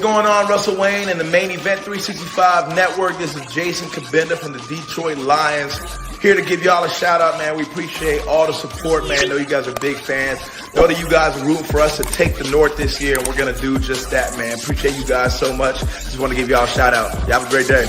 Going on, Russell Wayne and the Main Event 365 Network. This is Jason Kabinda from the Detroit Lions, here to give y'all a shout out, man. We appreciate all the support, man. I know you guys are big fans. Know that you guys are rooting for us to take the North this year, and we're going to do just that, man. Appreciate you guys so much. Just want to give y'all a shout out. Y'all have a great day.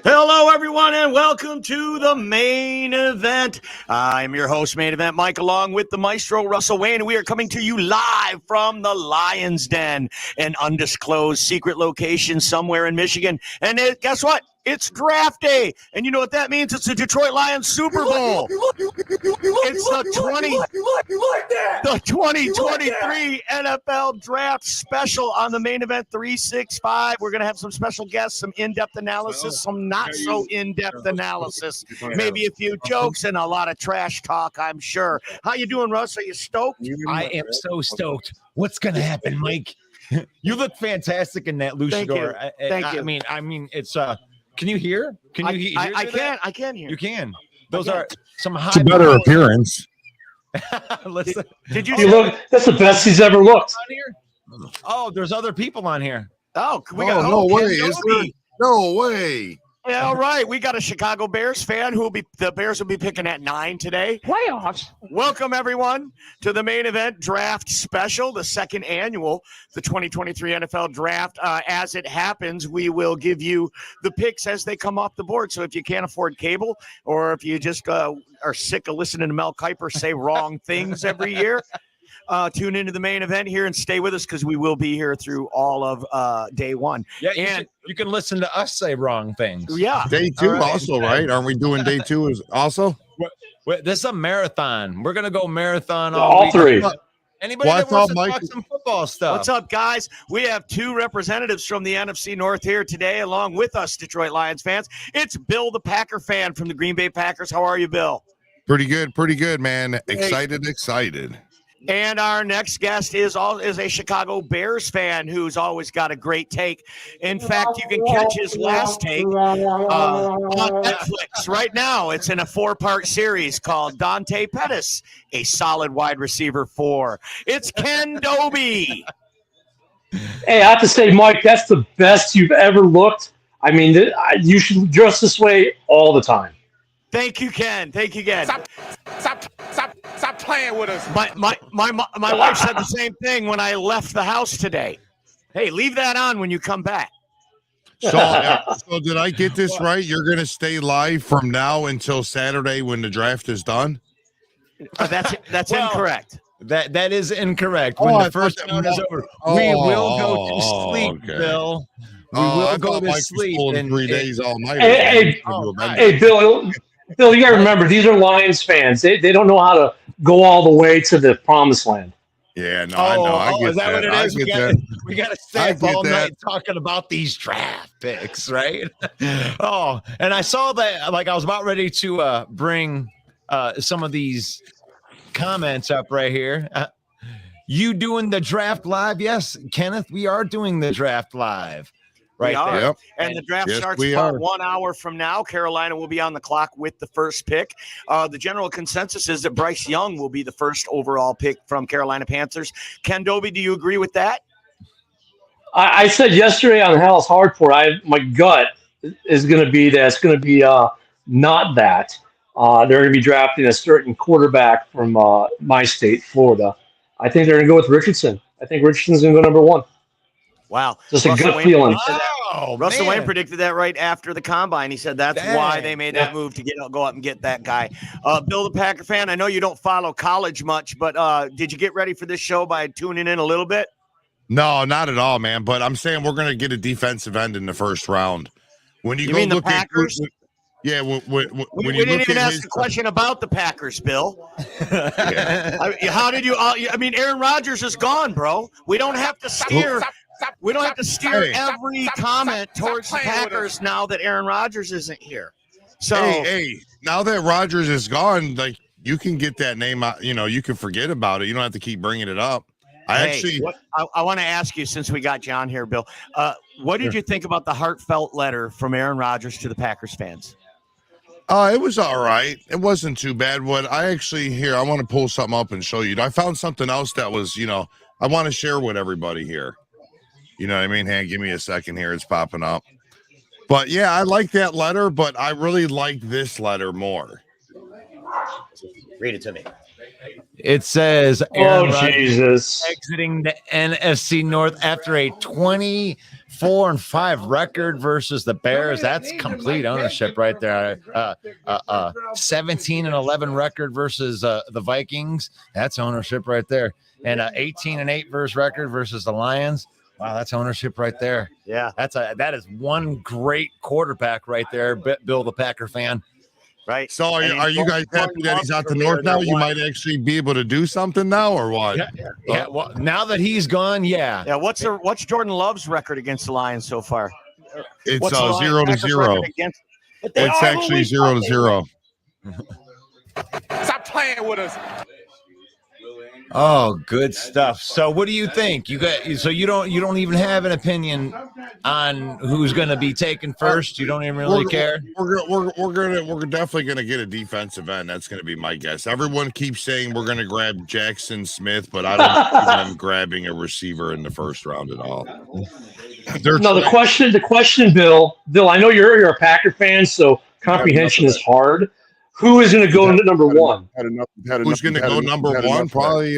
Hello, everyone, and welcome to the Main Event. I'm your host, Main Event Mike, along with the maestro, Russell Wayne. We are coming to you live from the Lion's Den, an undisclosed secret location somewhere in Michigan. And guess what? It's draft day. And you know what that means? It's the Detroit Lions Super Bowl. It's the 2023 NFL Draft Special on the Main Event 365. We're going to have some special guests, some in-depth analysis, some not so in-depth analysis, maybe a few jokes and a lot of trash talk, I'm sure. How you doing, Russ? Are you stoked? I am so stoked. What's going to happen, Mike? You look fantastic in that luchador. Thank you. I mean, it's Can you hear? Can you hear? I can hear. You can. Those are some high. It's a better appearance. Did you look? That's the best he's ever looked. On here? Oh, there's other people on here. Oh, no way! Is there? No way! Yeah, all right. We got a Chicago Bears fan who the Bears will be picking at 9 today. Playoffs. Welcome, everyone, to the Main Event Draft Special, the second annual, the 2023 NFL Draft. As it happens, we will give you the picks as they come off the board. So if you can't afford cable, or if you just are sick of listening to Mel Kiper say wrong things every year, tune into the Main Event here and stay with us, because we will be here through all of day one. Yeah, and you can listen to us say wrong things. Yeah, day two also, right? Aren't we doing day two also? This is a marathon. We're gonna go marathon all three. Anybody that wants to talk some football stuff? What's up, guys? We have two representatives from the NFC North here today, along with us, Detroit Lions fans. It's Bill, the Packer fan from the Green Bay Packers. How are you, Bill? Pretty good, man. Excited. And our next guest is a Chicago Bears fan who's always got a great take. In fact, you can catch his last take on Netflix right now. It's in a 4-part series called Dante Pettis, a solid wide receiver 4. It's Ken Dobie. Hey, I have to say, Mike, that's the best you've ever looked. I mean, you should dress this way all the time. Thank you, Ken. Stop playing with us. My wife said the same thing when I left the house today. Hey, leave that on when you come back. So did I get this right? You're going to stay live from now until Saturday when the draft is done? That's incorrect. That is incorrect. When the first round is over, we will go to sleep, okay. Bill. We will go to Mike sleep in 3 days all night. Hey, Bill, you got to remember, these are Lions fans. They don't know how to go all the way to the promised land. Yeah, no, I know. I get is that what it is? We got to stay up all night talking about these draft picks, right? And I saw that, like, I was about ready to bring some of these comments up right here. You doing the draft live? Yes, Kenneth, we are doing the draft live. Right there. Yep. And the draft starts about 1 hour from now. Carolina will be on the clock with the first pick. The general consensus is that Bryce Young will be the first overall pick from Carolina Panthers. Ken Doby, do you agree with that? I said yesterday on Hell's Hardcore, my gut is going to be that it's going to be not that. They're going to be drafting a certain quarterback from my state, Florida. I think they're going to go with Richardson. I think Richardson's going to go number 1. Wow. Just a gut feeling. Russell Wayne predicted that right after the combine. He said that's why they made that move to go out and get that guy. Bill, the Packer fan, I know you don't follow college much, but did you get ready for this show by tuning in a little bit? No, not at all, man. But I'm saying we're going to get a defensive end in the first round. When you go mean look the Packers? Yeah, when we you didn't look even at ask the question about the Packers, Bill. How did you? Aaron Rodgers is gone, bro. We don't have to steer. We don't have to steer every comment towards the Packers now that Aaron Rodgers isn't here. So, hey, now that Rodgers is gone, like you can get that name out. You can forget about it. You don't have to keep bringing it up. I want to ask you, since we got John here, Bill. What did you think about the heartfelt letter from Aaron Rodgers to the Packers fans? It was all right. It wasn't too bad. What I want to pull something up and show you. I found something else that was, I want to share with everybody here. You know what I mean? Hey, give me a second here. It's popping up. But yeah, I like that letter, but I really like this letter more. Read it to me. It says, Aaron Jesus, exiting the NFC North after a 24-5 record versus the Bears. That's complete ownership right there. 17-11 record versus the Vikings. That's ownership right there. And 18-8 record versus the Lions. Wow, that's ownership right there. Yeah, that is one great quarterback right there, Bill, the Packer fan. Right. So are you guys happy that he's out the North now? You might actually be able to do something now, or what? Yeah. Well, now that he's gone, yeah. Yeah. What's Jordan Love's record against the Lions so far? It's 0-0. It's actually 0-0. Stop playing with us. Oh, good stuff. So what do you think? You don't even have an opinion on who's going to be taken first? You don't even really care? We're definitely going to get a defensive end. That's going to be my guess. Everyone keeps saying we're going to grab Jackson Smith, but I don't see them grabbing a receiver in the first round at all. The question, Bill, I know you're a Packer fan, so comprehension is hard. Who is going to go into number 1? Who's going to go number 1? Probably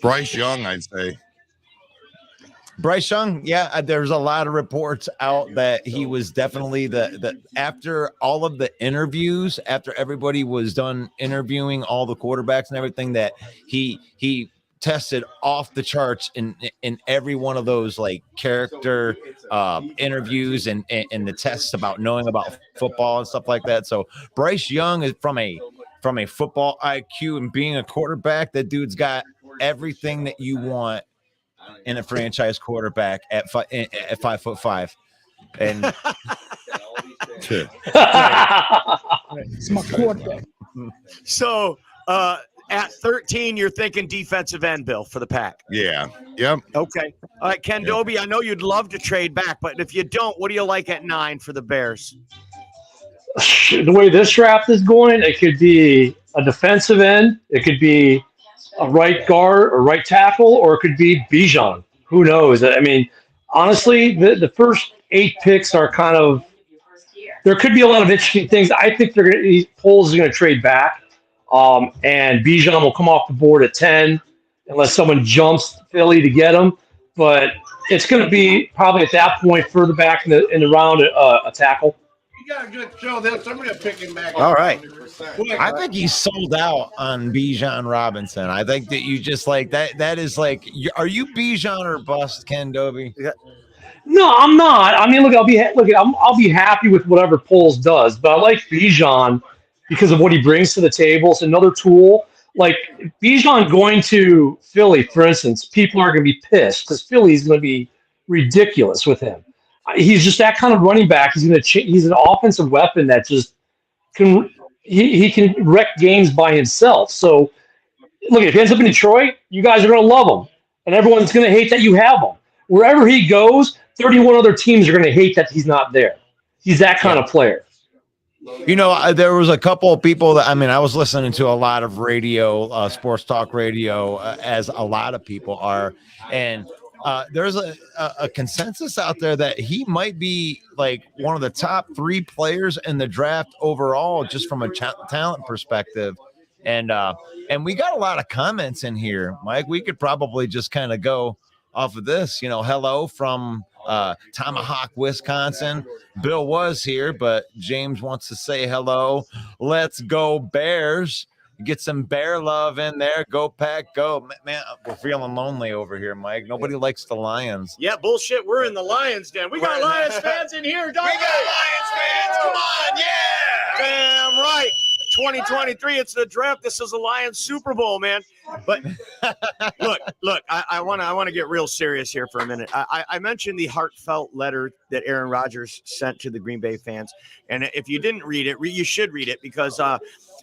Bryce Young, I'd say. Bryce Young, yeah. There's a lot of reports out that he was definitely the after all of the interviews, after everybody was done interviewing all the quarterbacks and everything, that he tested off the charts in every one of those like character interviews and the tests about knowing about football and stuff like that. So Bryce Young is from a football IQ and being a quarterback, that dude's got everything that you want in a franchise quarterback at 5'5", and it's my quarterback. So at 13, you're thinking defensive end, Bill, for the Pack. Yeah. Yep. Okay. All right, Ken Doby, I know you'd love to trade back, but if you don't, what do you like at 9 for the Bears? The way this draft is going, it could be a defensive end, it could be a right guard or right tackle, or it could be Bijan. Who knows? I mean, honestly, the first 8 picks are kind of – there could be a lot of interesting things. I think Poles is going to trade back. And Bijan will come off the board at 10 unless someone jumps Philly to get him. But it's going to be probably at that point further back in the round a tackle. You got a good show. Somebody will pick him back. All right. 100%. I think he's sold out on Bijan Robinson. I think that you just like that. That is like, are you Bijan or bust, Ken Dobie? No, I'm not. I mean, look, I'll be happy with whatever Poles does, but I like Bijan because of what he brings to the table. It's another tool. Like Bijan going to Philly, for instance, people are going to be pissed because Philly's going to be ridiculous with him. He's just that kind of running back. He's going to he's an offensive weapon that just can he can wreck games by himself. So look, if he ends up in Detroit, you guys are going to love him, and everyone's going to hate that you have him. Wherever he goes, 31 other teams are going to hate that he's not there. He's that kind of player. You know, there was a couple of people that, I mean, I was listening to a lot of radio, sports talk radio, as a lot of people are. And there's a consensus out there that he might be like one of the top 3 players in the draft overall, just from a talent perspective. And we got a lot of comments in here, Mike. We could probably just kind of go off of this, you know. Hello from Tomahawk, Wisconsin. Bill was here, but James wants to say hello. Let's go Bears. Get some bear love in there. Go Pack, go. Man, we're feeling lonely over here, Mike. Nobody likes the Lions. Yeah, bullshit. We're in the Lions den. We got Lions fans in here, don't we? We got Lions fans. Come on, yeah. Damn right. 2023, it's the draft. This is the Lions Super Bowl, man. But look, I want to get real serious here for a minute. I mentioned the heartfelt letter that Aaron Rodgers sent to the Green Bay fans, and if you didn't read it, you should read it, because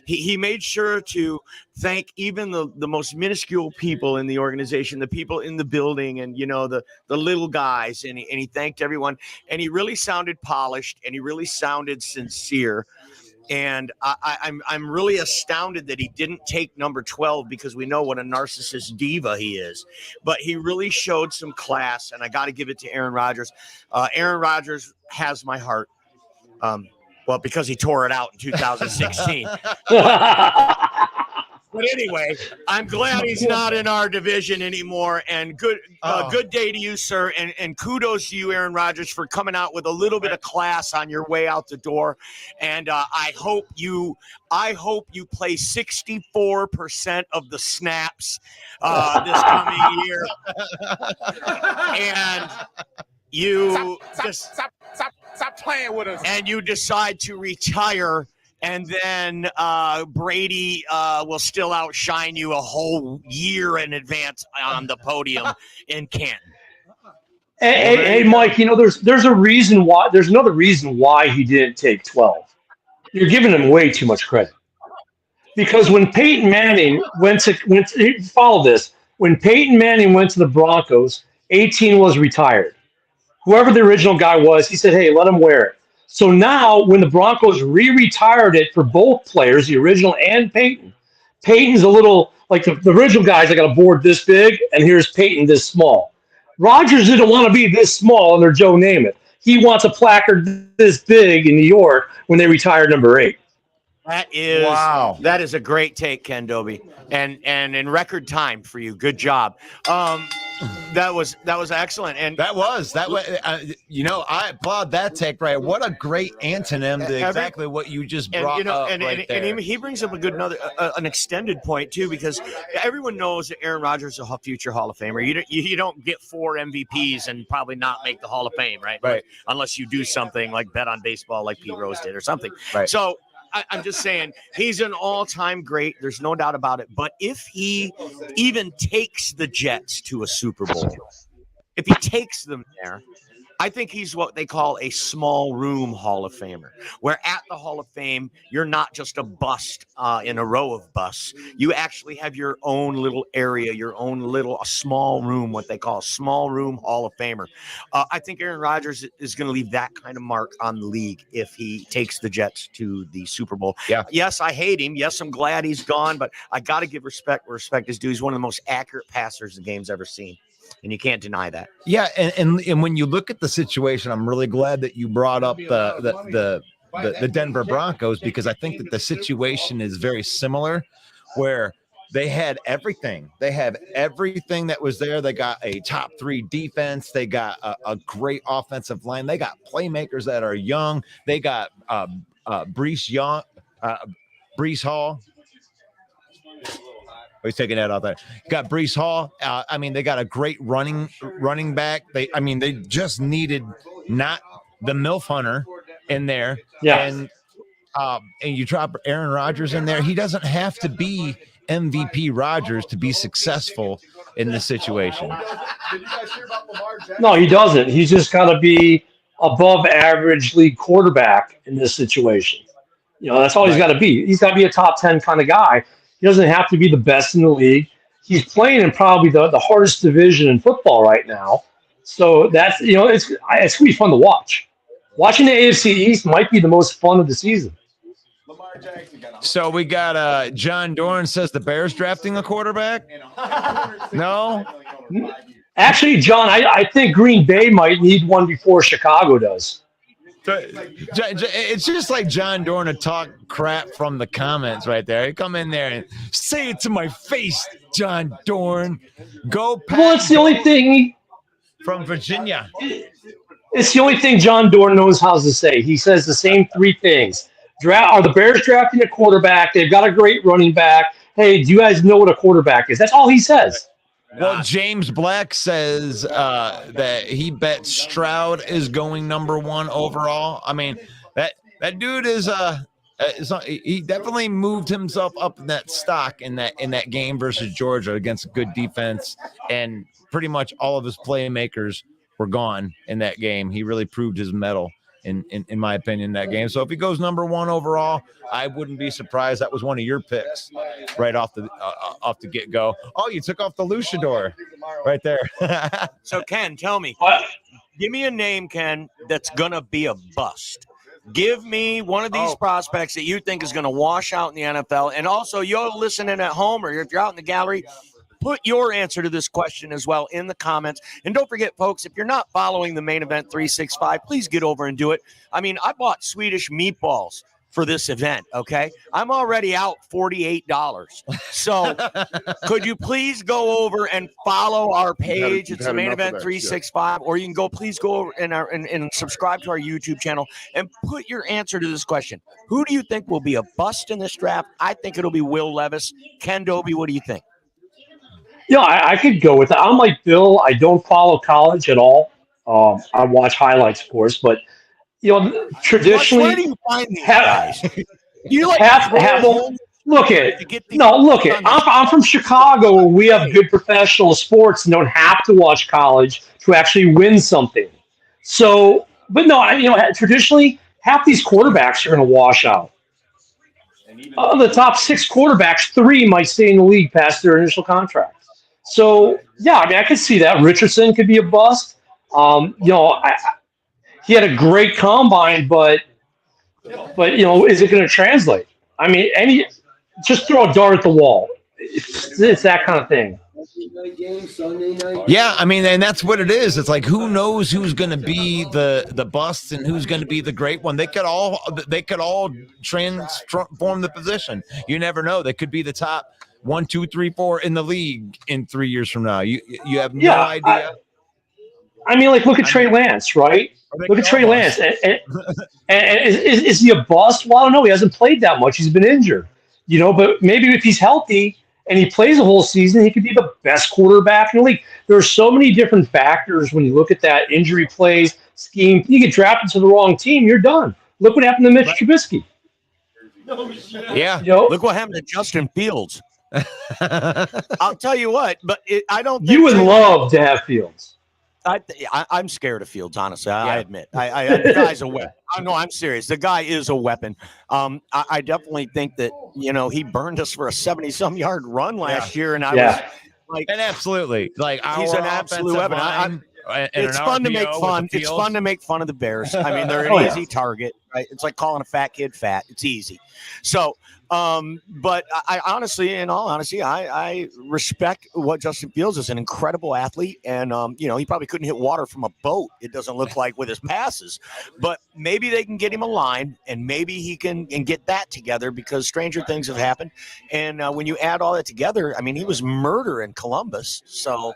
he made sure to thank even the most minuscule people in the organization, the people in the building, and, you know, the little guys, and he thanked everyone, and he really sounded polished, and he really sounded sincere. And I'm really astounded that he didn't take number 12, because we know what a narcissist diva he is. But he really showed some class, and I got to give it to Aaron Rodgers. Aaron Rodgers has my heart. Well, because he tore it out in 2016. But anyway, I'm glad he's not in our division anymore. And good day to you, sir. And kudos to you, Aaron Rodgers, for coming out with a little bit of class on your way out the door. And I hope you play 64% of the snaps this coming year. And you Stop playing with us. And you decide to retire. And then Brady will still outshine you a whole year in advance on the podium in Canton. Hey, Mike, you know, there's a reason why. There's another reason why he didn't take 12. You're giving him way too much credit. Because when Peyton Manning went to follow this, when Peyton Manning went to the Broncos, 18 was retired. Whoever the original guy was, he said, hey, let him wear it. So now when the Broncos re-retired it for both players, the original and Peyton, Peyton's a little, like the original guys, I got a board this big, and here's Peyton this small. Rodgers didn't want to be this small under Joe Namath. He wants a placard this big in New York when they retired number 8. That is a great take, Ken Dobie, and in record time for you. Good job. That was excellent, and that was you know, I applaud that take. Right, what a great antonym to exactly what you just brought up. And he brings up an extended point too, because everyone knows that Aaron Rodgers is a future Hall of Famer. You don't get 4 MVPs and probably not make the Hall of Fame, right? Right. Unless you do something like bet on baseball, like Pete Rose did, or something. Right. So. I'm just saying he's an all-time great. There's no doubt about it. But if he even takes the Jets to a Super Bowl, if he takes them there, I think he's what they call a small room Hall of Famer, where at the Hall of Fame, you're not just a bust in a row of busts. You actually have your own little area, a small room, what they call a small room Hall of Famer. I think Aaron Rodgers is going to leave that kind of mark on the league if he takes the Jets to the Super Bowl. Yeah. Yes, I hate him. Yes, I'm glad he's gone, but I got to give respect where respect is due. He's one of the most accurate passers the game's ever seen. And you can't deny that. Yeah, and when you look at the situation, I'm really glad that you brought up the Denver Broncos, because I think that the situation is very similar, where They had everything. They had everything that was there. They got a top 3 defense. They got a great offensive line. They got playmakers that are young. They got Brees Hall. He's taking that out there. Got Brees Hall. I mean, they got a great running back. They just needed not the MILF hunter in there. Yeah. And you drop Aaron Rodgers in there. He doesn't have to be MVP Rodgers to be successful in this situation. No, he doesn't. He's just got to be above average league quarterback in this situation. That's all he's got to be. He's got to be a top 10 kind of guy. He doesn't have to be the best in the league. He's playing in probably the hardest division in football right now. So that's, it's going to be fun to watch. Watching the AFC East might be the most fun of the season. So we got John Dorn says the Bears drafting a quarterback. No. Actually, John, I think Green Bay might need one before Chicago does. It's just like John Dorn to talk crap from the comments right there. He come in there and say it to my face, John Dorn. Go Pack. Well, it's the only thing from Virginia. It's the only thing John Dorn knows how to say. He says the same 3 things. Are the Bears drafting a quarterback? They've got a great running back. Hey, do you guys know what a quarterback is? That's all he says. Well, James Black says that he bets Stroud is going number 1 overall. I mean, that dude is he definitely moved himself up in that stock in that game versus Georgia against a good defense, and pretty much all of his playmakers were gone in that game. He really proved his mettle in my opinion in that game. So if he goes number 1 overall, I wouldn't be surprised. That was one of your picks right off the get-go. Oh, you took off the luchador right there. So Ken, tell me, give me a name, Ken, that's gonna be a bust. Give me one of these prospects that you think is going to wash out in the NFL. And also, you're listening at home or if you're out in the gallery, put your answer to this question as well in the comments. And don't forget, folks, if you're not following the Main Event 365, please get over and do it. I mean, I bought Swedish meatballs for this event, okay? I'm already out $48. So could you please go over and follow our page? It's the Main Event 365, or you can please go over and subscribe to our YouTube channel and put your answer to this question. Who do you think will be a bust in this draft? I think it'll be Will Levis. Ken Dobie, what do you think? Yeah, I could go with it. I'm like Bill. I don't follow college at all. I watch highlights, of course, but traditionally, where do you find these guys? You like look at. I'm from Chicago, where we have good professional sports and don't have to watch college to actually win something. So, but no, traditionally, half these quarterbacks are going to wash out. The top 6 quarterbacks, 3 might stay in the league past their initial contract. So, yeah, I could see that. Richardson could be a bust. He had a great combine, but is it going to translate? I mean, just throw a dart at the wall. It's that kind of thing. Yeah, I mean, and that's what it is. It's like, who knows who's going to be the bust and who's going to be the great one. They could all transform the position. You never know. They could be the top 1, 2, 3, 4 in the league in 3 years from now. You have no idea. Look at Trey Lance, right? Look at Trey Lance. And is he a bust? Well, I don't know. He hasn't played that much. He's been injured. But maybe if he's healthy and he plays a whole season, he could be the best quarterback in the league. There are so many different factors when you look at that injury plays, scheme. You get drafted to the wrong team, you're done. Look what happened to Mitch Trubisky. Yeah. Look what happened to Justin Fields. I'll tell you what, but I don't think you would love to have Fields. I'm scared of Fields, honestly. I admit. The guy's a weapon. No, I'm serious. The guy is a weapon. I definitely think that, he burned us for a 70-some yard run last year, and I was like, and absolutely, like, he's an absolute weapon. It's fun to make fun. It's fun to make fun of the Bears. I mean, they're an easy target, right? It's like calling a fat kid fat. It's easy. So But I honestly, in all honesty, I respect what Justin Fields is. An incredible athlete, and he probably couldn't hit water from a boat. It doesn't look like with his passes, but maybe they can get him a line, and maybe he can get that together, because stranger things have happened. And when you add all that together, I mean, he was murder in Columbus. So,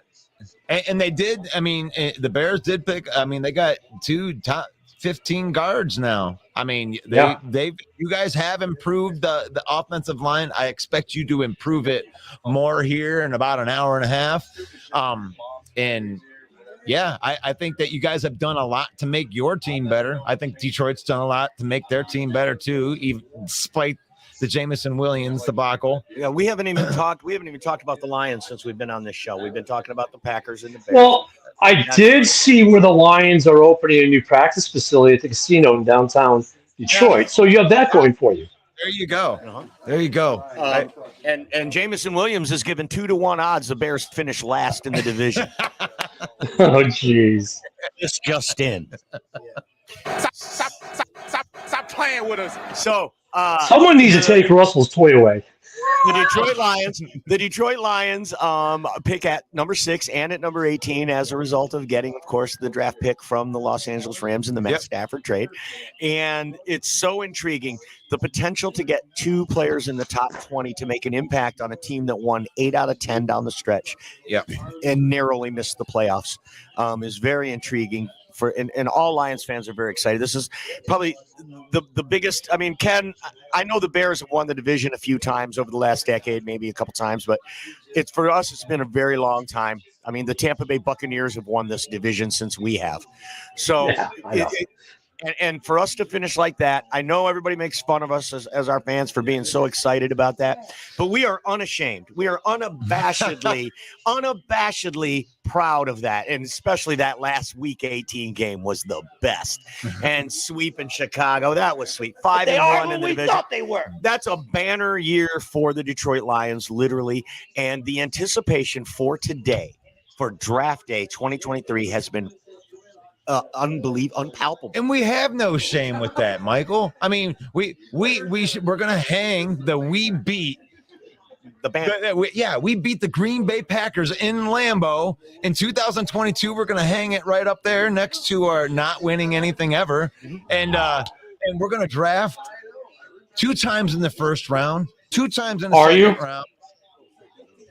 and they did. I mean, the Bears did pick. I mean, they got 2 top 15 guards now. I mean, you guys have improved the offensive line. I expect you to improve it more here in about an hour and a half. And yeah, I think that you guys have done a lot to make your team better. I think Detroit's done a lot to make their team better too, even despite the Jameson Williams debacle. Yeah, we haven't even talked about the Lions since we've been on this show. We've been talking about the Packers and the Bears. Well, I did see where the Lions are opening a new practice facility at the casino in downtown Detroit. So you have that going for you. There you go. There you go. And Jameson Williams is given 2-1 odds the Bears finish last in the division. Oh, jeez. This just in. Stop playing with us. So Someone needs to take Russell's toy away. The Detroit Lions pick at number 6 and at number 18 as a result of getting, of course, the draft pick from the Los Angeles Rams in the Matt Stafford trade. And it's so intriguing. The potential to get 2 players in the top 20 to make an impact on a team that won 8 out of 10 down the stretch and narrowly missed the playoffs is very intriguing. And all Lions fans are very excited. This is probably the biggest. I mean, Ken, I know the Bears have won the division a few times over the last decade, maybe a couple times, but for us, it's been a very long time. I mean, the Tampa Bay Buccaneers have won this division since we have. So, and for us to finish like that, I know everybody makes fun of us as our fans for being so excited about that, but we are unashamed. We are unabashedly proud of that. And especially that last week 18 game was the best. And sweep in Chicago, that was sweet. 5-1 in the division. Thought they were. That's a banner year for the Detroit Lions, literally. And the anticipation for today, for draft day 2023, has been unpalpable. And we have no shame with that, Michael. I mean, we're gonna hang the we beat the band. We beat the Green Bay Packers in Lambeau in 2022. We're gonna hang it right up there next to our not winning anything ever. And we're gonna draft 2 times in the first round, 2 times in the second round.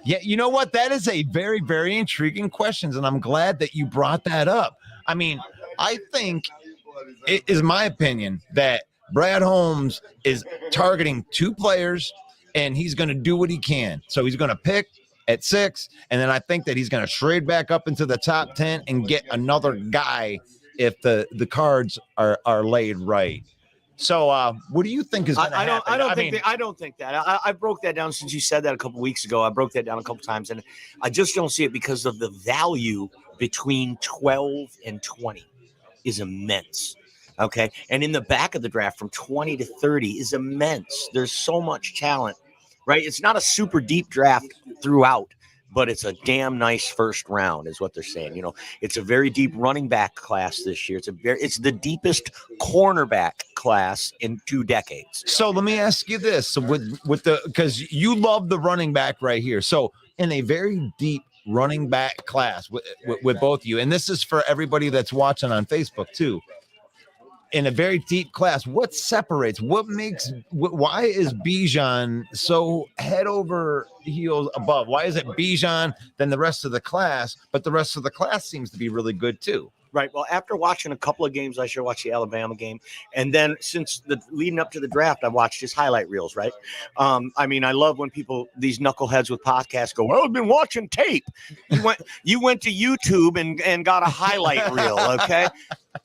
Yeah, you know what? That is a very, very intriguing question, and I'm glad that you brought that up. I mean, I think it is my opinion that Brad Holmes is targeting 2 players, and he's going to do what he can. So he's going to pick at 6, and then I think that he's going to trade back up into the top 10 and get another guy if the cards are laid right. So what do you think is going to happen? I don't think that. I broke that down since you said that a couple weeks ago. I broke that down a couple times, and I just don't see it because of the value between 12 and 20 is immense. Okay. And in the back of the draft from 20 to 30 is immense. There's so much talent, right? It's not a super deep draft throughout, but it's a damn nice first round is what they're saying. You know, it's a very deep running back class this year. It's the deepest cornerback class in 2 decades. So let me ask you this. So because you love the running back right here. So in a very deep running back class with both of you, and this is for everybody that's watching on Facebook too, in a very deep class, what separates, why is Bijan so head over heels above? Why is it Bijan than the rest of the class, but the rest of the class seems to be really good too? Right. Well, after watching a couple of games, I sure watched the Alabama game. And then since leading up to the draft, I watched his highlight reels, right? I mean, I love when these knuckleheads with podcasts go, well, I've been watching tape. You went to YouTube and got a highlight reel, okay?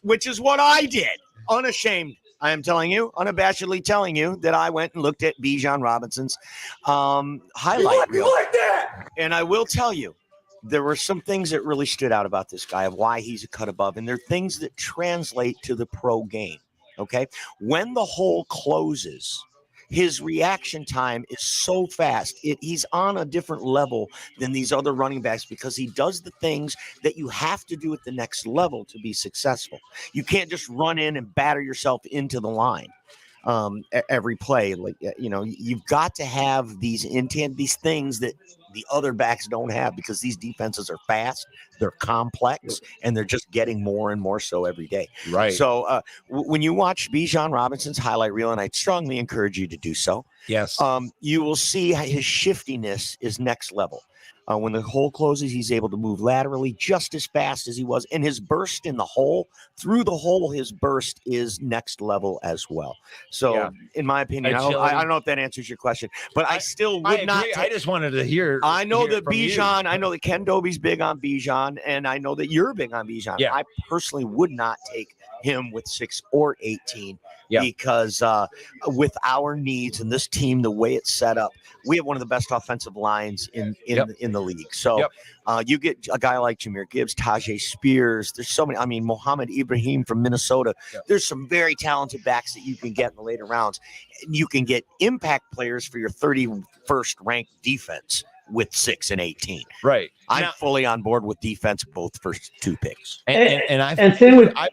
Which is what I did. Unashamed. I am telling you, unabashedly telling you that I went and looked at Bijan Robinson's highlight reel. Like that. And I will tell you, there were some things that really stood out about this guy of why he's a cut above, and they're things that translate to the pro game, okay? When the hole closes, his reaction time is so fast. He's on a different level than these other running backs because he does the things that you have to do at the next level to be successful. You can't just run in and batter yourself into the line. every play. Like, you've got to have these things that the other backs don't have, because these defenses are fast, they're complex, and they're just getting more and more so every day. Right. So when you watch Bijan Robinson's highlight reel, and I strongly encourage you to do so, yes, you will see his shiftiness is next level. When the hole closes, he's able to move laterally just as fast as he was. And his burst in the hole, through the hole, his burst is next level as well. So, in my opinion, I don't know if that answers your question, but I still would not. I just wanted to hear. I know that Bijan, I know that Ken Dobie's big on Bijan, and I know that you're big on Bijan. Yeah. I personally would not take him with 6 or 18 because with our needs and this team, the way it's set up, we have one of the best offensive lines in the league. So you get a guy like Jahmyr Gibbs, Tajay Spears. There's so many. I mean, Mohamed Ibrahim from Minnesota. There's some very talented backs that you can get in the later rounds. You can get impact players for your 31st ranked defense with 6 and 18. Right. I'm fully on board with defense, both first 2 picks. I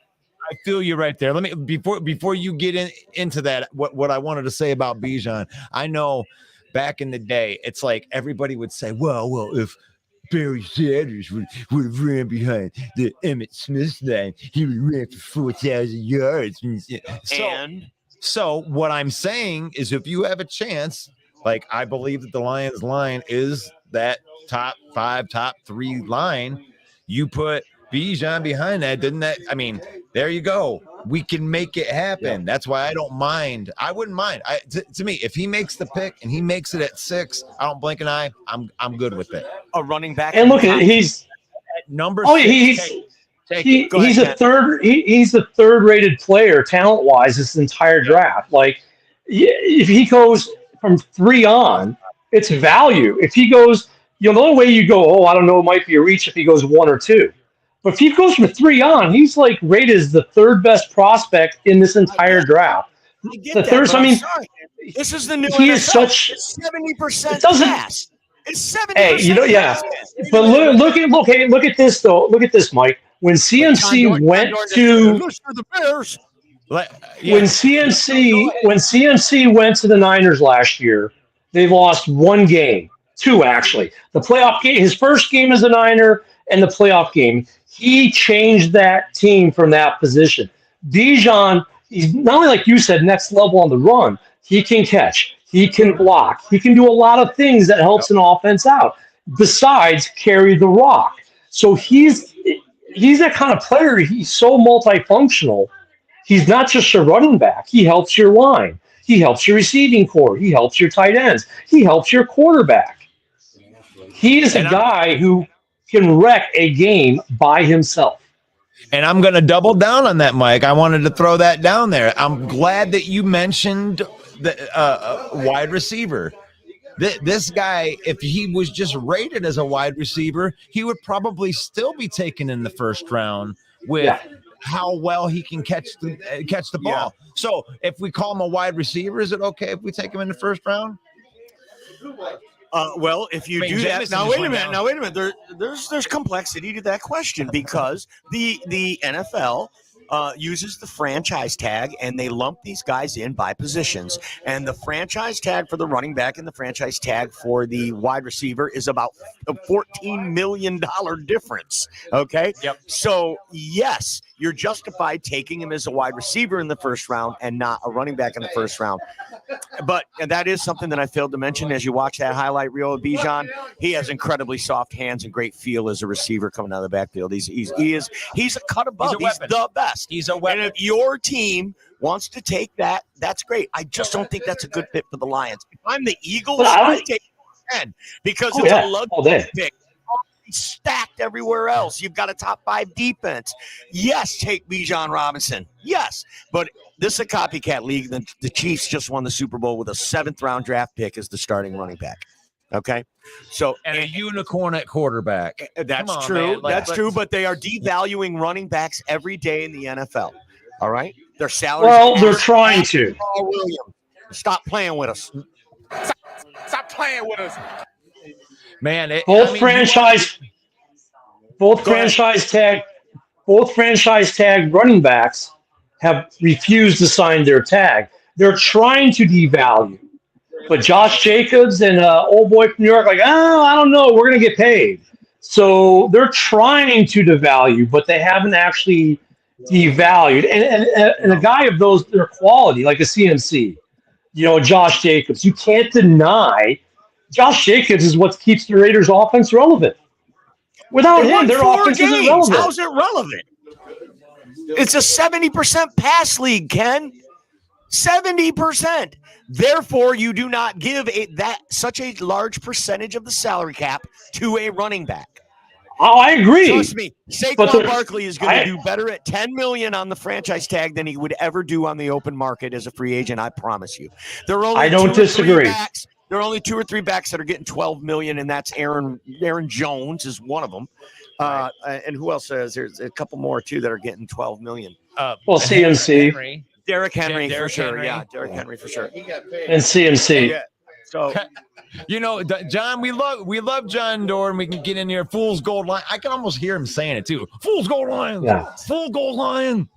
feel you right there. Let me before you get into that. What I wanted to say about Bijan, I know back in the day, it's like everybody would say, well, if Barry Sanders would have ran behind the Emmitt Smith line, he would ran for 4,000 yards. So what I'm saying is, if you have a chance, like I believe that the Lions line is that top 5, top 3 line, you put Bijan behind that, didn't that? I mean, there you go. We can make it happen. Yeah. That's why I don't mind. I wouldn't mind. To me, if he makes the pick and he makes it at 6, I don't blink an eye. I'm good with it. A running back. And look at he's at number 6. He's a third. He's the third-rated player talent-wise this entire draft. Like, if he goes from 3 on, it's value. If he goes, the only way you go, I don't know, it might be a reach if he goes 1 or 2. But if he goes from 3 on, he's like rated as the 3rd best prospect in this entire draft. This is the new he NFL. Is such 70% pass. It's 70%. Hey, But look at this though. Look at this, Mike. When CMC went to the Bears. When CMC went to the Niners last year, they lost 1 game, 2 actually. The playoff game, his first game as a Niner, and the playoff game. He changed that team from that position. Bijan, he's not only, like you said, next level on the run. He can catch. He can block. He can do a lot of things that helps an offense out, besides carry the rock. So he's that kind of player. He's so multifunctional. He's not just a running back. He helps your line. He helps your receiving core. He helps your tight ends. He helps your quarterback. He is a guy who can wreck a game by himself. And I'm going to double down on that, Mike. I wanted to throw that down there. I'm glad that you mentioned the wide receiver. This guy, if he was just rated as a wide receiver, he would probably still be taken in the 1st round with how well he can catch the ball. Yeah. So if we call him a wide receiver, is it okay if we take him in the 1st round? Well, if you do that, now wait a minute. There's complexity to that question, because the NFL uses the franchise tag, and they lump these guys in by positions. And the franchise tag for the running back and the franchise tag for the wide receiver is about a $14 million difference. Okay. Yep. So yes, you're justified taking him as a wide receiver in the 1st round and not a running back in the 1st round. But that is something that I failed to mention as you watch that highlight reel of Bijan. He has incredibly soft hands and great feel as a receiver coming out of the backfield. He's a cut above. He's the best. He's a weapon. And if your team wants to take that, that's great. I just don't think that's a good fit for the Lions. If I'm the Eagles, I take 10 because it's a luxury pick. Stacked everywhere else. You've got a top 5 defense. Yes, take Bijan Robinson. Yes, but this is a copycat league. The Chiefs just won the Super Bowl with a 7th round draft pick as the starting running back. Okay, so and a unicorn at quarterback. That's true. That's true. But they are devaluing running backs every day in the NFL. All right, their salaries. Well, they're trying to. Williams, stop playing with us. Stop playing with us. Man, both franchise tag running backs have refused to sign their tag. They're trying to devalue. But Josh Jacobs and old boy from New York, like, oh, I don't know, we're going to get paid. So they're trying to devalue, but they haven't actually devalued. And a guy of their quality, like a CMC, Josh Jacobs, you can't deny Josh Jacobs is what keeps the Raiders' offense relevant. Without him, their offense isn't relevant. How's it relevant? It's a 70% pass league, Ken. 70%. Therefore, you do not give such a large percentage of the salary cap to a running back. Oh, I agree. Trust me, Saquon Barkley is going to do better at $10 million on the franchise tag than he would ever do on the open market as a free agent. I promise you. I don't disagree. There are only 2 or 3 backs that are getting $12 million, and that's Aaron Jones is one of them. And who else is there's a couple more too that are getting $12 million. CMC. Derrick Henry for sure. Yeah, Derrick Henry for sure. And CMC. Yeah. So, John, we love John Doran. We can get in here. Fool's Gold Line. I can almost hear him saying it too. Fool's Gold Line. Yeah. Full Gold Line.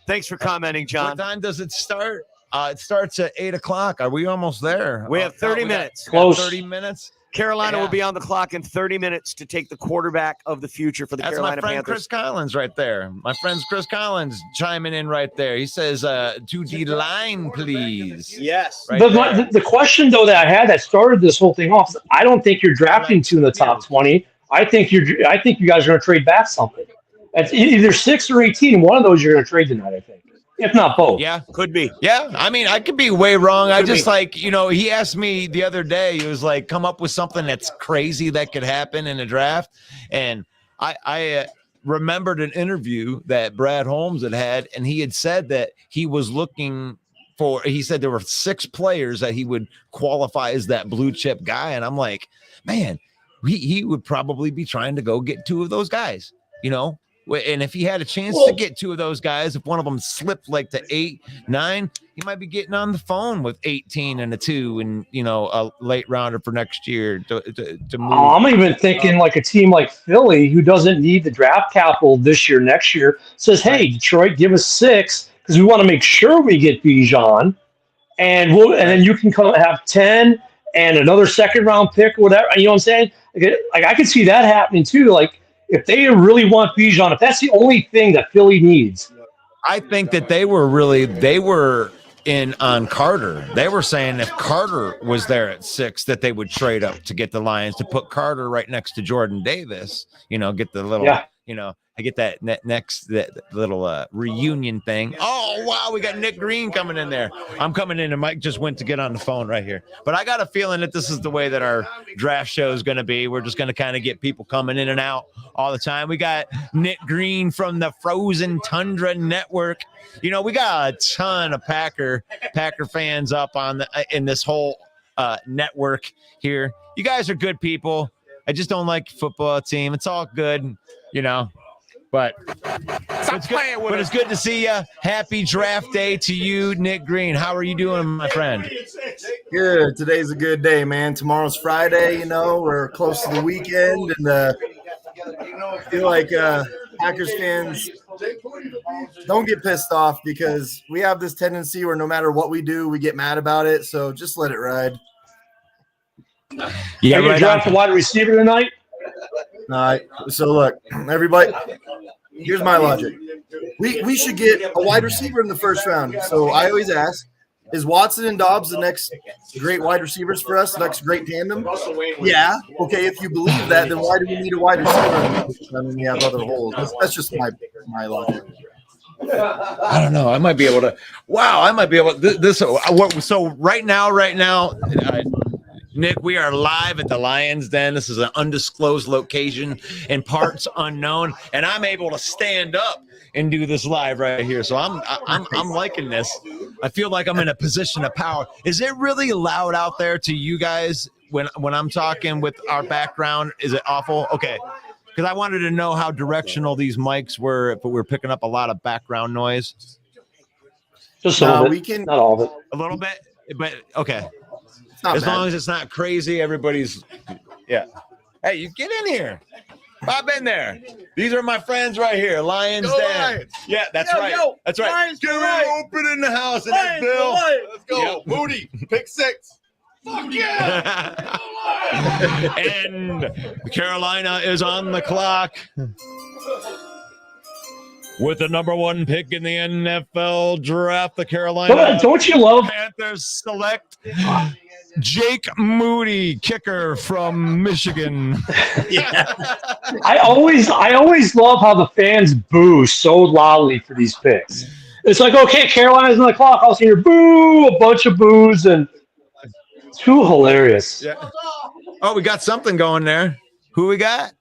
Thanks for commenting, John. What time does it start? It starts at 8:00. Are we almost there? We have 30 minutes. Close. 30 minutes. Carolina will be on the clock in 30 minutes to take the quarterback of the future for the Carolina Panthers. That's my friend Panthers. Chris Collins right there. My friend Chris Collins chiming in right there. He says, to the line, please. Yes. Right The question, though, that I had that started this whole thing off, is I don't think you're drafting 2 in the top 20. I think you guys are going to trade back something. It's either 6 or 18. One of those you're going to trade tonight, I think. If not both. Yeah, could be. Yeah, I mean, I could be way wrong. I just he asked me the other day, he was like, come up with something that's crazy that could happen in a draft. And I remembered an interview that Brad Holmes had, and he had said that he was looking for, he said there were 6 players that he would qualify as that blue chip guy. And I'm like, man, he would probably be trying to go get 2 of those guys, And if he had a chance to get 2 of those guys, if one of them slipped like to 8, 9, he might be getting on the phone with 18 and a 2 and, a late rounder for next year to move. I'm even thinking like a team like Philly, who doesn't need the draft capital this year, next year, says, hey, Detroit, give us 6 because we want to make sure we get Bijan. And then you can have 10 and another second-round pick or whatever. You know what I'm saying? Like I could see that happening too. Like, if they really want Bijan, if that's the only thing that Philly needs. I think that they were in on Carter. They were saying if Carter was there at 6, that they would trade up to get the Lions to put Carter right next to Jordan Davis, get the little, I get that little reunion thing. Oh, wow, we got Nick Green coming in there. I'm coming in, and Mike just went to get on the phone right here. But I got a feeling that this is the way that our draft show is going to be. We're just going to kind of get people coming in and out all the time. We got Nick Green from the Frozen Tundra Network. We got a ton of Packer fans up in this whole network here. You guys are good people. I just don't like football team. It's all good, But it's good to see you. Happy draft day to you, Nick Green. How are you doing, my friend? Good. Today's a good day, man. Tomorrow's Friday. We're close to the weekend, and I feel like Packers fans don't get pissed off because we have this tendency where no matter what we do, we get mad about it. So just let it ride. Yeah, you draft a wide receiver tonight. All right. So look, everybody. Here's my logic. We should get a wide receiver in the first round. So I always ask, is Watson and Dobbs the next great wide receivers for us, next great tandem? Yeah. Okay, if you believe that, then why do we need a wide receiver? I mean, we have other holes. That's just my logic. I don't know. I might be able to. Wow, I might be able to. So right now, Nick, we are live at the Lions Den. This is an undisclosed location in parts unknown, and I'm able to stand up and do this live right here. So I'm liking this. I feel like I'm in a position of power. Is it really loud out there to you guys when I'm talking with our background? Is it awful? Okay, because I wanted to know how directional these mics were, if we're picking up a lot of background noise. Just a little bit. Not all of it. A little bit, but okay. As long as it's not crazy, everybody's, yeah. Hey, you get in here. Pop in there. These are my friends right here. Lions Go Den. Lions. Yeah, that's Yo, right. yo, That's right. Lions Get for ready life. open in the house. And Lions that's Bill. for life. Let's go. Yep. Moody, pick 6. Fuck yeah. And Carolina is on the clock with the number 1 pick in the NFL draft. The Carolina Don't you love? Panthers select Jake Moody, kicker from Michigan. I always love how the fans boo so loudly for these picks. It's like, okay, Carolina's on the clock. I'll see your boo, a bunch of boos, and too hilarious. Yeah. Oh, we got something going there. Who we got?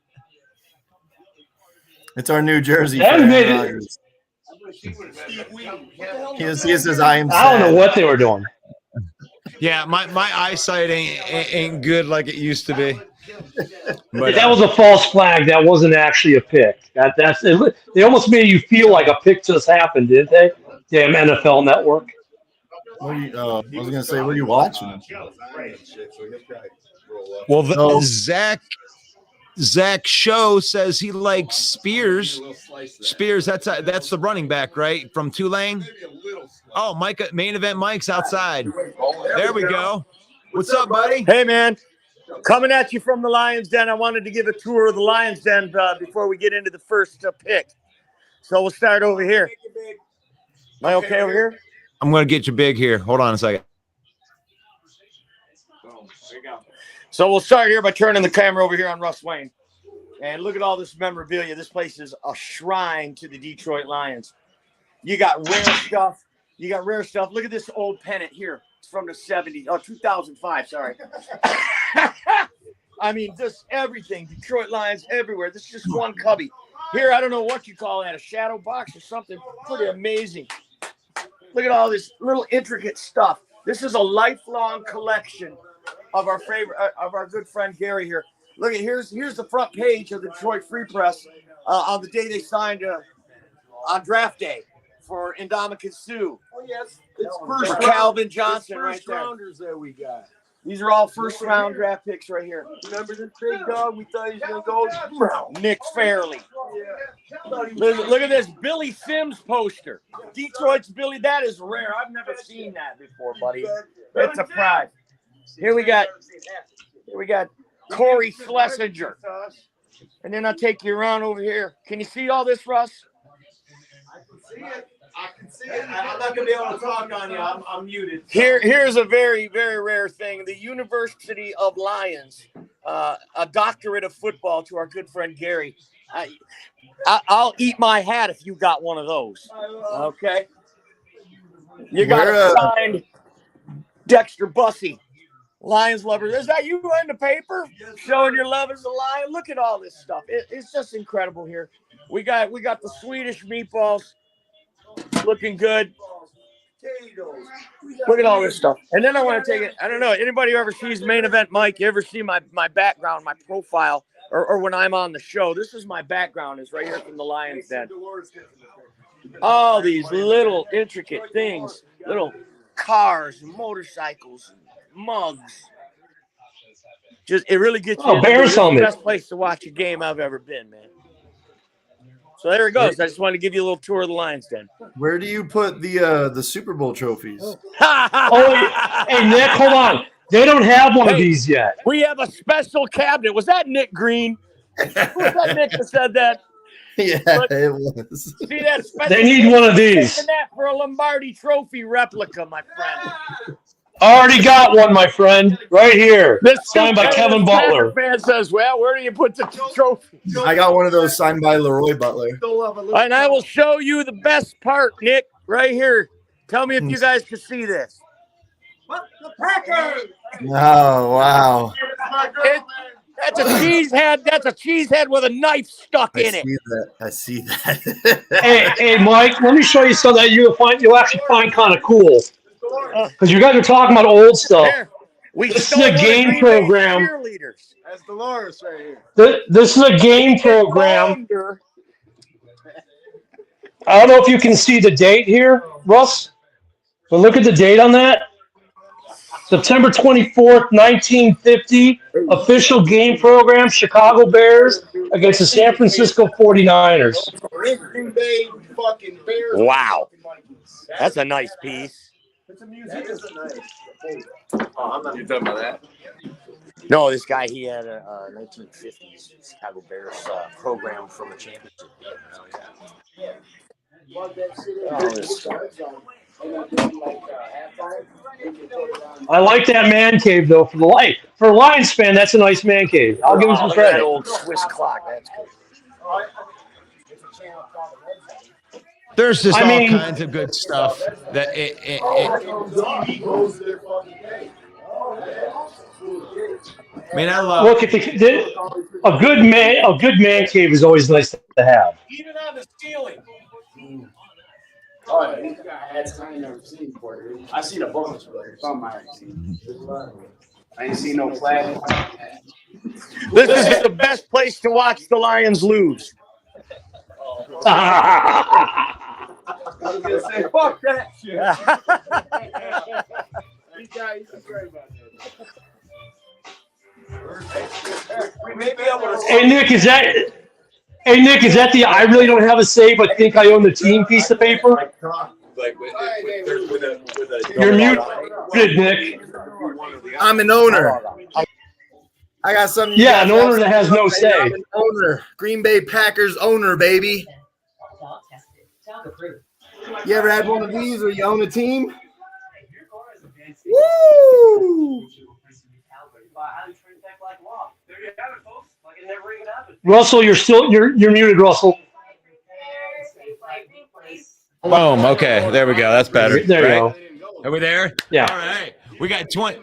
It's our New Jersey. That fan, made it- Rogers. He says, "I am." I don't know what they were doing. Yeah, my eyesight ain't good like it used to be. But That was a false flag. That wasn't actually a pick. They almost made you feel like a pick just happened, didn't they? Damn NFL Network. What are you, I was going to say, what are you watching? well, Zach Show says he likes Spears. Spears, that's the running back, right? From Tulane. Oh, Mike, main event Mike's outside. There we go. What's up, buddy? Hey, man. Coming at you from the Lions Den. I wanted to give a tour of the Lions Den before we get into the first pick. So we'll start over here. Am I okay over here? I'm going to get you big here. Hold on a second. So we'll start here by turning the camera over here on Russ Wayne. And look at all this memorabilia. This place is a shrine to the Detroit Lions. You got rare stuff. Look at this old pennant here. It's from the 70s. Oh, 2005, sorry. I mean, just everything. Detroit Lions everywhere. This is just one cubby. Here, I don't know what you call that, a shadow box or something. Pretty amazing. Look at all this little intricate stuff. This is a lifelong collection of our favorite, of our good friend Gary here. Look at here's the front page of the Detroit Free Press on the day they signed on draft day for Ndamukong Suh. Oh, yes. It's first For Calvin Johnson right first there. rounders that we got. These are all first round draft picks right here. Remember the big dog? We thought he was going to go. Nick Fairley. Look at this Billy Sims poster. Detroit's Billy. That is rare. I've never seen that before, buddy. It's a prize. Here we got Corey Schlesinger. And then I'll take you around over here. Can you see all this, Russ? I can see it. I'm not going to be able to talk on you. I'm muted. Here's a very, very rare thing. The University of Lions, a doctorate of football to our good friend Gary. I'll eat my hat if you got one of those. Okay? You got a signed Dexter Bussey. Lions lover. Is that you in the paper showing your love as a Lion? Look at all this stuff. It's just incredible here. We got the Swedish meatballs looking good. Look at all this stuff. And then I want to take it. I don't know. Anybody who ever sees Main Event Mike, you ever see my background, my profile, or when I'm on the show? This is my background. Is right here from the Lions Den. All these little intricate things, little cars, motorcycles, mugs. Just it really gets you. Oh, Bears helmet. Best place to watch a game I've ever been, man. So there it goes. I just wanted to give you a little tour of the Lions Den. Where do you put the Super Bowl trophies? Oh, hey, Nick, hold on. They don't have one of these yet. We have a special cabinet. Was that Nick Green? Was that Nick that said that? Yeah, it was. See that special? They need one of these. Taking that for a Lombardi Trophy replica, my friend. Already got one, my friend. Right here. This Signed by Kevin Butler. fan says, well, where do you put the trophy? I got one of those signed by Leroy Butler. And I will show you the best part, Nick, right here. Tell me if you guys can see this. The Packers! Oh, wow. That's a cheese head. That's a cheese head with a knife stuck in it. I see that. Hey, Mike, let me show you something that you'll actually find kind of cool. Because you guys are talking about old stuff. This is a game program. That's Dolores right here. This is a game program. I don't know if you can see the date here, Russ, but look at the date on that. September 24th, 1950, official game program, Chicago Bears against the San Francisco 49ers. Wow. That's a nice piece. No, this guy, he had a 1950s Chicago Bears program from a championship game. I like that man cave, though. For a Lions fan, that's a nice man cave. I'll give him some Look at that credit. old Swiss clock. That's cool. There's just all kinds of good stuff that I mean, I love. Look, a good man cave is always nice to have. Even on the ceiling. Oh, yeah, this guy had I ain't never seen before, dude. I seen a bunch, but some I ain't seen. I ain't seen no flag. This is the best place to watch the Lions lose. I was gonna say, fuck that shit. These guys are great about that. We may be able to. Hey Nick, is that the I really don't have a say but think I own the team piece of paper? Like with a You're muted, Nick. I'm an owner. I got something. Yeah, an owner that has no say. I'm an owner. Green Bay Packers owner, baby. You ever had one of these where you own a team? Woo! Russell, you're muted, Russell. Boom. Okay, there we go. That's better. There you go. Are we there? Yeah. All right. We got 20.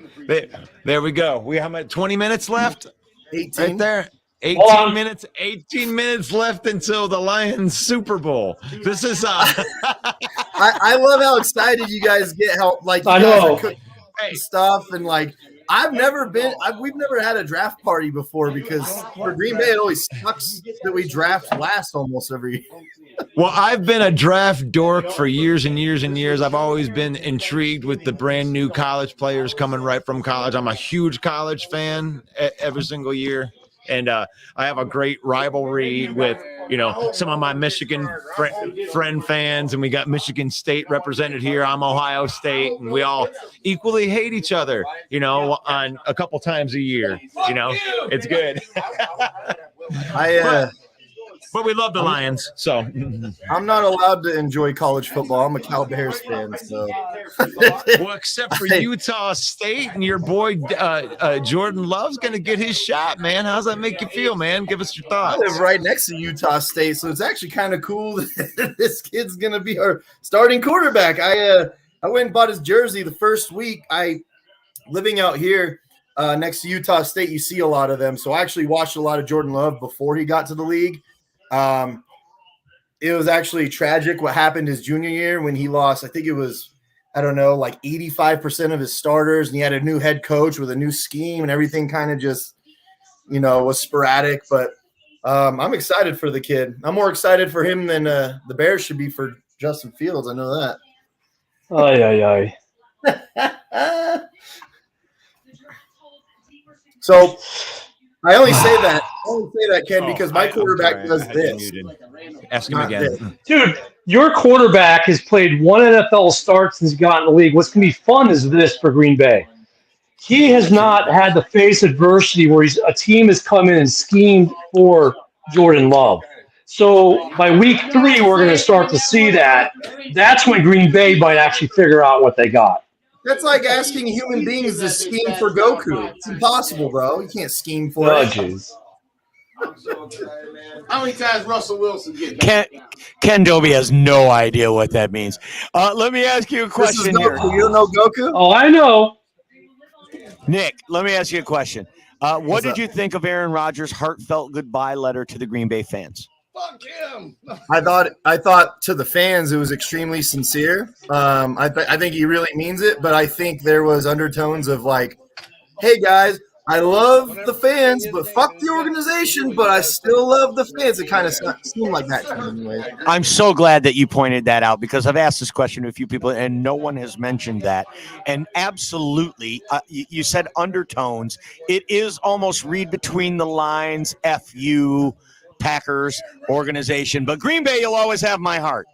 There we go. We have 20 minutes left. 18. Right there. 18 minutes. 18 minutes left until the Lions Super Bowl. This is I love how excited you guys get. How like you I guys know. are cooking stuff and like we've never had a draft party before because for Green Bay it always sucks that we draft last almost every year. Well, I've been a draft dork for years and years and years. I've always been intrigued with the brand new college players coming right from college. I'm a huge college fan every single year. And I have a great rivalry with, some of my Michigan friend fans, and we got Michigan State represented here. I'm Ohio State, and we all equally hate each other, on a couple times a year. It's good. But we love the Lions, so I'm not allowed to enjoy college football. I'm a Cal Bears fan, so. Well, except for Utah State and your boy Jordan Love's going to get his shot, man. How's that make you feel, man? Give us your thoughts. I live right next to Utah State, so it's actually kind of cool that this kid's going to be our starting quarterback. I went and bought his jersey the first week. Living out here next to Utah State, you see a lot of them. So I actually watched a lot of Jordan Love before he got to the league. It was actually tragic what happened his junior year when he lost, I think it was, like 85% of his starters, and he had a new head coach with a new scheme and everything kind of just, was sporadic. But I'm excited for the kid. I'm more excited for him than the Bears should be for Justin Fields. I know that. Aye. So I only say that, Ken, because my quarterback does this. Ask him again. Dude, your quarterback has played one NFL start since he got in the league. What's going to be fun is this for Green Bay. He has not had to face adversity where a team has come in and schemed for Jordan Love. So by week 3, we're going to start to see that. That's when Green Bay might actually figure out what they got. That's like asking human beings to scheme for Goku. It's impossible, bro. You can't scheme for it. Jeez. How many times Russell Wilson get Ken Dobie has no idea what that means. Let me ask you a question here. You don't know Goku? Oh, I know. Nick, let me ask you a question. What did you think of Aaron Rodgers' heartfelt goodbye letter to the Green Bay fans? Fuck him. I thought to the fans it was extremely sincere. I think he really means it, but I think there was undertones of like, hey guys, I love the fans, but fuck the organization. But I still love the fans. It kind of seemed like that to me anyway. I'm so glad that you pointed that out because I've asked this question to a few people and no one has mentioned that. And absolutely, you said undertones. It is almost read between the lines, FU, Packers, organization. But Green Bay, you'll always have my heart.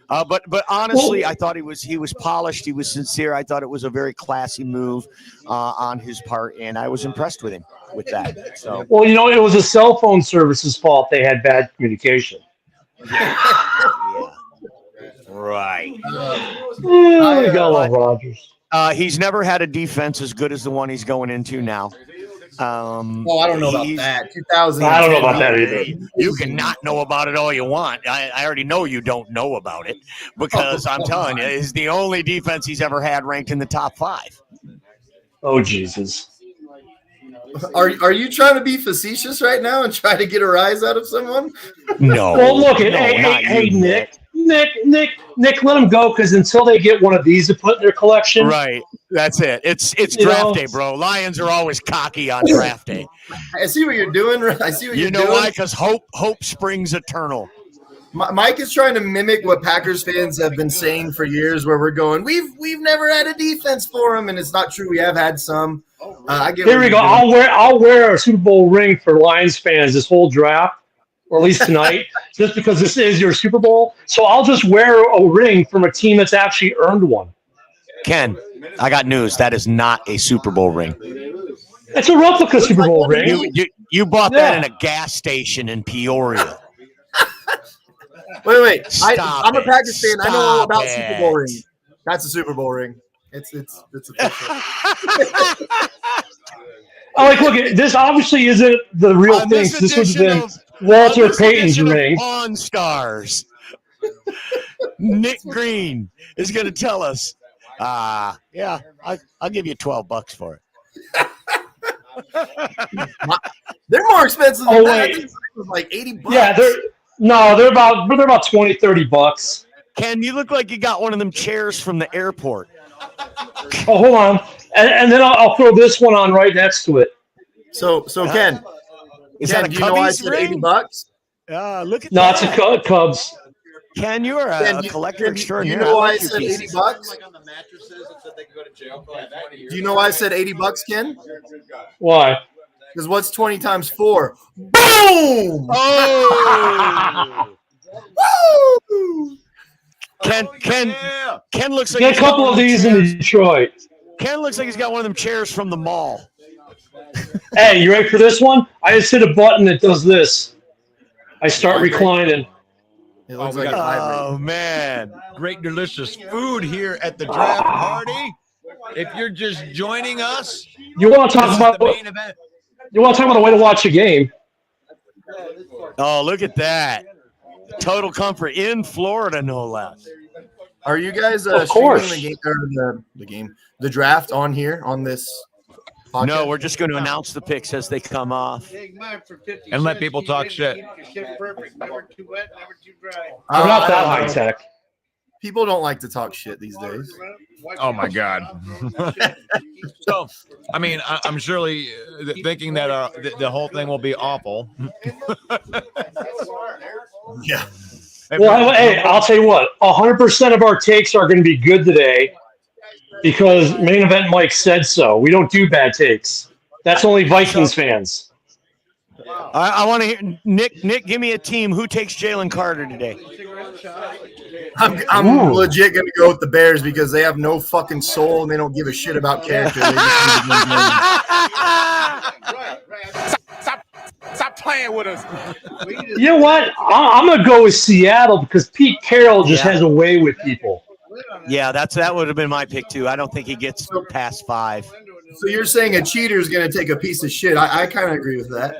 But honestly, I thought he was polished. He was sincere. I thought it was a very classy move on his part, and I was impressed with him with that. So, well, it was a cell phone service's fault they had bad communication. Yeah. Right. We gotta love Rodgers. He's never had a defense as good as the one he's going into now. I don't know about that. 2000. I don't know about that either. You can not know about it all you want. I already know you don't know about it because I'm telling you, it's the only defense he's ever had ranked in the top 5. Oh, Jesus. Are you trying to be facetious right now and try to get a rise out of someone? No. Well, look at hey, Nick, let them go because until they get one of these to put in their collection, right? That's it. It's draft day, bro. Lions are always cocky on draft day. I see what you're doing. I see what you're doing. You know why? Because hope springs eternal. Mike is trying to mimic what Packers fans have been saying for years, where we're going, we've never had a defense for them, and it's not true. We have had some. Here we go. I'll wear a Super Bowl ring for Lions fans this whole draft, or at least tonight, just because this is your Super Bowl. So I'll just wear a ring from a team that's actually earned one. Ken, I got news. That is not a Super Bowl ring. It's a replica Super Bowl ring. You bought that in a gas station in Peoria. Wait. I'm a Packers fan. I know all about Super Bowl ring. That's a Super Bowl ring. It's official. Look, this obviously isn't the real thing. This would have been Walter Payton's ring. Pawn Stars. Nick Green is going to tell us. Yeah, I'll give you $12 for it. They're more expensive than that. I think it was like $80. Yeah, they're about $20-$30. Ken, you look like you got one of them chairs from the airport. Oh, hold on, and then I'll throw this one on right next to it. So Ken, is that a do you know I said ring? $80? Look at no, that. it's a Cubs. Ken, you are a collector extraordinaire. Do you know why I said $80? Do you know why I said $80, Ken? Why? Because what's 20 times 4? Boom! Oh! Woo! Ken looks like Get a couple of these in Detroit. Ken looks like he's got one of them chairs from the mall. Hey, you ready for this one? I just hit a button that does this. I start reclining. It looks man. Great, delicious food here at the draft party. If you're just joining us, you want to talk about the main event. You want to talk about the way to watch a game? Oh, look at that. Total comfort in Florida, no less. Are you guys streaming the draft on here on this podcast? No, we're just going to announce the picks as they come off and let people talk shit. I'm not that high tech. People don't like to talk shit these days. Oh my God! So, I mean, I'm surely thinking that the whole thing will be awful. Yeah. Well, hey, I'll tell you what. 100% of our takes are going to be good today because Main Event Mike said so. We don't do bad takes. That's only Vikings fans. I want to hear Nick. Give me a team. Who takes Jalen Carter today? I'm legit going to go with the Bears because they have no fucking soul and they don't give a shit about character. They just need to Stop playing with us. You know what? I'm going to go with Seattle because Pete Carroll just has a way with people. Yeah, that would have been my pick too. I don't think he gets past 5. So you're saying a cheater is going to take a piece of shit. I kind of agree with that.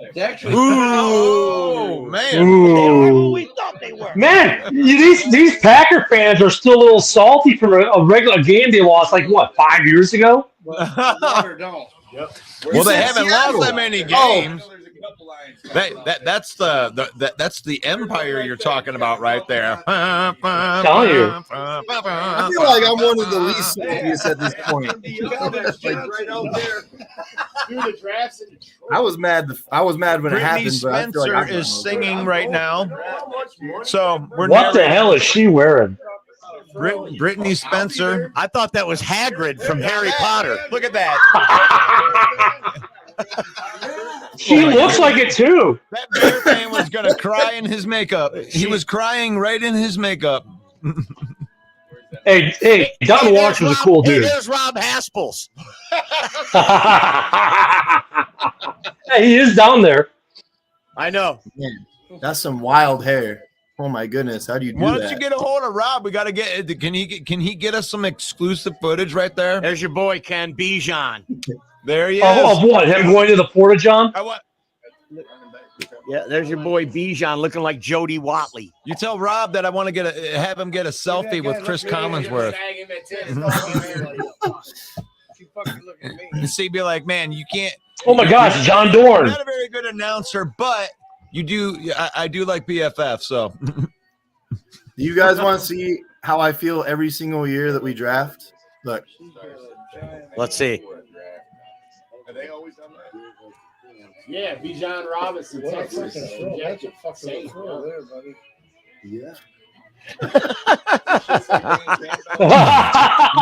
Ooh, man. Ooh. We thought they were. Man, these Packer fans are still a little salty from a regular game they lost, 5 years ago? Well, they haven't lost that many games. That's the empire you're talking about right there. Telling you. I feel like I'm one of the least serious at this point. I was mad. I was mad when it Brittany happened. But I feel Spencer like is singing right now. So we're What the hell is she wearing? Brittany Spencer. I thought that was Hagrid from Harry Potter. Look at that. She looks like it too. That Bear fan was gonna cry in his makeup. He was crying right in his makeup. Hey, Don Walsh was a cool dude. Hey, there's Rob Haspels. Hey, he is down there. I know. Man, that's some wild hair. Oh my goodness, how do you do that? Why don't you get a hold of Rob? We got to get. Can he get us some exclusive footage right there? There's your boy Ken Bijan. There he is. Of what? Him going to the Porta John? Yeah, there's your boy Bijan looking like Jody Watley. You tell Rob that I want to have him get a selfie with Chris Collinsworth. And see, be like, man, you can't. Oh my gosh, John Dorn. You're not a very good announcer, but you do. I do like BFF. So, do you guys want to see how I feel every single year that we draft? Look, let's see. Yeah, Bijan Robinson, Texas. That's a fucking throw there, buddy. Yeah.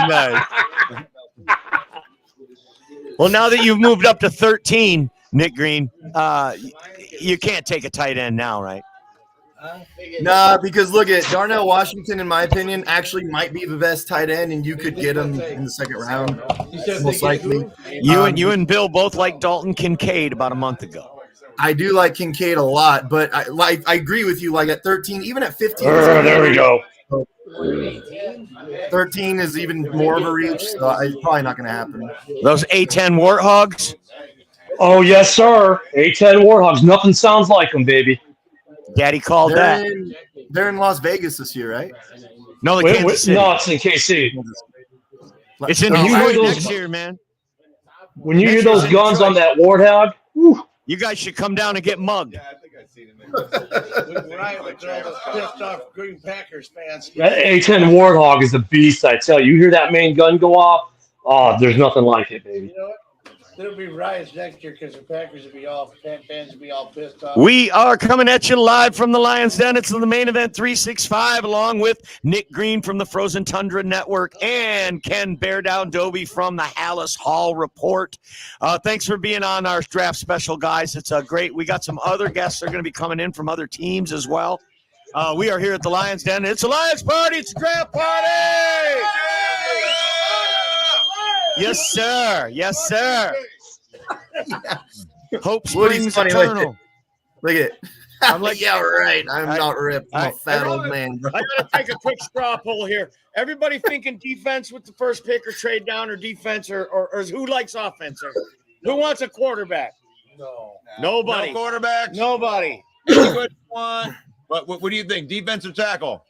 Nice. Well, now that you've moved up to 13, Nick Green, you can't take a tight end now, right? Nah, because look at Darnell Washington, in my opinion, actually might be the best tight end, and you could get him in the second round, most likely. You and Bill both like Dalton Kincaid about a month ago. I do like Kincaid a lot, but I agree with you. Like at 13, even at 15. There we go. 13 is even more of a reach, so it's probably not going to happen. Those A10 Warthogs? Oh, yes, sir. A10 Warthogs. Nothing sounds like them, baby. Daddy called that. They're in Las Vegas this year, right? No, Kansas City. No, it's in KC. It's in Detroit next year, man. When you hear those guns on that Warthog, whew. You guys should come down and get mugged. I think I've seen him. Pissed off Green Packers fans. That A10 Warthog is a beast, I tell you. You hear that main gun go off? Oh, there's nothing like it, baby. You know what? There'll be riots next year because the Packers will be all fans will be all pissed off. We are coming at you live from the Lions Den. It's the main event 365, along with Nick Green from the Frozen Tundra Network and Ken Bear Down Dobie from the Hallis Hall Report. Thanks for being on our draft special, guys. It's great. We got some other guests that are going to be coming in from other teams as well. We are here at the Lions Den. It's a Lions party. It's a draft party. Yes, sir. Yes, sir. Hope springs eternal. Look at it. I'm like, yeah, right. I'm not ripped. I'm a fat old man, bro. I got to take a quick straw poll here. Everybody thinking defense with the first pick or trade down or defense or who likes offense? Or who wants a quarterback? No. Nobody. No quarterbacks. Nobody. What do you think? Defensive tackle.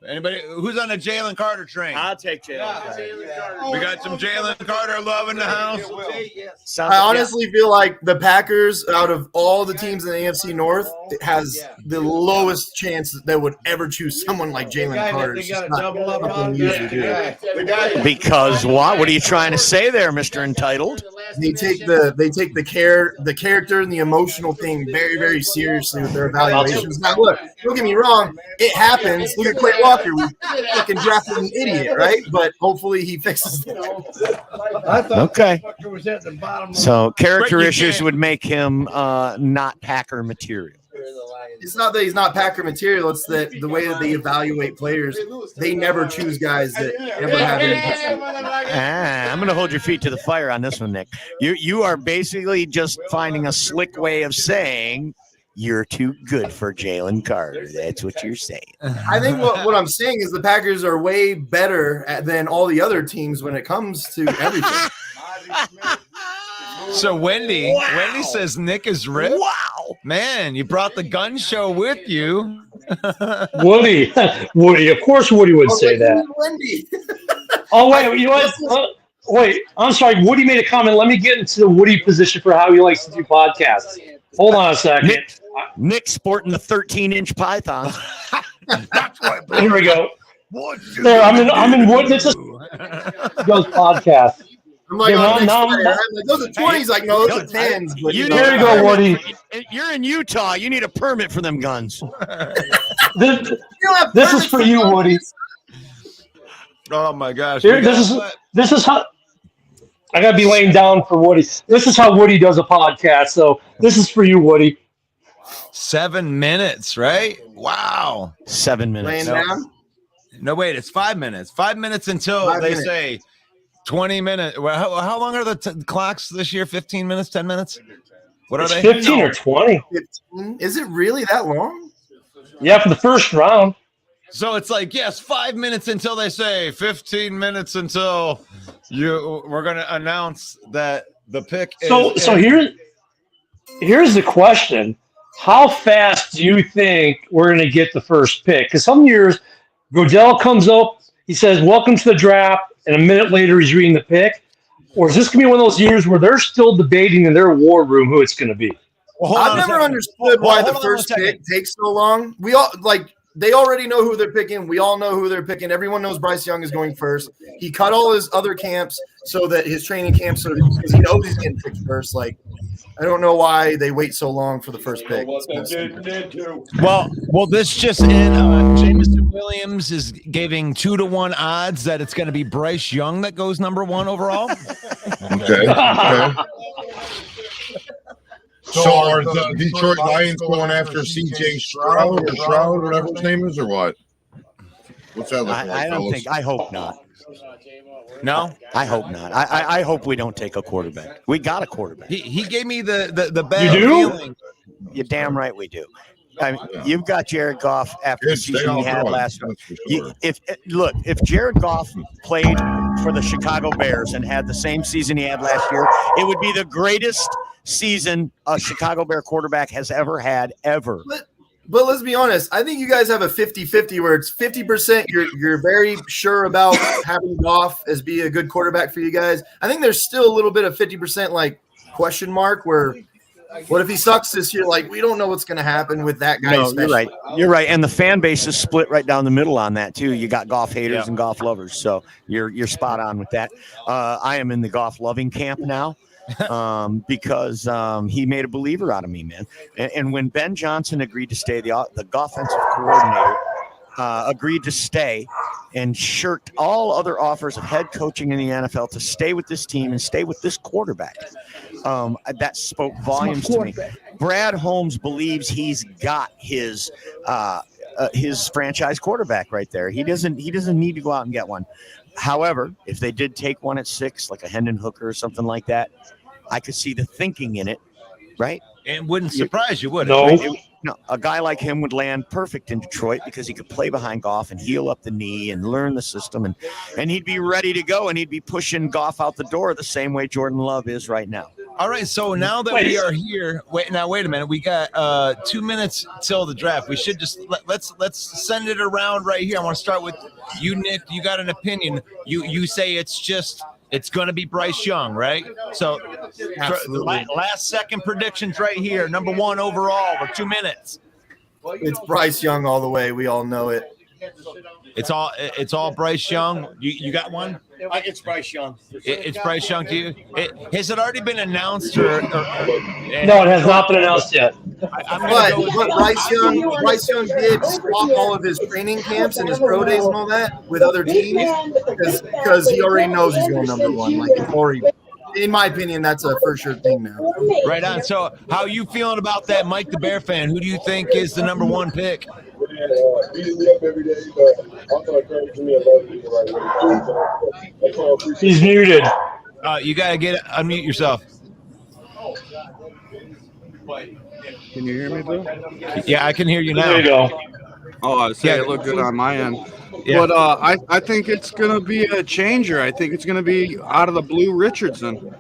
Anybody who's on the Jalen Carter train? I'll take Jalen Carter. We got some Jalen Carter love in the house. I honestly feel like the Packers, out of all the teams in the NFC North, it has the lowest chance that they would ever choose someone like Jalen Carter. They got to double up on that. Because what? What are you trying to say there, Mr. Entitled? They take the character and the emotional thing very, very seriously with their evaluations. Now, look, don't get me wrong, it happens. Look at Quay Walker. We fucking drafted an idiot, right? But hopefully he fixes that. I thought Okay. was at the bottom. So character issues would make him not Packer material. It's not that he's not Packer material. It's that the way that they evaluate players, they never choose guys that ever have any. I'm going to hold your feet to the fire on this one, Nick. You are basically just finding a slick way of saying you're too good for Jalen Carter. That's what you're saying. I think what I'm saying is the Packers are way better than all the other teams when it comes to everything. So Wendy says Nick is ripped. Wow, man, you brought the gun show with you. Woody, of course Woody would say that. Wendy. Oh wait, you know what? Wait, I'm sorry. Woody made a comment. Let me get into the Woody position for how he likes to do podcasts. Hold on a second. Nick sporting the 13-inch python. That's right, bro. Here we go. What you There, I'm gonna in do? what this is Goes podcast. I'm like, Yeah, on now- next player. I'm like, those are 20s. Like, no, those are 10s. But, You know, Here you go, Woody. You're in Utah. You need a permit for them guns. This, you don't have this is permits for you, guns. Woody. Oh my gosh. Here, this is how I gotta be laying down for Woody. This is how Woody does a podcast. So this is for you, Woody. 7 minutes, right? Wow. 7 minutes. Laying down. No, wait, it's 5 minutes. 5 minutes until 5 they minutes. say 20 minutes. Well, how long are the clocks this year? 15 minutes, 10 minutes? What are It's they? 15 or 20. 15? Is it really that long? Yeah, for the first round. So it's like, yes, 5 minutes until they say 15 minutes until we're going to announce that the pick is. So here's the question. How fast do you think we're going to get the first pick? Because some years, Godell comes up, he says, "Welcome to the draft," and a minute later he's reading the pick. Or is this going to be one of those years where they're still debating in their war room who it's going to be? Well, I've never understood why the first pick takes so long. We all they already know who they're picking. We all know who they're picking. Everyone knows Bryce Young is going first. He cut all his other camps so that his training camps, because he knows he's getting picked first. Like, I don't know why they wait so long for the first pick. Well, this just in. Jameson Williams is giving 2-1 odds that it's going to be Bryce Young that goes number 1 overall. Okay. So are the Detroit Lions going after CJ Stroud or Shroud, whatever his name is, or what? What's that look like, I don't fellas? think. I hope not. No, I hope not. I hope we don't take a quarterback. We got a quarterback. he gave me the bad You do? feeling. You're damn right we do. I mean, you've got Jared Goff after the Yes, they season he all had run, last year. that's for sure. If Jared Goff played for the Chicago Bears and had the same season he had last year, it would be the greatest season a Chicago Bear quarterback has ever had, ever. But let's be honest. I think you guys have a 50-50 where it's 50% you're very sure about having Goff as be a good quarterback for you guys. I think there's still a little bit of 50% like question mark where what if he sucks this year? Like, we don't know what's going to happen with that guy. No, especially. you're right. And the fan base is split right down the middle on that too. You got Goff haters and Goff lovers. So you're spot on with that. I am in the Goff loving camp now. Because he made a believer out of me, man. And when Ben Johnson agreed to stay, the offensive coordinator agreed to stay and shirked all other offers of head coaching in the NFL to stay with this team and stay with this quarterback. That spoke volumes to me. Brad Holmes believes he's got his franchise quarterback right there. He doesn't need to go out and get one. However, if they did take one at 6, like a Hendon Hooker or something like that, I could see the thinking in it, right? It wouldn't surprise you, would it? No. No, a guy like him would land perfect in Detroit because he could play behind Goff and heal up the knee and learn the system, and he'd be ready to go, and he'd be pushing Goff out the door the same way Jordan Love is right now. All right, so now that we are here, wait a minute. We got 2 minutes till the draft. We should just let's send it around right here. I want to start with you, Nick. You got an opinion. You say it's going to be Bryce Young, right? So last second predictions right here. Number 1 overall for 2 minutes. It's Bryce Young all the way. We all know it. It's all Bryce Young. You got one? It's Bryce Young. It's Bryce Young to you. Has it already been announced? No, it has not been announced yet. But Bryce Young did swap all of his training camps and his pro days and all that with other teams because he already knows he's going number 1. Like, it's already, in my opinion, that's a for sure thing now. Right on. So, how you feeling about that, Mike the Bear fan? Who do you think is the number 1 pick? He's muted. You gotta unmute yourself. Can you hear me, Bill? Yeah, I can hear you now. There you go. Oh, I say it looked good on my end. Yeah. But I think it's going to be a changer. I think it's going to be out of the blue Richardson.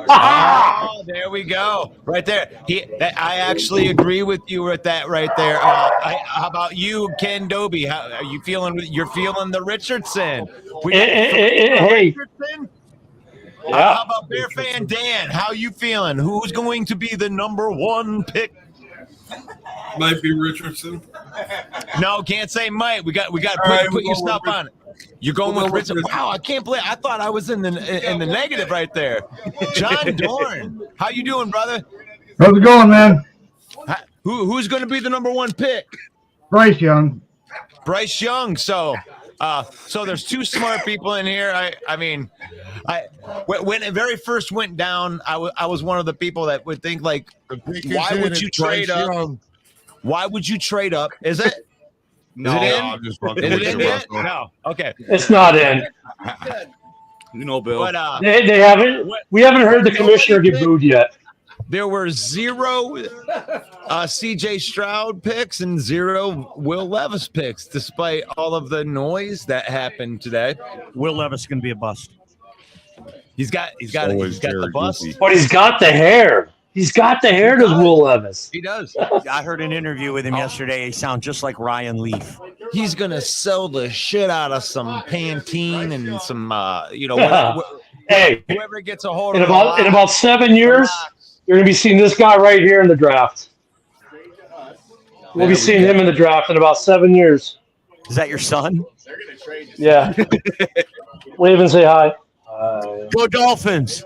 Oh, there we go. Right there. I actually agree with you with that right there. How about you, Ken Doby? How are you feeling? You're feeling the Richardson. Hey. Richardson? Yeah. How about Bear Fan Dan? How you feeling? Who's going to be the number 1 pick? Might be Richardson. No, can't say might. We got to right, put your we'll stuff with on it. You're going we'll with go Richardson. with Wow, I can't believe I thought I was in the negative right there. John Dorn, how you doing, brother? How's it going, man? Who's going to be the number 1 pick? Bryce Young. Bryce Young. So there's 2 smart people in here. I mean, when it very first went down, I was one of the people that would think like, why would you trade up? Why would you trade up? Is it? No, Is it in? I'm just Is it in yet? No. Okay. It's not in. You know, Bill. But They haven't. We haven't heard the commissioner get booed yet. there were 0 C.J. Stroud picks and 0 Will Levis picks, despite all of the noise that happened today. Will Levis is going to be a bust. He's got the bust. But he's got the hair. He's got the hair to Will Levis. He does. I heard an interview with him yesterday. He sounds just like Ryan Leaf. He's gonna sell the shit out of some Pantene and some, Hey, whoever gets a hold in of about 7 years, you're gonna be seeing this guy right here in the draft. We'll be seeing him in the draft in about 7 years. Is that your son? Yeah. Wave and say hi. Go Dolphins.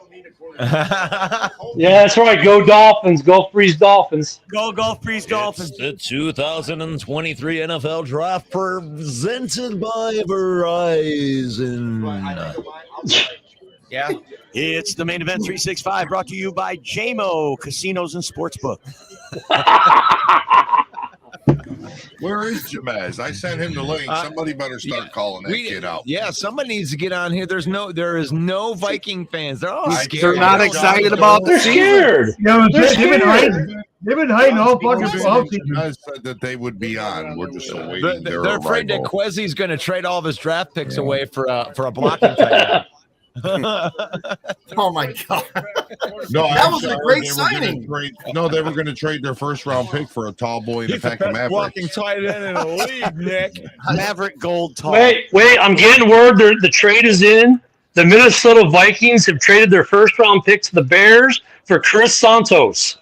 Yeah, that's right. Go Dolphins. Go Freeze Dolphins. Go Golf Breeze Dolphins. The 2023 NFL Draft presented by Verizon. Yeah. It's the Main Event 365 brought to you by JMO Casinos and Sportsbook. Where is Jamez? I sent him the link. Somebody better start calling that kid out. Yeah, somebody needs to get on here. There is no Viking fans. They're all scared. They're not excited about the They're scared. Yeah, They're scared. They've been hiding all fucking season. Jamez said that they would be on. We're just awaiting their They're afraid that arrival. Quezzy's going to trade all of his draft picks away for a blocking tight. Oh my god! No, That was a great they were signing. they were going to trade their first round pick for a tall boy in a pack of Mavericks. Blocking tight end in the league, Nick. Maverick Gold Tall. Wait. I'm getting word the trade is in. The Minnesota Vikings have traded their first round pick to the Bears for Chris Santos.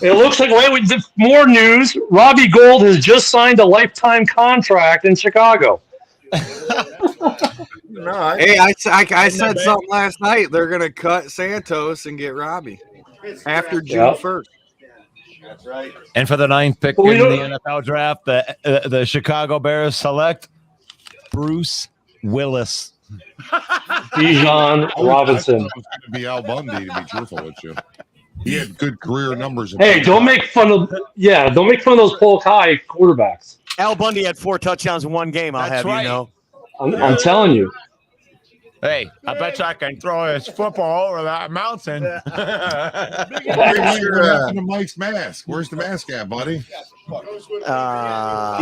It looks like more news. Robbie Gould has just signed a lifetime contract in Chicago. No, Hey, I said something last night. They're going to cut Santos and get Robbie after June 1st. That's right. And for the 9th pick in Well, we the NFL draft, the Chicago Bears select Bruce Willis. Bijan Robinson. I thought it was going to be Al Bundy, to be truthful with you. He had good career numbers. Hey, don't make fun of those Polk High quarterbacks. Al Bundy had 4 touchdowns in one game. I'll That's have right. you know. I'm telling you. Hey, I bet you I can throw his football over that mountain. What happened to Mike's mask? Where's the mask at, buddy? He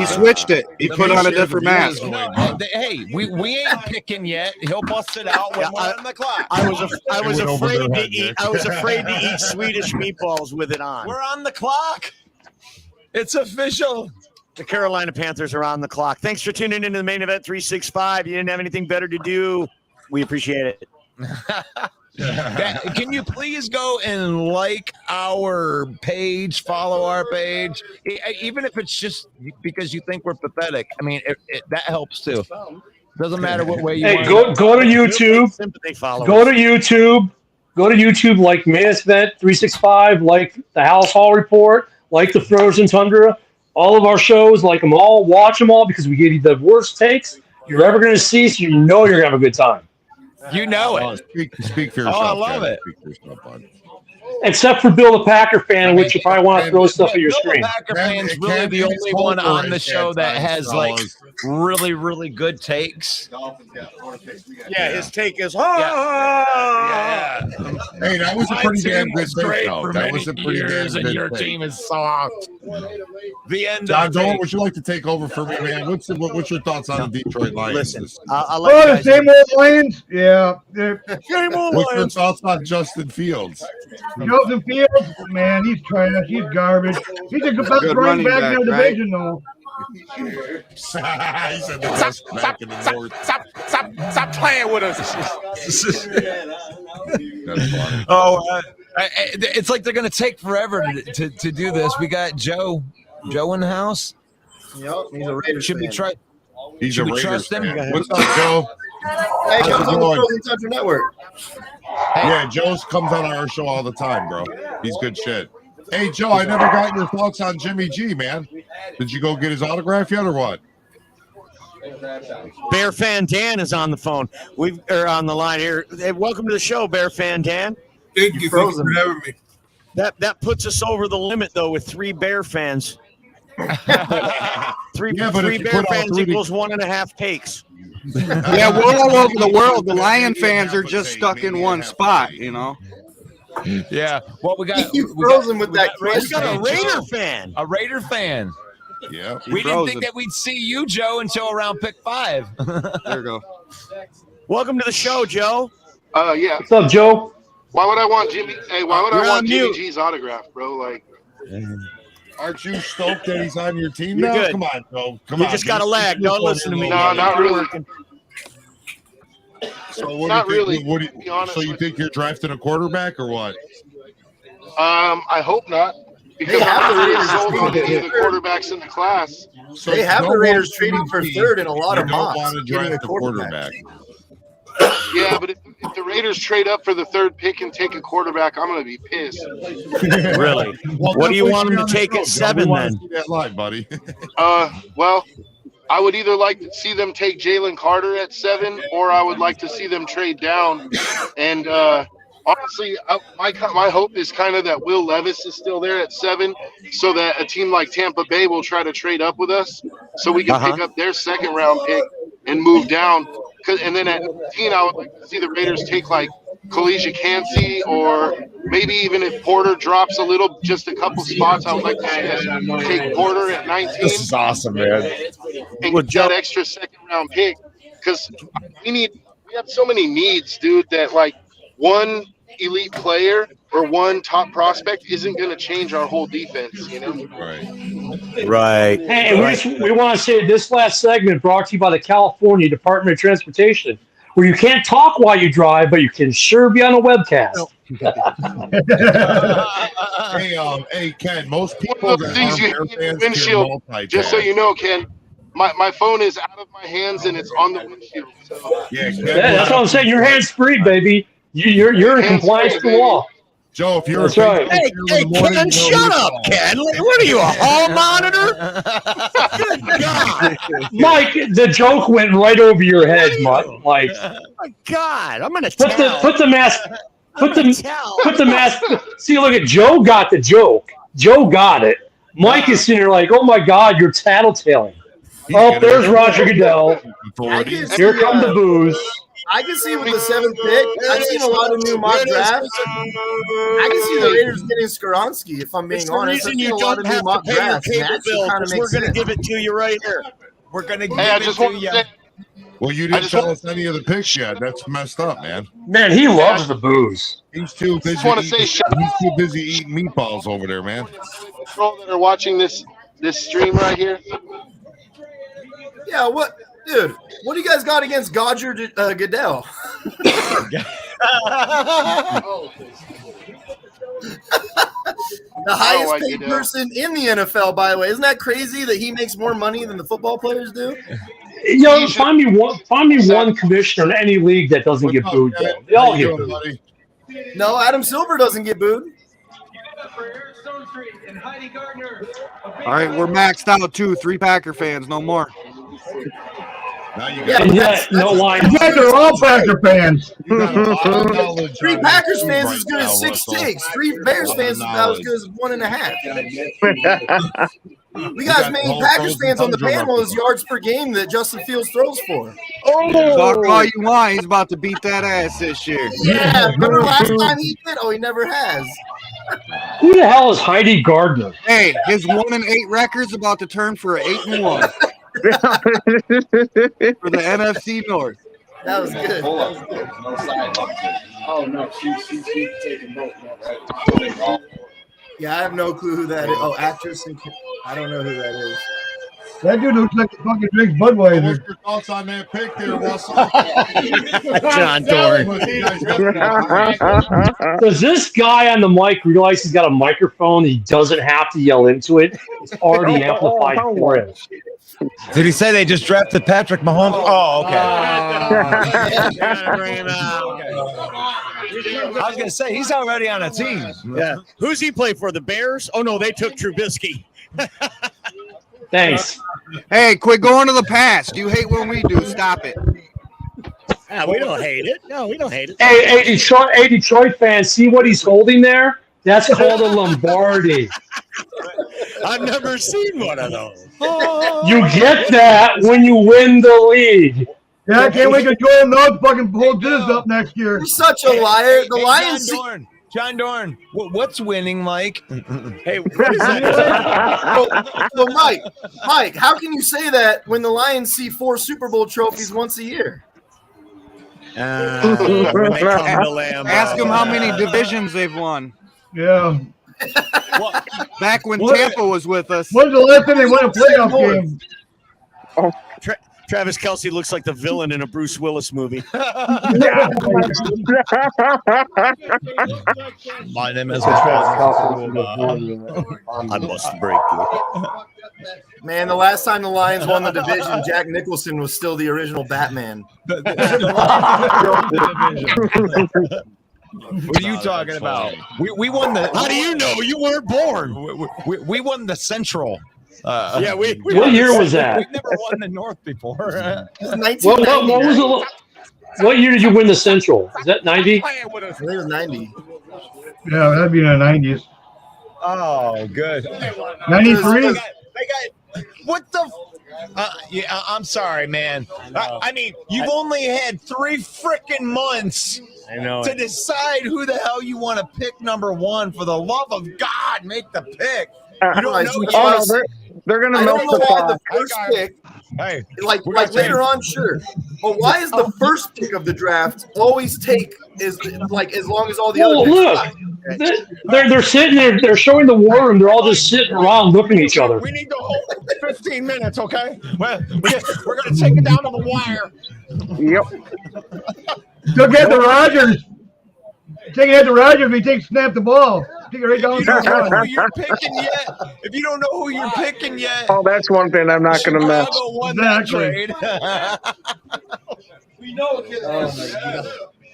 switched it. He put on a different mask. Hey, we ain't picking yet. He'll bust it out when we're on the clock. I was went over afraid their to head, eat. Nick. I was afraid to eat Swedish meatballs with it on. We're on the clock. It's official. The Carolina Panthers are on the clock. Thanks for tuning into the Main Event 365. You didn't have anything better to do. We appreciate it. Can you please go and like our page, follow our page, even if it's just because you think we're pathetic. I mean, that helps too. Doesn't matter what way you. Hey, go to YouTube. Go to YouTube. Go to YouTube. Like Main Event 365. Like the House Hall Report. Like the Frozen Tundra. All of our shows. Like them all. Watch them all because we give you the worst takes you're ever going to see, so you know you're going to have a good time. You know it. Speak for yourself. Oh, I love Kevin. it. Speak for yourself, bud. Except for Bill the Packer fan, which you probably want to throw stuff at your Bill screen. The Packer fan's really the only one on the show that has like really, really good takes. Yeah, his take is Yeah. Hey, that was a pretty damn good take, though. for That many was a pretty damn years, and good your take. team is soft. The end John of Dolan, take. would you like to take over for me, man? What's your thoughts on the Detroit Lions? Listen, I'll let you Oh, the guys same old Lions? Yeah. What's your thoughts on Justin Fields? Joseph Fields, man, he's trash. He's garbage. He's the best Good running running back in back, the right? division, though. He said the best back in the north. Stop playing with us. That's funny. Oh, it's like they're gonna take forever to do this. We got Joe in the house. Yep, he's a Raiders Should we fan. try? He's Should a we Raiders trust him? fan. What's up, Joe? Hey, How's comes it on the going? Frozen Tundra Network. Yeah, Joe comes on our show all the time, bro. He's good shit. Hey, Joe, I never got your thoughts on Jimmy G, man. Did you go get his autograph yet or what? Bear fan Dan is on the phone. We're on the line here. Hey, welcome to the show, Bear fan Dan. Thank you for having me. That puts us over the limit though with 3 Bear fans. three Yeah, but three if you Bear put all fans three equals 1.5 cakes. Yeah, we're all over the world. The Lion fans are just stuck in one spot, you know. Yeah. Well, we got Frozen with that We question. got a Raider fan. A Raider fan. Yeah. We didn't think that we'd see you, Joe, until around pick 5. There you go. Welcome to the show, Joe. Yeah. What's up, Joe? Why would I want Jimmy? Hey, why would You're I on want Jimmy mute. G's autograph, bro? Like, Aren't you stoked that he's on your team You're now? good. Come on, Joe. Come You on. just got a lag. Don't listen to me. No, not You're really. working. So what Not do you think? really, What do to be honest so you with think you're drafting a quarterback or what? I hope not, because They have I'm the not Raiders sold on any of the trading. quarterbacks in the class. So They you have the don't Raiders want trading for Jimmy G, third in a lot you of don't mocks. want to getting draft a quarterback. Yeah, but if the Raiders trade up for the 3rd pick and take a quarterback, I'm gonna be pissed. Really? Well, What do you definitely want him to on the take show, at Joe. 7 We wanna then? see that live, buddy. Well, I would either like to see them take Jalen Carter at 7, or I would like to see them trade down. And honestly, my hope is kind of that Will Levis is still there at 7, so that a team like Tampa Bay will try to trade up with us, so we can pick up their 2nd round pick and move down. And then at 15, I would like to see the Raiders take like Khalija Kancey, or maybe even if Porter drops just a couple spots, I would like to see us take Porter at 19. This is awesome, man. And get that extra 2nd round pick, because we have so many needs, dude, that like one elite player or one top prospect isn't going to change our whole defense, you know? Right. Hey, we want to say this last segment brought to you by the California Department of Transportation, where you can't talk while you drive, but you can sure be on a webcast. Hey, Ken. Most people One of the that things you aren't hit Bear the fans can windshield, just so multitask. you know, Ken, my phone is out of my hands and it's on the windshield. So. Yeah, Ken, That's what I'm saying. Your hands free, baby. You're in compliance with the law. Joe, if you're That's a right. Hey, Ken, shut up, Ken. What are you, a hall monitor? Good God. Mike, the joke went right over your head, Mike. Like, Oh my God, I'm gonna put the mask. Put the mask. See, look at Joe got the joke. Joe got it. Mike is sitting there like, oh my God, you're tattletaling. Oh, there's Roger Goodell. Here come the booze. I can see with the 7th pick. I've seen a lot of new mock drafts. I can see the Raiders getting Skoronski, if I'm being It's the honest. I've reason seen you a lot don't of new have to mock pay your drafts. and cable that bill, kind of because we're makes going to sense. give it to you right here. We're gonna give Hey, I it just to want you. to say, Well, you didn't tell us any of the picks yet. That's messed up, man. Man, he loves the booze. He's too busy. just want to say, He's too busy eating meatballs over there, man. people that are watching this stream right here. Yeah, dude, what do you guys got against Godger Goodell? The highest like paid Goodell. person in the NFL, by the way. Isn't that crazy that he makes more money than the football players do? Yo, find me one commissioner in any league that doesn't get booed. Though. They all get booed. Buddy? No, Adam Silver doesn't get booed. All right, we're maxed out too. 3 Packer fans, no more. Now you Yeah, got, And yet, no line. You guys are all Packer fans. you got a lot of knowledge 3 on Packers YouTube fans right as good as now, 6 Russell. takes. 3 Bears Lot of fans is about as knowledge. good as 1.5. We You got got as many the whole Packers frozen fans on the tundra panel up as yards per game that Justin Fields throws for. Talk all you want. He's about to beat that ass this year. Yeah, remember last time he did? Oh, he never has. Who the hell is Heidi Gardner? Hey, his 1-8 record's about to turn for 8-1 for the NFC North. That was good. Oh no, she's taking both. Yeah, I have no clue who that is. Oh, actress. I don't know who that is. That dude looks like he fucking drinks What's Budweiser. your thoughts on that pick there, Russell? John Dorn. Does this guy on the mic realize he's got a microphone? He doesn't have to yell into it. It's already amplified for him. Did he say they just drafted Patrick Mahomes? Oh, okay. I was gonna say he's already on a team. Yeah. Who's he play for? The Bears? Oh no, they took Trubisky. Thanks. Hey, quit going to the past. You hate when we do. Stop it. We don't hate it. No, we don't hate it. Hey, Detroit fans, see what he's holding there? That's called a Lombardi. I've never seen one of those. You get that when you win the league. Yeah, I can't wait to Joel Nuggs fucking pull this up next year. You're such a liar. The Lions. John Dorn, what's winning, Mike? Hey, what is that? So Mike, how can you say that when the Lions see 4 Super Bowl trophies once a year? When they come to Lambeau. Ask them how many divisions they've won. Yeah. Back when Tampa was with us. When's the last time they won a playoff game? Travis Kelce looks like the villain in a Bruce Willis movie. My name is I must break you. Man, the last time the Lions won the division, Jack Nicholson was still the original Batman. What are you talking about? We won the. How do you know? You weren't born. We won the Central. Yeah, we what year was that? We've never won the North before. What was the? What year did you win the Central? Is that 90? I think it was 90. Yeah, that'd be in the 90s. Oh, good. 93? What the? Yeah, I'm sorry, man. I mean, you've only had 3 freaking months to decide who the hell you want to pick number 1. For the love of God, make the pick. You don't know they're going to I milk don't know the why clock. the first pick, hey, like later on, sure. But why is the first pick of the draft always take as long as all the other picks? Look, they're sitting there. They're showing the war room. They're all just sitting around looking at each other. We need to hold 15 minutes, okay? We're going to take it down to the wire. Yep. Go get the Rodgers. Take it at the Rodgers. He takes snap the ball. Take it right down. You don't know who you're picking yet. If you don't know who you're picking yet, Oh, that's one thing I'm not going to miss. Chicago won that trade. We know.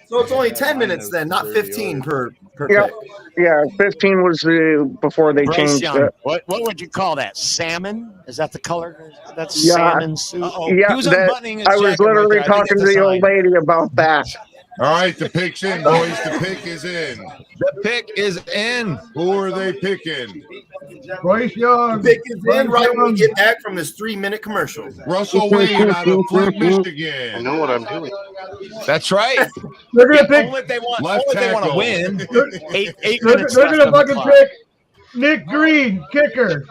So it's only 10 minutes then, not 15 per Yeah, pick. yeah. 15 was before they Bryce changed Young. it. What would you call that? Salmon? Is that the color? That's Yeah. salmon soup. Yeah, He was unbuttoning his I was jacket right literally there. I think talking to that's the a old sign. lady about that. All right, the pick's in, boys. The pick is in. The pick is in. Who are they picking? Bryce Young. Pick is in right when we get back from this 3-minute commercial. Russell Wayne out of Flint, I Michigan. know what I'm doing. That's right. They're going to pick. Only if they want, Left only if they want to tackle. win. Eight They're minutes going left to on the fucking clock. pick Nick Green, kicker.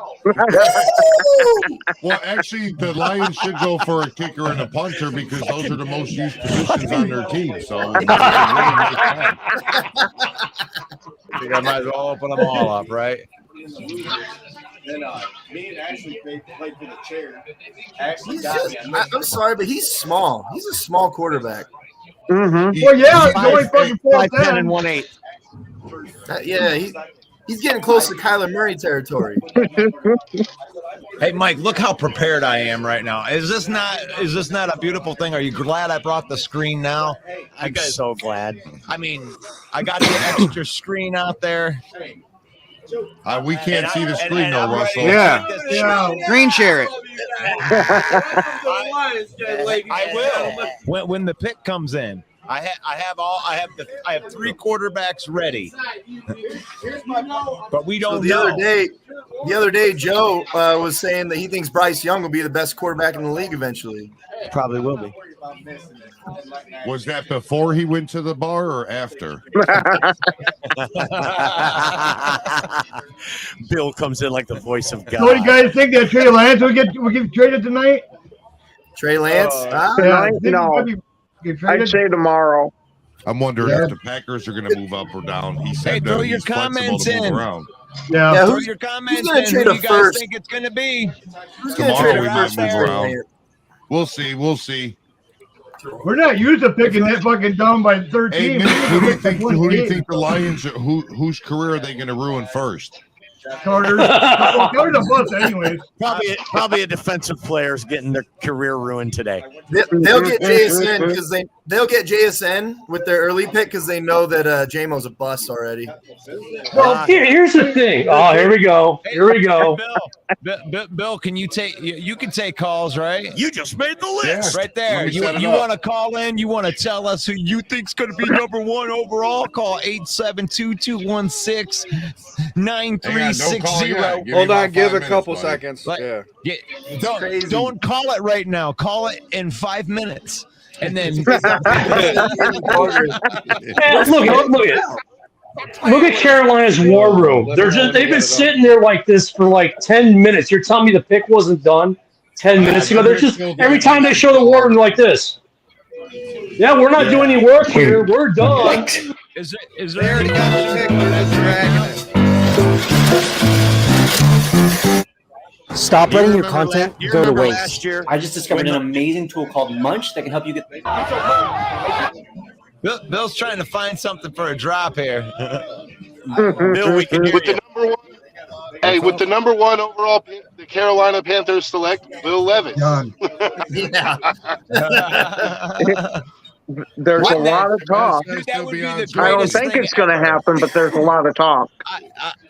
Well, actually, the Lions should go for a kicker and a punter because those are the most used positions on their team. So, I think I might as well open them all up, right? Then me and Ashley played for the chair. I'm sorry, but he's small. He's a small quarterback. Mm-hmm. Well, yeah, it's only fucking 5'10" 4'10". and 1/8. Yeah, he's getting close to Kyler Murray territory. Hey, Mike, look how prepared I am right now. Is this not a beautiful thing? Are you glad I brought the screen now? I'm so glad. I mean, I got the extra screen out there. we can't see the screen, though, Russell. Yeah. Screen share it. I will. When the pick comes in, I have 3 quarterbacks ready. But we don't know. The other day, Joe was saying that he thinks Bryce Young will be the best quarterback in the league eventually. Probably will be. Was that before he went to the bar or after? Bill comes in like the voice of God. So what do you guys think that Trey Lance will get traded tonight? Trey Lance? Tonight? No. I'd say tomorrow. I'm wondering if the Packers are going to move up or down. He said Hey, throw that your he's flexible comments to move in. around. Yeah. Throw your comments gonna in. trade Who a you guys first? think it's going to be? Who's going to Tomorrow trade we a might first move for around. Lance? We'll see. We'll see. We're not used to picking that fucking down by 13. Hey, Nick, who do you think the Lions? Whose career are they going to ruin first? Carter's a bust anyways. Probably a defensive player's getting their career ruined today. They'll get JSN because they'll get JSN with their early pick because they know that JMO's a bust already. Well, here's the thing. Oh, here we go. Here we go. Bill, can you take? You can take calls, right? You just made the list right there. You want to call in? You want to tell us who you think's going to be number one overall? Call 872-216-9360. Hold on, give a couple seconds. Don't call it right now. Call it in 5 minutes, and then Look at Carolina's war room. They've been sitting there like this for like 10 minutes. You're telling me the pick wasn't done 10 minutes ago? They're just every time they show the war room like this. Yeah, we're not doing any work here. We're done. Is there any Stop letting your content go to waste. I just discovered an amazing tool called Munch that can help you get. Bill's trying to find something for a drop here. Bill, we can hear with the number one. Hey, with the number one overall, the Carolina Panthers select Will Levis. Yeah. There's a lot of talk. I don't think it's going to happen, but there's a lot of talk.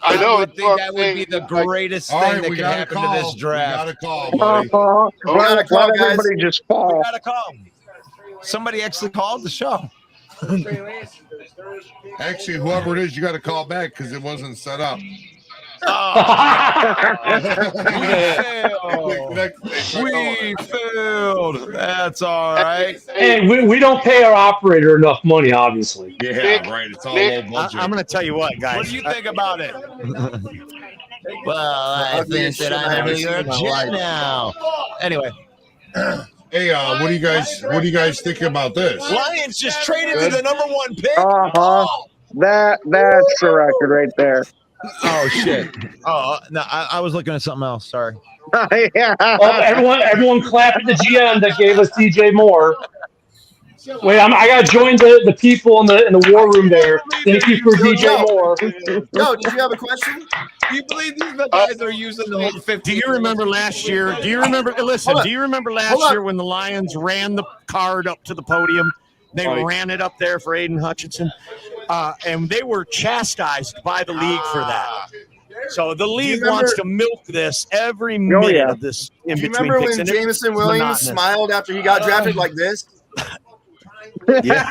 I would think that would be the greatest thing that could happen to this draft. We got a call, buddy. Let everybody just fall. We got a call. Somebody actually called the show. Actually, whoever it is, you got to call back because it wasn't set up. We failed. That's all right. Hey, we don't pay our operator enough money, obviously. Yeah, right. It's all low budget. I'm going to tell you what, guys. What do you think about it? Well, I think that I'm a New York Jet now. Anyway. Hey, what do you guys think about this? Lions just traded to the number one pick. That's the record right there. Oh shit! Oh no, I was looking at something else. Sorry. Yeah. Oh, everyone clap at the GM that gave us DJ Moore. Wait, I got to join the people in the war room there. Thank you for DJ Moore. Joe, did you have a question? Do you believe these guys are using the whole 50? Do you remember last year? Do you remember? Listen, do you remember last year when the Lions ran the card up to the podium? They ran it up there for Aiden Hutchinson, and they were chastised by the league for that. So the league wants to milk this every minute of this in Do you between remember picks. when And Jameson Williams smiled after he got drafted like this? Yeah.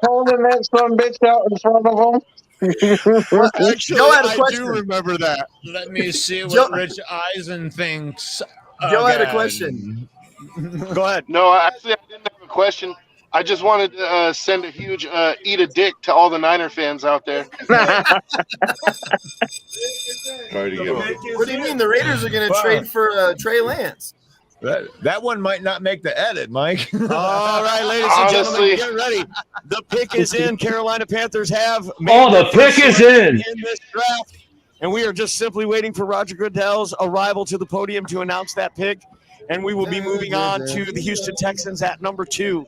Holding that son bitch out in front of him. Actually, Joe had a I question. do remember that. Let me see what Rich Eisen thinks. Joe had a question. Go ahead. No, actually, I didn't have a question. I just wanted to send a huge eat a dick to all the Niner fans out there. What do you mean? The Raiders are going to trade for Trey Lance? That one might not make the edit, Mike. All right, ladies and gentlemen, get ready. The pick is in. Carolina Panthers have the pick is in this draft, and we are just simply waiting for Roger Goodell's arrival to the podium to announce that pick, and we will be moving on to the Houston Texans at number 2.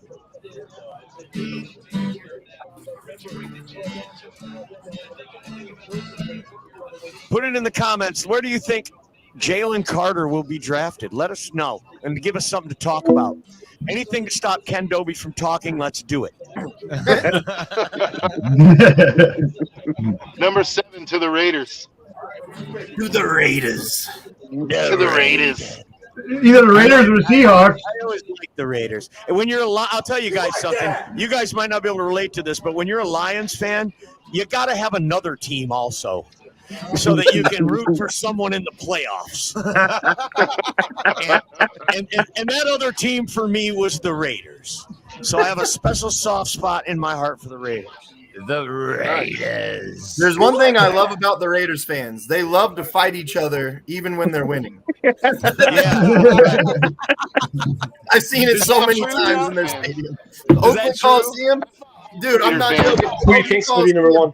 Put it in the comments. Where do you think Jalen Carter will be drafted? Let us know and give us something to talk about. Anything to stop Ken Doby from talking, let's do it. Number 7 to the Raiders. To the Raiders. To the Raiders. Either the Raiders or the Seahawks. I always like the Raiders. And when you're I'll tell you guys something. You guys might not be able to relate to this, but when you're a Lions fan, you got to have another team also, so that you can root for someone in the playoffs. and that other team for me was the Raiders. So I have a special soft spot in my heart for the Raiders. The Raiders. There's one thing I love about the Raiders fans. They love to fight each other even when they're winning. I've seen it so many times in their stadium. Oakland Coliseum. Dude, I'm not joking. Who do you think's going to be number 1?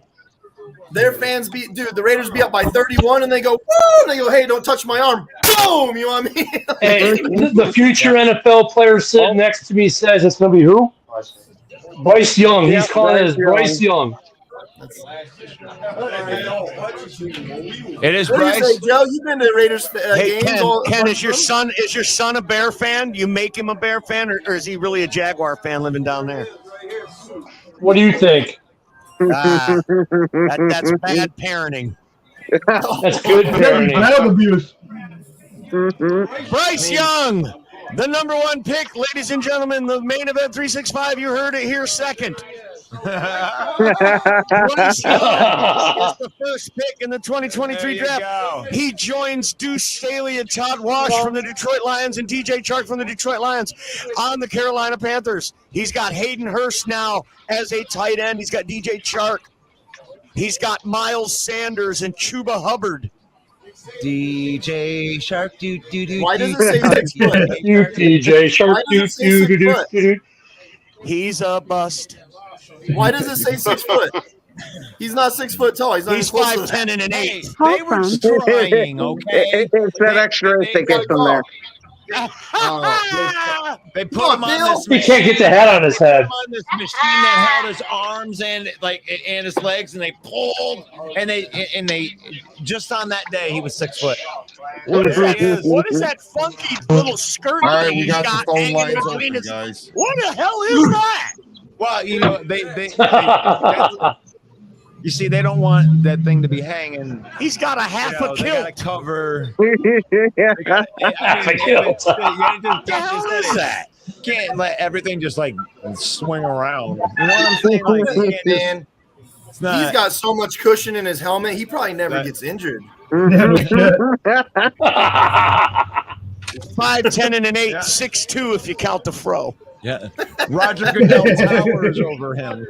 their fans the Raiders be up by 31 and they go, woo, and they go, hey, don't touch my arm. Boom, you know what I mean? Hey, the future NFL player sitting next to me says it's going to be who? Bryce Young. He's calling it as Bryce Young. It is What do you Bryce. say, Joe? You've been to Raiders Hey, games. Ken, is your son a Bear fan? You make him a Bear fan, or is he really a Jaguar fan living down there? What do you think? That's bad parenting. That's good parenting. Child abuse. Bryce Young, the number 1 pick, ladies and gentlemen, the main event 365. You heard it here second. Bryce Young is the first pick in the 2023 draft. He joins Deuce Staley and Todd Wash from the Detroit Lions and DJ Chark from the Detroit Lions on the Carolina Panthers. He's got Hayden Hurst now as a tight end. He's got DJ Chark. He's got Miles Sanders and Chuba Hubbard. DJ Shark, do. Why does it say 6 foot? DJ Shark, do. He's a bust. Why does it say 6 foot? He's not 6 foot tall. He's 5'10" and an 8. They were trying, okay? It's that extra they get from there. They put him on this. He can't get the head on his head. On this machine that held his arms and his legs, and they pulled, and they just on that day he was 6 foot. What is that funky little skirt? All right, thing we he's got the phone hanging lines between open, his- guys. What the hell is that? Well, you know, they you see, they don't want that thing to be hanging. He's got a half a They kilt. gotta cover. Half a kilt. What the hell is that? Can't let everything just like swing around. You know what I'm saying? Like, you can't just- Man, it's not, he's got so much cushion in his helmet. He probably never gets injured. 5'10" and an 8, 6'2" if you count the fro. yeah. Roger Goodell towers over him.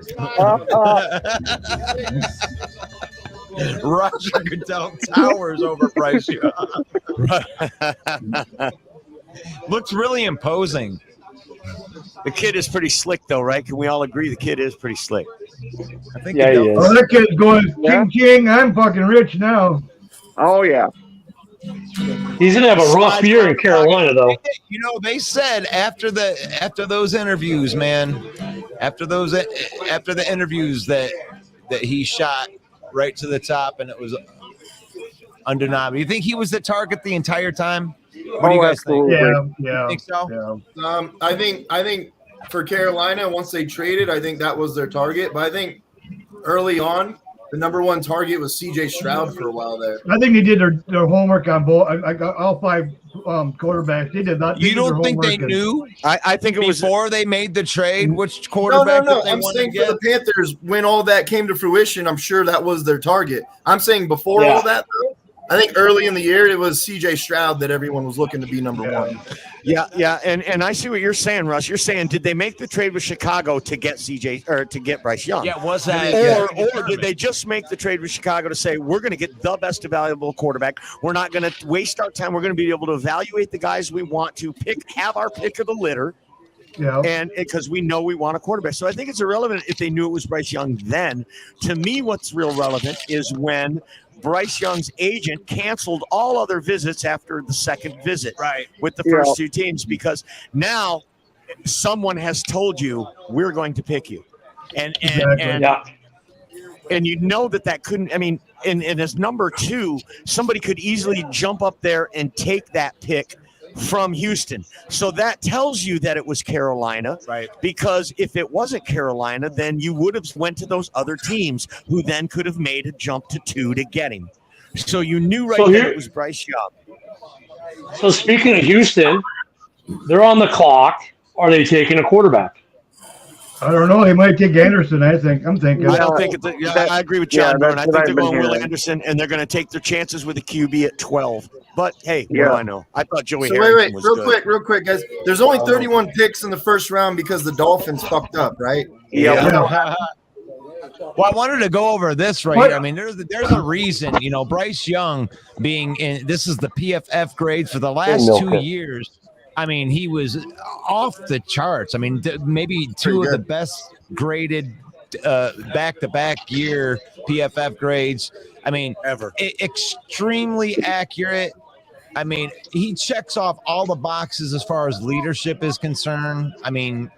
Roger Goodell towers over Bryce Young. Looks really imposing. The kid is pretty slick, though, right? Can we all agree the kid is pretty slick? I think Yeah, he is. Oh, that kid's going, ching ching, I'm fucking rich now. Oh yeah. He's gonna have a rough year in Carolina, though. You know, they said after those interviews, man, after the interviews that he shot right to the top, and it was undeniable. You think he was the target the entire time? What do you guys think? Yeah. Think so? Yeah. I think for Carolina, once they traded, I think that was their target. But I think early on, the number 1 target was C.J. Stroud for a while there. I think they did their homework on both. I got all 5 quarterbacks. They did not. You don't think they knew? I think it was before they made the trade. Which quarterback? No. that they I'm wanted saying to for get? the Panthers, when all that came to fruition, I'm sure that was their target. I'm saying before all that, though, I think early in the year it was C.J. Stroud that everyone was looking to be number 1. Yeah, and I see what you're saying, Russ. You're saying, did they make the trade with Chicago to get CJ or to get Bryce Young? Yeah, was that? Or did they just make the trade with Chicago to say we're going to get the best valuable quarterback? We're not going to waste our time. We're going to be able to evaluate the guys we want to pick, have our pick of the litter. Yeah. And because we know we want a quarterback. So I think it's irrelevant if they knew it was Bryce Young then. To me, what's real relevant is when Bryce Young's agent canceled all other visits after the second visit with the first 2 teams, because now someone has told you we're going to pick you. And you know that couldn't, I mean, and as number 2, somebody could easily jump up there and take that pick from Houston. So that tells you that it was Carolina, right? Because if it wasn't Carolina, then you would have went to those other teams who then could have made a jump to 2 to get him. So you knew that it was Bryce Young. So speaking of Houston, they're on the clock. Are they taking a quarterback? I don't know. He might take Anderson. I'm thinking. I don't think I agree with John Byrne. I think they're going Will Anderson, and they're going to take their chances with a QB at 12. But hey, what do I know? I thought Joey Harrington was good. Real quick, guys. There's only 31 picks in the first round because the Dolphins fucked up, right? Yeah. Well, I wanted to go over this right here. I mean, there's a reason, you know, Bryce Young being in. This is the PFF grades for the last 2 years. I mean, he was off the charts. I mean, maybe 2 of the best graded back-to-back year PFF grades. I mean, extremely accurate. I mean, he checks off all the boxes as far as leadership is concerned. I mean,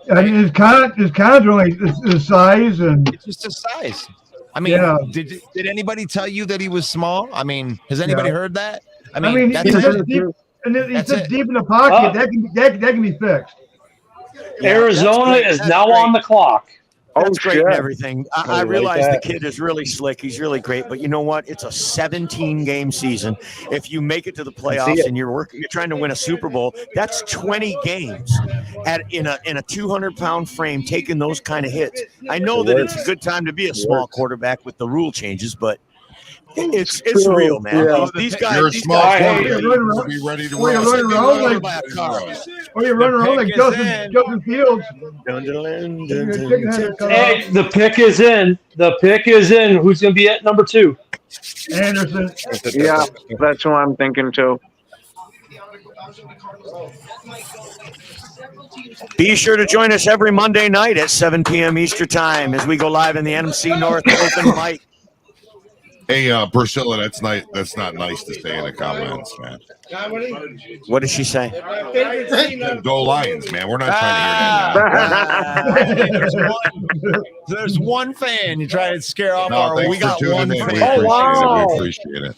his cons are only his size and it's just his size. I mean, did anybody tell you that he was small? I mean, has anybody heard that? I mean, that's he's deep, and he's just deep in the pocket. That can be fixed. Arizona is now on the clock. That's great and everything. I realize the kid is really slick. He's really great, but you know what? It's a 17-game season. If you make it to the playoffs and you're trying to win a Super Bowl, that's 20 games in a 200-pound frame taking those kind of hits. I know that it's a good time to be a small quarterback with the rule changes, but it's real, man. Yeah. These guys, You're a small quarterback. Be ready to run. You're running around like Justin Fields. Hey, the pick is in. The pick is in. Who's going to be at number 2? Anderson. Yeah, that's what I'm thinking too. Be sure to join us every Monday night at 7 p.m. Eastern Time as we go live in the NFC North Open Mic. Hey, Priscilla, that's not nice to say in the comments, man. What did she say? Go Lions, man. We're not trying to hear that. There's one fan. You try to scare off No, our. we got one fan. We appreciate it.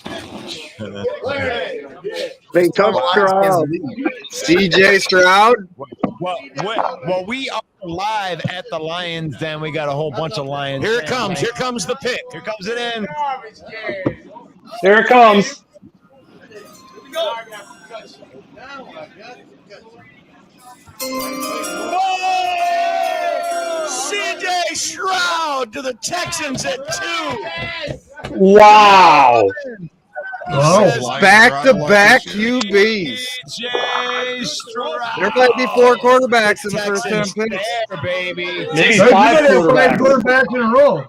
They took Stroud. CJ Stroud. Well, we are live at the Lions. Then we got a whole bunch of Lions. Here it comes. Here comes the pick. Here comes it in. Here it comes. CJ Stroud to the Texans at 2. Wow. Back-to-back QBs. There might be 4 quarterbacks in the first 10 picks. Baby. Maybe 5 quarterbacks in a row.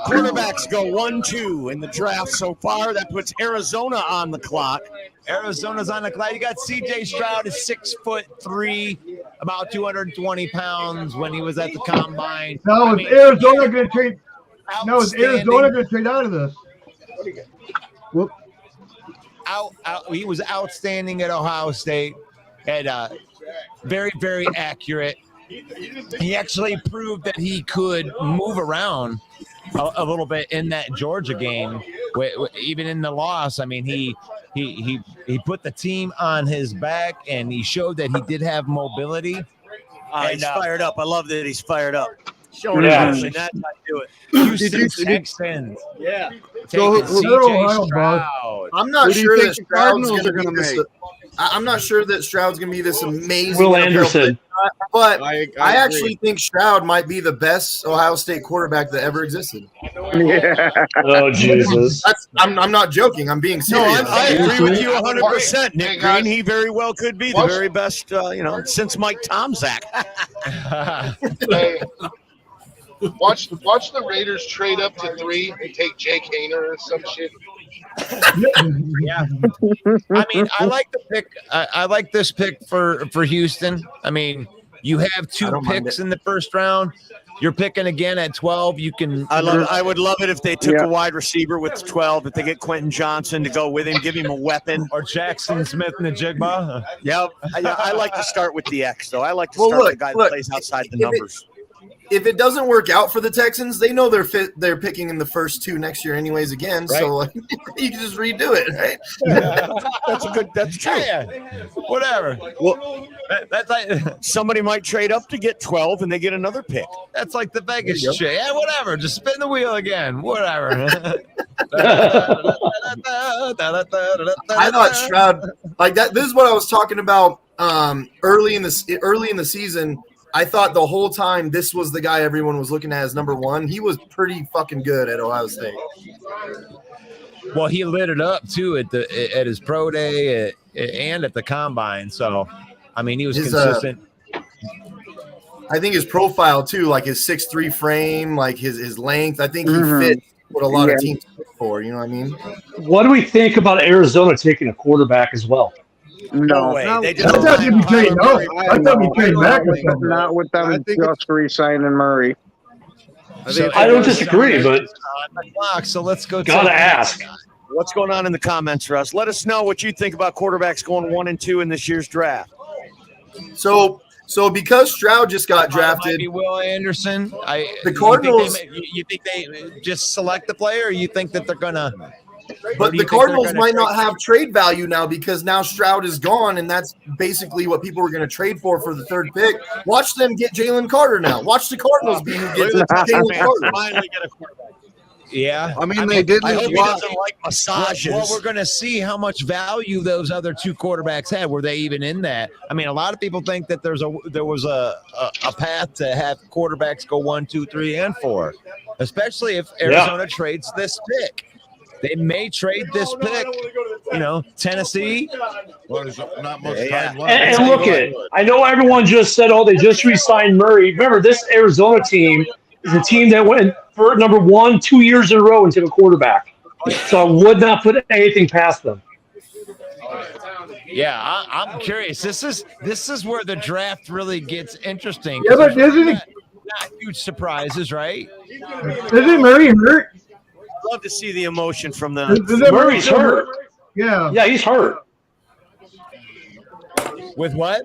Quarterbacks go 1-2 in the draft so far. That puts Arizona on the clock. Arizona's on the clock. You got CJ Stroud is 6'3", about 220 pounds when he was at the combine. Now is Arizona going to trade? No, is Arizona going to trade out of this? Whoop. He was outstanding at Ohio State and very, very accurate. He actually proved that he could move around a little bit in that Georgia game, even in the loss. I mean, he put the team on his back, and he showed that he did have mobility. He's fired up. I love that he's fired up. Showing emotion. That's how you do it. Houston Texans. Yeah. CJ Stroud. I'm not sure that Stroud's going to be I'm not sure that Stroud's going to be this amazing. Will Anderson. But I actually think Stroud might be the best Ohio State quarterback that ever existed. Yeah. Oh, Jesus. I'm not joking. I'm being serious. No, I agree with you 100%. Nick Green, he very well could be the very best, since Mike Tomczak. Hey, watch the Raiders trade up to 3 and take Jake Hayner or some shit. Yeah, I mean, I like the pick. I like this pick for Houston. I mean, you have 2 picks in the first round. You're picking again at 12. You can. I would love it if they took a wide receiver with 12. If they get Quentin Johnson to go with him, give him a weapon, or Jackson Smith and the Jigba. Yep. I like to start with the X, though. I like to start with the guy that plays outside the numbers. If it doesn't work out for the Texans, they know they're picking in the first 2 next year anyways again. Right. So you can just redo it, right? Yeah. That's true. Yeah. Whatever. Well, that's like somebody might trade up to get 12 and they get another pick. That's like the Vegas shit. Yeah, whatever. Just spin the wheel again. Whatever. I thought Stroud like that. This is what I was talking about early in the season. I thought the whole time this was the guy everyone was looking at as number 1. He was pretty fucking good at Ohio State. Well, he lit it up too at his pro day and at the combine. So, I mean, he was consistent. I think his profile too, like his 6'3" frame, like his length. I think he fit what a lot of teams look for. You know what I mean? What do we think about Arizona taking a quarterback as well? No way. I They just thought you'd be trading. No, I thought you'd trade back or Not, something. not with them just re-signing Murray. I don't disagree, but so let's go. Gotta ask. What's going on in the comments, Russ? Let us know what you think about quarterbacks going 1 and 2 in this year's draft. So because Stroud just got drafted, Maybe Will Anderson. The Cardinals. You think they just select the player, or you think that they're gonna? But the Cardinals might not have trade value now because now Stroud is gone, and that's basically what people were going to trade for the third pick. Watch them get Jalen Carter now. Watch the Cardinals be who gets Jalen Carter. Finally get a quarterback. Yeah, I mean, they did. I hope he lose doesn't like massages. Well, we're going to see how much value those other two quarterbacks had. Were they even in that? I mean, a lot of people think that there was a path to have quarterbacks go 1, 2, 3, and 4, especially if Arizona trades this pick. They may trade this pick. Tennessee. Well, there's not much time left. And look at it. I know everyone just said, "Oh, they just re-signed Murray." Remember, this Arizona team is a team that went for number 1 2 years in a row and took a quarterback. So I would not put anything past them. Yeah, I'm curious. This is where the draft really gets interesting. Yeah, but isn't it? Not huge surprises, right? Isn't Murray hurt? Love to see the emotion from the Murray's hurt. Yeah. Yeah, he's hurt. With what?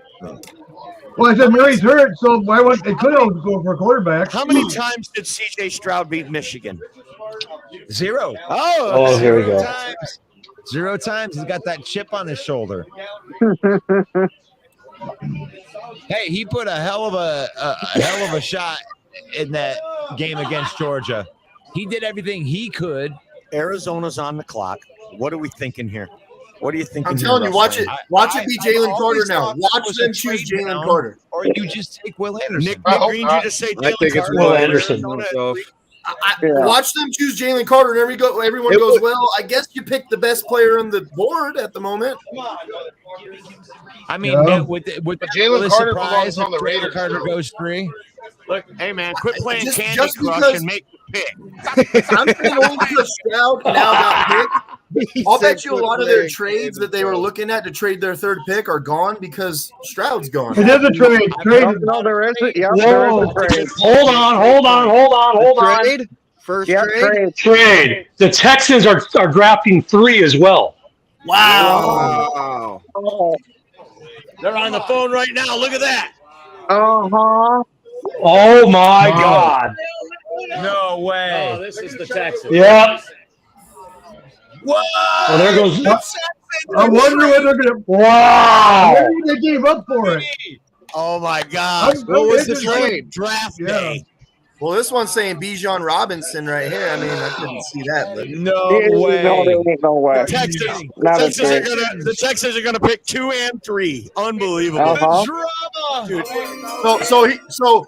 Well, I said Murray's hurt, so why wouldn't they could have go for a quarterback? How many times did C.J. Stroud beat Michigan? 0. Oh, here we go. 0 times. He's got that chip on his shoulder. Hey, he put a hell of a shot in that game against Georgia. He did everything he could. Arizona's on the clock. What are we thinking here? What are you thinking? I'm telling you, watch it be Jalen Carter now. Watch them choose Jalen Carter. Or you just take Will Anderson. Nick Green, you just say I Jalen think it's Carter. Will Anderson. Watch them choose Jalen Carter, and everyone goes, well, I guess you picked the best player on the board at the moment. I mean, with Jalen Carter belongs on the Raiders. Carter goes 3. Look, hey man, quit playing Just Candy because- Crush and make the pick. I'm saying only because Stroud now got picked. I'll bet you a lot of their trades that they were looking at to trade their third pick are gone because Stroud's gone. It is a trade. No, there isn't. Yeah, there is a trade. Hold on. Trade? First Trade. The Texans are drafting 3 as well. Wow. Oh. They're on the phone right now. Look at that. Uh-huh. Oh my God. No way. Oh, this is the Texans. Yeah. Whoa! Well, there goes. I wonder what they're gonna. Wow. Maybe they gave up for it. Oh my God. What was the trade? Draft day. Well, this one's saying Bijan Robinson right here. I mean, I couldn't see that, but No way. No way. The Texans are gonna pick 2 and 3. Unbelievable. Uh-huh. So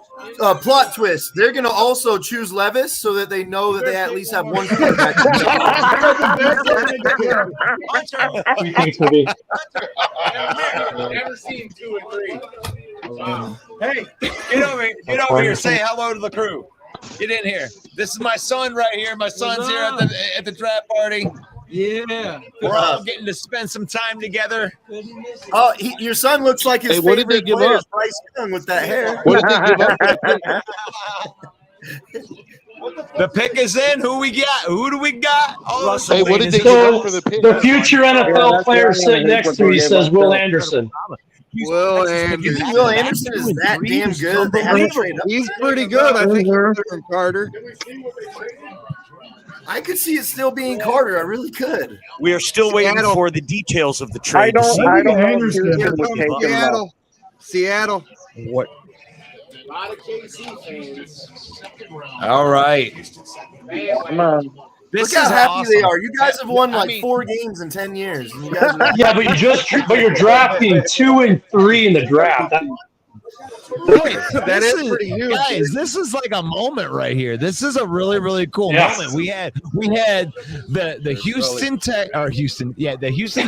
plot twist. They're gonna also choose Levis so that they know that they at least have one quarterback. Never seen 2 and 3. Hey, get over here. Say hello to the crew. Get in here. This is my son right here. My son's here at the draft party. Yeah. We're all getting to spend some time together. Oh, your son looks like his what did they favorite give player, up? Bryce Young, with that hair. What did they give up? The pick is in. Who do we got? Oh, Hey, what did they give So up for the pick? the future NFL player sitting next to me says Will Anderson. Will Anderson. Will Anderson is that damn good. They have to trade up. He's pretty good. I think he's better than Carter. I could see it still being Carter. I really could. We are still waiting for the details of the I trade. don't know if Anderson. Houston would take him, though. Seattle. What? A lot of KC fans. All right. Come on. Look how happy they are. You guys have won 4 games in 10 years. You guys are Yeah, but you're drafting 2 and 3 in the draft. That is pretty huge. Guys, this is like a moment right here. This is a really, really cool Yes. moment. We had the Houston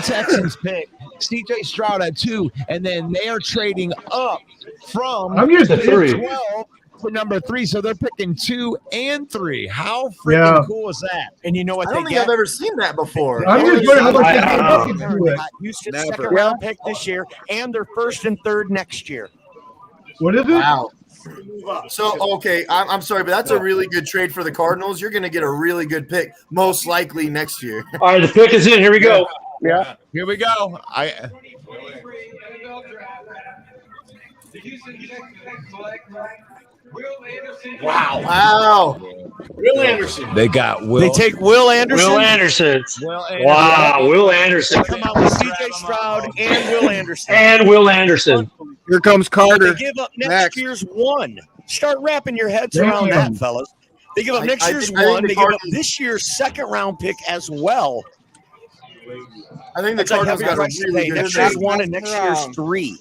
Texans pick C.J. Stroud at 2, and then they are trading up from I'm used to 12 for number 3, so they're picking 2 and 3. How freaking cool is that? And you know what I don't think I've ever seen that before. I'm just wondering how much they Houston's put into it. Houston's second round pick this year, and their first and third next year. What is it? Wow. So, okay, I'm sorry, but that's a really good trade for the Cardinals. You're going to get a really good pick, most likely next year. All right, the pick is in. Here we go. Yeah, here we go. Wow. Will Anderson. They got Will. They take Will Anderson. Will Anderson. Wow, Will Anderson. Come out with C.J. Stroud and Will Anderson. And Will Anderson. Here comes Carter. They give up next year's one. Start wrapping your heads around that, fellas. They give up next year's one. They give up this year's second round pick as well. I think the Cardinals got a really good next trade. year's one and next year's 3.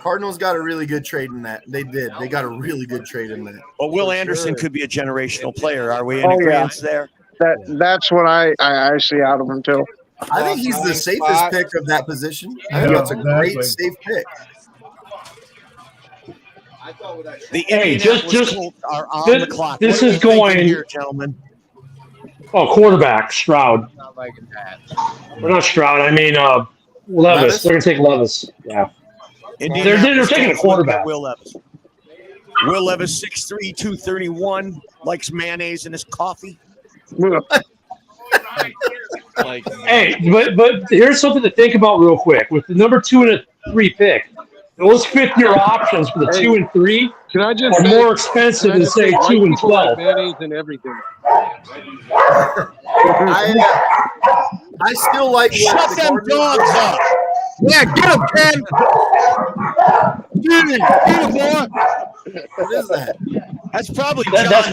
Cardinals got a really good trade in that. They did. They got a really good trade in that. But Will Anderson could be a generational player. Are we in agreement there? That's what I see out of him too. I think he's the safest pick of that position. I think that's a great safe pick. The just Colts are on the clock. This What are is we thinking going here, gentlemen. Oh, quarterback Stroud. Not liking that. We're not Stroud. I mean, Levis. They're gonna take Levis. Yeah. They're taking a quarterback. Will Levis. Will Levis, 6'3", 231, likes mayonnaise in his coffee. Hey, but here's something to think about real quick. With the number 2 and a 3 pick, those 5th-year options for the 2 and 3 are more expensive than say 2 and 12. Mayonnaise and everything. I still like Shut them dogs up. Yeah, get him, Ken. Get him, boy. What is that? That's probably That's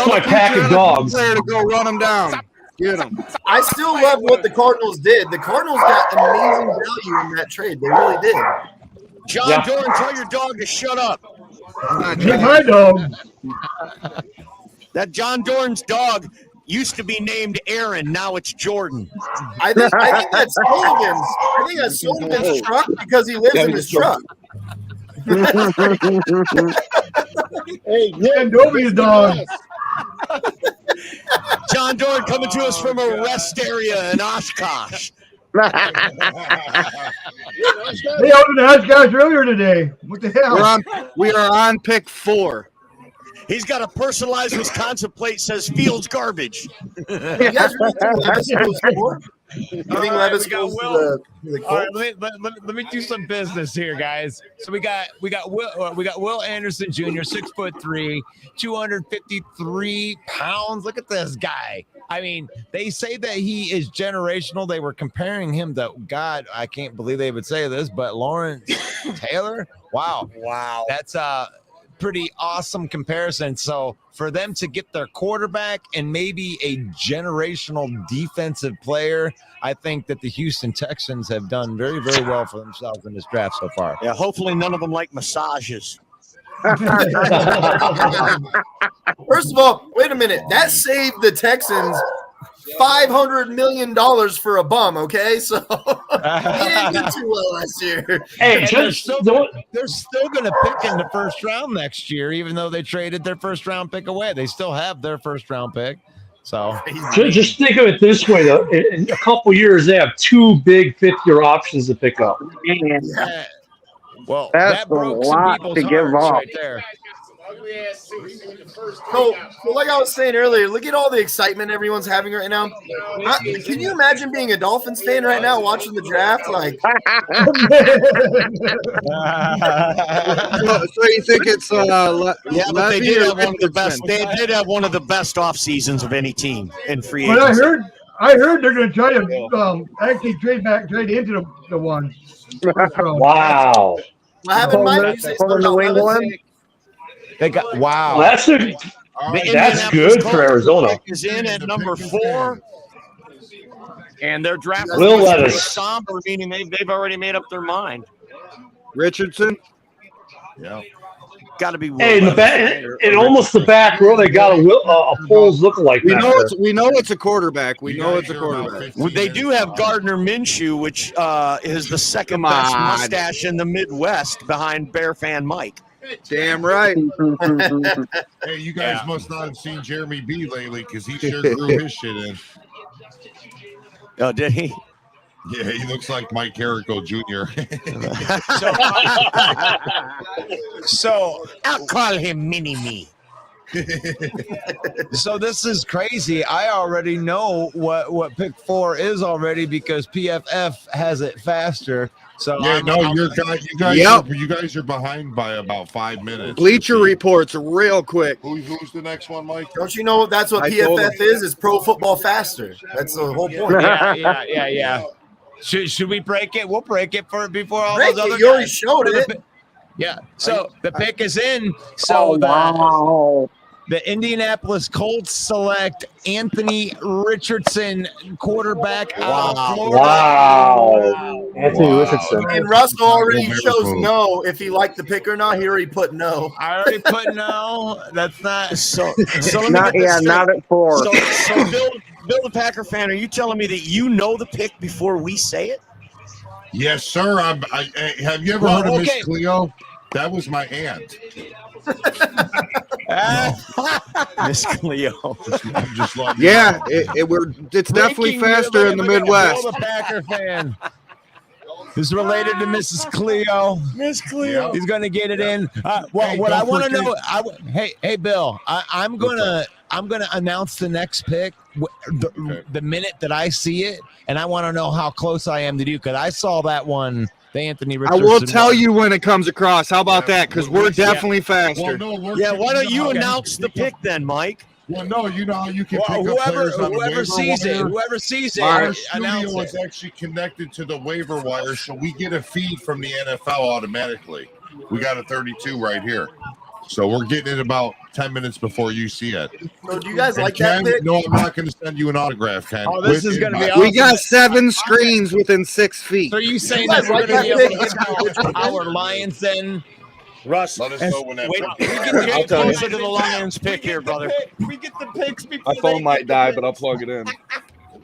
my pack of dogs. Player to go run him down. Get him. I still love what the Cardinals did. The Cardinals got amazing value in that trade. They really did. John Doran, tell your dog to shut up. Get my dog. That John Doran's dog used to be named Aaron. Now it's Jordan. I think that's Sullivan's. I think that's Sullivan's truck because he lives in his truck. Hey, hand over your dog. John Doran coming to us from a rest area in Oshkosh. They opened the Oshkosh earlier today. What the hell? We are on pick 4. He's got a personalized Wisconsin plate says Fields garbage. You guys really think Levis goes for? You think Levis goes to the Colts? All right, let me do some business here, guys. So we got Will Anderson Jr., 6'3", 253 pounds. Look at this guy. I mean, they say that he is generational. They were comparing him to I can't believe they would say this, but Lawrence Taylor. Wow, that's pretty awesome comparison. So for them to get their quarterback and maybe a generational defensive player, I think that the Houston Texans have done very, very well for themselves in this draft so far. Yeah, hopefully none of them like massages. First of all, wait a minute. That saved the Texans $500 million for a bum, okay? So he didn't do too well last year. Hey, they're still going to pick in the first round next year, even though they traded their first round pick away. They still have their first round pick. So just think of it this way, though. In a couple years, they have 2 big 5th-year options to pick up. Yeah. Well, that's that broke a some lot people's to give hearts up. right there. So like I was saying earlier, look at all the excitement everyone's having right now. Can you imagine being a Dolphins fan right now watching the draft? Like, so you think it's but they did have one of the best. They did have one of the best off seasons of any team in free agency. But I heard they're going to try to actually trade into the one. Wow. What happened, Mike? You say something about Levis? They got wow. That's good for Arizona. Is in at number 4, and their draft Will is pretty Levis. somber, meaning they've already made up their mind. Richardson. Yeah, got to be. Will Hey, in the back, in almost the back row, they got a Foles lookalike. We know it's a quarterback. We know it's a quarterback. Well, they do have Gardner Minshew, which is the second best mustache in the Midwest behind Bear fan Mike. Damn right. Hey, you guys must not have seen Jeremy B lately because he sure grew his shit in. Oh, did he? Yeah, he looks like Mike Carrico Jr. So I'll call him Mini-Me. So this is crazy. I already know what pick 4 is already because PFF has it faster. So Yeah, you guys are behind by about 5 minutes. Bleacher reports real quick. Who's the next one, Mike? Don't you know that's what PFF is Pro Football Faster. That's the whole point. Yeah. Should we break it? We'll break it before all Break those it. other You already guys. showed it. Yeah. So the pick is in. So the Indianapolis Colts select Anthony Richardson, quarterback out of Florida. Wow. Anthony Richardson. And Russell already chose no if he liked the pick or not. He already put no. I already put no. That's not so. Let me get this straight. not at 4. So Bill, the Packer fan, are you telling me that you know the pick before we say it? Yes, sir. Have you ever heard of Miss Cleo? That was my aunt. Miss Cleo. It's definitely faster in the Midwest. Bill the Packer fan. This is related to Mrs. Cleo. Miss Cleo. He's going to get it in. What I want to know, hey, Bill, I'm gonna announce the next pick the minute that I see it, and I want to know how close I am to do because I saw that one. The Anthony I Richardson. will tell you when it comes across. How about that? Because we're definitely faster. Why don't you announce the pick then, Mike? Well, no, you know how you can pick up whoever players on the waiver sees wire. it, whoever sees it, Our announce studio it. is actually connected to the waiver wire, so we get a feed from the NFL automatically. We got a 32 right here. So we're getting it about 10 minutes before you see it. So do you guys like Ken, that pick? no, I'm not going to send you an autograph, Ken. Oh, this is going to be awesome. We got 7 screens within 6 feet. So you saying that we're going to be able to scout our Lions then? Russ, let us know when that. We get closer to the Lions pick here, brother. We get the picks before My phone might die, but I'll plug it in.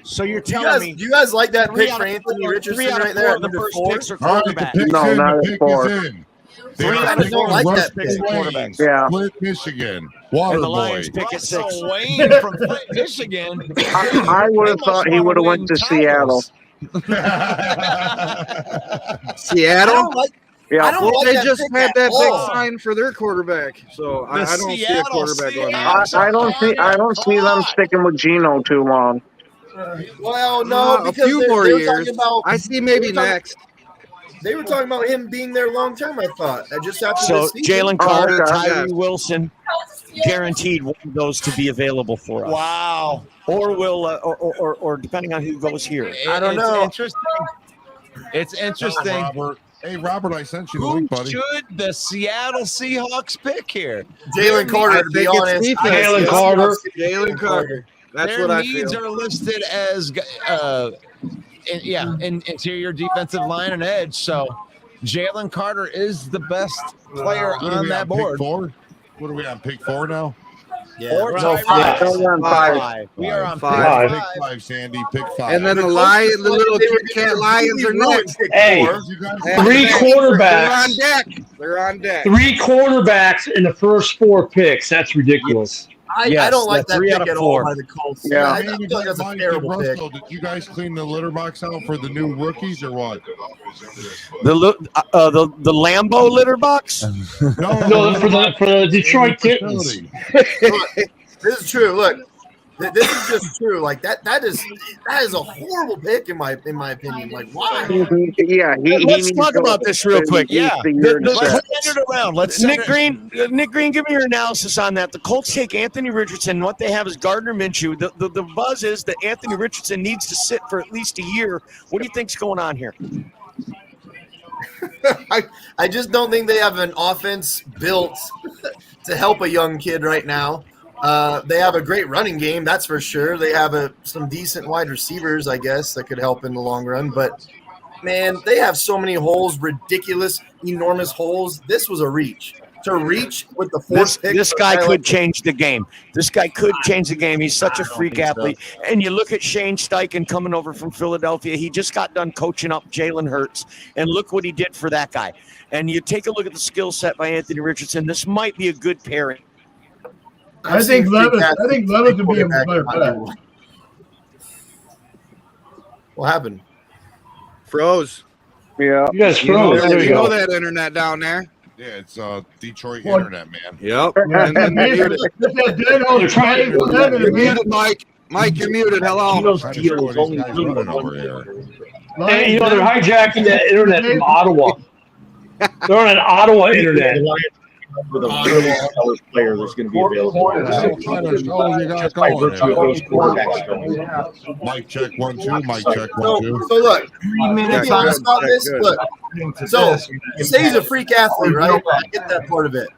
So you're Do telling me? you guys like that three pick out for of Anthony four- Richardson 3 out of right there? four of the first picks are All right, the quarterback. pick's No, in. not The at pick 4. is in. Three out of four like that Russ pick. Wayne, Yeah. Flint, Michigan. And Water the boy. Lions pick at 6. Russell Wayne from Flint, Michigan. I would have thought he would have went to Seattle. Seattle? Yeah. Well, they just had that big all. sign for their quarterback, so I don't see a Seattle quarterback going Seahawks. there. I don't see them sticking with Geno too long. Well, no, A because few they more were years. talking about. I see maybe next. They were talking about him being there long term. I thought just after So this season. Jalen Carter, okay. Tyree Wilson, guaranteed one of those to be available for us. Wow. Or will, or depending on who goes here. I don't know. It's interesting. Robert. Hey, Robert, I sent you the Who link, buddy. should the Seattle Seahawks pick here? Jalen Carter, to be think it's honest. defense. Jalen Carter. Jalen Carter. That's Their what I needs feel. are listed as interior defensive line and edge. So Jalen Carter is the best player What are on we that pick board. 4? What are we on, pick 4 now? Yeah. Or No, five. five. They're on 5. We are on Five. Pick 5, Sandy. Pick 5. And then the little Kit Kat Lions are next. Hey, You guys- three They're quarterbacks. on deck. They're on deck. 3 quarterbacks in the first 4 picks. That's ridiculous. I don't like that 3 pick out of at 4. all by the Colts. Yeah. I feel like that's a terrible pick. Russell, did you guys clean the litter box out for the new rookies or what? The Lambo litter box? No, for the Detroit Kittens. This is true. Look, this is just true. Like that is a horrible pick in my opinion. Like why? Yeah. Let's talk about this real quick. Yeah. Let's send it around. Nick Green, give me your analysis on that. The Colts take Anthony Richardson. What they have is Gardner Minshew. The buzz is that Anthony Richardson needs to sit for at least a year. What do you think's going on here? I just don't think they have an offense built to help a young kid right now. They have a great running game, that's for sure. They have some decent wide receivers, I guess, that could help in the long run. But, man, they have so many holes, ridiculous, enormous holes. This was a reach. to reach with the fourth pick. This guy could change the game. This guy could change the game. He's such a freak athlete. So. And you look at Shane Steichen coming over from Philadelphia. He just got done coaching up Jalen Hurts, and look what he did for that guy. And you take a look at the skill set by Anthony Richardson. This might be a good pairing. I think Levis would be a better player. What happened? Froze. Yeah. You guys froze. You know that internet down there. Yeah, it's Detroit internet, man. Yep. Muted, Mike. Mike, you're muted. Hello. Hey, they're hijacking that internet from Ottawa. They're on an Ottawa internet. With a player that's going to be available. Mic check 1 2. Mic check 1 2. So look, 3 minutes on about this. Look, so you say he's a freak athlete, right? I get that part of it.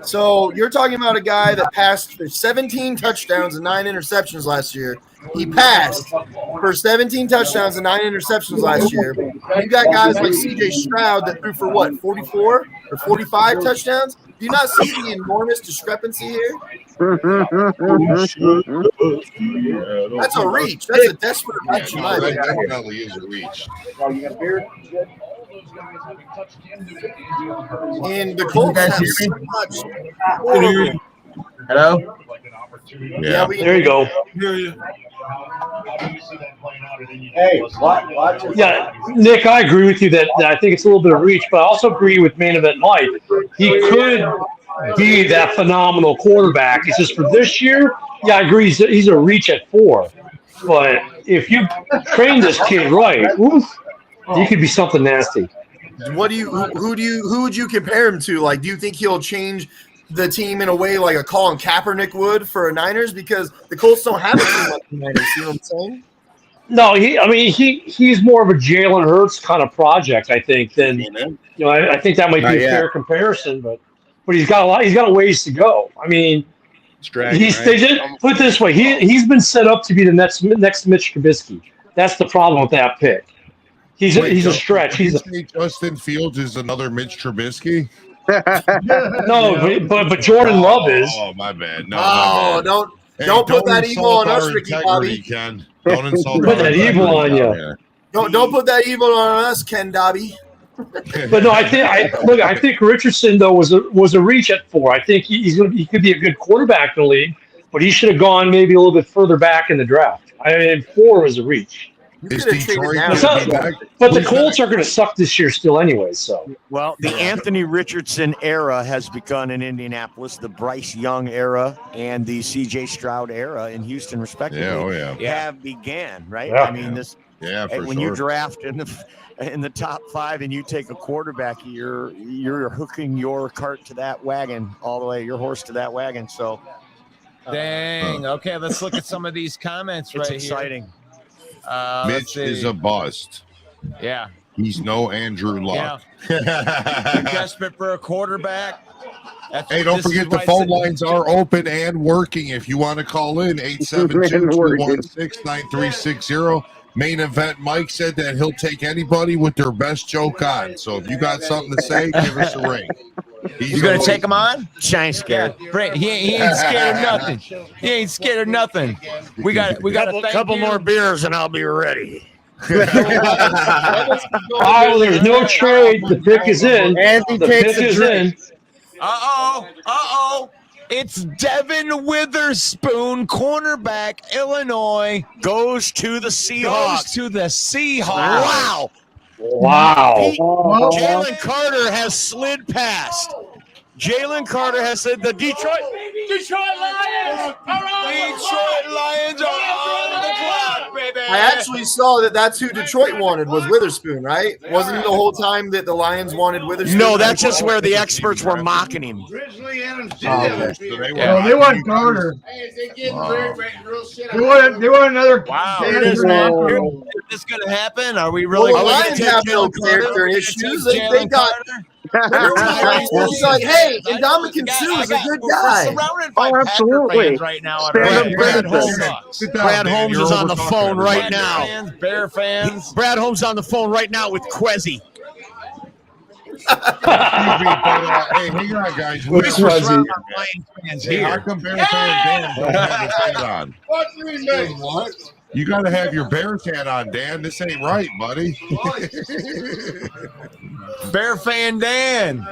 So you're talking about a guy that passed for 17 touchdowns and 9 interceptions last year. He passed for 17 touchdowns and 9 interceptions last year. You got guys like C.J. Stroud that threw for what, 44 or 45 touchdowns? Do you not see the enormous discrepancy here? That's a reach. That's a desperate reach. That definitely is a reach. And the Colts have so much. Hello? Yeah, there you go. Hey, watch it. Yeah, Nick, I agree with you that I think it's a little bit of reach, but I also agree with Main Event Mike. He could be that phenomenal quarterback. It's just for this year, yeah, I agree. He's a reach at 4. But if you train this kid right, he could be something nasty. Who would you compare him to? Like, do you think he'll change the team in a way like a Colin Kaepernick would for a Niners? Because the Colts don't have a team like the Niners. You know what I'm saying? No, he's more of a Jalen Hurts kind of project, I think. Than I think that might be a fair comparison, but he's got a ways to go. I mean, put it this way, he's been set up to be the next Mitch Trubisky. That's the problem with that pick. He's a stretch. Justin Fields is another Mitch Trubisky. No, but Jordan Love is. Oh, my bad. No, don't put that evil on us, Ricky Bobby. Ken. Don't insult put that evil on you. Don't put that evil on us, Ken Dobby. But no, I think Richardson though was a reach at 4. I think he could be a good quarterback in the league, but he should have gone maybe a little bit further back in the draft. I mean, 4 was a reach. But the Colts are going to suck this year still anyway. So the Anthony Richardson era has begun in Indianapolis, the Bryce Young era and the C.J. Stroud era in Houston, respectively, have began, right? Yeah. I mean, when you draft in the top 5 and you take a quarterback, you're hooking your cart to that wagon all the way, your horse to that wagon. So, dang. Okay, let's look at some of these comments right here. It's exciting. Mitch is a bust. Yeah. He's no Andrew Luck. Yeah. You're desperate for a quarterback. Hey, don't forget the phone lines are open and working. If you want to call in, 872-216-9360. Main Event Mike said that he'll take anybody with their best joke on. So if you got something to say, give us a ring. You gonna take him on? She ain't scared. Yeah, he ain't scared of nothing. He ain't scared of nothing. We got a couple more beers and I'll be ready. There's no trade. The pick is in. Andy takes a drink. It's Devin Witherspoon, cornerback, Illinois. Goes to the Seahawks. Wow. Jalen Carter has slid past. Jalen Carter has said the Detroit Lions are on the clock, baby. I actually saw that's who Detroit wanted was Witherspoon, right? Wasn't the whole time that the Lions wanted Witherspoon? No, that's just where the experts were mocking him. They want Carter. They want another. Wow. Is this going to happen? Are we really going to Lions have no character issues? They got. He's like, hey, Ndamukong Suh is a good guy. Surrounded by absolutely right now. Brad Holmes is on the phone right now. Bear fans. Brad Holmes on the phone right now with Quezzy. Hey, hang on, guys. We're surrounded by Hey, Lions fans how here. come Bears fan Dan don't have his hat on? What? You got to have your Bears hat on, Dan. This ain't right, buddy. Bear fan Dan.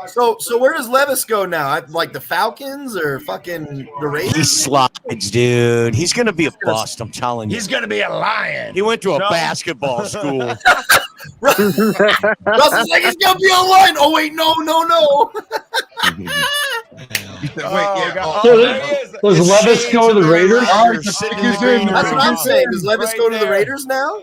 So where does Levis go now? Like the Falcons or fucking the Raiders? He slides, dude. He's gonna be a bust. I'm telling you. He's gonna be a Lion. He went to a basketball school. Russell's like he's gonna be online. Oh wait, no. Does Levis go to the Raiders? That's what I'm saying. Does Levis go to the Raiders now?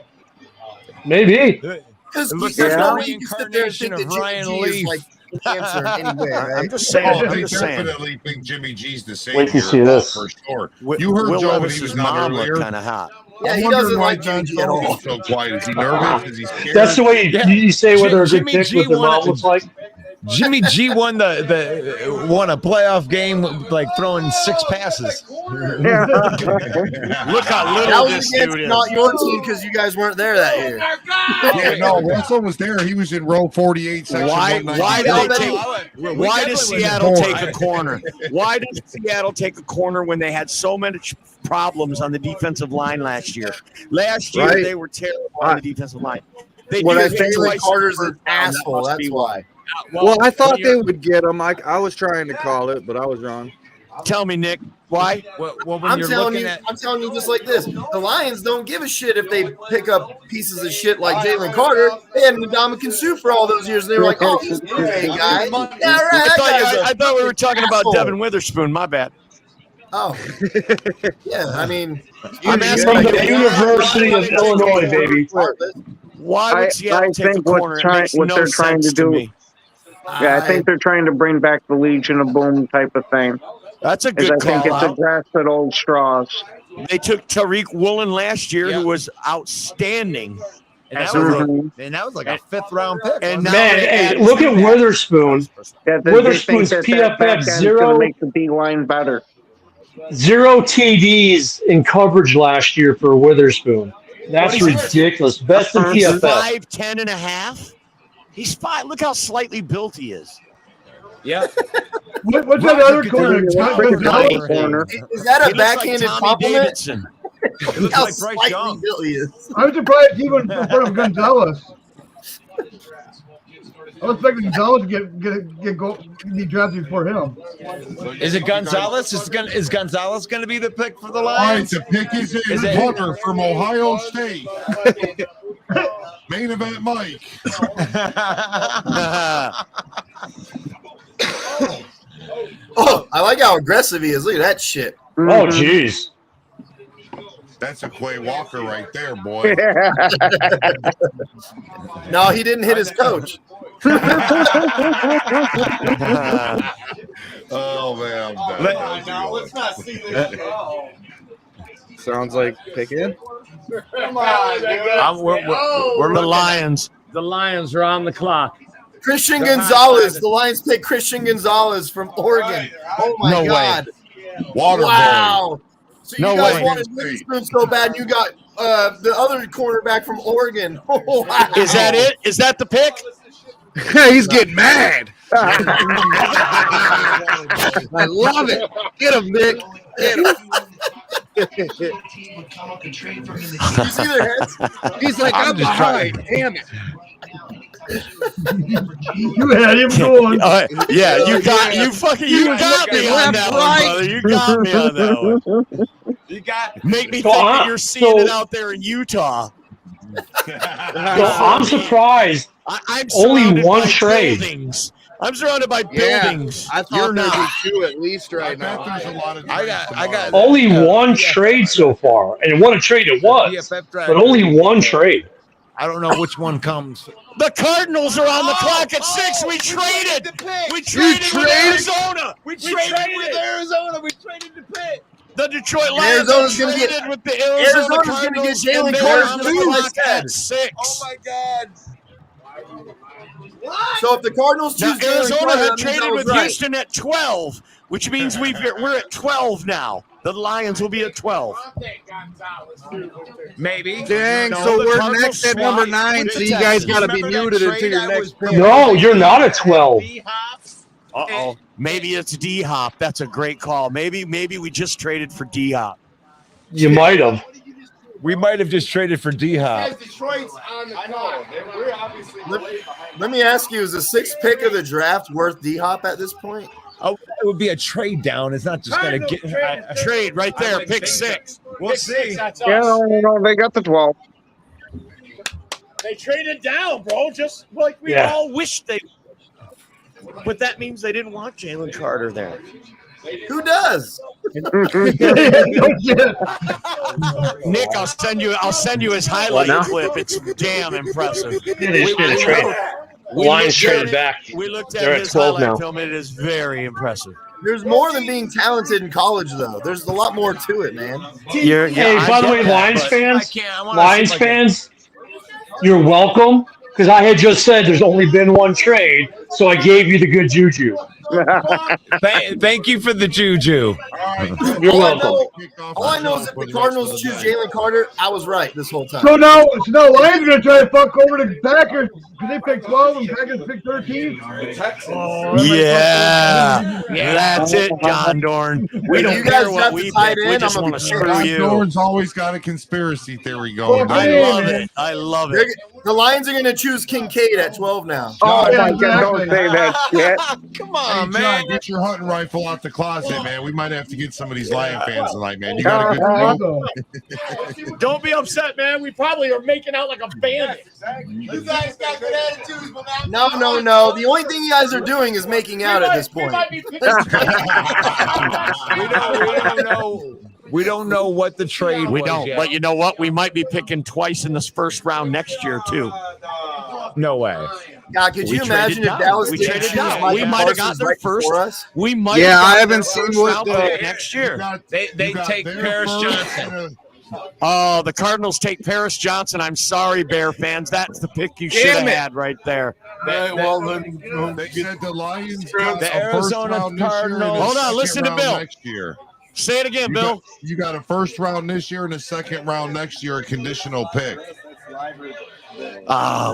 Maybe. Because It looks there's like no a way you can sit there and think that reincarnation of Ryan Jimmy G is Leaf. like the answer in any way, right? I'm just saying. They I'm just saying. definitely think Jimmy G's the savior. Wait till you see this. For sure. Will- You heard Will Joe when he Levis's was mom on looked earlier. kind of hot. Yeah, I'm he wondering doesn't why like Jimmy John G at all. Sullivan's so quiet. Is he nervous? Is he scared? That's the way you say whether a good Jimmy pick G what their won mom it. looks like. Jimmy G won a playoff game like throwing 6 passes. Look how That little was this against dude is. not your team because you guys weren't there that year. Yeah, no, Russell was there. He was in row 48, section Why 192. does Seattle take a corner? Why does Seattle take a corner when they had so many problems on the defensive line last year? Last year Right. they were terrible on the defensive line. They When do I it think twice Carter's in the an first round. asshole, That must that's be why. Well, I thought they would get him. I was trying to call it, but I was wrong. Tell me, Nick, why? Well, when I'm you're telling looking you, at I'm telling you just like this. The Lions don't give a shit if they pick up pieces of shit like Jalen Carter. They had Ndamukong Suh for all those years, and they were like, "Oh, he's a okay guy." Yeah, right. I thought we were talking about Devin Witherspoon. My bad. Oh, yeah. I mean, I'm asking From the University of Illinois, baby. Why would Seattle take a think corner? It makes what no they're trying sense to do. me. Yeah, I think they're trying to bring back the Legion of Boom type of thing. That's a I good think call it's a out. grass at old straws. They took Tariq Woolen last year, who was outstanding. and that was like a 5th round pick. And now Man, they hey, add look to at that. Witherspoon. Yeah, Witherspoon's they think that back PFF end's zero. gonna make the D line better. 0 TDs in coverage last year for Witherspoon. That's ridiculous. Best in PFF. 5'10" and a half. He's 5. Look how slightly built he is. Yeah. What's that other corner? is that He a looks backhanded like Tommy compliment? Davidson. It looks How like Bryce slightly Young. built he is. I'm surprised he went in front of Gonzalez. I was expecting Gonzalez to be drafted before him. Is it Gonzalez? Is Gonzalez going to be the pick for the All right, Lions? the pick is in. Is it- Hunter from Ohio State. Main event Mike. Oh, I like how aggressive he is. Look at that shit. Oh, jeez. That's a Quay Walker right there, boy. No, he didn't hit his coach. Oh man, I'm done. No, let's not see this shit. Sounds like pick in. Come on, dude. We're the Lions. The Lions are on the clock. Christian Gonzalez. The Lions pick Christian Gonzalez from Oregon. Oh my No way. God! Water Wow. So you No guys way. wanted Witherspoon so bad, you got the other cornerback from Oregon. Wow. Is that it? Is that the pick? He's getting mad. I love it. Get him, Nick. Get him. You see their heads? He's like, I'm behind. Damn it. You had him going. Yeah, you got me on that one, brother. You got me on that one. You got make me think that you're seeing it out there in Utah. I'm surprised. I'm Only surrounded one by trade. buildings. I'm surrounded by buildings. I You're thought there'd not. be 2 at least right now. I got Only one trade so far. And what a trade it was. PFF draft. But only one trade. I don't know which one comes. The Cardinals are on the clock at 6. We traded. We traded with Arizona. We traded with Arizona. We traded the pick. The Detroit Lions Arizona's gonna traded get- with the Arizona Arizona's gonna get Cardinals. Jalen and they're Carter on the too, clock like that. at 6. Oh my God. So if the Cardinals Now, choose Jalen Arizona Carter, had that means I traded was with right. Houston at 12, which means we're at 12 now. the Lions will be at 12. Maybe. Dang, No, so the we're Cardinals next at swap number with 9, the so you guys Texans. got to be Remember that muted trade until your I next was pick. No, you're not at 12. Uh-oh. Maybe it's D-Hop. That's a great call. Maybe we just traded for D-Hop. You might have. We might have just traded for D-Hop. Detroit's on the clock. We're obviously Let me ask you: is the 6th pick of the draft worth D-Hop at this point? Oh, it would be a trade down. It's not just going to get a trade right there. Pick 6. We'll see. Yeah, no, they got the 12. They traded down, bro. Just like we all wish they. But that means they didn't want Jalen Carter there. Who does? Nick, I'll send you his highlight clip. It's damn impressive. Lions traded back. We looked They're at at his 12 highlight now. film. It is very impressive. There's more than being talented in college, though. There's a lot more to it, man. By the way, Lions fans, you're welcome. Because I had just said there's only been one trade, so I gave you the good juju. Thank you for the juju. You're welcome. All I know is if the Cardinals choose Jalen Carter, I was right this whole time. So now Lions are going to try to fuck over the Packers because they picked 12 and Packers picked 13. Yeah, that's it, John Dorn. We don't care what we pick. We just want to screw you. Dorn's always got a conspiracy theory going. I love it. I love it. The Lions are going to choose Kincaid at 12 now. Oh, my God, don't say that shit. Come on, Hey, man. John, get your hunting rifle out the closet, man. We might have to get some of these Lion fans tonight, man. You got a good Don't be upset, man. We probably are making out like a bandit. You guys got good attitudes, but No. The only thing you guys are doing is making out at this point. We don't know what the trade We was don't. yet. But you know what? We might be picking twice in this first round next year, too. No way. God, could you imagine if Dallas did choose We might have got there first. us? We might. Yeah, have I got haven't their seen first what round the- pick next year. They take Paris Johnson. Oh, the Cardinals take Paris Johnson. I'm sorry, Bear fans. That's the pick you should have Damn it. had right there. Well, then they said the Lions got The a first Arizona round this year and a Cardinals. Hold on, second listen to round Bill. Next year. Say it again, Bill. You got a first round this year and a second round next year, a conditional pick.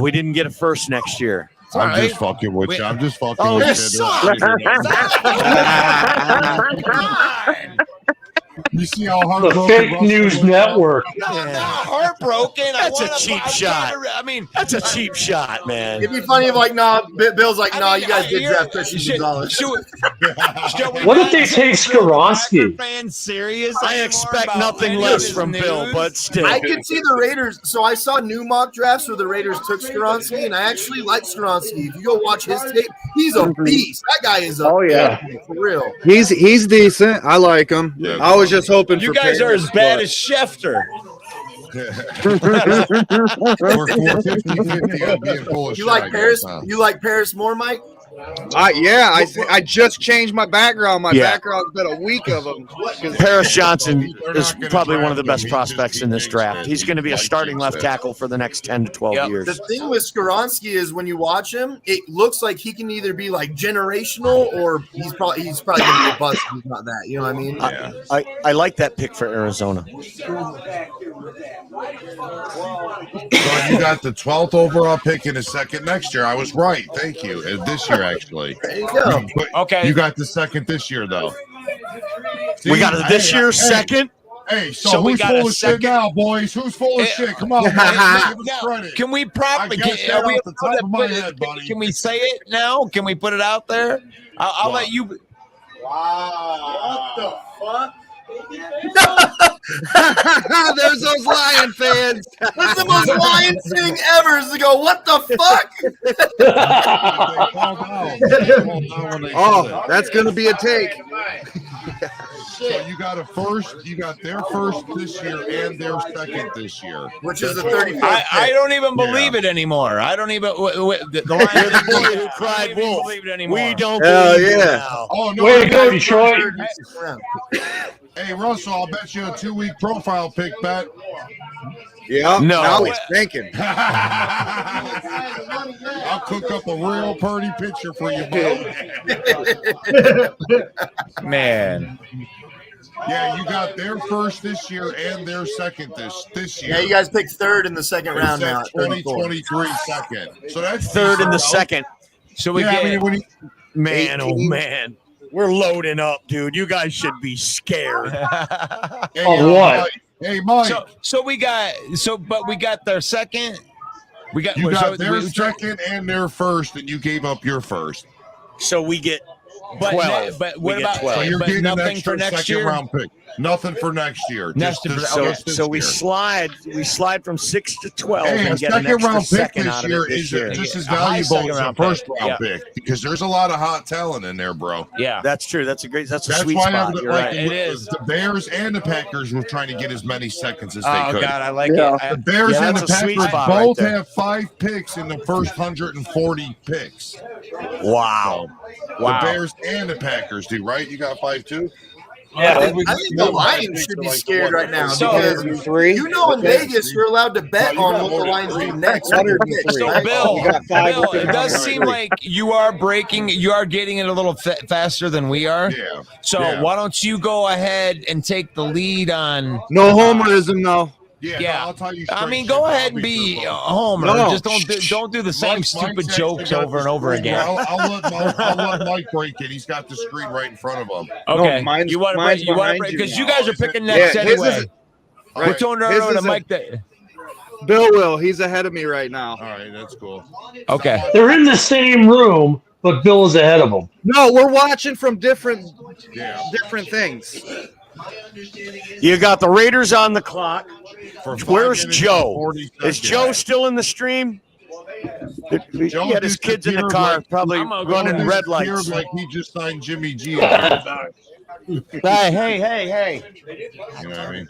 We didn't get a first next year. I'm just fucking with you. I'm just fucking Oh, with you you. suck. You see how The heartbroken fake Russell news was? network. Heartbroken. That's a cheap shot. That's a cheap shot, man. It'd be funny if, Bill's like, you guys did draft Christian Gonzalez. What if they take Skoronski? Fans serious? I expect nothing less from Bill, but still. I could see the Raiders. So I saw new mock drafts where the Raiders took Skoronski, and I actually like Skoronski. If you go watch his tape, he's a beast. That guy is a for real. He's decent. I like him. Yeah. I was just hoping You for guys are Paris, as bad but- as Schefter. We're 50-50 on being full of You shit, like I Paris? guess, huh? You like Paris more, Mike? I just changed my background. My Yeah. background's been a week of them. Paris Johnson They're is not gonna probably one of draft the best him. prospects in this He draft. thinks He's going to be a like starting he left thinks tackle for the next 10 to 12 Yep. years. The thing with Skoronski is when you watch him, it looks like he can either be like generational or he's probably going to be a bust. If he's not that. You know what I mean? Yeah. I like that pick for Arizona. So you got the 12th overall pick in a second next year. I was right. Thank you. This year, actually. There you go. But Okay. You got the second this year, though. We got it this year, second. Hey, so So we who's got full a of second- shit now, boys? Who's full of shit? Come on, man. Give us credit. Can we I probably got can, that are we off the allowed top to of my put head, it- buddy. Can we say it now? Can we put it out there? I'll let you. Wow. What the fuck? There's those Lion fans. That's the most Lion thing ever is to go, what the fuck? Oh, that's going to be a take. So you got a first, you got their first this year and their second this year. Which is the 35th I don't even believe it anymore. I don't even. The Lions You're the boy who cried don't even wolf. believe it anymore. We don't Hell believe it yeah. now. Oh, no. Way to go, Detroit. Hey, Russell, I'll bet you a 2-week profile pick bet. Yeah. No. Now he's thinking. I'll cook up a real pretty picture for you, bud. Man. Yeah, you got their first this year and their second this year. Yeah, you guys picked third in the second round It now. says 2023 second. So that's Third in the decent, though. second. So we Yeah, I get mean, when you, Man, oh 18. man. We're loading up, dude. You guys should be scared. Hey, what? Hey, Mike. So we got but we got their second. We got You got so their we- second and their first, and you gave up your first. So we get But 12. but We what get about 12. So you're but getting an nothing extra for next second year? round pick. Nothing for next year. Next Just year. this So we year. slide from 6 to 12 Hey, a and get an second extra round pick second this out of year it this is year. just as A high valuable second as a round first pick. round pick because there's a lot of hot talent in there, bro. Yeah. That's true. That's a That's sweet why spot. I'm You're like right. It is. the Bears and the Packers were trying to get as many seconds as they Oh could. God, I like Yeah. it. The Bears and the that's a sweet Packers spot right both there. have 5 picks in the first 140 picks. Wow. Wow. The Bears and the Packers do, right? You got 5 too? Yeah, I think the Lions should be scared right now because you know in Vegas you're allowed to bet on what the Lions do next. So Right? Bill, You got 5 Bill, within it does 100. seem like you are getting it a little faster than we are. Yeah. So Yeah. why don't you go ahead and take the lead on? No homerism, though. Yeah, Yeah. no, I'll tell you I straight mean, shit, go I'll ahead and be be sure, a bro. homer. No. Just don't do the same Mike's stupid actually jokes got over the and over screen. again. I'll let Mike break it. He's got the screen right in front of him. Okay, mine's- you want to mine's break? You want to behind break? you Because you now. guys are picking next Yeah, his anyway. is- All We're right. throwing it His over to is a- Mike. Bill will. He's ahead of me right now. All right, that's cool. Okay. They're in the same room, but Bill is ahead of them. No, we're watching from different things. You got the Raiders on the clock. For 5 Where's minutes Joe? and 40 Is seconds. Joe still in the stream? He Joe had his kids in the car, disappeared probably I'm gonna running go red Disappeared lights. like he just signed Jimmy G. Hey. You know what I mean?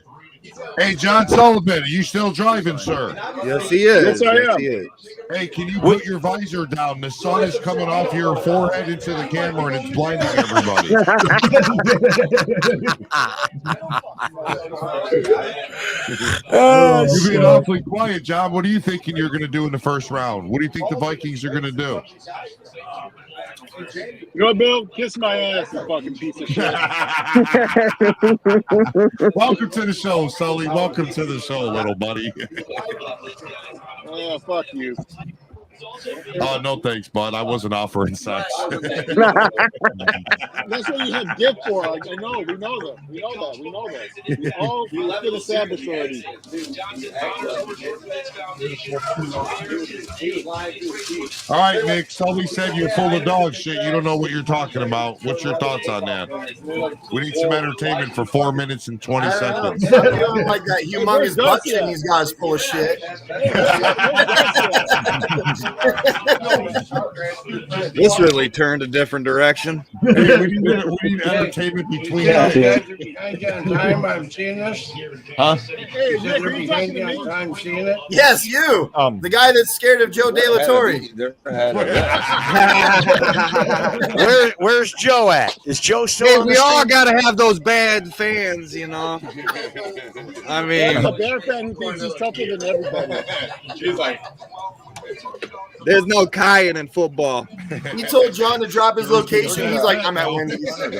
Hey, John Sullivan, are you still driving, sir? Yes, he is. Yes, I am. he is. Hey, can you put your visor down? The sun is coming off your forehead into the camera and it's blinding everybody. You're being awfully quiet, John. What are you thinking you're going to do in the first round? What do you think the Vikings are going to do? You know what, Bill? Kiss my ass, you fucking piece of shit. Welcome to the show, Sully. Welcome to the show, little buddy. Oh, fuck you. Oh, no thanks, bud. I wasn't offering sex. That's what you have gift for. Like, I know. We know that. We know that. Let's get established already. All right, Nick. Sully said you're full of dog shit. You don't know what you're talking about. What's your thoughts on that? We need some entertainment for 4 minutes and 20 seconds. You don't like that humongous butt chin he's got is full of shit. This really turned a different direction. Hey, we need entertainment between us. You guys are behind you on time. I'm seeing this. Huh? Hey, You Nick, guys are are you talking behind to you on me? time seeing it. Yes, you. The guy that's scared of Joe De La Torre. Where's Joe at? Is Joe still Hey, on the we all stream? got to have those bad fans, you know. I I'm mean, a Bear fan who thinks he's tougher than everybody. She's like, there's no Kyan in football. He told John to drop his location. He's like, I'm at Wendy's. and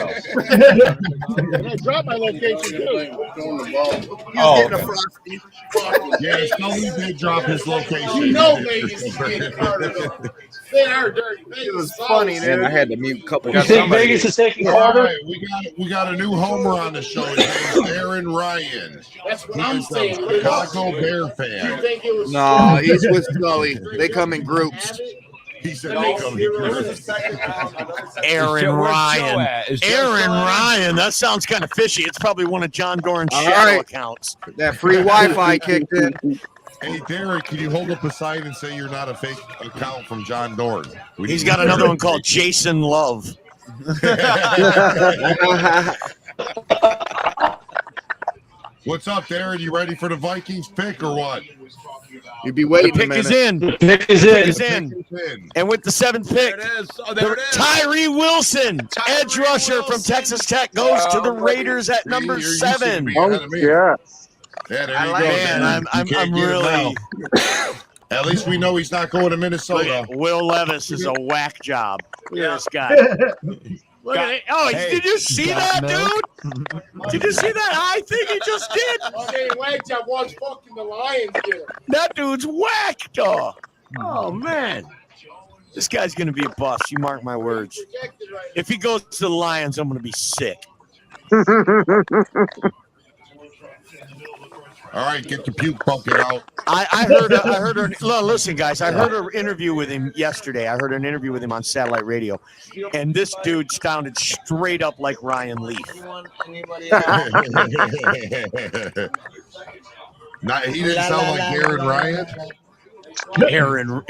I dropped my location too. He was getting a frosty. Yeah, Sully did drop his location. You know Vegas is getting Carter. They are dirty. It was funny, Man, dude. I had to mute a couple. You think Vegas is taking All Carter? right, we got a new homer on the show. His name's Aaron Ryan. That's what I'm He's a saying. Chicago Bear You fan. think it was No, he's with Sully. They come in groups. He said they come to Aaron Where's Joe Ryan. at? Is Joe Aaron still on? Ryan. That sounds kind of fishy. It's probably one of John Doran's All shadow right. accounts. That free Wi-Fi kicked in. Hey, Derek, can you hold up a sign and say you're not a fake account from John Dorn? He's got another one called Jason Love. What's up, Darren? You ready for the Vikings pick or what? You'd be The waiting a pick minute. is in. The pick is Pick in. is in. In. And with the 7th pick, There it is. Oh, there it is. Tyree Wilson, edge rusher from Wilson. Texas Tech, goes to the Raiders at number You should 7. be ahead of me. Yeah. Yeah, there I you like go. it. Man, Darren. You I'm can't get it really. now. At least we know he's not going to Minnesota. Will Levis is a whack job. Look at this guy. Look at it. Oh, did you see that, dude? Did you see that high thing he just did? Okay, wait, I watched fucking the Lions get him. That dude's whacked. Oh, man. This guy's going to be a bust. You mark my words. If he goes to the Lions, I'm going to be sick. All right, get the puke bucket out. I heard her. Listen, guys, I heard an interview with him yesterday. I heard an interview with him on satellite radio, and this dude sounded straight up like Ryan Leaf. He didn't sound like Aaron Ryan. Aaron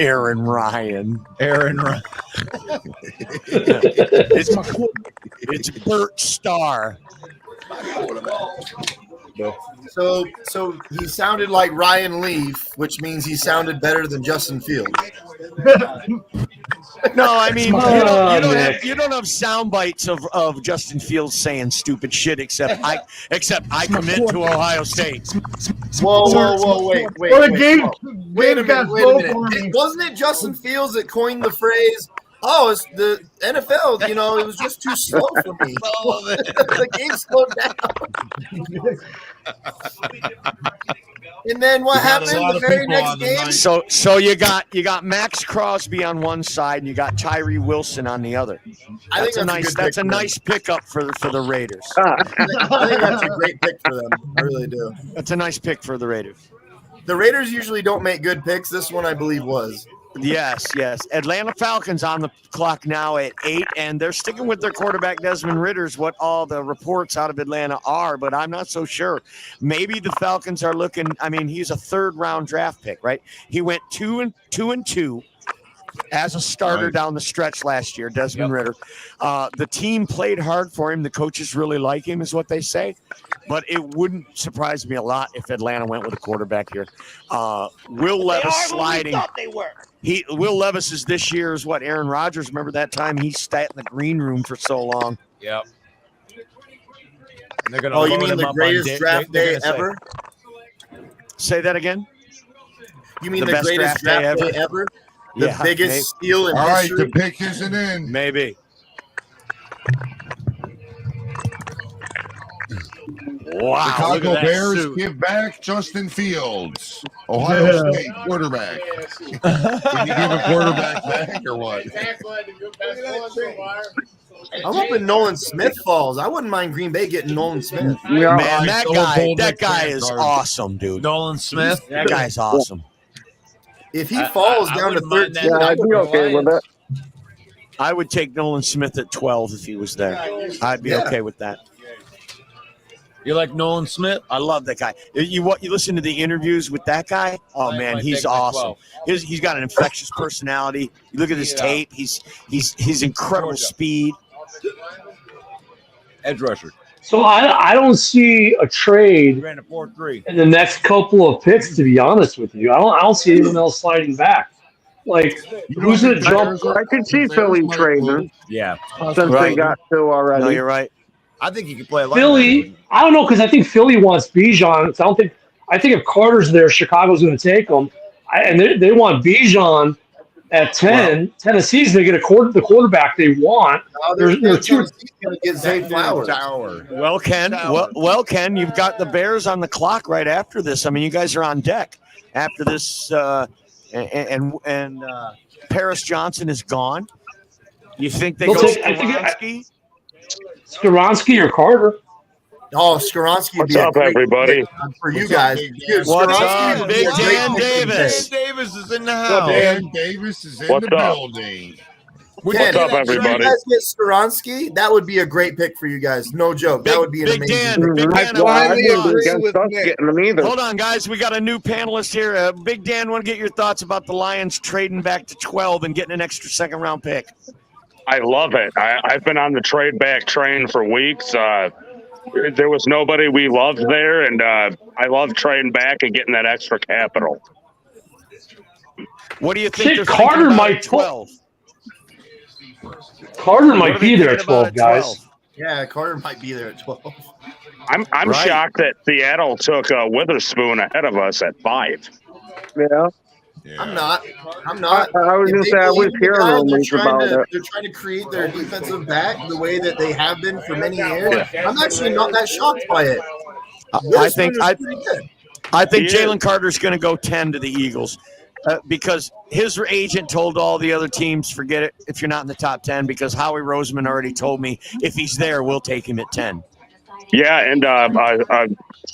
Ryan. It's Bert Starr. So he sounded like Ryan Leaf, which means he sounded better than Justin Fields. No, I mean you don't have sound bites of Justin Fields saying stupid shit except I commit to Ohio State. Whoa, wait a minute. Wasn't it Justin Fields that coined the phrase, "Oh, it's the NFL, it was just too slow for me." The game slowed down. And then what happened the very next game? So you got Max Crosby on one side and you got Tyree Wilson on the other. That's a nice pickup for the Raiders. I think that's a great pick for them. I really do. That's a nice pick for the Raiders. The Raiders usually don't make good picks. This one, I believe, was. Yes. Atlanta Falcons on the clock now at 8, and they're sticking with their quarterback Desmond Ritter's what all the reports out of Atlanta are, but I'm not so sure. Maybe the Falcons are looking. I mean, he's a 3rd-round draft pick, right? He went 2-2 as a starter down the stretch last year, Desmond Ritter. The team played hard for him. The coaches really like him, is what they say. But it wouldn't surprise me a lot if Atlanta went with a quarterback here. Will Levis sliding. Will Levis is this year's what? Aaron Rodgers. Remember that time he sat in the green room for so long? Yep. You mean the greatest draft day ever? Say that again. You mean the greatest draft day ever? The biggest steal in history? All right, the pick isn't in. Maybe. Wow. Chicago Bears give back Justin Fields, Ohio State quarterback. Can you give a quarterback back or what? I'm hoping Nolan Smith falls. I wouldn't mind Green Bay getting Nolan Smith. Man, that guy is awesome, dude. Nolan Smith? That guy's awesome. If he falls down to 13, I'd be okay with it. I would take Nolan Smith at 12 if he was there. I'd be okay with that. You like Nolan Smith? I love that guy. You listen to the interviews with that guy? Oh man, he's awesome. He's got an infectious personality. You look at his tape. He's incredible speed. Edge rusher. So I don't see a trade Ran a 4-3. in the next couple of picks. To be honest with you, I don't see anyone else sliding back. Like who's gonna jump? I could see Philly trading. Yeah, since they got to already. No, you're right. I think you could play a lot. Philly, I don't know because I think Philly wants Bijan. So I think if Carter's there, Chicago's going to take him, and they want Bijan at 10. Wow. Tennessee's going to get the quarterback they want. They're going to get Zay Flowers. Well, Ken, you've got the Bears on the clock right after this. I mean, you guys are on deck after this, and Paris Johnson is gone. You think they go Skoronski? Skoronski or Carter? Oh, Skoronski. What's up, everybody? For you guys. Dude, what's up, Big Dan Davis? Dan Davis is in the house. Dan Davis is in the building. What's up, everybody? If you guys get Skoronski, that would be a great pick for you guys. No joke. That would be an amazing Big Dan, either. Hold on, guys. We got a new panelist here. Big Dan, want to get your thoughts about the Lions trading back to 12 and getting an extra 2nd-round pick? I love it. I've been on the trade back train for weeks. There was nobody we loved there, and I love trading back and getting that extra capital. What do you think? Carter might 12. Carter might be there at 12, guys. Yeah, Carter might be there at 12. I'm shocked that Seattle took Witherspoon ahead of us at 5. Yeah. I'm not. I'm not. I was If gonna they say I was believe in the hearing guy, rumors about it. they're trying to create their defensive back the way that they have been for many years. I'm actually not that shocked by it. I think He is. Jalen Carter's going to go 10 to the Eagles because his agent told all the other teams, forget it if you're not in the top 10, because Howie Roseman already told me if he's there, we'll take him at 10. Yeah, and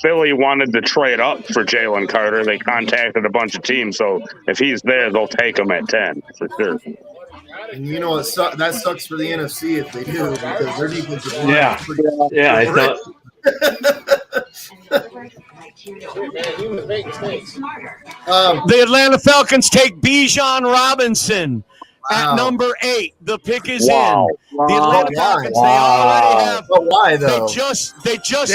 Philly wanted to trade up for Jalen Carter. They contacted a bunch of teams, so if he's there, they'll take him at 10 for sure. And you know what? That sucks for the NFC if they do, because their defensive line Yeah. is pretty Yeah, it's not. The Atlanta Falcons take Bijan Robinson at number 8. The pick is in. The Atlanta Falcons, they already have. But why though? They just broke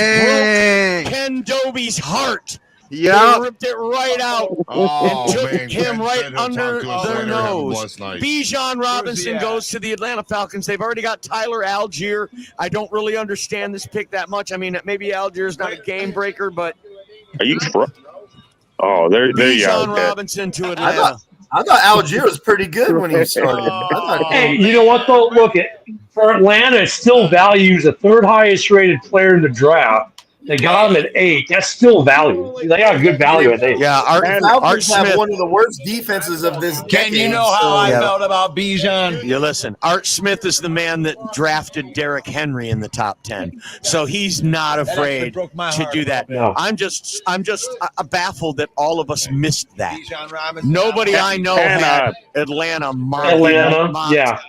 Ken Doby's heart. They ripped it right out and took him right under their nose. Bijan Robinson goes to the Atlanta Falcons. They've already got Tyler Algier. I don't really understand this pick that much. I mean, maybe Algier's not a game breaker, but Are you? Oh, there you go. Bijan Robinson to Atlanta. I thought Algier was pretty good when he started. Hey, you know what though? Look, for Atlanta, it still values the third highest rated player in the draft. They got him at 8. That's still value. They got good value at 8. Yeah, the Falcons have one of the worst defenses of this decade. Ken, you know how I felt about Bijan? You listen, Art Smith is the man that drafted Derrick Henry in the top 10. So he's not afraid to do that. No. I'm just baffled that all of us missed that. Nobody I know had Atlanta mocked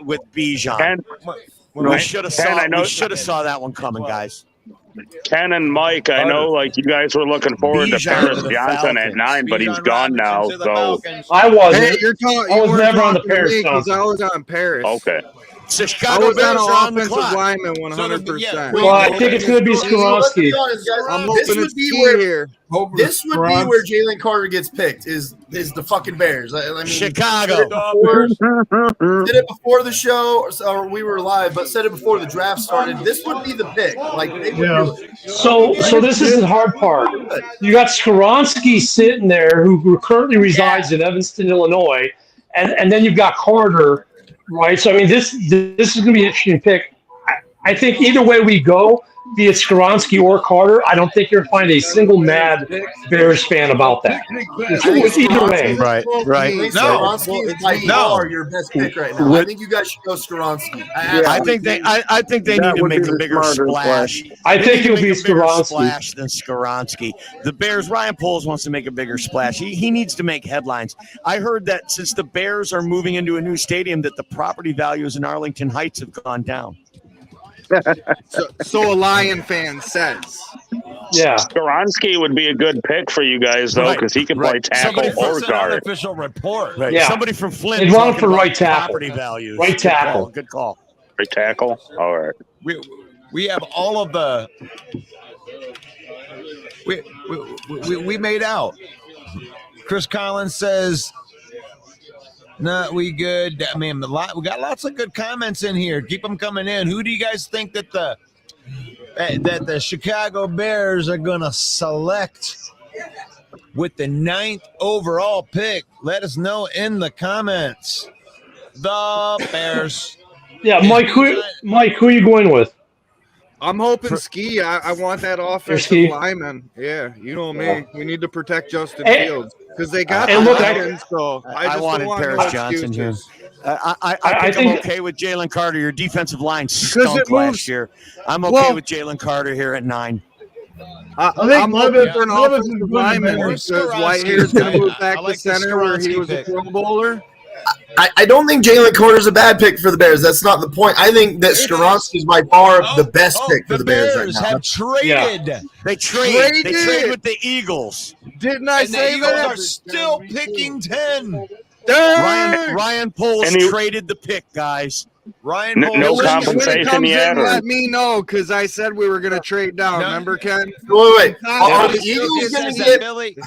with Bijan. We should have saw that one coming, guys. Ken and Mike, I know, like you guys were looking forward to Paris Johnson at 9, but he's gone now. So I wasn't. Hey, I was never on the Paris because Johnson. I was on Paris. Okay. So I Chicago was Bears are on on the offensive clock. lineman 100%. Well, I think it's going to be Skoronski. I'm This hoping would it's be key where here. this would be where Jalen Carter gets picked. Is the fucking Bears? I mean, Chicago. Said it before the show, or we were live, but said it before the draft started. This would be the pick. Like they would do it. So this is the hard part. You got Skoronski sitting there, who currently resides in Evanston, Illinois, and then you've got Carter, right? So I mean, this is going to be an interesting pick. I think either way we go, be it Skoronski or Carter, I don't think you're going to find a single mad Bears fan about that. It's either way. Right. Skoronski is by far your best pick right now. I think you guys should go Skoronski. I think they need to make a bigger splash. I think it'll be Skoronski splash than Skoronski. The Bears, Ryan Poles wants to make a bigger splash. He needs to make headlines. I heard that since the Bears are moving into a new stadium, that the property values in Arlington Heights have gone down. So a Lion fan says. Yeah. Skoronski would be a good pick for you guys, though, because he can play tackle or guard. Official report. Right. Yeah. Somebody from Flint. They'd want him for right property tackle. values. Right tackle. Good call. Right tackle? All right. We have all of the. We made out. Chris Collins says, "No, we good." I mean, we got lots of good comments in here. Keep them coming in. Who do you guys think that the Chicago Bears are gonna select with the 9th overall pick? Let us know in the comments. The Bears. Yeah, Mike, who are you going with? I'm hoping Ski. I want that offensive Ski? lineman. Yeah, you know me. We need to protect Justin Hey. Fields because they got Hey, look, Lions, so I just wanted don't want Paris no Johnson here. excuses. I think I'm okay with Jalen Carter. Your defensive line stunk it last moves- year. I'm okay with Jalen Carter here at 9. I'm hoping for an Levis is offensive good lineman to because Skoronski. Whitehair's going to move back I to like the center where he Skoronski was a pick. Pro Bowler. I don't think Jalen Carter's a bad pick for the Bears. That's not the point. I think that Skoronski is by far the best pick for the Bears right now. have traded. Yeah. They trade with the Eagles. Didn't I And the say Eagles that? are still picking 10. Ryan Poles And he- traded the pick, guys. Ryan No Poles. When it compensation comes yet, in, or- let me know because I said we were going to trade down. No. Remember, Ken? Wait. Yeah. Are the It Eagles just going says to that get? Philly.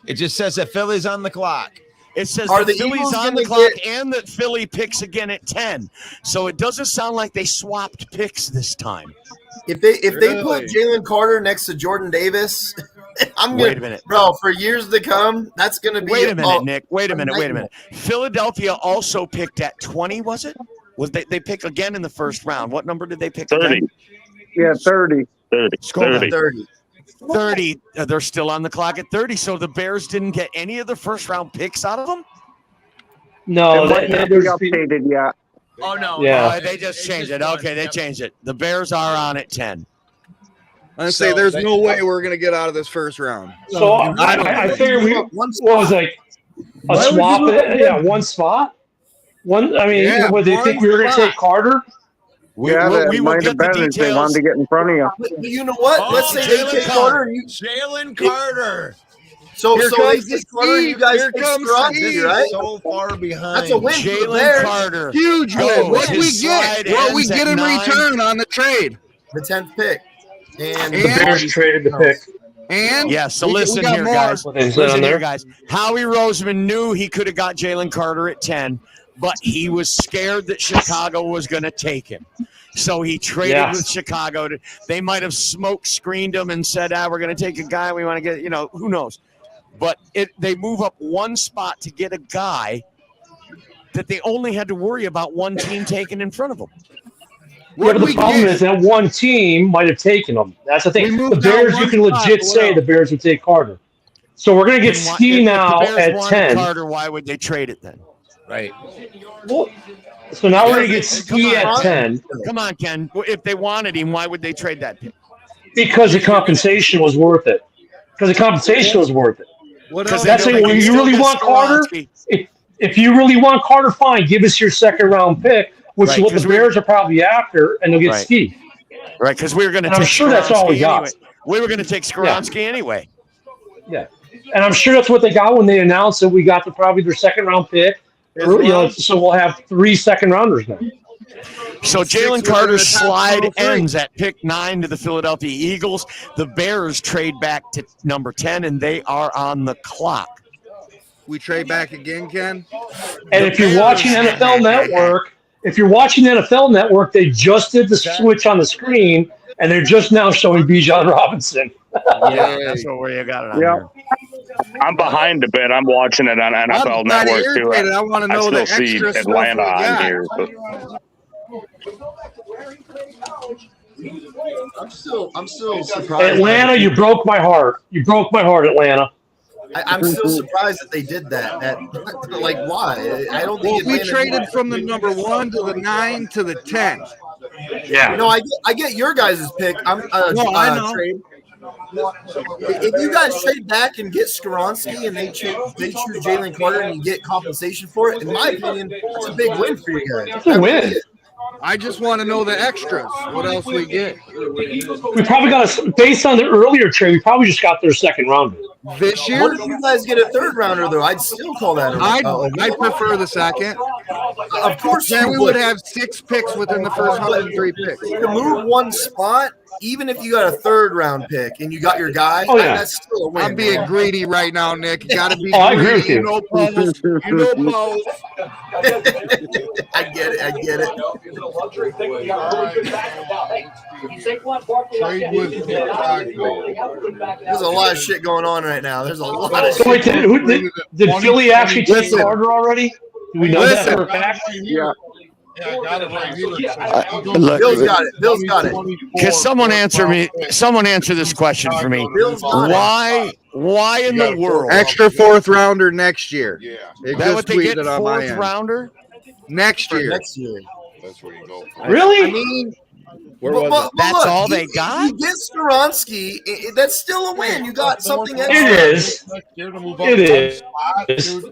It just says that Philly's on the clock. It says Are that the Philly's Eagles on the gonna clock get- and that Philly picks again at 10. So it doesn't sound like they swapped picks this time. If they Really? put Jalen Carter next to Jordan Davis, Wait a minute, bro. For years to come, that's gonna be. Wait a minute, Nick. Wait a minute. Philadelphia also picked at 20. Was it? Was they pick again in the first round? What number did they pick? 30. Again? Yeah, 30. 30. They're still on the clock at 30. So the Bears didn't get any of the first round picks out of them. No, they updated yet. Oh no! Yeah. Oh, they just changed it. Okay, they changed it. The Bears are on at 10. I say there's no way we're gonna get out of this first round. So I figured what was like a swap? One spot. One. I mean, would they think we were gonna take Carter? We will get the details. They wanted to get in front of you. But you know what? Let's say they take Carter. Jalen Carter. So Here they comes take Carter. You guys Here take comes Skronsky, Steve. right? So far behind. That's a win for the Jalen Bears. Carter. Huge win. What do we get? What we get in return on the trade? The 10th pick. And the Bears traded the pick. And yeah, so we listen got here, more. guys. Listen here, guys. Howie Roseman knew he could have got Jalen Carter at 10, but he was scared that Chicago was going to take him. So he traded with Chicago. They might have smoke screened him and said, we're going to take a guy we want to get, who knows. But they move up one spot to get a guy that they only had to worry about one team taking in front of them. Yeah, but the problem is that one team might have taken them. That's the thing. The Bears, you can legit say the Bears would take Carter. So we're going to get Ski now at 10. Carter, why would they trade it then? Right. Well, so now we're going to get Ski at 10. Come on, Ken. If they wanted him, why would they trade that pick? Because the compensation was worth it. Because that's it. When you really want Carter, if you really want Carter, fine. Give us your second round pick, which is what the Bears are probably after, and they'll get Ski. Right, because we were going to take I'm sure that's all we got. Anyway. We were going to take Skronsky anyway. Yeah. And I'm sure that's what they got when they announced that we got probably their second round pick. So we'll have 3 second rounders now. So Jalen Carter's slide ends at pick 9 to the Philadelphia Eagles. The Bears trade back to number 10, and they are on the clock. We trade back again, Ken? And if you're watching NFL Network, they just did the switch on the screen, and they're just now showing Bijan Robinson. Yeah, that's where you got it on here. I'm behind a bit. I'm watching it on NFL Network too. I want to know the extra stuff Atlanta on here. But. I'm still surprised. Atlanta, you broke my heart. You broke my heart, Atlanta. I'm still surprised that they did that. Like, why? I don't think. Well, we traded from the number 1 to the 9 to the 10. Yeah. No, I get your guys' pick. I know. Trade. If you guys trade back and get Skronsky and they choose Jalen Carter and you get compensation for it, in my opinion, it's a big win for you guys. It's a win. I just want to know the extras. What else we get? We probably got based on the earlier trade, we probably just got their second rounder. This year? What if you guys get a third rounder, though? I'd still call that I'd prefer the second. Of course, then we would have 6 picks within the first 103 picks. To move one spot, even if you got a third round pick and you got your guy, that's still a win. I'm being greedy right now, Nick. You got to be greedy. I agree with you. You know, Paul. I get it. There's a lot of shit going on right now. There's a lot of shit. Wait, did Philly actually take Carter already? Do we know that for a fact? Yeah. I got it right here. Bill's got it. Can someone answer me? Someone answer this question for me. Why in the world? Extra 4th rounder next year. Yeah. Is that what they get? 4th rounder next year. Next year. That's where you go. Really? I mean, that's all they got? You get Skronsky, that's still a win. You got something extra. It is.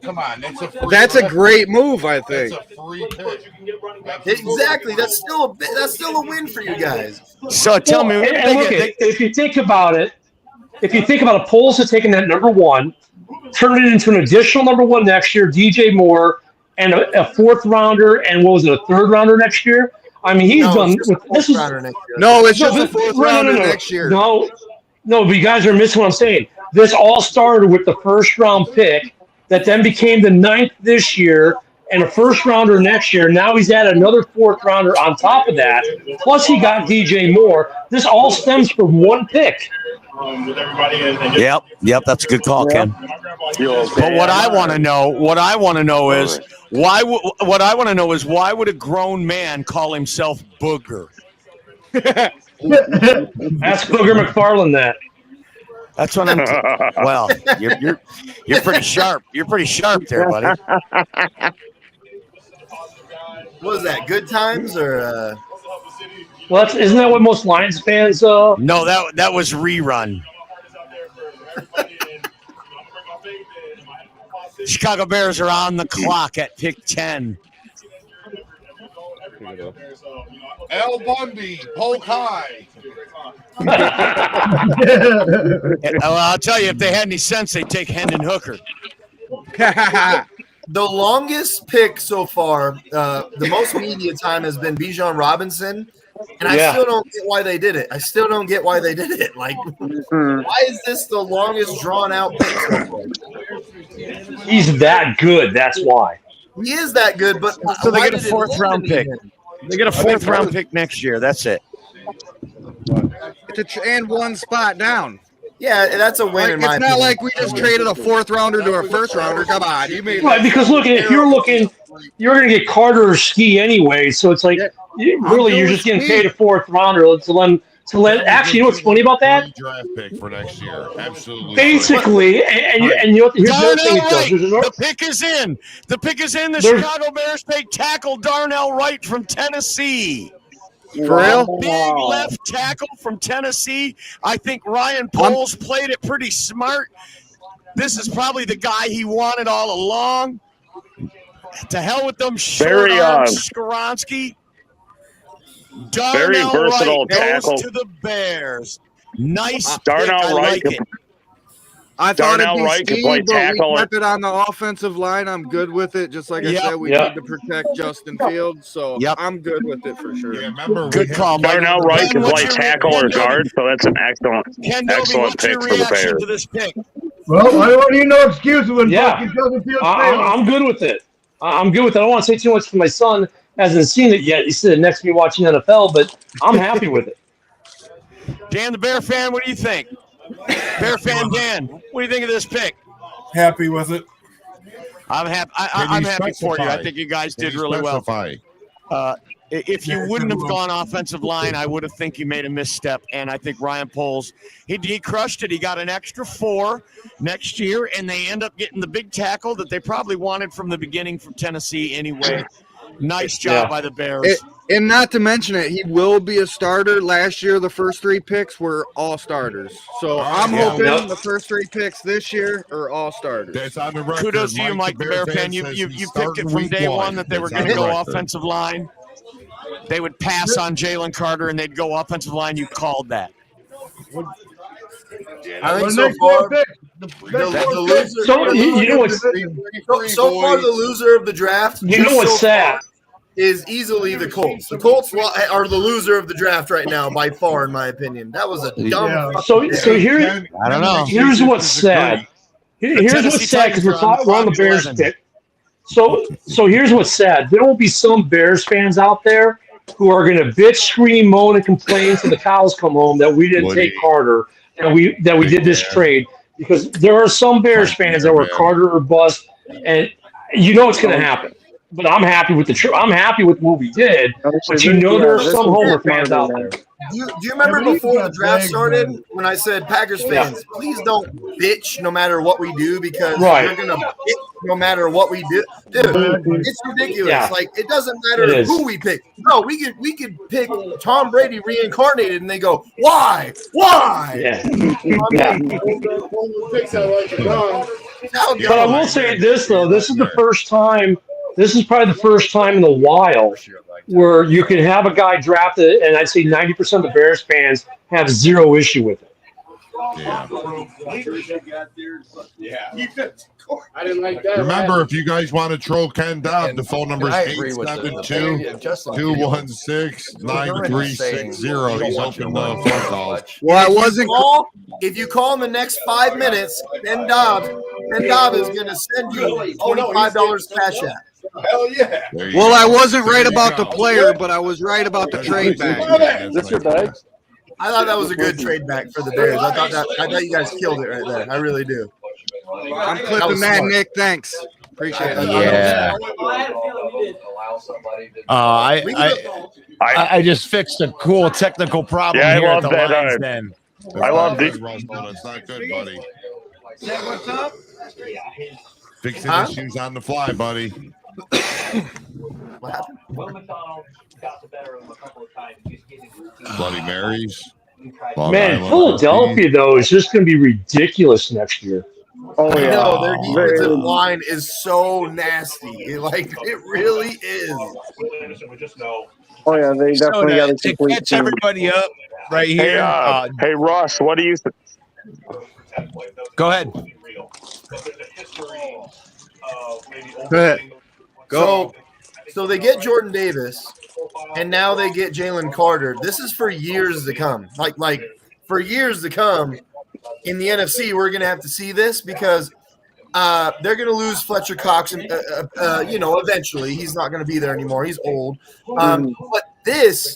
Come on, that's a great move, I think. That's a free pick. Exactly. That's still a win for you guys. So tell me, if you think about it, Poles have taken that number 1, turned it into an additional number 1 next year, DJ Moore, and a 4th rounder, and what was it, a 3rd rounder next year? I mean, he's done. This is no, it's just a 4th rounder next year. No, but you guys are missing what I'm saying. This all started with the 1st round pick that then became the 9th this year, and a first rounder next year. Now he's added another fourth rounder on top of that. Plus he got DJ Moore. This all stems from one pick. Yep, that's a good call, Ken. But what I want to know is why would a grown man call himself Booger? Ask Booger McFarland that. That's what I'm. Well, you're pretty sharp. You're pretty sharp there, buddy. What was that? Good times or? Well, isn't that what most Lions fans? No, that was rerun. Chicago Bears are on the clock at pick 10. Al Bundy, poke high. Well, I'll tell you, if they had any sense, they'd take Hendon Hooker. The longest pick so far, the most media time has been Bijan Robinson, and I still don't get why they did it. Like, why is this the longest drawn out pick so far? He's that good. That's why. He is that good, but so they get a fourth round pick. They get a fourth round pick next year. That's it. And one spot down. Yeah, that's a win. It's not like we just traded a fourth rounder to a first rounder. Come on, you made right. Because look, if you're looking, you're going to get Carter or Ski anyway. So it's like you're just getting paid a fourth rounder to let. Actually, you know what's funny about that? Draft pick for next year, absolutely. Basically, and you know, here's the other thing it does. The pick is in. The pick is in. The Chicago Bears take tackle Darnell Wright from Tennessee. For real? Big left tackle from Tennessee. I think Ryan Poles played it pretty smart. This is probably the guy he wanted all along. To hell with them short arms, Skoronski. Very versatile Wright goes tackle. to the Bears. Nice Darnell pick. I Wright. like it. I thought Darnell it'd Wright be can Steve, play but tackle. we kept it on the offensive line. I'm good with it. Just like I said, we need to protect Justin Fields, so I'm good with it for sure. Yeah, remember, Good call, Mike. Darnell Wright can play tackle or Ken guard, so that's an excellent what's pick your for the reaction Bears. to this pick? Well, I don't need no excuses when fucking Justin Fields fails. I'm good with it. I'm good with it. I don't want to say too much for my son. Hasn't seen it yet. He's sitting next to me watching NFL, but I'm happy with it. Dan, the Bear fan, what do you think? Bear fan Dan, what do you think of this pick? Happy with it. I'm happy. I'm happy for you. I think you guys did really well. If you wouldn't have gone offensive line, I would have think you made a misstep. And I think Ryan Poles, he crushed it. He got an extra 4 next year, and they end up getting the big tackle that they probably wanted from the beginning from Tennessee anyway. Nice job by the Bears. And not to mention it, he will be a starter. Last year, the first 3 picks were all starters. So I'm hoping the first 3 picks this year are all starters. That's on the record. Kudos to you, Mike, the Bear fan. You picked it from day one that they were going to go offensive line. They would pass on Jalen Carter, and they'd go offensive line. You called that. I think so far, the loser. So far, the loser of the draft. You know what's sad? Is easily the Colts. The Colts are the loser of the draft right now by far, in my opinion. That was a dumb. So here, I don't know. Here's what's sad. Here's what's sad because we're on the Bears pick. So here's what's sad. There will be some Bears fans out there who are going to bitch, scream, moan, and complain till the cows come home that we didn't take Carter and we did this trade, because there are some Bears fans that were Carter or bust, and you know it's going to happen. But I'm happy with I'm happy with what we did. But you know there are some Homer fans out there. Do you remember before the draft started when I said, Packers fans, please don't bitch no matter what we do, because you're gonna bitch no matter what we do. Dude, it's ridiculous. Yeah. Like, it doesn't matter who we pick. No, we could pick Tom Brady reincarnated, and they go, why? Yeah. But I will say this though, this is probably the first time in a while where you can have a guy drafted, and I'd say 90% of the Bears fans have zero issue with it. I didn't like that. Remember, if you guys want to troll Ken Dobb, the phone number is 872-216-9360. He's open phone calls. Well, I wasn't. If you call in the next 5 minutes, Ken Dobb is going to send you $25 cash app. Hell yeah. Well, I wasn't right about the player, but I was right about the trade back. This your bag? I thought that was a good trade back for the Bears. I thought you guys killed it right there. I really do. I'm clipping that, Nick. Thanks. Appreciate it. Yeah. I just fixed a cool technical problem Yeah, I here at love the that, Lions Den. I love That's the. not good, buddy. What's up? Fixing issues on the fly, buddy. What happened? Bloody Marys. Man, Philadelphia though is just going to be ridiculous next year. Oh I yeah. know their defensive line is so nasty. It really is. Oh yeah, they definitely got to catch everybody up right here. Hey, Ross, what do you think? Go ahead. Go ahead. Go. So they get Jordan Davis, and now they get Jalen Carter. This is for years to come. Like for years to come in the NFC, we're going to have to see this because they're going to lose Fletcher Cox, and eventually he's not going to be there anymore. He's old. But this,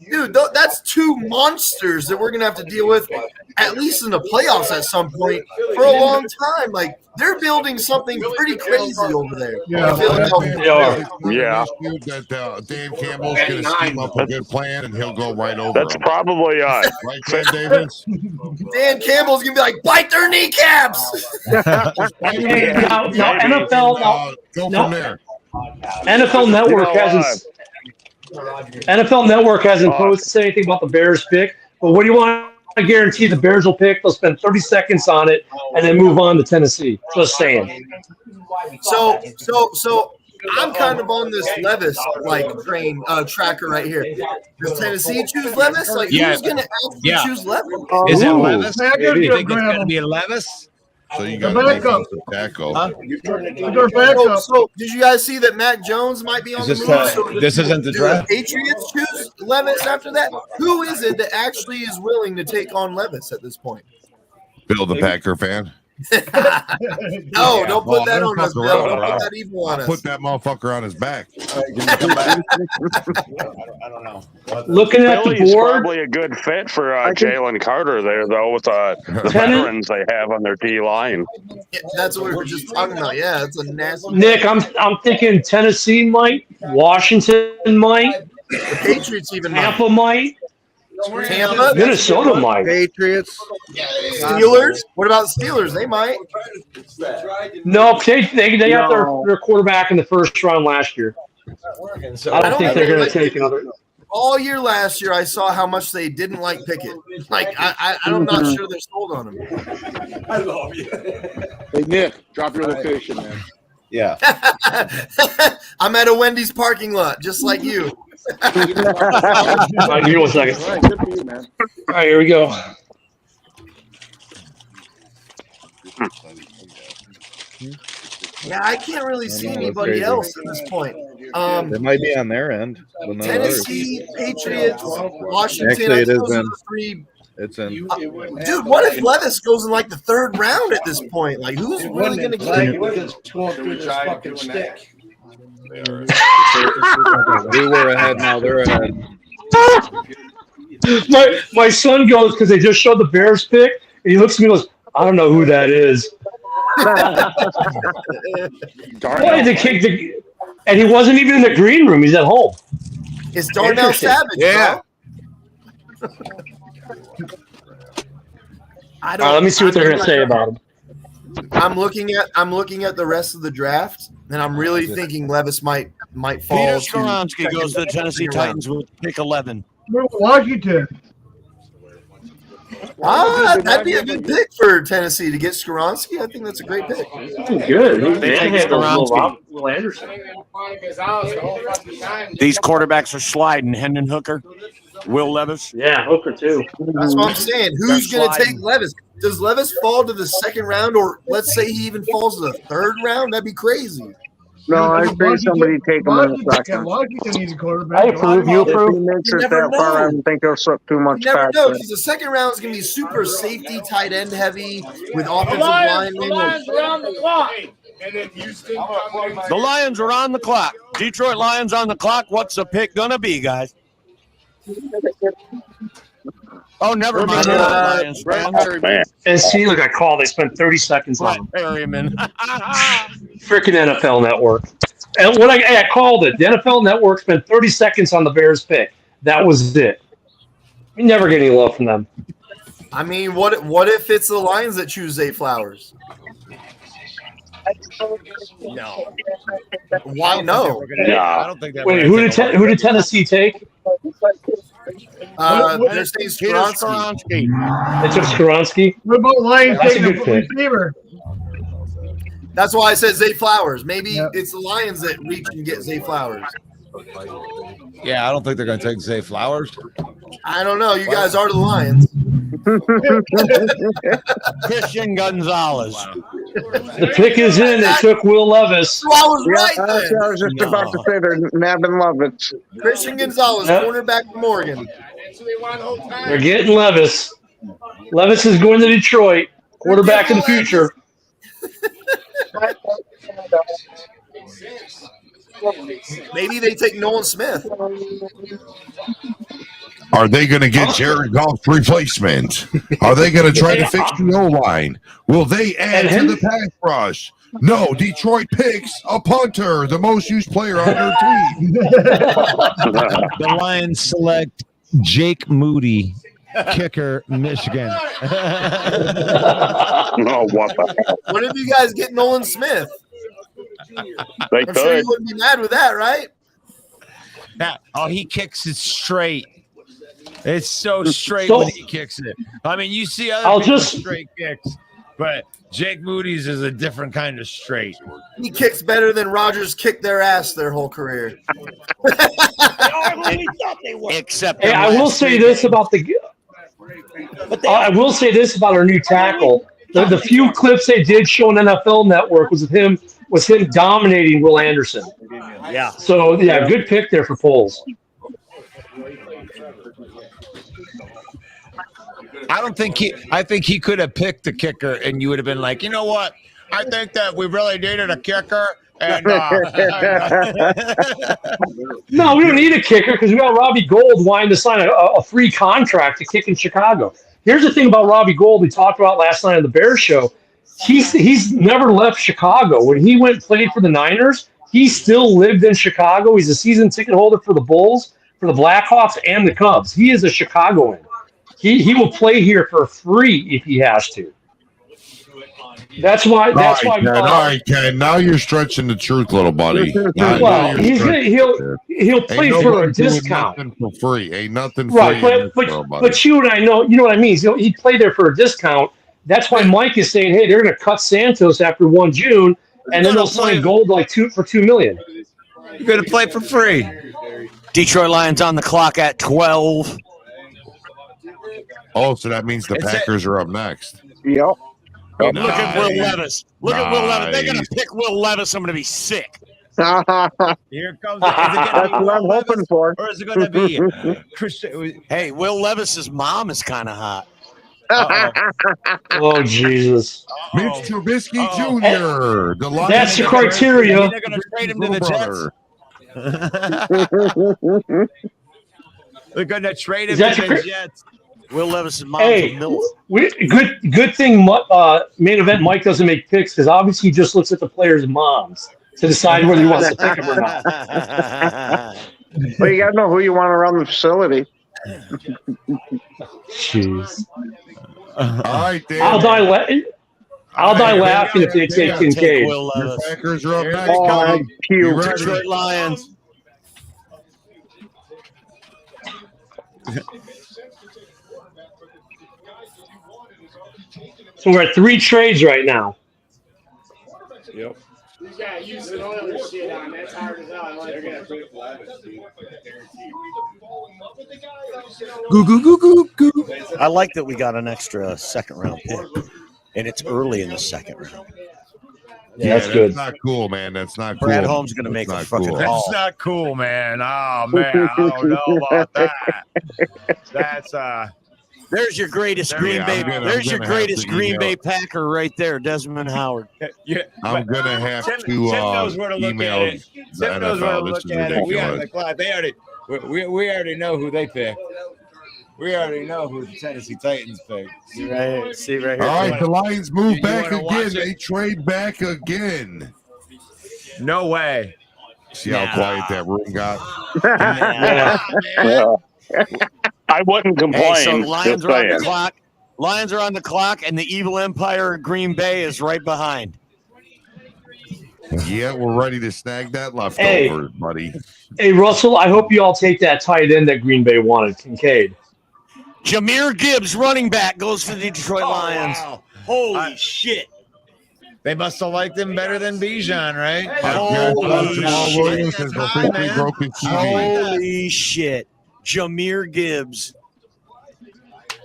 dude, that's two monsters that we're going to have to deal with at least in the playoffs at some point for a long time. Like they're building something pretty crazy over there. Yeah. That Dan Campbell's going to scheme up a good plan, and he'll go right over. That's him. probably Right, Dan Davis? Dan Campbell's going to be like, bite their kneecaps. NFL. Go from there. NFL Network hasn't posted anything about the Bears pick. But what do you want? I guarantee the Bears will pick. They'll spend 30 seconds on it and then move on to Tennessee. Just saying. So I'm kind of on this Levis tracker right here. Does Tennessee choose Levis? Like who's going to actually choose Levis? Is it Levis? Man, Do you think it's going to be Levis? So you got a defensive tackle. So did you guys see that Mac Jones might be on the move? This isn't the draft. Do the Patriots choose Levis after that? Who is it that actually is willing to take on Levis at this point? Bill the Packer fan. No, don't put that on us, Bill. Don't put that evil on us. Put that motherfucker on his back. I don't know. Looking at the Philly's board, probably a good fit for Jalen Carter there, though, with the veterans they have on their D line. Yeah, that's what we were just talking about. Yeah, it's a nasty. Nick, I'm thinking Tennessee might, Washington might, The Patriots even Tampa might, Tampa, Minnesota might. Patriots. Steelers. What about the Steelers? They might. No, they got their quarterback in the first round last year. I don't think they're going to take another. All year last year, I saw how much they didn't like Pickett. Like I'm not sure they're sold on him. I love you. Hey Nick, drop your location, man. Yeah. I'm at a Wendy's parking lot, just like you. All right, give me 1 second. All right, good for you, man. All right, here we go. Yeah, I can't really see anybody else at this point. It might be on their end. But not Tennessee, Patriots, Washington. Actually, it is those are in. the three. It's in. Dude, what if Levis goes in like the third round at this point? Like, who's really going to get him? We were ahead. Now they're ahead. My son goes because they just showed the Bears pick, and he looks at me and goes, "I don't know who that is." And he wasn't even in the green room. He's at home. It's Darnell Savage. Yeah. I don't. Let me see what they're going to say about him. I'm looking at the rest of the draft, and I'm really thinking Levis might fall. Peter Skoronski goes to the Tennessee Titans with pick 11. Washington. That'd be a good pick for Tennessee to get Skoronski. I think that's a great pick. Good. They take Skoronski. Will Anderson. These quarterbacks are sliding. Hendon Hooker, Will Levis. Yeah, Hooker too. That's what I'm saying. Who's going to take Levis? Does Levis fall to the second round, or let's say he even falls to the third round? That'd be crazy. No, I think somebody take him in a second. Washington needs a quarterback. I approve. You approve? If he makes it that far, I don't think he'll slip too much You never past know, that. because the second round is going to be super safety, tight end heavy with offensive linemen. And then Houston. The Lions are on the clock. Detroit Lions on the clock. What's the pick gonna be, guys? Oh, never mind. Lions fans. And see, look, I called. They spent 30 seconds on him. Perryman. Freaking NFL Network. And when I called it, the NFL Network spent 30 seconds on the Bears pick. That was it. We never get any love from them. I mean, what if it's the Lions that choose Zay Flowers? No. Why no? I don't think that. Wait, who did Tennessee take? They're saying Skoronski. They took Skoronski. What about Lions That's a taking good a pick. receiver? That's why I said Zay Flowers. Maybe it's the Lions that reach and get Zay Flowers. Yeah, I don't think they're going to take Zay Flowers. I don't know. You guys are the Lions. Christian Gonzalez. The pick is in. They took Will Levis. I was right I then. was just about to say they're nabbing Lovitz. Christian Gonzalez, Yep. cornerback from Oregon. They're getting Levis. Levis is going to Detroit. Quarterback of the future. Maybe they take Nolan Smith. Are they going to get Jared Goff's replacement? Are they going to try to fix the O-line? Will they add to the pass rush? No, Detroit picks a punter, the most used player on their team. The Lions select Jake Moody, kicker, Michigan. No, what the hell? What if you guys get Nolan Smith? They I'm sure you could. wouldn't be mad with that, right? Oh, he kicks it straight. It's so straight So- when he kicks it. I mean, you see other I'll people's just- straight kicks, but Jake Moody's is a different kind of straight. He kicks better than Rodgers kicked their ass their whole career. Except Hey, I will say this about I will say this about our new tackle. The few clips they did show on NFL Network was him dominating Will Anderson. Yeah. So yeah, good pick there for Poles. I think he could have picked the kicker, and you would have been like, you know what? I think that we really needed a kicker. And No, we don't need a kicker because we got Robbie Gould wanting to sign a free contract to kick in Chicago. Here's the thing about Robbie Gould we talked about last night on the Bears show. He's never left Chicago. When he went and played for the Niners, he still lived in Chicago. He's a season ticket holder for the Bulls, for the Blackhawks, and the Cubs. He is a Chicagoan. He will play here for free if he has to. That's why. All right, Ken. Now you're stretching the truth, little buddy. Well, he'll play for a discount. Nothing for free. Ain't nothing Right, free. but you and I know, you know what I mean. He'd play there for a discount. That's why Mike is saying, hey, they're going to cut Santos after 1 June, and then they'll sign Gold for $2 million. You're going to play for free. Detroit Lions on the clock at 12. Oh, so that means the Packers are up next. Yep. Look at Will Levis. Look at Will Levis. They're going to pick Will Levis. I'm going to be sick. Here comes. That's what I'm hoping for. Or is it going to be Christian? Hey, Will Levis's mom is kind of hot. Oh, Jesus. Mitch Trubisky Jr. That's the criteria. They're going to trade him to the Jets. They're going to trade him to the Jets. Will Levis's mom's Hey, a milf. good thing main event Mike doesn't make picks because obviously he just looks at the players' moms to decide whether he wants to pick them or not. Well, you got to know who you want to run the facility. Jeez. All right, Dave. I'll die laughing if they take Kincaid. Will Levis. Packers are up next. Oh, You ready? Detroit Lions. So we're at 3 trades right now. Yep. He's got Houston Oilers shit on. That's hard as hell. They're gonna put Goo. I like that we got an extra second round pick, and it's early in the second round. Yeah, that's good. That's not cool, man. That's not cool. Brad Holmes going to make a That's fucking cool. call. That's not cool, man. Oh man, I don't know about that. That's There's your greatest Green Bay. There's your greatest Green Bay Packer right there, Desmond Howard. Yeah, I'm gonna have Tim to knows where to look email at it. the Tim knows where to NFL. This look is at it. We on ridiculous. the clock. We already know who they pick. We already know who the Tennessee Titans pick. Right, see right here. All right, the Lions move back wanna watch again. it? They trade back again. No way. See how quiet that room got? I wouldn't complain. Hey, so Lions just are on the saying. clock. Lions are on the clock, and the evil empire of Green Bay is right behind. Yeah, we're ready to snag that leftover, buddy. Hey, Russell, I hope you all take that tight end that Green Bay wanted, Kincaid. Jahmyr Gibbs, running back, goes to the Detroit Lions. Wow. Holy shit. They must have liked him better than Bijan, right? Holy Jamal shit. Williams has officially broke his TV. Holy shit. Jahmyr Gibbs.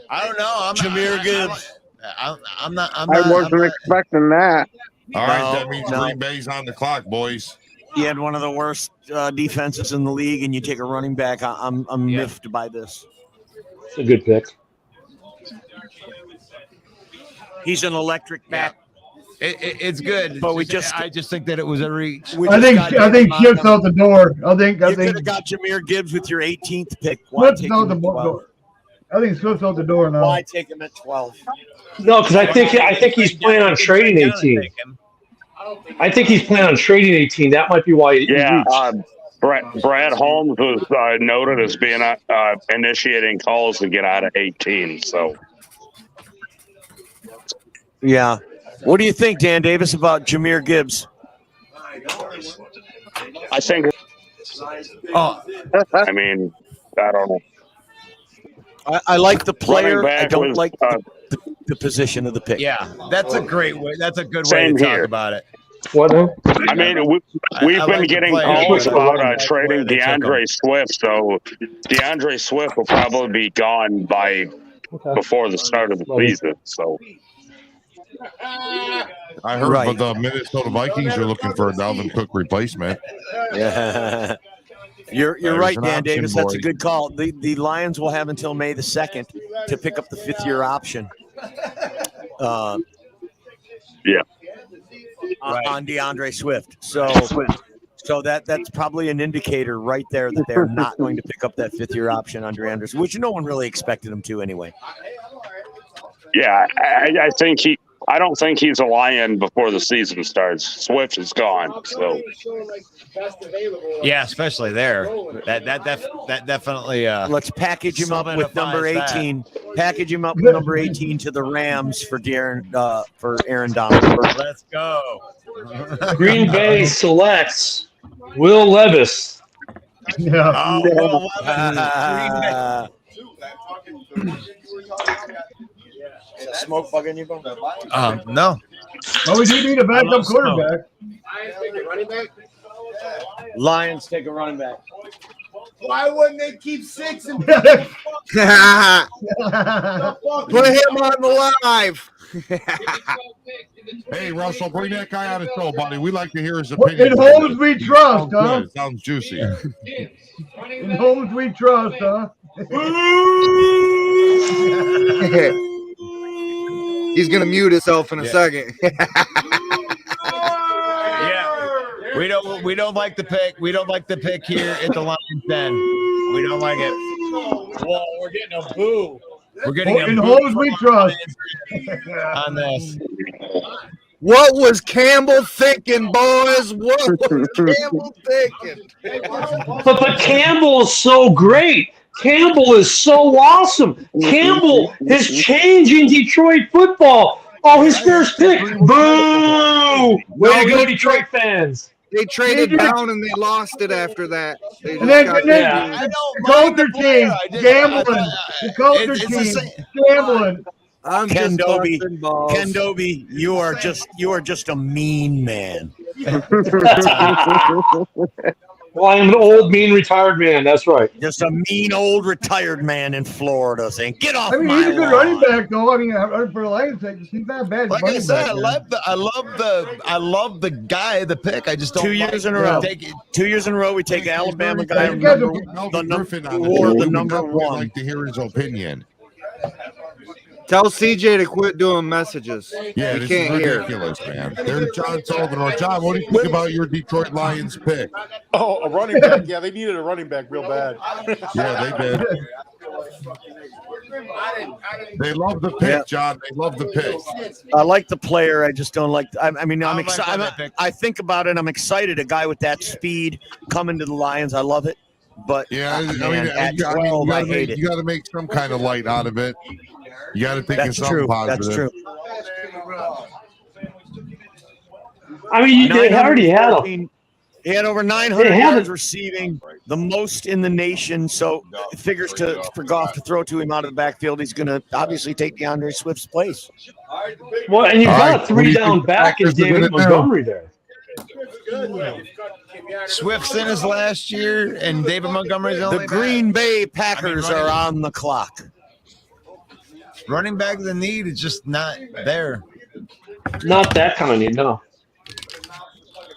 I don't know. Jahmyr Gibbs. I'm not. I wasn't expecting that. All right, No, that means no. Green Bay's on the clock, boys. He had one of the worst defenses in the league, and you take a running back. I'm miffed by this. It's a good pick. He's an electric back. It's good, But I just think that it was a reach. I think Swift's out the door. I think could have got Jahmyr Gibbs with your 18th pick. Why Swift's take out him the at door. 12? I think Swift's out the door now. Why take him at 12? No, because I think he's planning on trading 18. I think he's planning on trading 18. That might be why he Yeah, reached. Brad Holmes was noted as being initiating calls to get out of 18. So, Yeah. What do you think, Dan Davis, about Jahmyr Gibbs? I think. Oh, I mean, I don't know. I like the player. Running back I don't was, like the position of the pick. yeah, that's a great way. That's a good way Same to talk here. about it. What? I mean, we've I been like the getting player, calls but I about like where trading they took him. DeAndre Swift, so DeAndre Swift will probably be gone by before the start of the season. So, I heard Right. the Minnesota Vikings are looking for a Dalvin Cook replacement. Yeah. You're There's right, an Dan option, Davis. That's a boys. good call. The Lions will have until May the 2nd to pick up the 5th-year option. yeah. On DeAndre Swift. So that's probably an indicator right there that they're not going to pick up that 5th-year option on DeAndre, which no one really expected them to anyway. Yeah, I think I don't think he's a Lion before the season starts. Swift is gone. So, Yeah, especially there. That definitely. Let's package him up with number solidifies 18. Package him up with number 18 to the Rams for Aaron Donald. Let's go. Green Bay selects Will Levis. Yeah. Is that smoke bugging you, bro? No. Well, we do need a backup quarterback. Lions take a running back. Why wouldn't they keep 6 and Put him on the live. Hey, Russell, bring that guy on the show, buddy. We like to hear his In opinion. Holmes we trust, huh? Good. Sounds juicy. In Holmes we trust, huh? He's gonna mute himself in a second. Yeah. We don't like the pick. We don't like the pick here at the Lions Den. We don't like it. Whoa, we're getting a boo. We're getting a In boo Holmes we trust. on this. What was Campbell thinking, boys? What was Campbell thinking? But Campbell is so great. Campbell is so awesome. Campbell is changing Detroit football. Oh, his first pick. Boo! Way to go, Detroit fans. They traded down and they lost it after that. They just And then, got the culture team gambling. The culture team gambling. I'm Ken just Doby, busting balls. Ken Doby, you are just a mean man. Well, I am an old, mean, retired man. That's right. Just a mean old retired man in Florida saying, "Get off I mean, my he's a good lawn." running back, though. I mean, for the Lions' sake, he's not bad. Like I said, I love the guy, the pick. I just don't. 2 years in a row. 2 years in a row, we take the Alabama guy, You guys are- Melvin Griffin on the or show. the We number definitely one. like to hear his opinion. Tell CJ to quit doing messages. Yeah, he this can't is hear. ridiculous, man. There's John Sullivan. John, what do you think about your Detroit Lions pick? Oh, a running back. Yeah, they needed a running back real bad. Yeah, they did. They love the pick, John. They love the pick. I like the player. I just don't like. I mean, I'm excited. I think about it. I'm excited. A guy with that speed coming to the Lions. I love it. But yeah, at 12, I hate it. You got to make some kind of light out of it. You got to think That's of something true. positive. That's true. I mean, they already had him. He had over 900 yards receiving, the most in the nation. So it figures for Goff to throw to him out of the backfield, he's going to obviously take DeAndre Swift's place. Well, and you've got a three-down back in David Montgomery there. Swift's in his last year, and David Montgomery's only The Green Bay Packers are on the clock. Running back, the need is just not there. Not that kind of need, no.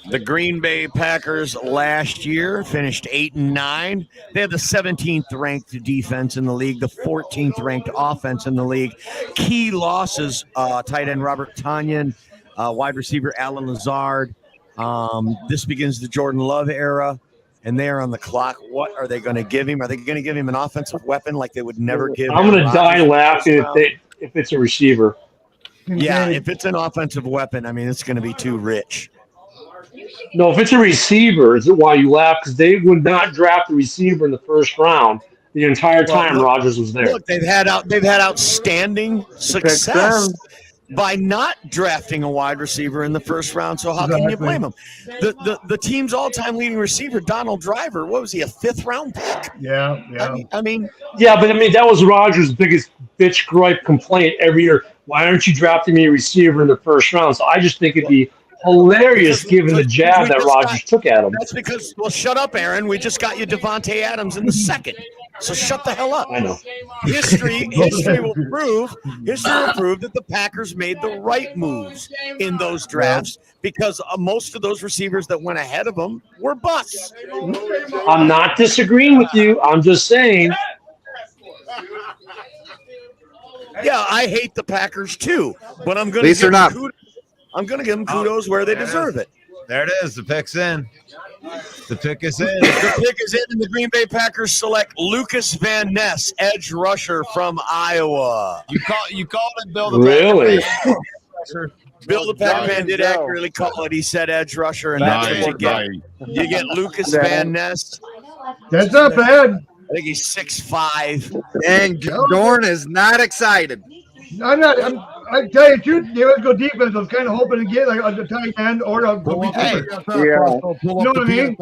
The Green Bay Packers last year finished 8-9. They had the 17th ranked defense in the league, the 14th ranked offense in the league. Key losses: tight end Robert Tonyan, wide receiver Alan Lazard. This begins the Jordan Love era, and they are on the clock. What are they going to give him? Are they going to give him an offensive weapon like they would never give? I'm going to die laughing if it's a receiver. Yeah, if it's an offensive weapon, I mean, it's going to be too rich. No, if it's a receiver, is it why you laugh? Because they would not draft a receiver in the first round the entire time Rodgers was there. Look, they've had outstanding success by not drafting a wide receiver in the first round. So how can you blame them? The team's all-time leading receiver, Donald Driver, what was he, a 5th round pick? Yeah. I mean, that was Rodgers' biggest bitch gripe complaint every year. Why aren't you drafting me a receiver in the first round? So I just think it'd be hilarious given the jab that Rodgers took at him. That's because, well, shut up, Aaron. We just got you Devontae Adams in the second. So shut the hell up. I know. History will prove that the Packers made the right moves in those drafts because most of those receivers that went ahead of them were busts. I'm not disagreeing with you. I'm just saying. Yeah, I hate the Packers too, but I'm going to give them kudos where they deserve it. There it is. The pick's in. The pick is in. The pick is in, and the Green Bay Packers select Lucas Van Ness, edge rusher from Iowa. You called it Bill the Really? Bill the Packer Man did accurately call it. He said edge rusher, and that's what you get. You get Lucas Van Ness. That's not bad. I think he's 6'5". And Dorn is not excited. I'm not. I tell you the truth, they let's go defense. I was kind of hoping to get like a tight end or a You know what I mean?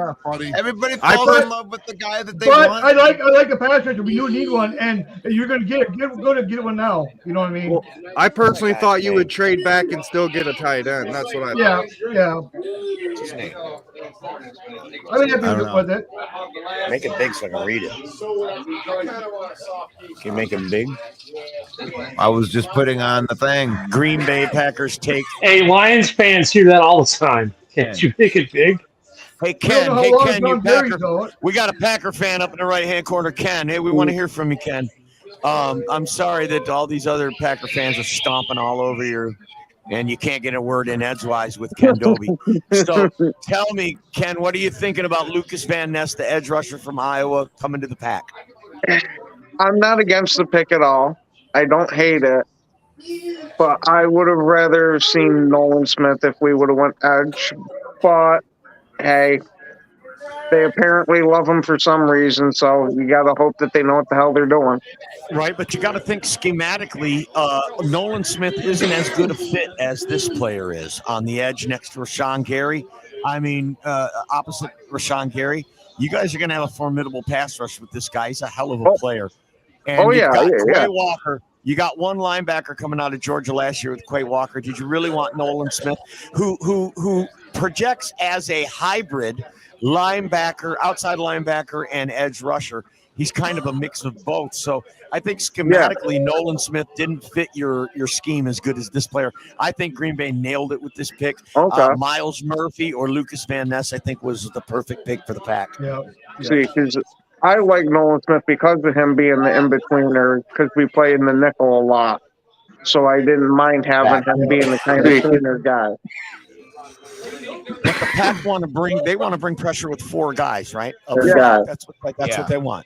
Everybody falls in love with the guy that they But want. I like the pass rusher. We do need one, and you're going to get it. Go to get one now. You know what I mean? Well, I personally thought you would trade back and still get a tight end. That's what I thought. Yeah. I think happy with it. Make it big so I can read it. Can you make him big? I was just putting on the thing. Green Bay Packers take. Hey, Lions fans hear that all the time. Can't you make it big? Hey, Ken. You Packer. We got a Packer fan up in the right-hand corner, Ken. Hey, we want to hear from you, Ken. I'm sorry that all these other Packer fans are stomping all over you, and you can't get a word in edgewise with Ken Dobie. So tell me, Ken, what are you thinking about Lucas Van Ness, the edge rusher from Iowa, coming to the Pack? I'm not against the pick at all. I don't hate it. But I would have rather seen Nolan Smith if we would have went edge. But, hey, they apparently love him for some reason, so you got to hope that they know what the hell they're doing. Right, but you got to think schematically. Nolan Smith isn't as good a fit as this player is on the edge next to Rashawn Gary. I mean, opposite Rashawn Gary. You guys are going to have a formidable pass rush with this guy. He's a hell of a player. And you've got Quay Walker. You got one linebacker coming out of Georgia last year with Quay Walker. Did you really want Nolan Smith, who projects as a hybrid linebacker, outside linebacker, and edge rusher? He's kind of a mix of both. So I think schematically, Nolan Smith didn't fit your scheme as good as this player. I think Green Bay nailed it with this pick. Miles Murphy or Lucas Van Ness, I think, was the perfect pick for the Pack. See, because I like Nolan Smith because of him being the in-betweener, because we play in the nickel a lot. so I didn't mind having him being the kind of cleaner guy. But the Pack want to bring pressure with 4 guys, right? Yeah. That's what they want.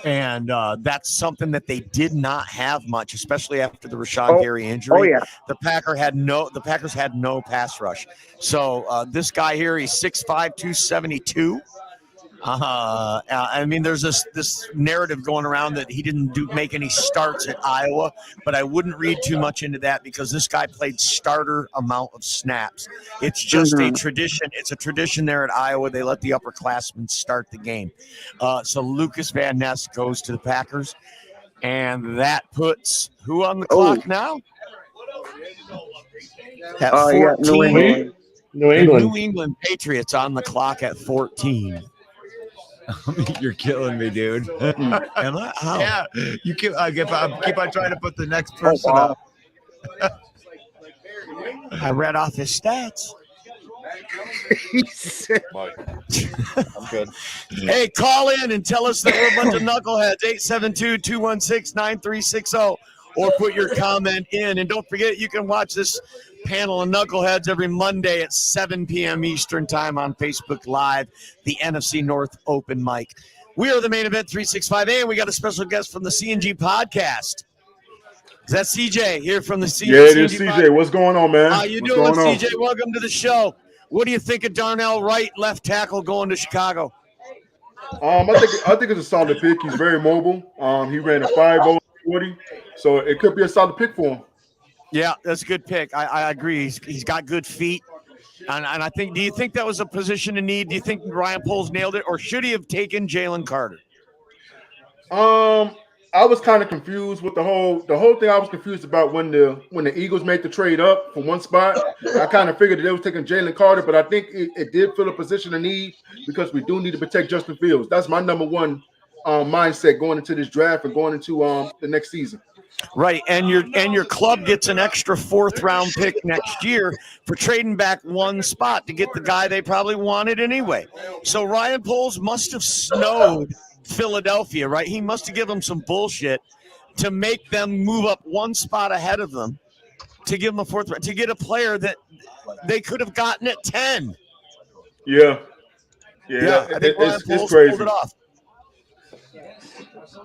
And that's something that they did not have much, especially after the Rashawn Gary injury. Oh yeah. The Packers had no pass rush. So this guy here, he's 6'5", 272. I mean, there's this narrative going around that he didn't make any starts at Iowa, but I wouldn't read too much into that because this guy played starter amount of snaps. It's just a tradition. It's a tradition there at Iowa. They let the upperclassmen start the game. So Lucas Van Ness goes to the Packers, and that puts who on the clock now? At 14. New England. The New England Patriots on the clock at 14. You're killing me, dude. Am I? How? Yeah, you keep on trying to put the next person up. I read off his stats. I'm good. Hey, call in and tell us that we're a bunch of knuckleheads. 872-216-9360, or put your comment in. And don't forget, you can watch this panel of knuckleheads every Monday at 7 p.m. Eastern time on Facebook Live, the NFC North Open Mic. We are the Main Event 365, and we got a special guest from the CNG podcast. Is that CJ here from the CNG? Yeah, it is CJ. Podcast? What's going on, man? How you doing, CJ? Welcome to the show. What do you think of Darnell Wright, left tackle, going to Chicago? I think it's a solid pick. He's very mobile. He ran a 5.0 40, so it could be a solid pick for him. Yeah, that's a good pick. I agree. He's got good feet. And I think, do you think that was a position in need? Do you think Ryan Poles nailed it, or should he have taken Jalen Carter? I was kind of confused with the whole thing. I was confused about when the Eagles made the trade up for one spot. I kind of figured that they was taking Jalen Carter, but I think it did fill a position of need because we do need to protect Justin Fields. That's my number one mindset going into this draft and going into the next season. Right, and your club gets an extra 4th round pick next year for trading back one spot to get the guy they probably wanted anyway. So Ryan Poles must have snowed Philadelphia, right? He must have given them some bullshit to make them move up one spot ahead of them to give them a 4th round, to get a player that they could have gotten at 10. Yeah, I think Ryan Poles crazy. pulled it off.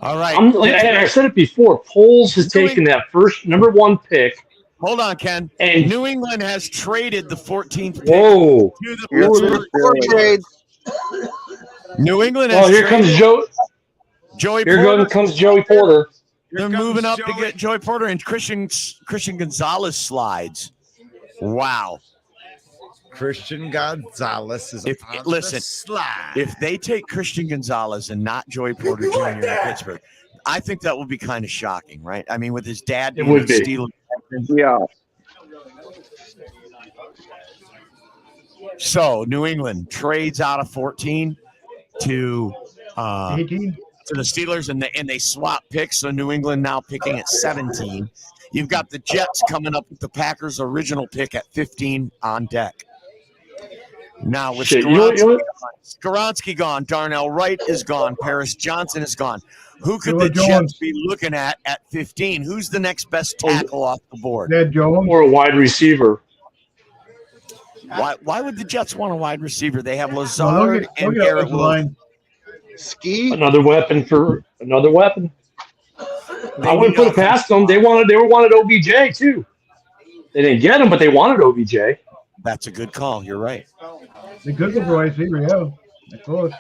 All right. I said it before. Poles has taken that first number 1 pick. Hold on, Ken. And New England has traded the 14th pick. Whoa. To the trade. New England has here comes Joey Here Porter. comes Joey Porter. They're moving up to get Joey Porter, and Christian Gonzalez slides. Wow. Christian Gonzalez is listen, slide. If they take Christian Gonzalez and not Joey Porter Jr. in Pittsburgh, I think that will be kind of shocking, right? I mean, with his dad being a Steelers. Yeah. So New England trades out of 14 to 18 to the Steelers, and they swap picks. So New England now picking at 17. You've got the Jets coming up with the Packers' original pick at 15 on deck. Now with Skoronski gone, Darnell Wright is gone, Paris Johnson is gone. Who could the Jets be looking at 15? Who's the next best tackle off the board? Ned Jones or a wide receiver. Why would the Jets want a wide receiver? They have Lazard and Garrett Wilson. Ski. Another weapon. I wouldn't put it past them. They wanted OBJ too. They didn't get him, but they wanted OBJ. That's a good call. You're right. The good wide receiver, yeah. Of course.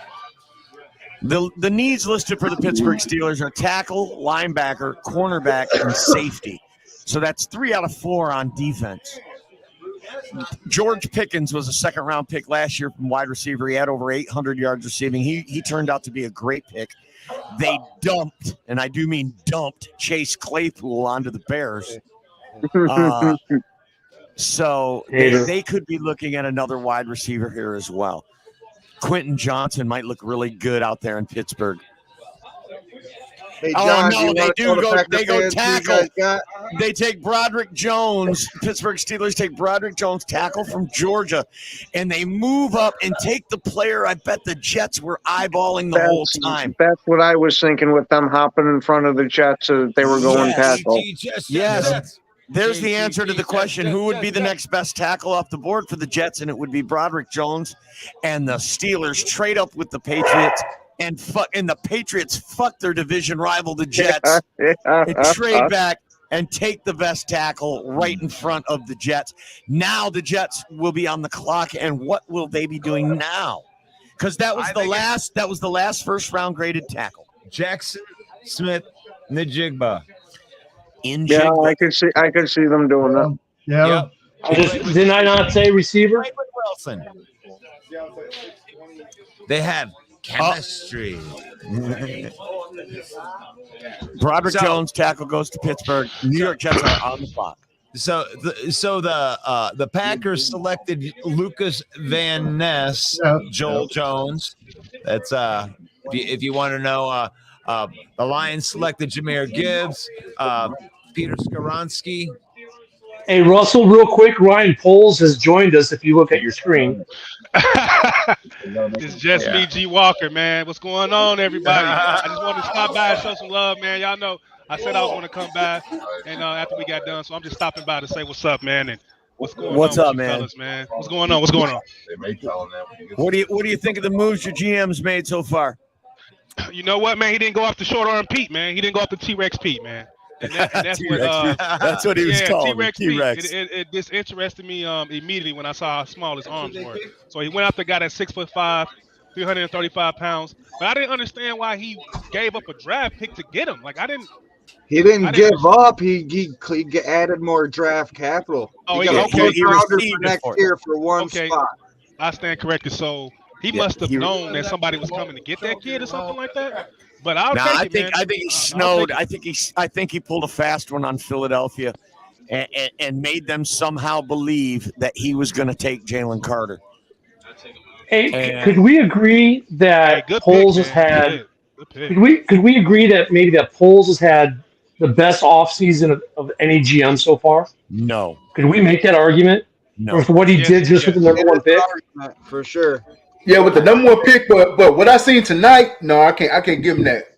The needs listed for the Pittsburgh Steelers are tackle, linebacker, cornerback, and safety. So that's 3 out of 4 on defense. George Pickens was a 2nd-round pick last year from wide receiver. He had over 800 yards receiving. He turned out to be a great pick. They dumped, and I do mean dumped, Chase Claypool onto the Bears. So they could be looking at another wide receiver here as well. Quentin Johnson might look really good out there in Pittsburgh. Hey, John, they go tackle. They take Broderick Jones. Pittsburgh Steelers take Broderick Jones, tackle from Georgia, and they move up and take the player I bet the Jets were eyeballing the whole time. That's what I was thinking with them hopping in front of the Jets as they were going tackle. Yes. There's the answer to the question: who would be the next best tackle off the board for the Jets? And it would be Broderick Jones. And the Steelers trade up with the Patriots, and the Patriots fuck their division rival, the Jets, and trade back and take the best tackle right in front of the Jets. Now the Jets will be on the clock, and what will they be doing now? Because that was the last first round graded tackle. Jackson Smith Njigba. Yeah, I could see them doing that. Yeah. Didn't I not say receiver? Wilson. They have chemistry. Broderick Jones tackle goes to Pittsburgh. New York Jets are on the clock. So the Packers selected Lucas Van Ness, Joel Jones. That's if you want to know, the Lions selected Jahmyr Gibbs, Peter Skoronski. Hey, Russell, real quick, Ryan Poles has joined us if you look at your screen. It's just me, G. Walker, man. What's going on, everybody? I just wanted to stop by and show some love, man. Y'all know I said I was going to come by, and after we got done, so I'm just stopping by to say what's up, man, and what's going on up, with you man? fellas, man? What's going on? What's going on? What do you think of the moves your GM's made so far? You know what, man? He didn't go off the short arm Pete, man. He didn't go off the T-Rex Pete, man. And that's what that's what he was called. T-Rex. T-Rex. It just interested me immediately when I saw how small his arms were. So he went after a guy that's 6'5", 335 pounds. But I didn't understand why he gave up a draft pick to get him. Like He didn't give up. He added more draft capital. Oh, he got a first rounder for next year for one spot. I stand corrected. So he must have known that somebody was coming to get that kid or something like that. But I think he snowed. I think he pulled a fast one on Philadelphia, and made them somehow believe that he was going to take Jalen Carter. Hey, could we agree that Poles has had? Could we agree that maybe that Poles has had the best offseason of any GM so far? No. Could we make that argument? No. Or for what he did just with the number one pick? For sure. Yeah, with the number one pick, but what I seen tonight, no, I can't give him that.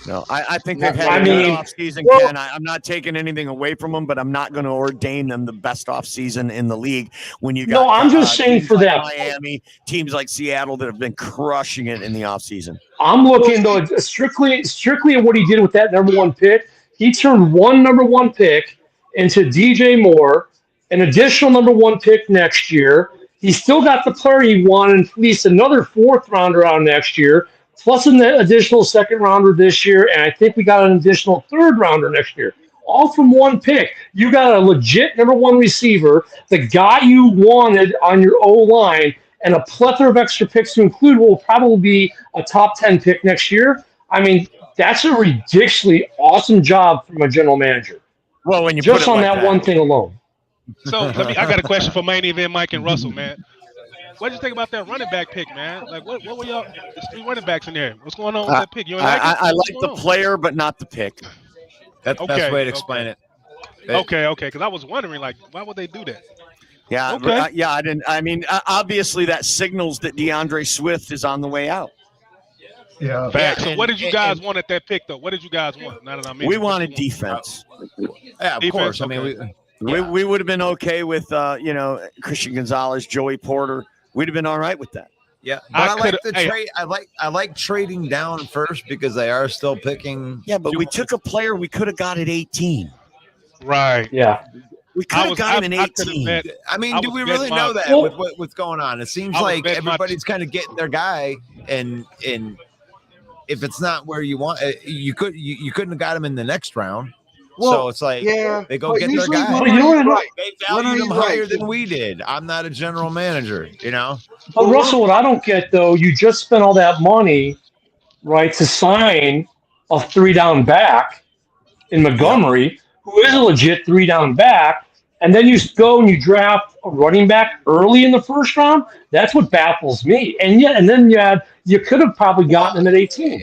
No, I think they've had a good offseason, Ken. I'm not taking anything away from them, but I'm not going to ordain them the best offseason in the league when you got. No, I'm just saying for that Miami, teams like Seattle that have been crushing it in the offseason. I'm looking though strictly at what he did with that number one pick. He turned one number one pick into DJ Moore, an additional number one pick next year. He still got the player he wanted, at least another fourth rounder out next year, plus an additional second rounder this year, and I think we got an additional third rounder next year. All from one pick. You got a legit number one receiver, the guy you wanted on your O-line, and a plethora of extra picks to include will probably be a top 10 pick next year. I mean, that's a ridiculously awesome job from a general manager. Well, when you just put it on like that one thing alone. So I got a question for main event Mike and Russell, man. What did you think about that running back pick, man? Like, what were y'all? There's 3 running backs in there. What's going on with that pick? You don't like it? I like the player, but not the pick. That's the best way to explain it. Okay. Because I was wondering, like, why would they do that? Yeah, Okay. I didn't. I mean, obviously that signals that DeAndre Swift is on the way out. Yeah. Fact. So what did you guys want at that pick, though? What did you guys want? Now that I'm We wanted defense. Yeah, of course. Okay. I mean, We would have been okay with Christian Gonzalez, Joey Porter. We'd have been all right with that. Yeah, but I like the trade. I like trading down first because they are still picking. Yeah, but we took a player we could have got at 18. Right. Yeah. We could have got him in 18. I mean, do we really know that with what's going on? It seems like everybody's kind of getting their guy, and if it's not where you want, you couldn't have got him in the next round. Well, so it's like they go get their guy. They valued him higher than we did. I'm not a general manager, you know. But Russell, what I don't get though, you just spent all that money, right, to sign a 3-down back in Montgomery, who is a legit 3-down back, and then you go and you draft a running back early in the first round. That's what baffles me. And then you could have probably gotten him at 18.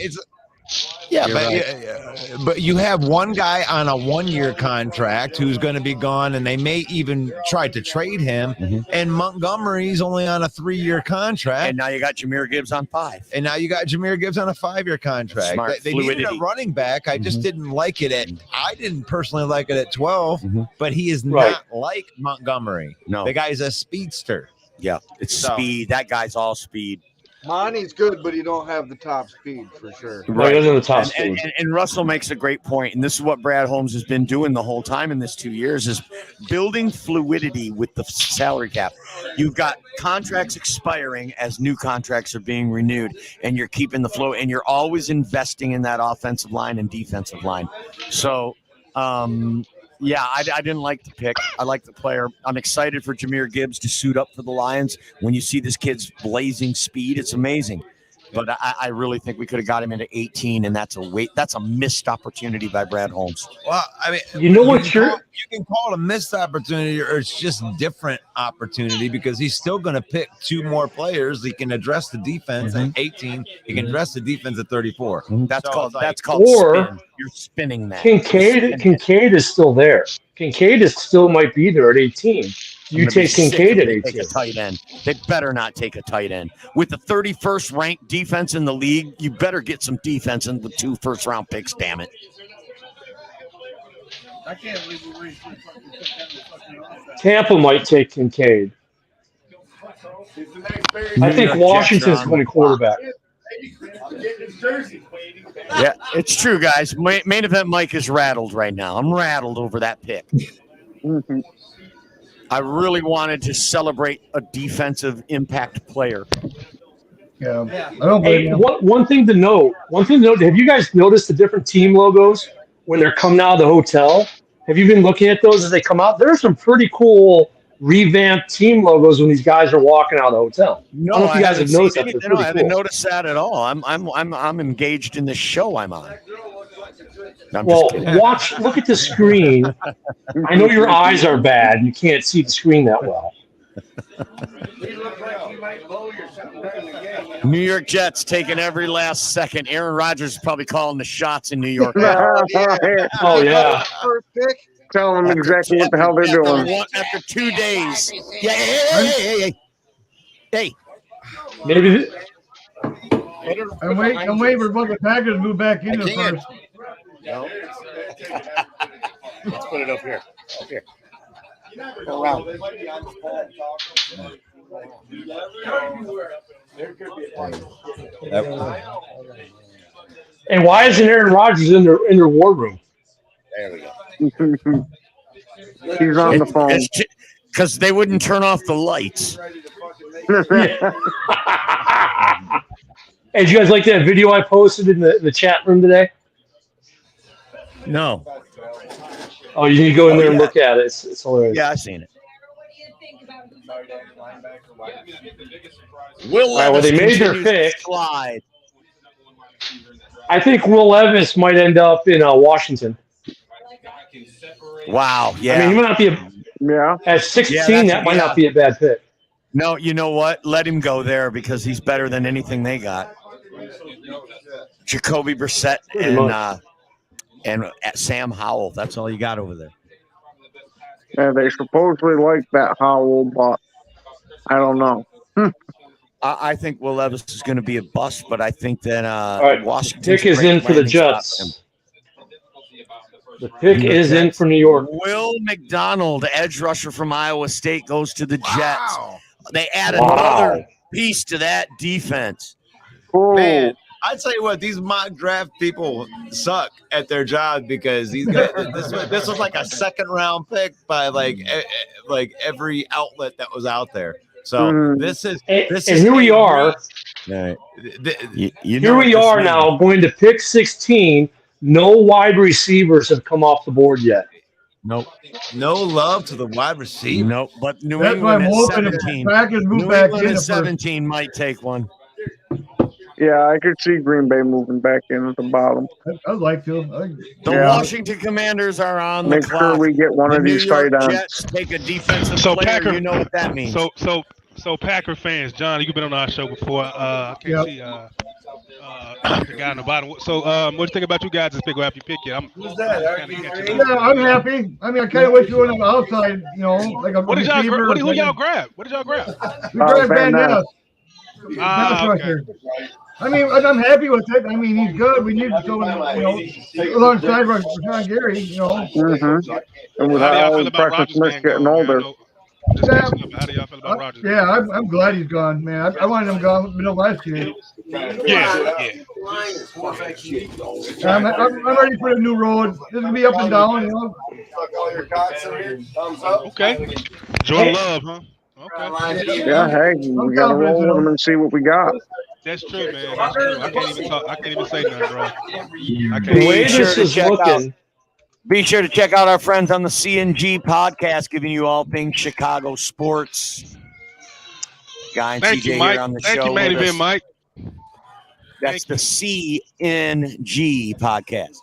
Yeah, You're but right. but you have one guy on a 1-year contract who's going to be gone, and they may even try to trade him. And Montgomery's only on a 3-year contract. And now you got Jahmyr Gibbs on 5. And now you got Jahmyr Gibbs on a 5-year contract. Smart They needed a fluidity. running back. I just didn't like it at. I didn't personally like it at 12, but he is Right. not like Montgomery. No. The guy's a speedster. Yeah, it's So- speed. That guy's all speed. Monty's good, but he don't have the top speed for sure. Right. He doesn't have the top And, speed. and Russell makes a great point, and this is what Brad Holmes has been doing the whole time in this 2 years, is building fluidity with the salary cap. You've got contracts expiring as new contracts are being renewed, and you're keeping the flow, and you're always investing in that offensive line and defensive line. So, yeah, I didn't like the pick. I like the player. I'm excited for Jahmyr Gibbs to suit up for the Lions. When you see this kid's blazing speed, it's amazing. But I really think we could have got him into 18, and that's a missed opportunity by Brad Holmes. Well, I mean, You know what you can call it a missed opportunity, or it's just different opportunity, because he's still going to pick 2 more players. He can address the defense at 18. He can address the defense at 34. That's So called it's like- that's called Or- spin. You're spinning that. Kincaid is still there. Kincaid is still might be there at 18. You I'm gonna be take sick Kincaid if at they 18. Take a tight end. They better not take a tight end. With the 31st ranked defense in the league, you better get some defense in the 2 first-round picks, damn it. I can't believe we reached fucking fucking offense. Tampa might take Kincaid. He's the next Barry. I think Jets Washington's are on going the quarterback. I'm getting his jersey. Yeah, it's true, guys. Main event Mike is rattled right now. I'm rattled over that pick. I really wanted to celebrate a defensive impact player. Yeah, I don't blame Hey, you. one thing to note. Have you guys noticed the different team logos when they're coming out of the hotel? Have you been looking at those as they come out? There's some pretty cool revamped team logos when these guys are walking out of the hotel. I don't know if you guys have noticed that. They're No, pretty I haven't cool. noticed that at all. I'm engaged in the show I'm on. I'm Well, just kidding. look at the screen. I know your eyes are bad. You can't see the screen that well. We look like you might blow your something during the game. You know? New York Jets taking every last second. Aaron Rodgers is probably calling the shots in New York. Oh, yeah. First pick. Tell them exactly what the hell they're doing. After 2 days. Yeah, hey. Maybe. I'm waiting for both the Packers to move back in there can't. first. No. Let's put it up here. Up here. Go around. And why isn't Aaron Rodgers in their war room? There we go. He's on the phone. Because they wouldn't turn off the lights. Hey, did you guys like that video I posted in the chat room today? No. Oh, you need to go in there and look at it. It's hilarious. Yeah, I've seen it. All right, well, they made their pick. Slide. I think Will Levis might end up in Washington. Wow. Yeah. I mean, he might not be at 16. That might not be a bad pick. No, you know what? Let him go there because he's better than anything they got. Jacoby Brissett and Sam Howell. That's all you got over there. Yeah, they supposedly like that Howell, but I don't know. I think Will Levis is going to be a bust, but I think that All right, Washington's pick is great in for the landing spot for him. Jets. The pick is in for New York. Will McDonald, edge rusher from Iowa State, goes to the Jets. They add Wow. another piece to that defense. Man, I tell you what, these mock draft people suck at their job, because these guys, this was like a 2nd-round pick by like every outlet that was out there. So this is And here we are. Right. Here we are now going to pick 16. No wide receivers have come off the board yet. Nope. No love to the wide receiver. Nope. But New That's why England I'm at hoping if 17. the Packers move New back England in at the first. 17 might take one. Yeah, I could see Green Bay moving back in at the bottom. I'd like to. The Washington Commanders are on Make the sure clock. we get one The of New these York tight ends. Jets take a defensive So player. Packer, You know what that means. So So Packer fans, John, you've been on our show before. I can't see the guy on the bottom. So what do you think about you guys this pick after you pick it? Yeah, I'm happy. I mean, I kind of wish you were on the outside, like a What did y'all receiver. who y'all grab? What did y'all grab? We grabbed Van Ness. Ah, okay. I mean, I'm happy with it. I mean, he's good. We need someone, alongside Rashawn Gary, And with how Precious Smith's getting older. How do y'all feel about Rodgers? Yeah, I'm glad he's gone, man. I wanted him gone middle last year. Yeah. I'm ready for a new road. This is gonna be up and down, Okay. Jordan Love, huh? Okay. Yeah, hey, we got to roll with them and see what we got. That's true, man. That's true. I can't even talk. I can't even say nothing, bro. I can't. Be sure to check out our friends on the CNG podcast, giving you all things Chicago sports. Guy and Thank TJ you, Mike. here on the Thank show. you, main event, Mike. That's the CNG podcast.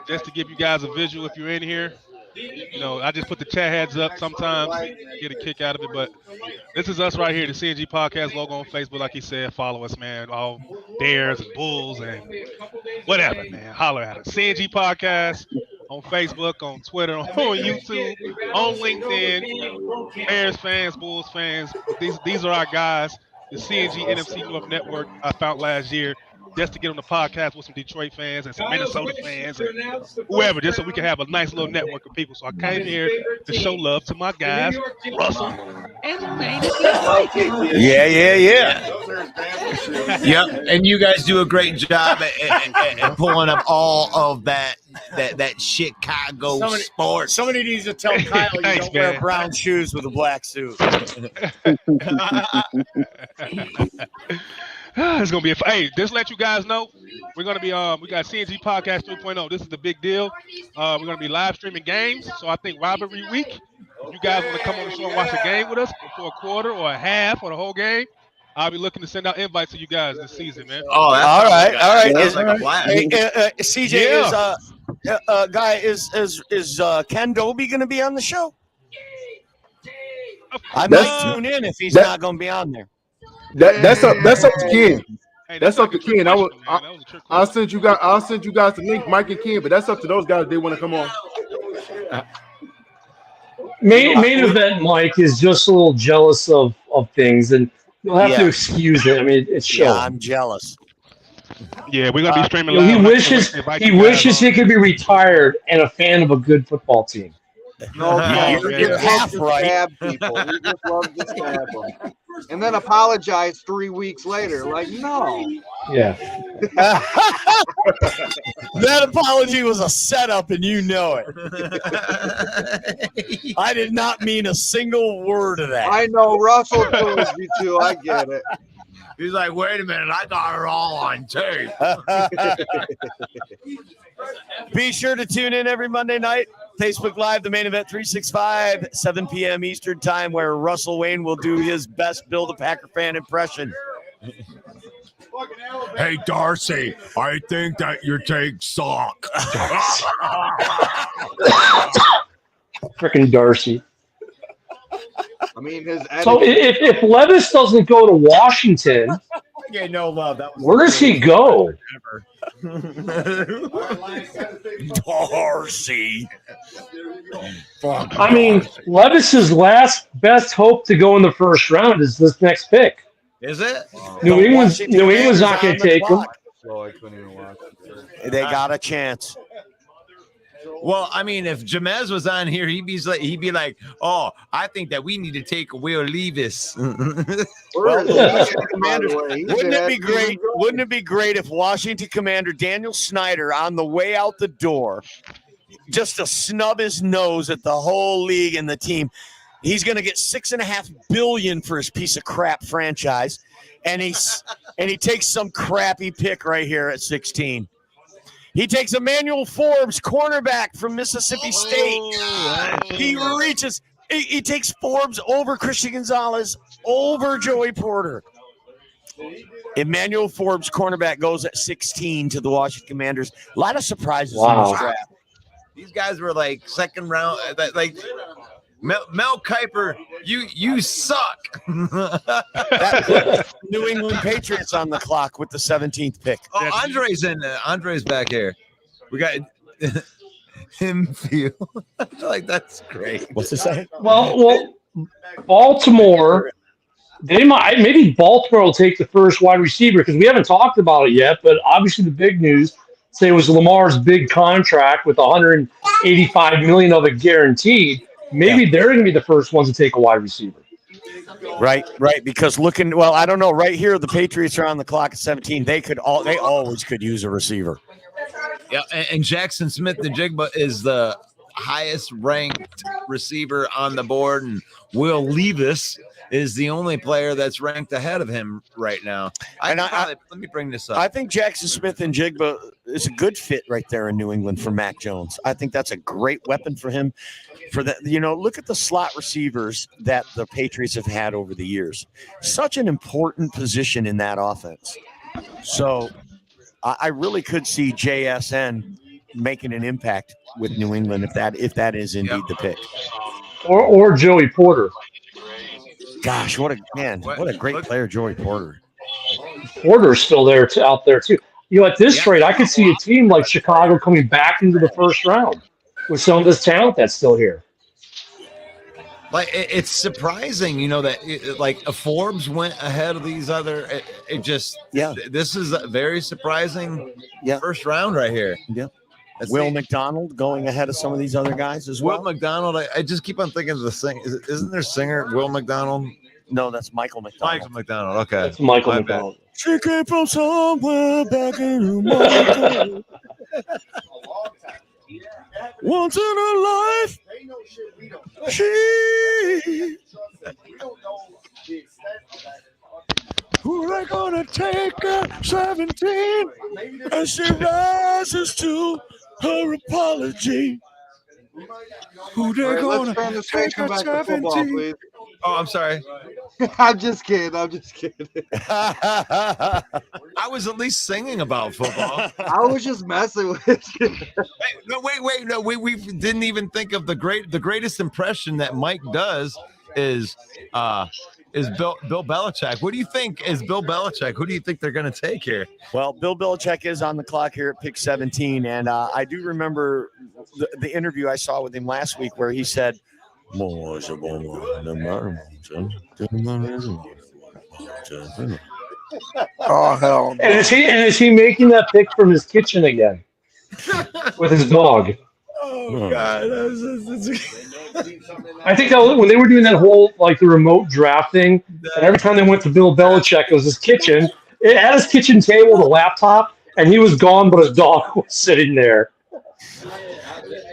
Just to give you guys a visual, if you're in here, I just put the chat heads up sometimes, get a kick out of it. But this is us right here, the CNG Podcast logo on Facebook. Like he said, follow us, man. All Bears and Bulls and whatever, man. Holler at us. CNG Podcast on Facebook, on Twitter, on YouTube, on LinkedIn. Bears fans, Bulls fans. These are our guys. The CNG NFC North Network I found last year, just to get on the podcast with some Detroit fans and some Minnesota fans and whoever, just so we can have a nice little network of people. So I came here to show love to my guys, Russell and Yeah. Yep, and you guys do a great job at pulling up all of that Chicago sports. Somebody needs to tell Kyle you don't wear brown shoes with a black suit. It's gonna be hey, just let you guys know, we're gonna be we got CNG Podcast 3.0. This is the big deal. We're gonna be live streaming games. So I think rivalry week, if you guys want to come on the show and watch a game with us for a quarter or a half or the whole game, I'll be looking to send out invites to you guys this season, man. Oh, that's all right. That's like a blast. CJ is Ken Dobie going to be on the show? I might tune in if he's not going to be on there. That's up to Ken. That's up to Ken. I'll send you guys the link, Mike and Ken, but that's up to those guys if they want to come on. Main event Mike is just a little jealous of things, and you'll have to excuse it. I mean, it's showing. Yeah, I'm jealous. Yeah, we're gonna be streaming He live. wishes he could be retired and a fan of a good football team. No, you're half right. Stab people. We just love to stab them. And then apologize 3 weeks later. Like, no. Yeah. That apology was a setup, and you know it. I did not mean a single word of that. I know Russell told you to. I get it. He's like, wait a minute, I got her all on tape. Be sure to tune in every Monday night. Facebook Live, the main event 365, 7 p.m. Eastern time, where Russell Wayne will do his best Bill the Packer fan impression. Hey, Darcy, I think that your takes suck. Freaking Darcy. I mean, so if Levis doesn't go to Washington, yeah, no love. Where does he go? Darcy. I mean, Levis's last best hope to go in the first round is this next pick. Is it? New England's not going to take him. They got a chance. Well, I mean, if Jamez was on here, he'd be like, "Oh, I think that we need to take Will Levis." Wouldn't it be great? Wouldn't it be great if Washington Commander Daniel Snyder, on the way out the door, just to snub his nose at the whole league and the team, he's going to get $6.5 billion for his piece of crap franchise, and he takes some crappy pick right here at 16. He takes Emmanuel Forbes, cornerback from Mississippi State. He reaches. He takes Forbes over Christian Gonzalez, over Joey Porter. Emmanuel Forbes, cornerback, goes at 16 to the Washington Commanders. A lot of surprises in this draft. These guys were like second round. Mel Kiper, you suck. That put New England Patriots on the clock with the 17th pick. Oh, Andre's in there. Andre's back here. We got him feel. I feel like that's great. What's it say? Well, Baltimore. Maybe Baltimore will take the first wide receiver because we haven't talked about it yet. But obviously, the big news say it was Lamar's big contract with 185 million of it guaranteed. Maybe they're going to be the first ones to take a wide receiver. Right. Because I don't know. Right here, the Patriots are on the clock at 17. They always could use a receiver. Yeah, and Jackson Smith-Njigba is the highest ranked receiver on the board, and Will Levis is the only player that's ranked ahead of him right now. Let me bring this up. I think Jackson Smith-Njigba is a good fit right there in New England for Mac Jones. I think that's a great weapon for him. For that, look at the slot receivers that the Patriots have had over the years. Such an important position in that offense. So I really could see JSN making an impact with New England if that is indeed the pick. Or Joey Porter. Gosh, what a great player Joey Porter. Porter's still out there too. At this rate, I could see a team like Chicago coming back into the first round with some of this talent that's still here. Like it's surprising, that like Forbes went ahead of these other. This is a very surprising first round right here. Yeah. Will McDonald going ahead of some of these other guys as well. Will McDonald, I just keep on thinking of the thing. Isn't there a singer Will McDonald? No, that's Michael McDonald. Michael McDonald. Okay, that's Michael McDonald. She came from somewhere back in the once in a life, who they gonna take at 17 as she rises to her apology? Who they gonna take at 17? Oh, I'm sorry. I'm just kidding. I was at least singing about football. I was just messing with you. Wait. No, we didn't even think of the greatest impression that Mike does is Bill Belichick. What do you think is Bill Belichick? Who do you think they're going to take here? Well, Bill Belichick is on the clock here at pick 17, and I do remember the interview I saw with him last week where he said, "Oh hell! And is he making that pick from his kitchen again with his dog? Oh God! I think that when they were doing that whole the remote drafting, and every time they went to Bill Belichick, it was his kitchen. It had his kitchen table, the laptop, and he was gone, but his dog was sitting there.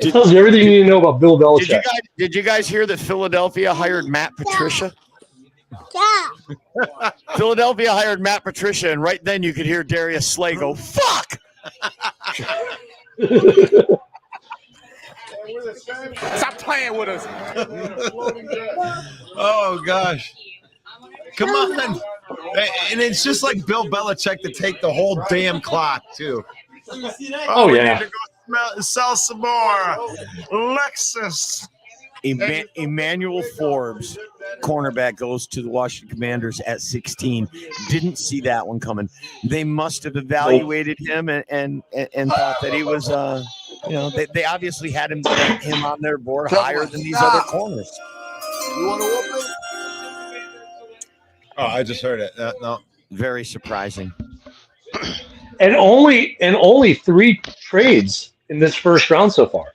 It tells you everything you need to know about Bill Belichick. Did you guys hear that Philadelphia hired Matt Patricia? Yeah. Philadelphia hired Matt Patricia, and right then you could hear Darius Slay go, "Fuck!" Stop playing with us. Oh gosh. Come on. And it's just like Bill Belichick to take the whole damn clock too. Oh we yeah. need to go sell some more Lexus. Emmanuel Forbes, cornerback, goes to the Washington Commanders at 16. Didn't see that one coming. They must have evaluated him and thought that he was they obviously had him on their board higher than these other corners. You want to whoop it? Oh, I just heard it. No, very surprising. And only 3 trades in this first round so far.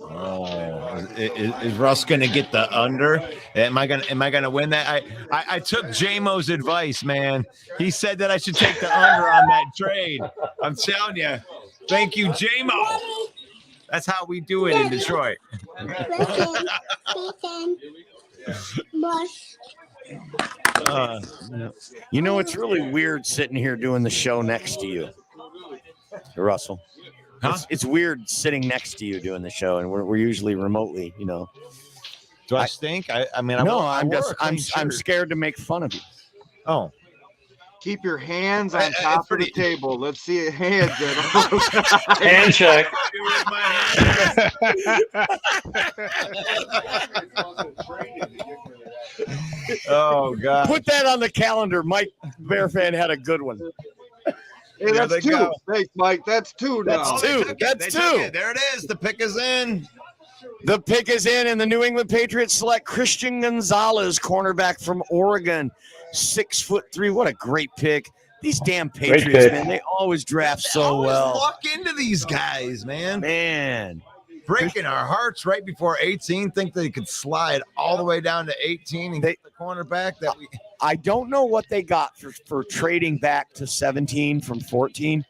Oh, is Russ going to get the under? Am I going to win that? I took J-Mo's advice, man. He said that I should take the under on that trade. I'm telling you. Thank you, J-Mo. That's how we do it in Detroit. It's really weird sitting here doing the show next to you, Russell. Huh? It's weird sitting next to you doing the show, and we're usually remotely, Do I stink? I'm scared to make fun of you. Oh, Keep your hands on top of the table. Let's see hands at all times. Hand check. Oh God! Put that on the calendar. Mike Bearfan had a good one. Hey, There that's they two. go. Thanks, Mike. That's two now. That's two. That's two. There it is. The pick is in. The pick is in, and the New England Patriots select Christian Gonzalez, cornerback from Oregon, 6'3". What a great pick! These damn Patriots, man, they always draft so well. Walk into these guys, man. Man, breaking our hearts right before 18. Think they could slide all the way down to 18 and get the cornerback that we. I don't know what they got for trading back to 17 from 14,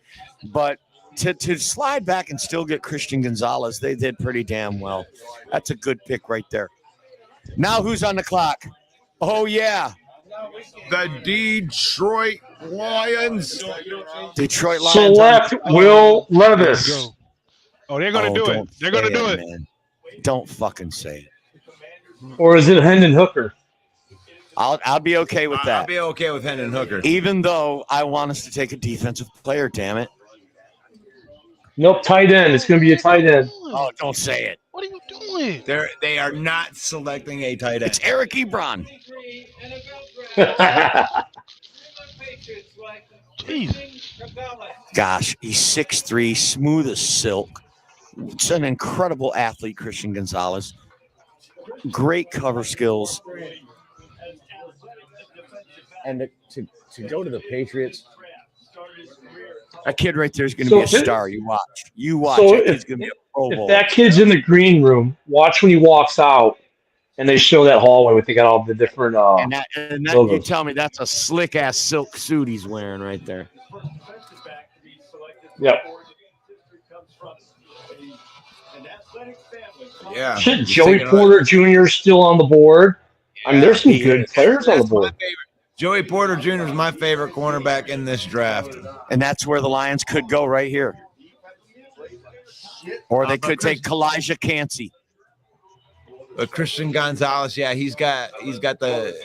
but to slide back and still get Christian Gonzalez, they did pretty damn well. That's a good pick right there. Now who's on the clock? Oh, yeah. The Detroit Lions. Detroit Lions. Select Will Levis. Oh, they're going to do it. They're going to do it. Man. Don't fucking say it. Or is it Hendon Hooker? I'll be okay with that. I'll be okay with Hendon Hooker. Even though I want us to take a defensive player, damn it. Nope, tight end. It's going to be a tight end. Oh, don't say it. What are you doing? They are not selecting a tight end. It's Eric Ebron. Jeez. Gosh, he's 6'3", smooth as silk. It's an incredible athlete, Christian Gonzalez. Great cover skills. And to go to the Patriots, that kid right there is going to be a star. You watch. You watch. So That kid's going to be a Pro Bowl. If that kid's in the green room, watch when he walks out, and they show that hallway where they got all the different And that you logos. tell me that's a slick ass silk suit he's wearing right there. Yep. Yeah. Shit, Joey Porter Jr. is still on the board. I mean, there's some good players on the board. Joey Porter Jr. is my favorite cornerback in this draft. And that's where the Lions could go right here. Or they could take Kalijah Cansey. Christian Gonzalez, yeah, he's got the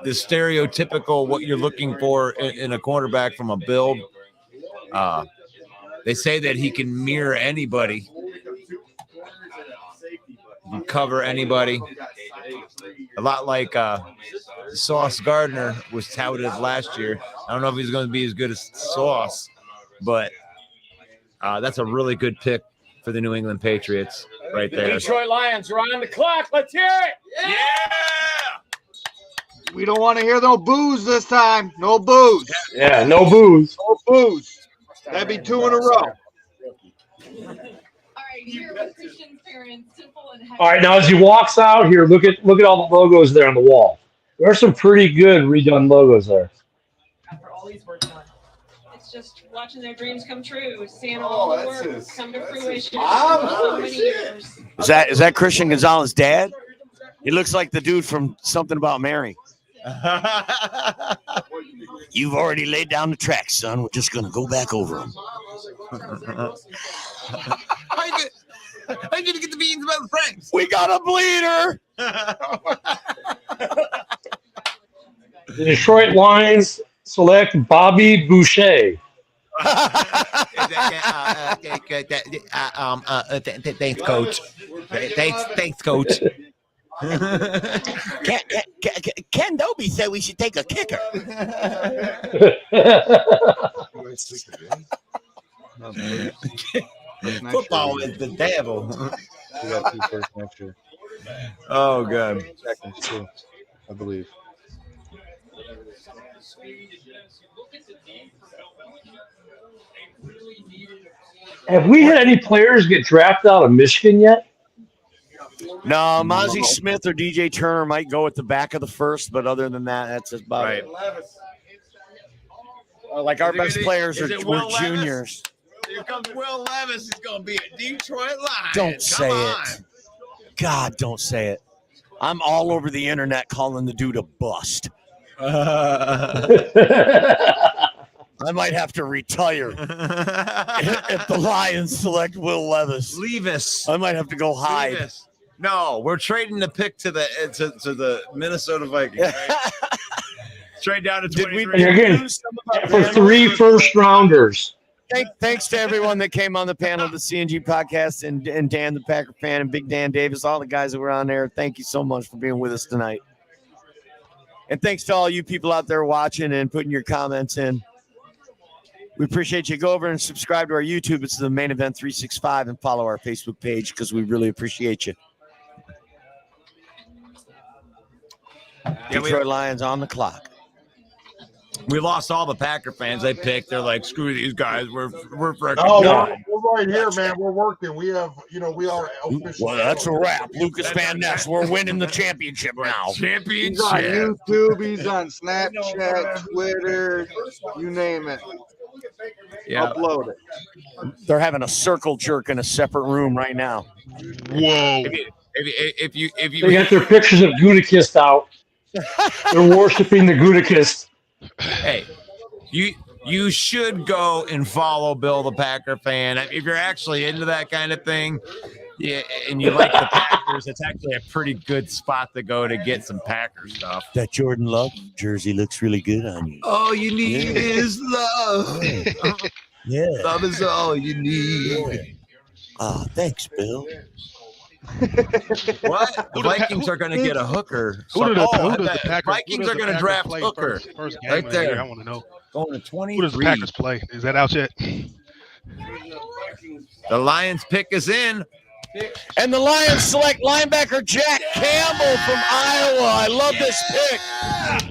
stereotypical what you're looking for in a cornerback from a build. They say that he can mirror anybody, cover anybody. A lot like Sauce Gardner was touted last year. I don't know if he's going to be as good as Sauce, but that's a really good pick for the New England Patriots right there. Detroit Lions are on the clock. Let's hear it. Yeah! We don't want to hear no booze this time. No booze. Yeah, no booze. No booze. That'd be two in a row. All right, now as he walks out here, look at all the logos there on the wall. There are some pretty good redone logos there. After all he's worked on, it's just watching their dreams come true, seeing all the work come to fruition for so many years. Is that Christian Gonzalez's dad? He looks like the dude from Something About Mary. You've already laid down the tracks, son. We're just going to go back over them. I need to get the beans about the Franks. We got a bleeder. The Detroit Lions select Bobby Boucher. Thanks, Coach. Thanks, Coach. Ken Dobie said we should take a kicker. Football is the devil. We got 2 first next year. Oh, God. Seconds, too, I believe. Have we had any players get drafted out of Michigan yet? No, Mozzie Smith or DJ Turner might go at the back of the first, but other than that, that's about it. Like our best players were juniors. Here comes Will Levis. He's going to be a Detroit Lion. Don't say it. God, don't say it. I'm all over the internet calling the dude a bust. I might have to retire if the Lions select Will Levis. Levis. I might have to go hide. Levis. No, we're trading the pick to the Minnesota Vikings. Right? Trade down to Did we 23. And again, lose some of our for panel? 3 first-rounders. Thanks to everyone that came on the panel of the CNG podcast and Dan the Packer fan and Big Dan Davis, all the guys that were on there. Thank you so much for being with us tonight. And thanks to all you people out there watching and putting your comments in. We appreciate you. Go over and subscribe to our YouTube. It's the Main Event 365 and follow our Facebook page because we really appreciate you. Detroit Lions on the clock. We lost all the Packer fans. They picked. They're like, screw these guys. We're freaking Oh, done. we're right here, man. We're working. We have, we are official. Well, that's a wrap. Lucas Van Ness, we're winning the championship now. He's on Championship. YouTube. He's on Snapchat, Twitter, you name it. Yeah. Upload it. They're having a circle jerk in a separate room right now. Whoa. If you They got their pictures of Gudakist out. They're worshiping the Gudakist. Hey, you should go and follow Bill the Packer fan. If you're actually into that kind of thing, yeah, and you like the Packers, it's actually a pretty good spot to go to get some Packer stuff. That Jordan Love jersey looks really good on you. All you need is love. Yeah. Love is all you need. Oh, thanks, Bill. What? The Vikings are going to get a hooker. Who does the Packers? Vikings are going to draft hooker. First game Right of the year, there. I want to know. Going to 23. Who does the Packers play? Is that out yet? The Lions pick is in. And the Lions select linebacker Jack Campbell from Iowa. I love this pick.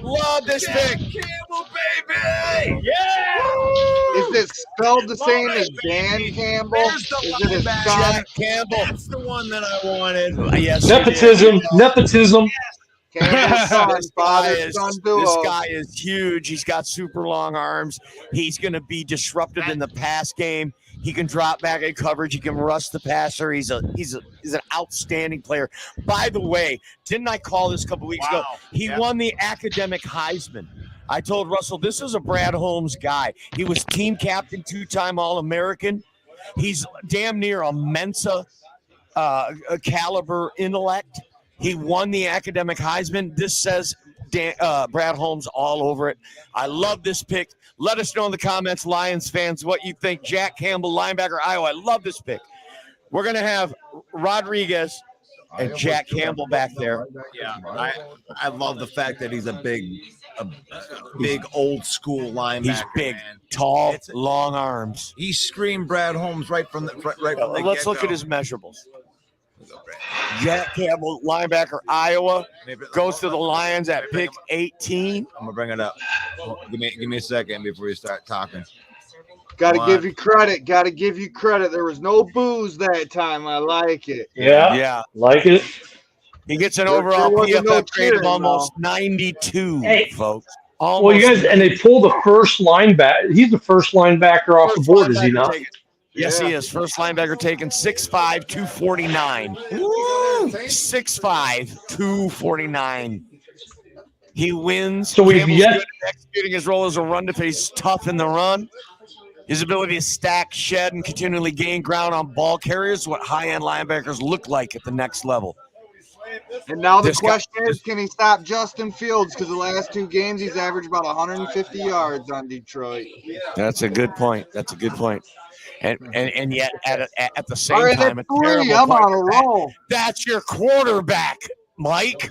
Love this pick. Campbell, baby! Yeah! Is it spelled the same as Dan Campbell? Is it his son? Jack Campbell. That's the one that I wanted. Yes, Nepotism. Campbell's son, father's son duo. This guy is huge. He's got super long arms. He's going to be disruptive in the pass game. He can drop back in coverage. He can rush the passer. He's an outstanding player. By the way, didn't I call this a couple weeks ago? He won the academic Heisman. I told Russell, this is a Brad Holmes guy. He was team captain, 2-time All-American. He's damn near a Mensa caliber intellect. He won the academic Heisman. This says Brad Holmes all over it. I love this pick. Let us know in the comments, Lions fans, what you think. Jack Campbell, linebacker, Iowa. I love this pick. We're going to have Rodriguez and Jack Campbell back there. Yeah, I love the fact that he's a big old school linebacker. He's big, man. tall, long arms. He screamed Brad Holmes right from the Let's look at his measurables. Jack Campbell, linebacker, Iowa, goes to the Lions at pick 18. I'm gonna bring it up. Give me a second before you start talking. Got to give you credit. Got to give you credit. There was no booze that time. I like it. Yeah, like it. He gets an overall wasn't no PFF grade of cheering, almost 92, folks. Well, you guys, and they pull the first linebacker. He's the first linebacker off the board, is he not? Yes, he is. First linebacker taken, 6'5", 249. 6'5", 249. He wins. So we've Campbell's yet good at executing his role as a run defense. He's tough in the run. His ability to stack, shed, and continually gain ground on ball carriers is what high-end linebackers look like at the next level. And now the This question is, can he stop Justin Fields? Because the last 2 games, he's averaged about 150 yards on Detroit. That's a good point. That's a good point. And yet at the same All right, time, at a terrible 3, I'm on a quarterback. roll. That's your quarterback, Mike.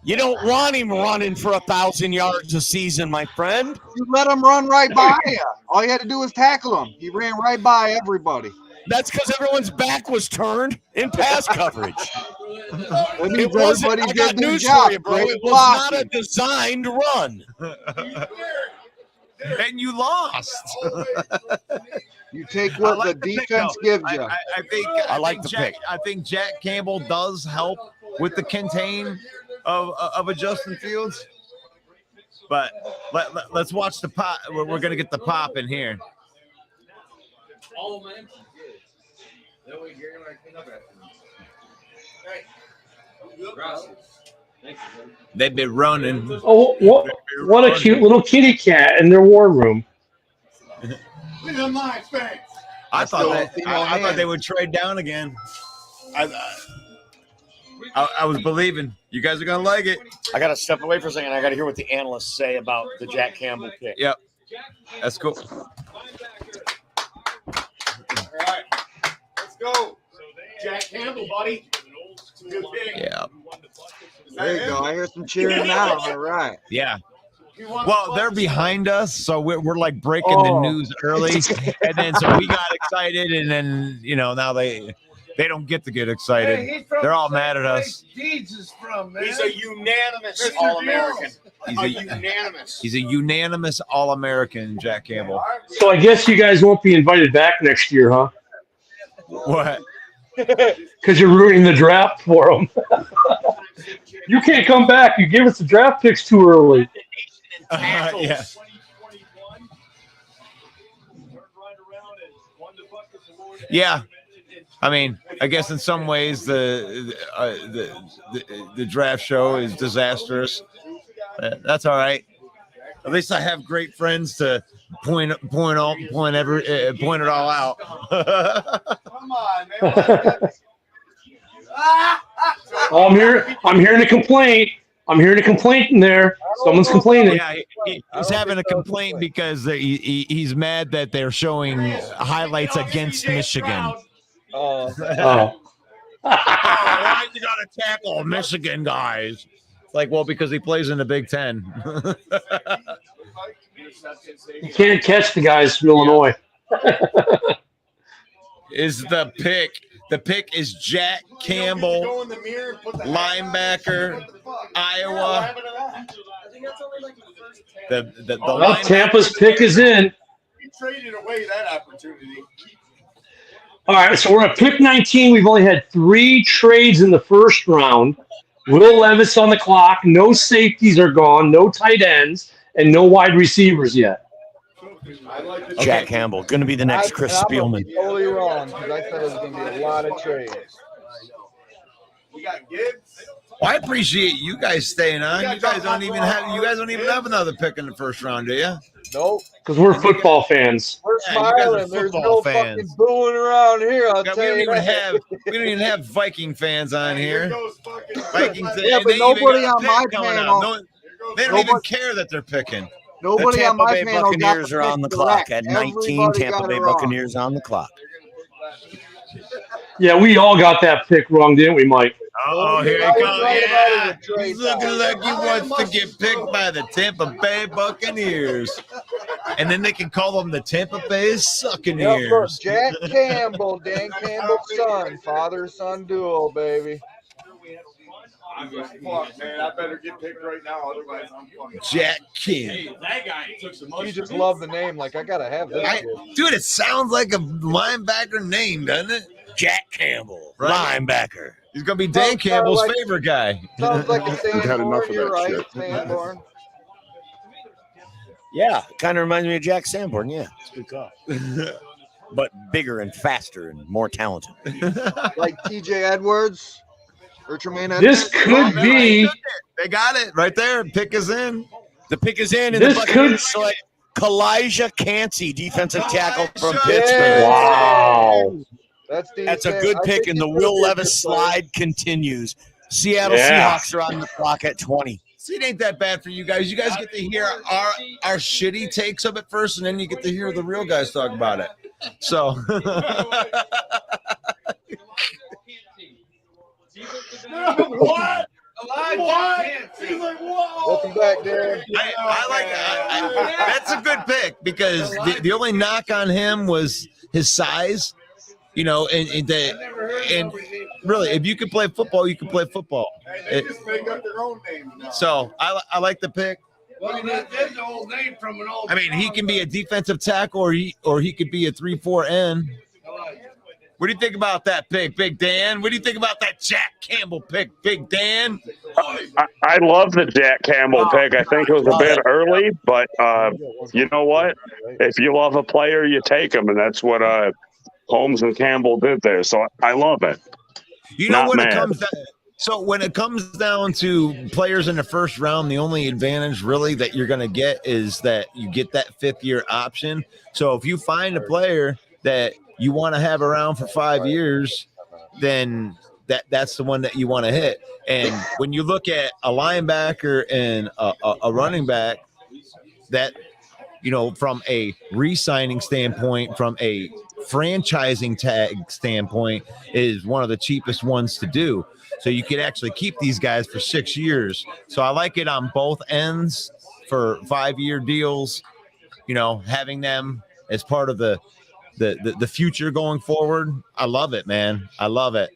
You don't want him running for 1,000 yards a season, my friend. You let him run right by you. All you had to do was tackle him. He ran right by everybody. That's because everyone's back was turned in pass coverage. That means It wasn't. everybody I got did their news job. for you, bro. Great It was not blocking. a designed run. And you lost. You take what the defense gives you. I think I like the Jack, pick. I think Jack Campbell does help with the contain of a Justin Fields. But let's watch the pop. We're going to get the pop in here. Oh, man. They've been running. Oh, what a cute little kitty cat in their war room. I thought they would trade down again. I was believing you guys are gonna like it. I gotta step away for a second. I gotta hear what the analysts say about the Jack Campbell pick. Yep, that's cool. All right, let's go. Jack Campbell, buddy. Good pick. Yeah. There you go. I hear some cheering now. All right. Yeah. Well, they're behind us, so we're like breaking the news early, and then so we got excited, and then now they don't get to get excited. Hey, They're all mad at us. Deeds is from, man. He's a unanimous All-American. He's a unanimous All-American, Jack Campbell. So I guess you guys won't be invited back next year, huh? What? Because you're ruining the draft for them. You can't come back. You gave us the draft picks too early. Yeah. Yeah. I mean, I guess in some ways the draft show is disastrous. That's all right. At least I have great friends to point it all out. Come on, man. I'm hearing a complaint. I'm hearing a complaint in there. Someone's complaining. Yeah, he's having a complaint because he's mad that they're showing highlights against Michigan. Oh. Why you gotta tackle Michigan guys? Like, well, because he plays in the Big Ten. You can't catch the guys from Illinois. Is the pick? The pick is Jack Campbell, linebacker, Iowa. Well, Tampa's pick is in. You traded away that opportunity. All right, so we're at pick 19. We've only had 3 trades in the first round. Will Levis on the clock. No safeties are gone. No tight ends. And no wide receivers yet. Jack Campbell, going to be the next Chris Spielman. Totally wrong because I thought it was going to be a lot of trades. We got Gibbs. Well, I appreciate you guys staying on. You guys don't even have another pick in the first round, do you? Nope. Because we're football fans. We're smiling. There's no fucking booing around here. We don't even have Viking fans on here. Vikings. Yeah, but nobody on my panel. They don't even care that they're picking. The Tampa Bay Buccaneers are on the clock at 19. Tampa Bay Buccaneers on the clock. Yeah, we all got that pick wrong, didn't we, Mike? Oh, here he goes. Yeah. He's looking like he wants to get picked by the Tampa Bay Buccaneers. And then they can call them the Tampa Bay Succaneers. Jack Campbell, Dan Campbell's son. Father-son duo, baby. Fuck, man. I better get picked right now, otherwise I'm fucking. Jack Campbell. Hey, that guy took some money. You just love the name. Like, I got to have this. Dude, it sounds like a linebacker name, doesn't it? Jack Campbell, linebacker. He's going to be Dan Campbell's favorite guy. Sounds like a Sanborn. You're right, Sanborn. Yeah, kind of reminds me of Jack Sanborn. Yeah, it's a good call. But bigger and faster and more talented. Like TJ Edwards or Tremaine Edwards. This could be. They got it right there. Pick is in. The pick is in, and the Buccaneers select Kalijah Cansey, defensive tackle from Pittsburgh. Wow. That's a good pick, and the Will Levis slide continues. Seattle Seahawks are on the clock at 20. See, it ain't that bad for you guys. You guys get to hear our shitty takes of it first, and then you get to hear the real guys talk about it. So. What? Welcome back, Darren. That's a good pick because the only knock on him was his size. You know, and really, if you can play football, you can play football. They just make up their own name now. So I like the pick. Well, that's the old name from an old. I mean, he can be a defensive tackle, or he could be a 3-4 end. What do you think about that pick, Big Dan? What do you think about that Jack Campbell pick, Big Dan? I love the Jack Campbell pick. I think it was a bit early, but you know what? If you love a player, you take him, and that's what Holmes and Campbell did there. So I love it. You know, when it comes down to players in the first round, the only advantage really that you're going to get is that you get that 5th-year option. So if you find a player that you want to have around for 5 years, then that's the one that you want to hit. And when you look at a linebacker and a running back, that, you know, from a re-signing standpoint, from a franchising tag standpoint, is one of the cheapest ones to do. So you could actually keep these guys for 6 years. So I like it on both ends for 5-year deals, you know, having them as part of the future going forward. I love it, man. I love it.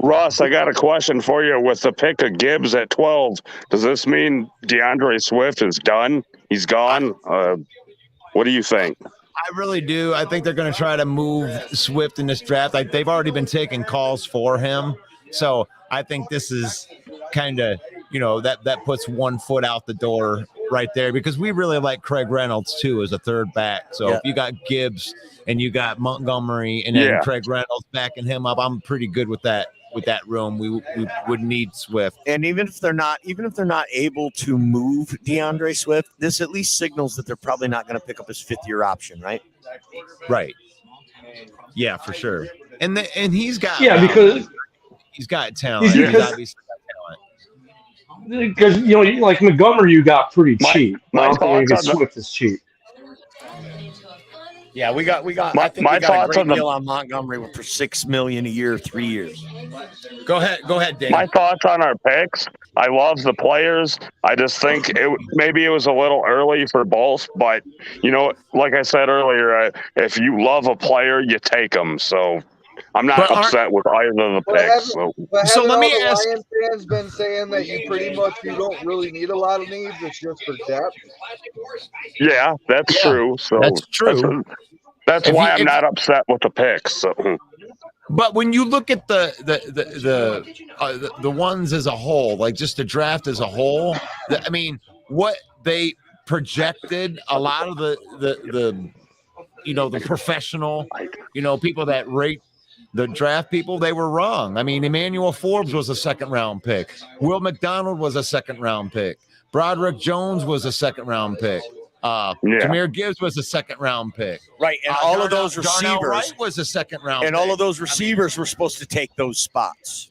Ross, I got a question for you. With the pick of Gibbs at 12, does this mean DeAndre Swift is done? He's gone? What do you think? I really do. I think they're going to try to move Swift in this draft. Like, they've already been taking calls for him. So I think this is kind of, you know, that puts one foot out the door right there, because we really like Craig Reynolds too as a third back. So if you got Gibbs and you got Montgomery and then Craig Reynolds backing him up, I'm pretty good with that. With that room, we would need Swift. And even if they're not able to move DeAndre Swift, this at least signals that they're probably not going to pick up his 5th-year option, right? Right. Yeah, for sure. And he's got because he's got talent. He's obviously got talent. Because, you know, like Montgomery, you got pretty cheap. My Swift is cheap. Yeah, we got. I think we got a great deal on Montgomery for $6 million a year, 3 years. Go ahead, Dave. My thoughts on our picks. I love the players. I just think maybe it was a little early for both, but you know, like I said earlier, if you love a player, you take them. So I'm not upset with either of the picks. So let me ask. Lions fans been saying that you don't really need a lot of needs. It's just for depth. Yeah, that's true. So that's true. That's why I'm not upset with the picks. So. But when you look at the ones as a whole, like just the draft as a whole, I mean, what they projected, a lot of the you know, the professional, you know, people that rate the draft people, they were wrong. I mean, Emmanuel Forbes was a 2nd-round pick. Will McDonald was a 2nd-round pick. Broderick Jones was a 2nd-round pick. Jahmyr Gibbs was a 2nd-round pick. Right, and all of those Darnell receivers Wright was a 2nd-round pick. And all of those receivers were supposed to take those spots,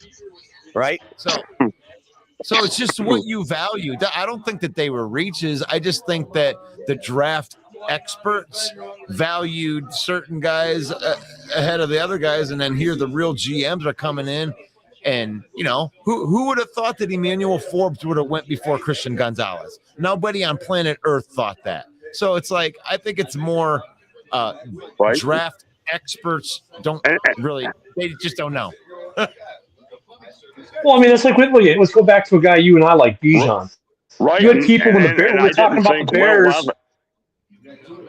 right? So it's just what you value. I don't think that they were reaches. I just think that the draft experts valued certain guys ahead of the other guys, and then here the real GMs are coming in. And, you know, who would have thought that Emmanuel Forbes would have went before Christian Gonzalez? Nobody on planet Earth thought that. So it's like, I think it's more draft experts don't really, they just don't know. Well, I mean, it's like, let's go back to a guy you and I like, Bijan. Right. You had people when we were talking about the Bears.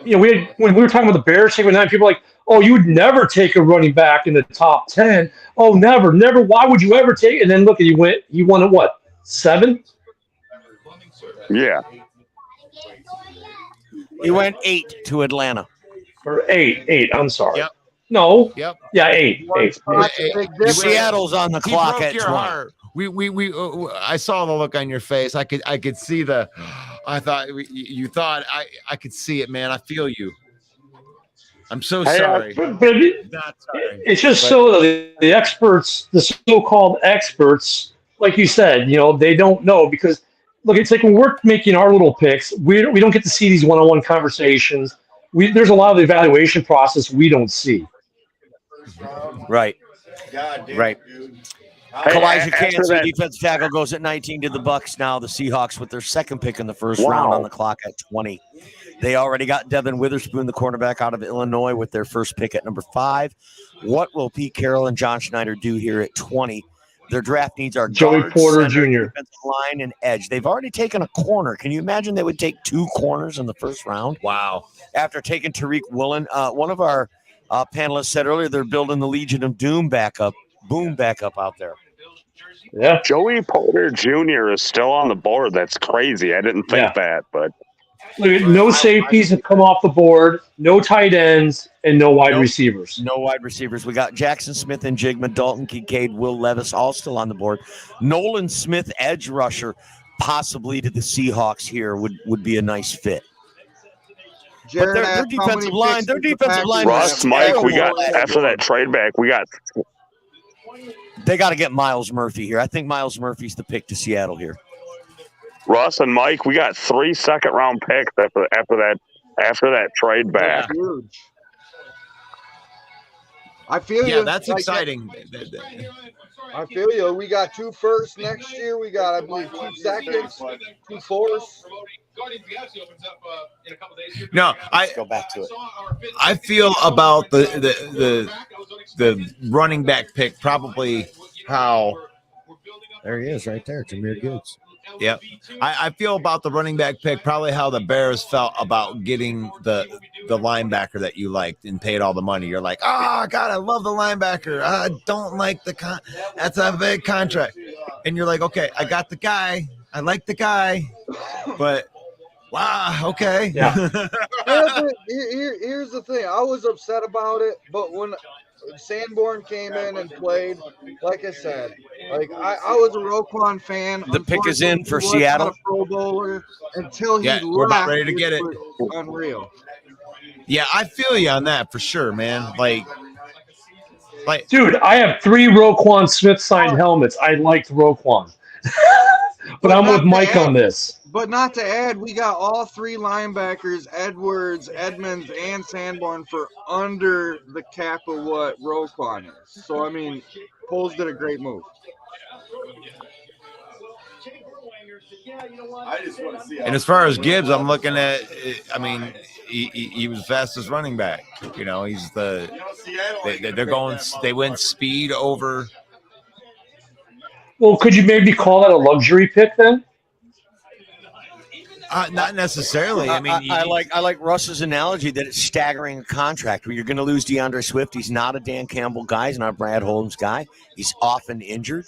You know, when we were talking about the Bears taking 9, people were like, oh, you would never take a running back in the top 10. Oh, never. Why would you ever take? And then look, he won at what, 7? Yeah. He went 8 to Atlanta. Or 8. I'm sorry. Yep. No. Yep. Yeah, 8. Seattle's on the clock at 20. Heart. I saw the look on your face. I could see the. I thought you thought I could see it, man. I feel you. I'm so sorry. But it's just so the experts, the so-called experts, like you said, you know, they don't know because look, it's like when we're making our little picks, we don't get to see these one-on-one conversations. There's a lot of the evaluation process we don't see. Right. Right. Kalijah Kancey, defensive tackle, goes at 19 to the Bucs now. The Seahawks with their 2nd pick in the 1st round on the clock at 20. They already got Devin Witherspoon, the cornerback out of Illinois, with their 1st pick at number 5. What will Pete Carroll and John Schneider do here at 20? Their draft needs are Joey guard, Porter center, Jr. defensive line, and edge. They've already taken a corner. Can you imagine they would take 2 corners in the 1st round? Wow. After taking Tariq Woolen. One of our panelists said earlier they're building the Legion of Doom backup out there. Yeah. Joey Porter Jr. is still on the board. That's crazy. I didn't think that, but look, no safeties have come off the board, no tight ends, and no wide receivers. No wide receivers. We got Jackson Smith and Jigma, Dalton Kincaid, Will Levis, all still on the board. Nolan Smith, edge rusher, possibly to the Seahawks here would be a nice fit. But their defensive line, Russ, Mike, we got after that trade back, we got They got to get Miles Murphy here. I think Miles Murphy's the pick to Seattle here. Russ and Mike, we got 3 second-round picks after that trade back. That's huge. I feel you. Yeah, that's exciting. I feel you. We got 2 firsts next year. We got, I believe, 2 seconds, 2 fourths. No, I go back to it. I feel about the running back pick probably how There he is, right there, Jahmyr Gibbs. Yep. I feel about the running back pick probably how the Bears felt about getting the linebacker that you liked and paid all the money. You're like, oh, God, I love the linebacker. I don't like that's a big contract. And you're like, okay, I got the guy. I like the guy. But, wow, okay. Yeah. Here's the thing. I was upset about it, but when Sanborn came in and played, like I said, like I was a Roquan fan. The pick is in for Seattle. Not a Pro Bowler until he we're about left. ready to get it. Unreal. Yeah, I feel you on that for sure, man. Like, dude, I have 3 Roquan Smith signed helmets. I liked Roquan, but I'm with Mike on this. But not to add, we got all 3 linebackers, Edwards, Edmonds, and Sanborn for under the cap of what Roquan is. So, I mean, Poles did a great move. and as far as Gibbs, I'm looking at, I mean, he was the fastest running back. You know, he's they're going, they went speed over. Well, could you maybe call that a luxury pick then? Not necessarily. I mean, I like Russ's analogy that it's staggering a contract where you're going to lose DeAndre Swift. He's not a Dan Campbell guy. He's not a Brad Holmes guy. He's often injured.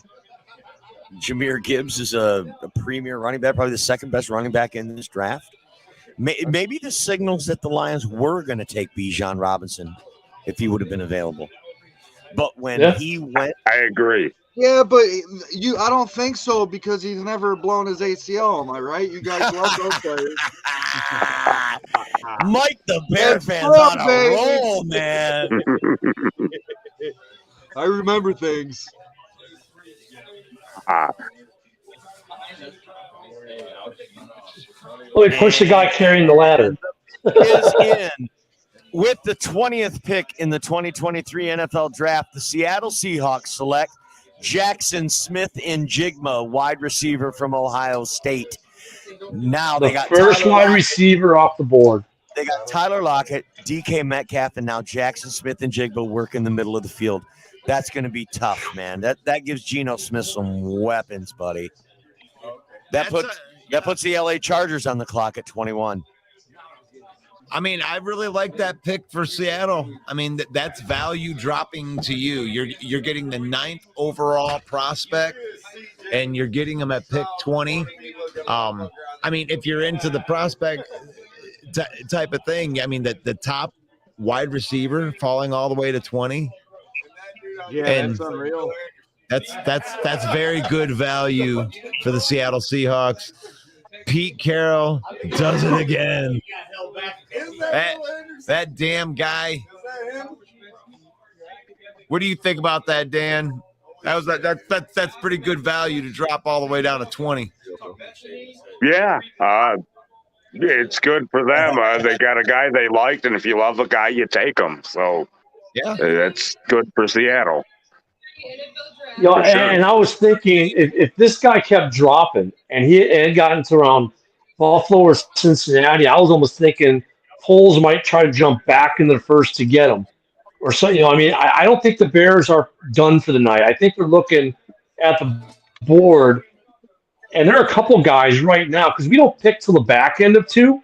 Jahmyr Gibbs is a premier running back, probably the second best running back in this draft. Maybe the signals that the Lions were going to take Bijan Robinson if he would have been available. But when he went, I agree. Yeah, but I don't think so because he's never blown his ACL. Am I right? You guys love those players. Mike the Bear fan's on a roll, man. I remember things. Well, they push the guy carrying the ladder. Is in with the 20th pick in the 2023 NFL Draft. The Seattle Seahawks select Jackson Smith-Njigba, wide receiver from Ohio State. Now they got first Tyler wide Lockett. Receiver off the board. They got Tyler Lockett, DK Metcalf, and now Jackson Smith-Njigba work in the middle of the field. That's going to be tough, man. That gives Geno Smith some weapons, buddy. That puts the LA Chargers on the clock at 21. I mean, I really like that pick for Seattle. I mean, that's value dropping to you. You're getting the 9th overall prospect, and you're getting him at pick 20. I mean, if you're into the prospect type of thing, I mean, the top wide receiver falling all the way to 20. Yeah, and that's unreal. That's very good value for the Seattle Seahawks. Pete Carroll does it again. That damn guy. What do you think about that, Dan? That's pretty good value to drop all the way down to 20. Yeah, it's good for them. They got a guy they liked, and if you love a guy, you take him. So yeah, that's good for Seattle. You know, and I was thinking if this guy kept dropping and he had gotten to around Buffalo or Cincinnati, I was almost thinking Poles might try to jump back in the first to get him. Or so, you know, I mean, I don't think the Bears are done for the night. I think they're looking at the board, and there are a couple guys right now because we don't pick till the back end of 2.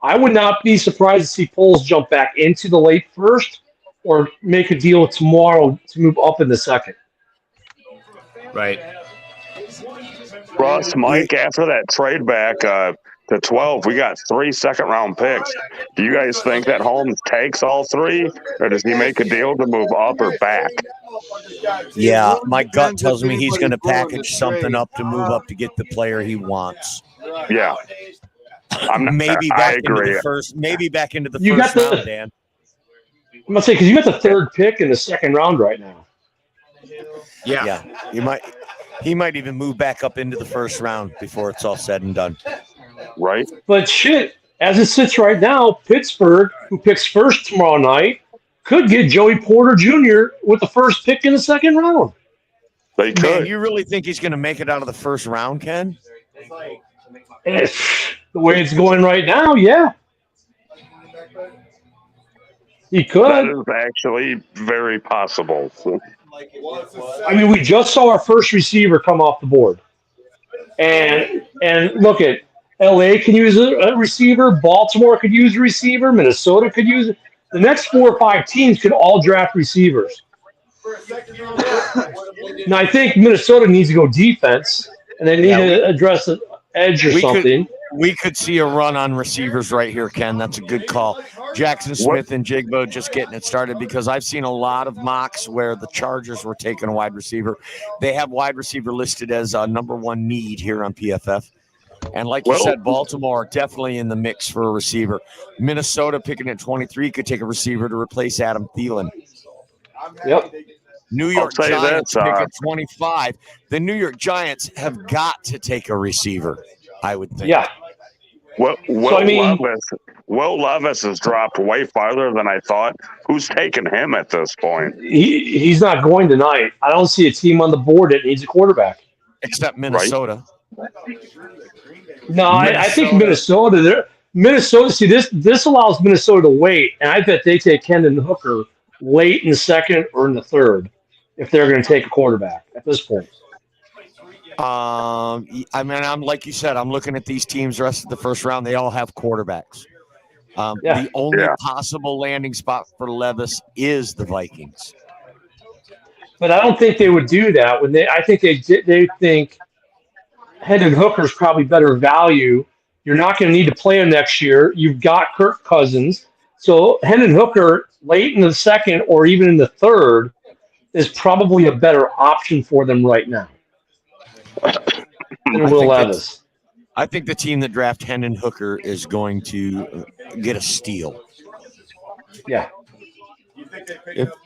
I would not be surprised to see Poles jump back into the late first or make a deal tomorrow to move up in the second. Right. Russ, Mike, after that trade back to 12, we got 3 second-round picks. Do you guys think that Holmes takes all 3, or does he make a deal to move up or back? Yeah, my gut tells me he's going to package something up to move up to get the player he wants. Yeah. Maybe back into the first round, Dan. I'm going to say, because you got the 3rd pick in the 2nd round right now. Yeah. He might even move back up into the first round before it's all said and done. Right. But shit, as it sits right now, Pittsburgh, who picks first tomorrow night, could get Joey Porter Jr. with the first pick in the second round. They could. Man, you really think he's going to make it out of the first round, Ken? The way it's going right now, yeah. He could. That is actually very possible. I mean, we just saw our first receiver come off the board. And look at LA can use a receiver, Baltimore could use a receiver, Minnesota could use it. The next 4 or 5 teams could all draft receivers. Now, I think Minnesota needs to go defense, and they need to address an edge or something. We could see a run on receivers right here, Ken. That's a good call. Jackson Smith and Jigbo just getting it started, because I've seen a lot of mocks where the Chargers were taking a wide receiver. They have wide receiver listed as a number 1 need here on PFF. And like you said, Baltimore definitely in the mix for a receiver. Minnesota picking at 23 could take a receiver to replace Adam Thielen. Yep. New York Giants pick at 25. The New York Giants have got to take a receiver, I would think. Yeah. Will Levis has dropped way farther than I thought. Who's taking him at this point? He's not going tonight. I don't see a team on the board that needs a quarterback. Except Minnesota. Right? No, I think Minnesota. See, this allows Minnesota to wait, and I bet they take Hendon Hooker late in the second or in the third if they're going to take a quarterback at this point. I mean, I'm like you said, I'm looking at these teams the rest of the first round. They all have quarterbacks. The only possible landing spot for Levis is the Vikings. But I don't think they would do that. I think they think Hendon Hooker's probably better value. You're not going to need to play him next year. You've got Kirk Cousins. So Hendon Hooker late in the second or even in the third is probably a better option for them right now than Will Levis. I think the team that drafted Hendon Hooker is going to get a steal. Yeah.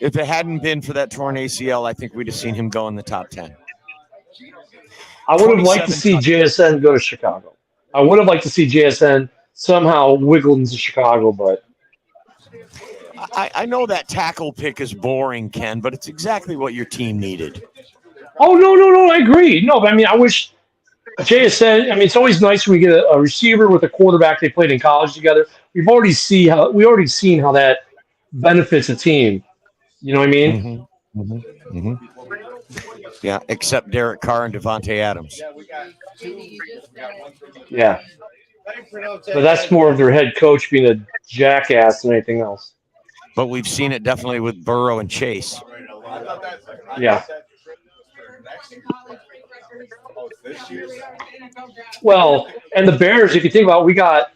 If it hadn't been for that torn ACL, I think we'd have seen him go in the top 10. I would have liked to see JSN go to Chicago. I would have liked to see JSN somehow wiggle into Chicago, but I know that tackle pick is boring, Ken, but it's exactly what your team needed. Oh, no, I agree. No, but I mean, I wish JSN, I mean, it's always nice when we get a receiver with a quarterback they played in college together. We've already seen how that benefits a team. You know what I mean? Yeah, except Derek Carr and Devontae Adams. Yeah. But that's more of their head coach being a jackass than anything else. But we've seen it definitely with Burrow and Chase. Yeah. Well, and the Bears, if you think about it, we got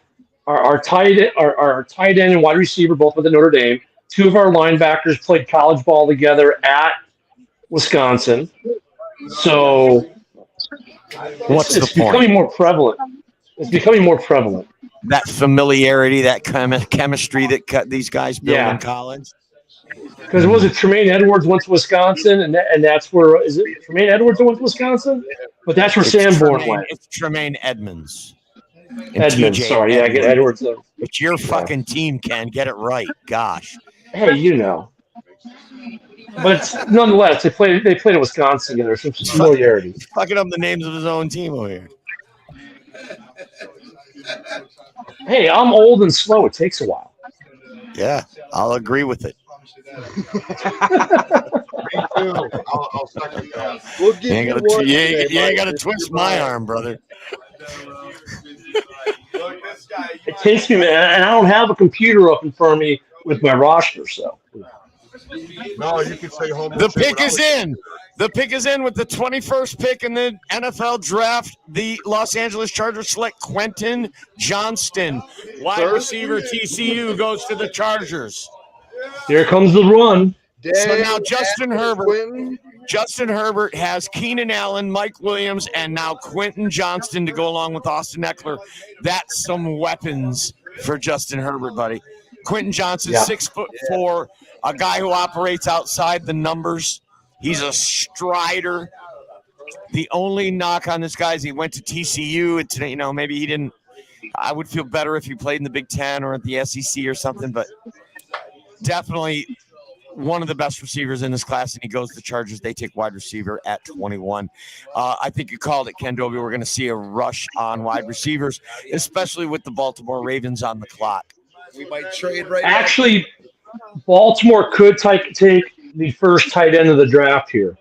our tight end and wide receiver both with Notre Dame. 2 of our linebackers played college ball together at Wisconsin. So it's becoming more prevalent. It's becoming more prevalent. That familiarity, that chemistry that these guys build in college. Because was it Tremaine Edwards went to Wisconsin, and that's where is it Tremaine Edwards that went to Wisconsin? But that's where Sanborn went. It's Tremaine Edmonds. Edmonds, sorry, I get Edwards. It's your fucking team, Ken. Get it right. Gosh. Hey, you know. But nonetheless, they played at Wisconsin together. Some familiarity. Fucking up the names of his own team over here. Hey, I'm old and slow. It takes a while. Yeah, I'll agree with it. I'll second that. We'll give you ain't got to twist my arm, brother. It takes me, man, and I don't have a computer up in front of me with my roster, so. No, you can say home. The pick is in. The pick is in with the 21st pick in the NFL draft. The Los Angeles Chargers select Quentin Johnston. Wide receiver TCU goes to the Chargers. Here comes the run. So now Justin Herbert has Keenan Allen, Mike Williams, and now Quentin Johnston to go along with Austin Eckler. That's some weapons for Justin Herbert, buddy. Quentin Johnson, 6'4", a guy who operates outside the numbers. He's a strider. The only knock on this guy is he went to TCU. And today, maybe he didn't. I would feel better if he played in the Big Ten or at the SEC or something, but definitely one of the best receivers in this class, and he goes to the Chargers. They take wide receiver at 21. I think you called it, Ken Dobie. We're going to see a rush on wide receivers, especially with the Baltimore Ravens on the clock. We might trade right Actually, Baltimore could take the first tight end of the draft here.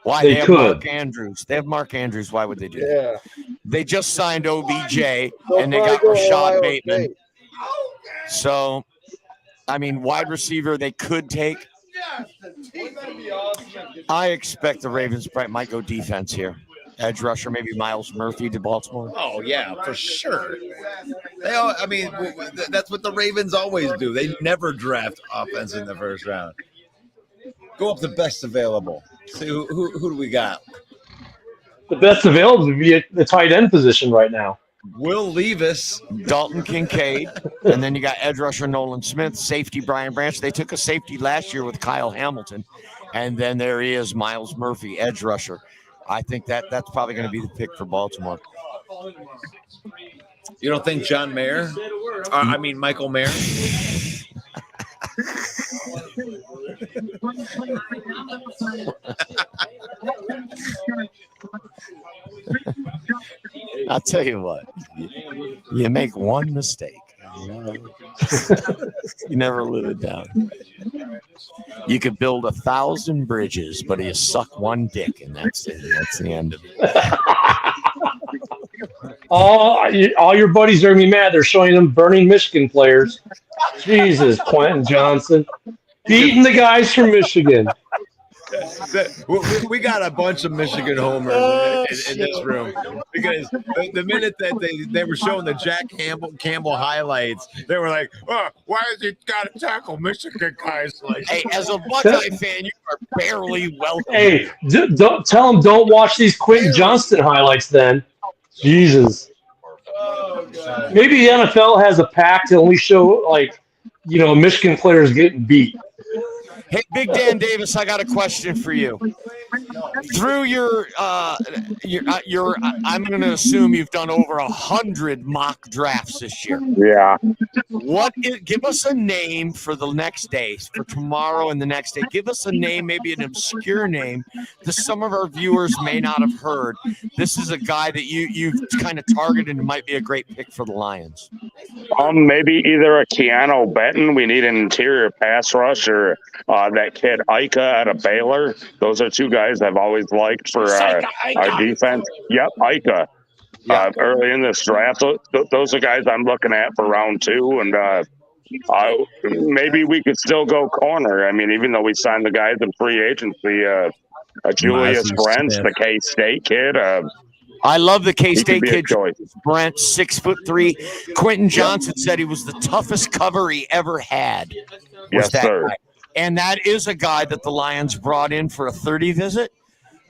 Why? They have Mark Andrews. They have Mark Andrews. Why would they do that? They just signed OBJ, and they got Rashad Bateman. So, I mean, wide receiver they could take. I expect the Ravens might go defense here. Edge rusher, maybe Miles Murphy to Baltimore. Oh, yeah, for sure. That's what the Ravens always do. They never draft offense in the first round. Go up the best available. See who do we got? The best available would be at the tight end position right now. Will Levis, Dalton Kincaid, and then you got edge rusher Nolan Smith, safety Brian Branch. They took a safety last year with Kyle Hamilton, and then there he is, Miles Murphy, edge rusher. I think that's probably going to be the pick for Baltimore. You don't think John Mayer? Michael Mayer? I'll tell you what, you make one mistake, you never live it down. You could build 1,000 bridges, but you suck one dick, and that's it. That's the end of it. All your buddies are going to be mad. They're showing them burning Michigan players. Jesus, Quentin Johnson. Beating the guys from Michigan. We got a bunch of Michigan homers in this room because the minute that they were showing the Jack Campbell highlights, they were like, "Oh, why has he got to tackle Michigan guys like?" Hey, as a Buckeye fan, you are barely welcome. Hey, don't tell them don't watch these Quentin Johnston highlights. Then, Jesus. Maybe the NFL has a pact to only show Michigan players getting beat. Hey, Big Dan Davis, I got a question for you. Through your I'm going to assume you've done over 100 mock drafts this year. Yeah. Give us a name for the next day, for tomorrow and the next day. Give us a name, maybe an obscure name that some of our viewers may not have heard. This is a guy that you've kind of targeted and might be a great pick for the Lions. Maybe either a Keanu Benton. We need an interior pass rush, or that kid Ika out of Baylor. Those are two guys I've always liked for our defense. Yep, Ika. Early in this draft, those are guys I'm looking at for round 2, and maybe we could still go corner. I mean, even though we signed the guys in free agency, Julius Brents, the K-State kid. I love the K-State kid, Brent, 6'3". Quentin Johnson said he was the toughest cover he ever had. Yes, sir. Guy. And that is a guy that the Lions brought in for a 30 visit.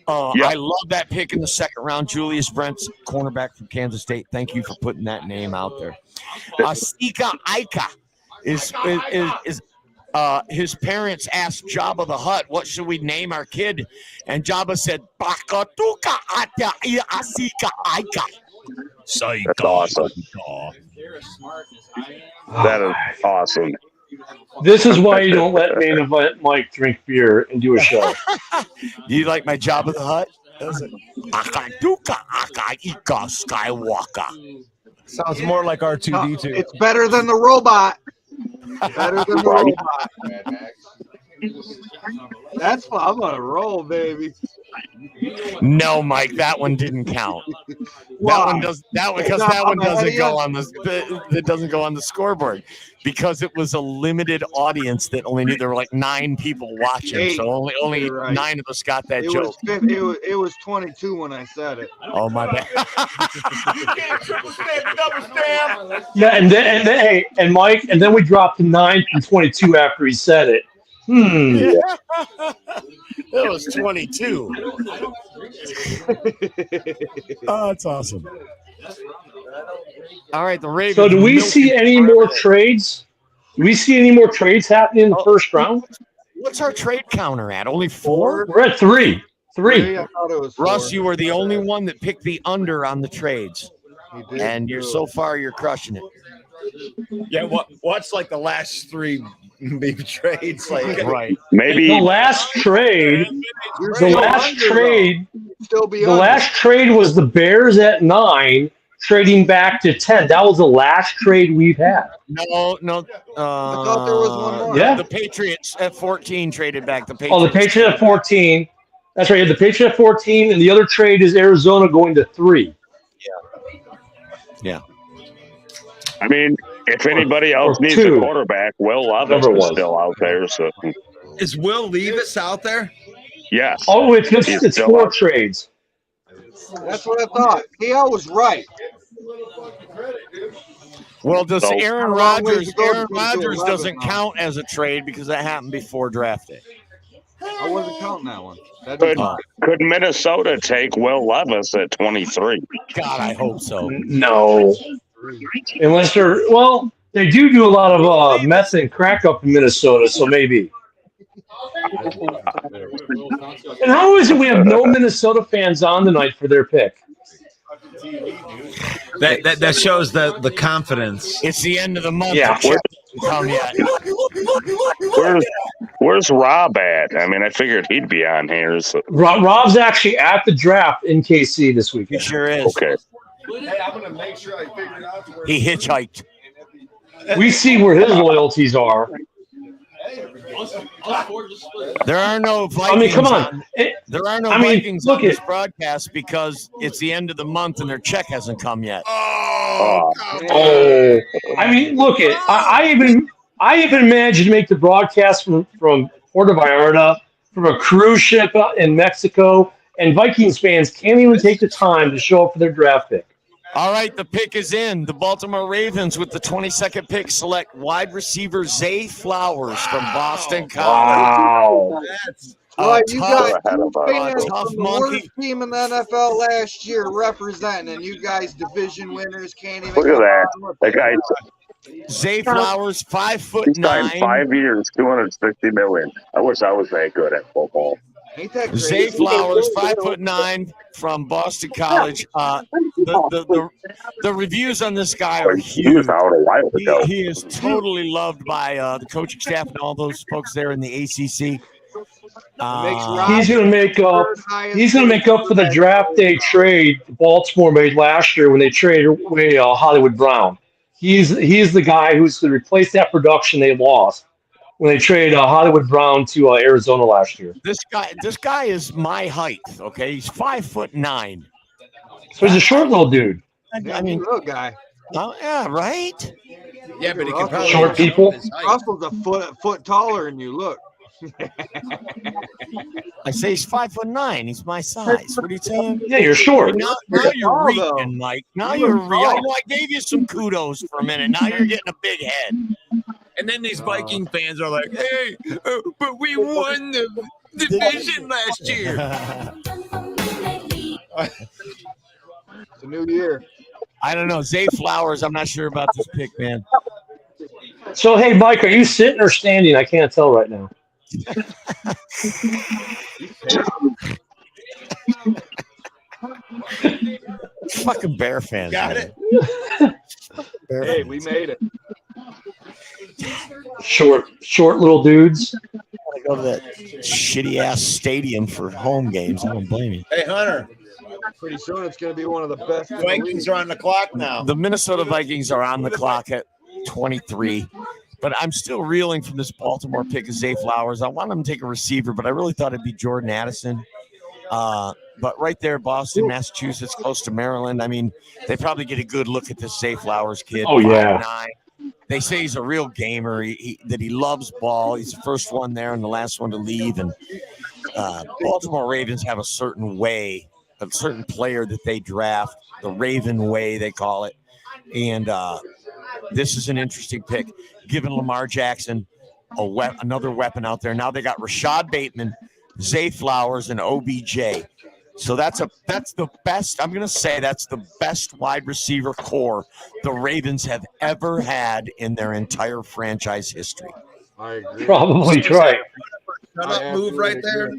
I love that pick in the second round. Julius Brents, cornerback from Kansas State. Thank you for putting that name out there. Sika Ika is his parents asked Jabba the Hutt, what should we name our kid? And Jabba said, Bakatuka Ata Asika Ika. That's awesome. That is awesome. This is why you don't let Main Event Mike drink beer and do a show. You like my Jabba the Hutt? Akatuka Aka Ika Skywalker. Sounds more like R2D2. It's better than the robot. Better than the robot. That's why I'm on a roll, baby. No, Mike, that one didn't count. That one doesn't go on it doesn't go on the scoreboard because it was a limited audience that only knew there were like 9 people watching. So only 9 of us got that joke. It was 22 when I said it. Oh my bad. Yeah, and Mike, and then we dropped to 9 from 22 after he said it. Yeah. That was 22. Oh, that's awesome. All right, the Ravens. So do we see any more trades? Do we see any more trades happening in the first round? What's our trade counter at? Only 4? We're at 3. 3. I thought it was Russ, 4. you were the only one that picked the under on the trades. And so far you're crushing it. Yeah, what's like the last 3 big trades? Like right. Maybe the last trade. The last trade. Still be the last trade was the Bears at 9, trading back to 10. That was the last trade we've had. No. I thought there was one more. Yeah. The Patriots at 14 traded back. The Patriots. Oh, the Patriots at 14. That's right. The Patriots at 14, and the other trade is Arizona going to 3. Yeah. I mean, if anybody else Or needs 2. a quarterback, Will Levis is still out there. So Is Will Levis out there? yes. Oh, it's He's still 4 out. trades. That's what I thought. I was right. Well, does So- Aaron Rodgers doesn't count as a trade because that happened before draft day. I wasn't counting that one. That'd be Could, fine. could Minnesota take Will Levis at 23? God, I hope so. No. Unless they do a lot of meth and crack up in Minnesota, so maybe. And how is it we have no Minnesota fans on tonight for their pick? That shows the confidence. It's the end of the month. Yeah. Come yet. Where's Rob at? I mean, I figured he'd be on here. So. Rob's actually at the draft in KC this week. He sure is. Okay. Hey, I'm gonna make sure I figure it out. He hitchhiked. We see where his loyalties are. There are no Vikings. I mean, come on. There are no Vikings on this broadcast because it's the end of the month and their check hasn't come yet. Oh, I mean, look it. I even managed to make the broadcast from Puerto Vallarta, from a cruise ship in Mexico, and Vikings fans can't even take the time to show up for their draft pick. All right, the pick is in. The Baltimore Ravens with the 22nd pick select wide receiver Zay Flowers from Boston College. Wow. Well, you got a two fans tough from the monkey. worst team in the NFL last year representing, and you guys division winners can't even. Look at that. That guy. Zay Flowers, 5'9". He signed 5 years, $260 million. I wish I was that good at football. Ain't that crazy? Zay Flowers, 5'9", from Boston College. The reviews on this guy are He was huge. out a while ago. He is totally loved by the coaching staff and all those folks there in the ACC. He's gonna make up. He's gonna make up for the draft day trade Baltimore made last year when they traded away Hollywood Brown. He's the guy who's to replace that production they lost when they traded Hollywood Brown to Arizona last year. This guy is my height. Okay, he's 5'9". So he's a short little dude. I mean, little guy. Oh yeah, right. Yeah, but he can probably Short people. Russell's a foot taller than you. Look. I say he's 5'9". He's my size. What are you saying? Yeah, you're short. Now you're reaching, Mike. Now you're I gave you some kudos for a minute. Now you're getting a big head. And then these Viking fans are like, "Hey, but we won the division last year." It's a new year. I don't know. Zay Flowers, I'm not sure about this pick, man. So hey, Mike, are you sitting or standing? I can't tell right now. Fucking Bear fans. Got man. it. Hey, we made it. Short little dudes. I go to that shitty ass stadium for home games. I don't blame you. Hey, Hunter. Pretty soon it's going to be one of the best. The Vikings are on the clock now. The Minnesota Vikings are on the clock at 23. But I'm still reeling from this Baltimore pick of Zay Flowers. I want him to take a receiver, but I really thought it'd be Jordan Addison. But right there, Boston, Massachusetts, close to Maryland. I mean, they probably get a good look at this Zay Flowers kid. Oh, yeah. 5'9". They say he's a real gamer, that he loves ball. He's the first one there and the last one to leave. And Baltimore Ravens have a certain way, a certain player that they draft, the Raven way, they call it. And this is an interesting pick. Giving Lamar Jackson another weapon out there. Now they got Rashad Bateman, Zay Flowers, and OBJ. So that's the best. I'm going to say that's the best wide receiver core the Ravens have ever had in their entire franchise history. I agree. Probably right. move right there.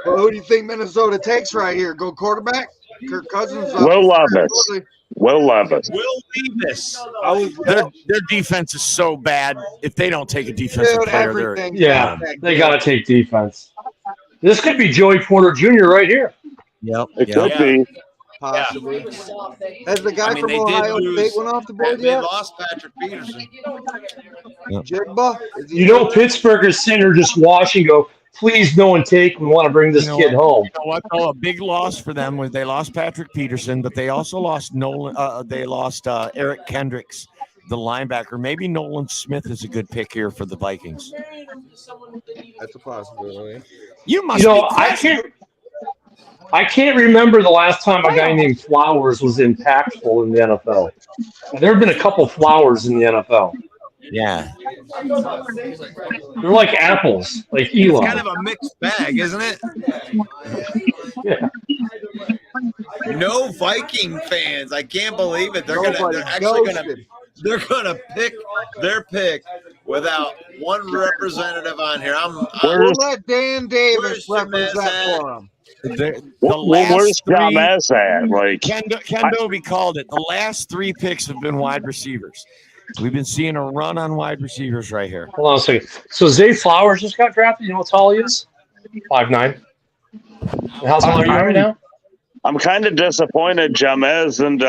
Well, who do you think Minnesota takes right here? Go quarterback? Kirk Cousins. Will Levis. Will Levis. Will Levis. Their defense is so bad. If they don't take a defensive player, they got to take defense. This could be Joey Porter Jr. right here. Yep. It could be. Possibly. Has the guy from Ohio State went off the board yet? They lost Patrick Peterson. Jigba? You know, Pittsburgh is sitting there just watching, go, please no one take. We want to bring this kid home. You know what? Oh, a big loss for them was they lost Patrick Peterson, but they also lost they lost Eric Kendricks, the linebacker. Maybe Nolan Smith is a good pick here for the Vikings. That's a possibility. You must. I can't remember the last time a guy named Flowers was impactful in the NFL. There have been a couple Flowers in the NFL. Yeah. They're like apples, like Eli. It's kind of a mixed bag, isn't it? Yeah. No Viking fans. I can't believe it. They're gonna pick their pick without one representative on here. We'll let Dan Davis represent for him. Where's Jamez at? Like Ken Dobie called it. The last 3 picks have been wide receivers. We've been seeing a run on wide receivers right here. Hold on a second. So Zay Flowers just got drafted. You know how tall he is? 5'9". How tall are you right now? I'm kind of disappointed Jamez and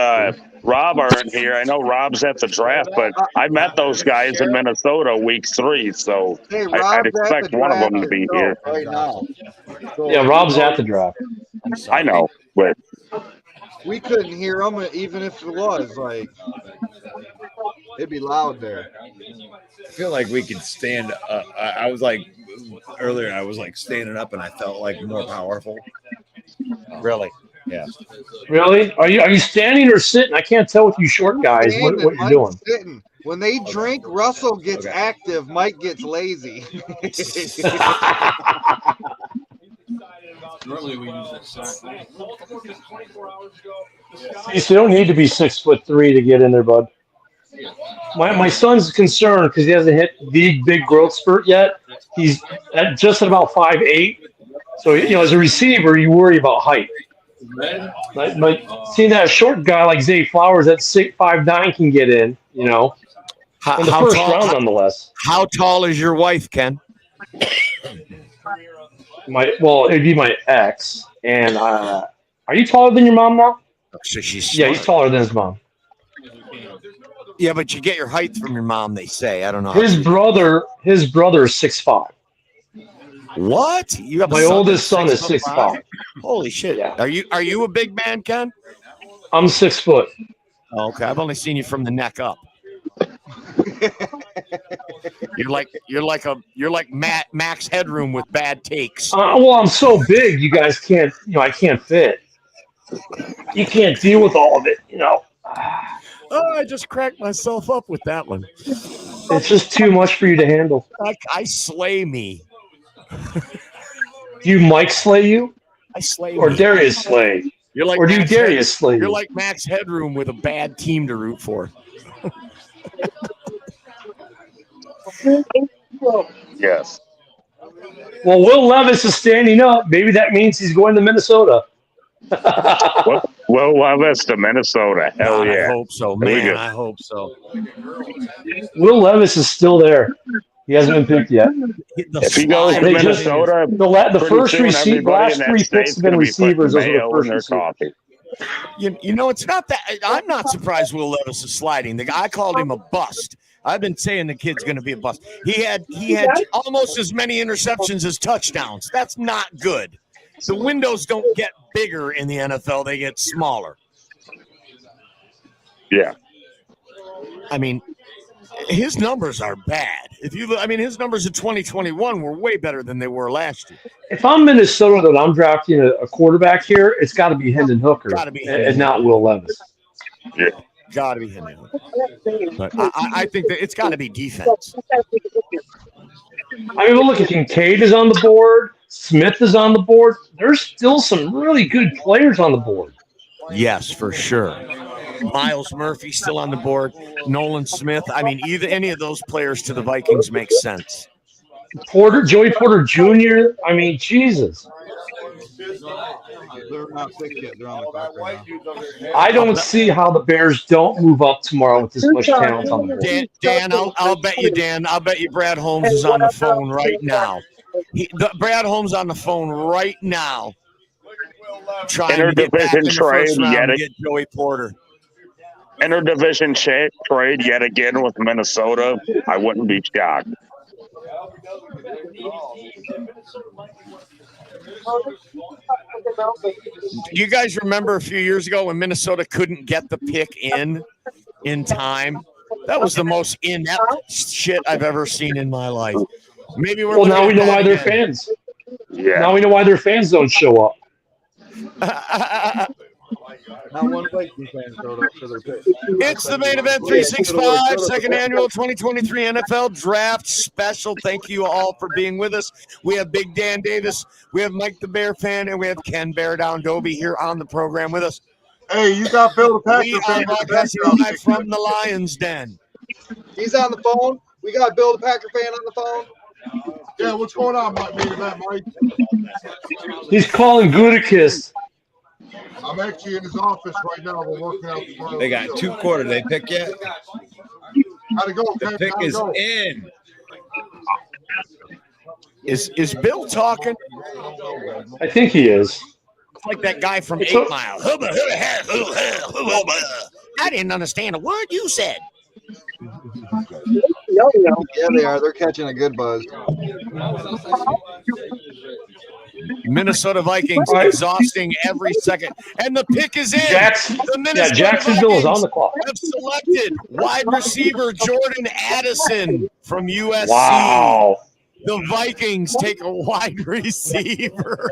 Rob aren't here. I know Rob's at the draft, but I met those guys in Minnesota week 3, so I'd expect one of them to be here. Right now. Yeah, Rob's at the draft. I know, but we couldn't hear him even if it was like it'd be loud there. I feel like we could stand up. I was like earlier, I was like standing up and I felt like more powerful. Really? Yeah. Really? Are you standing or sitting? I can't tell with you short guys what you're doing. Sitting. When they drink, Russell gets active, Mike gets lazy. Normally we use that sack. You don't need to be 6'3" to get in there, bud. My son's concerned because he hasn't hit the big growth spurt yet. He's just at about 5'8". So as a receiver, you worry about height. But seeing that short guy like Zay Flowers at 6'5'9" can get in, in the first round, nonetheless. How tall is your wife, Ken? It'd be my ex. And are you taller than your mom now? So she's smart. Yeah, he's taller than his mom. Yeah, but you get your height from your mom, they say. I don't know. His brother is 6'5". What? You have my oldest son is 6'5". Holy shit! Yeah. Are you a big man, Ken? I'm 6 foot. Oh, okay, I've only seen you from the neck up. You're like Max Headroom with bad takes. I'm so big, you guys can't. I can't fit. You can't deal with all of it. Oh, I just cracked myself up with that one. It's just too much for you to handle. I slay me. Do you Mike slay you? I slay or me. Darius slay? You're like or do you Darius slay you? You're like Max Headroom with a bad team to root for. Yes. Well, Will Levis is standing up. Maybe that means he's going to Minnesota. Will Levis to Minnesota. Hell yeah. I hope so, man. I hope so. Will Levis is still there. He hasn't been picked yet. If he goes to Minnesota, the first last 3 picks have been receivers. Those are the first coffee. It's not that. I'm not surprised Will Levis is sliding. The guy called him a bust. I've been saying the kid's going to be a bust. He had almost as many interceptions as touchdowns. That's not good. The windows don't get bigger in the NFL; they get smaller. Yeah. I mean, his numbers are bad. His numbers in 2021 were way better than they were last year. If I'm Minnesota and I'm drafting a quarterback here, it's got to be Hendon Hooker and not Will Levis. Yeah. Got to be Hendon Hooker. But I think that it's got to be defense. Look, Kincaid is on the board. Smith is on the board. There's still some really good players on the board. Yes, for sure. Miles Murphy still on the board. Nolan Smith. Any of those players to the Vikings makes sense. Joey Porter Jr. I mean, Jesus. They're not picked yet. They're on the clock right now. I don't see how the Bears don't move up tomorrow with this much talent on the board. Dan, I'll bet you, Dan. I'll bet you Brad Holmes is on the phone right now. Brad Holmes on the phone right now, trying to get back in the first round and get Joey Porter. Interdivision trade yet again with Minnesota. I wouldn't be shocked. You guys remember a few years ago when Minnesota couldn't get the pick in time? That was the most inept shit I've ever seen in my life. Maybe we're now we know why they're fans. Yeah. Now we know why their fans don't show up. Not one Viking fan showed up for their pick. It's the main event 365, second annual 2023 NFL Draft Special. Thank you all for being with us. We have Big Dan Davis, we have Mike the Bear fan, and we have Ken Bear Down Dobie here on the program with us. Hey, you got Bill the Packer We are fan. broadcasting live from the Lions Den. He's on the phone. We got Bill the Packer fan on the phone. Yeah, what's going on, Mike? He's calling Gudikis. I'm actually in his office right now. We're working out tomorrow. They got 2 quarters. They pick yet? How'd it go? The pick is in. Is Bill talking? I think he is. Like that guy from 8 Mile. I didn't understand a word you said. Yeah, they are. They're catching a good buzz. Minnesota Vikings exhausting every second. And the pick is in. Jacksonville is on the clock. Have selected wide receiver Jordan Addison from USC. Wow. The Vikings take a wide receiver.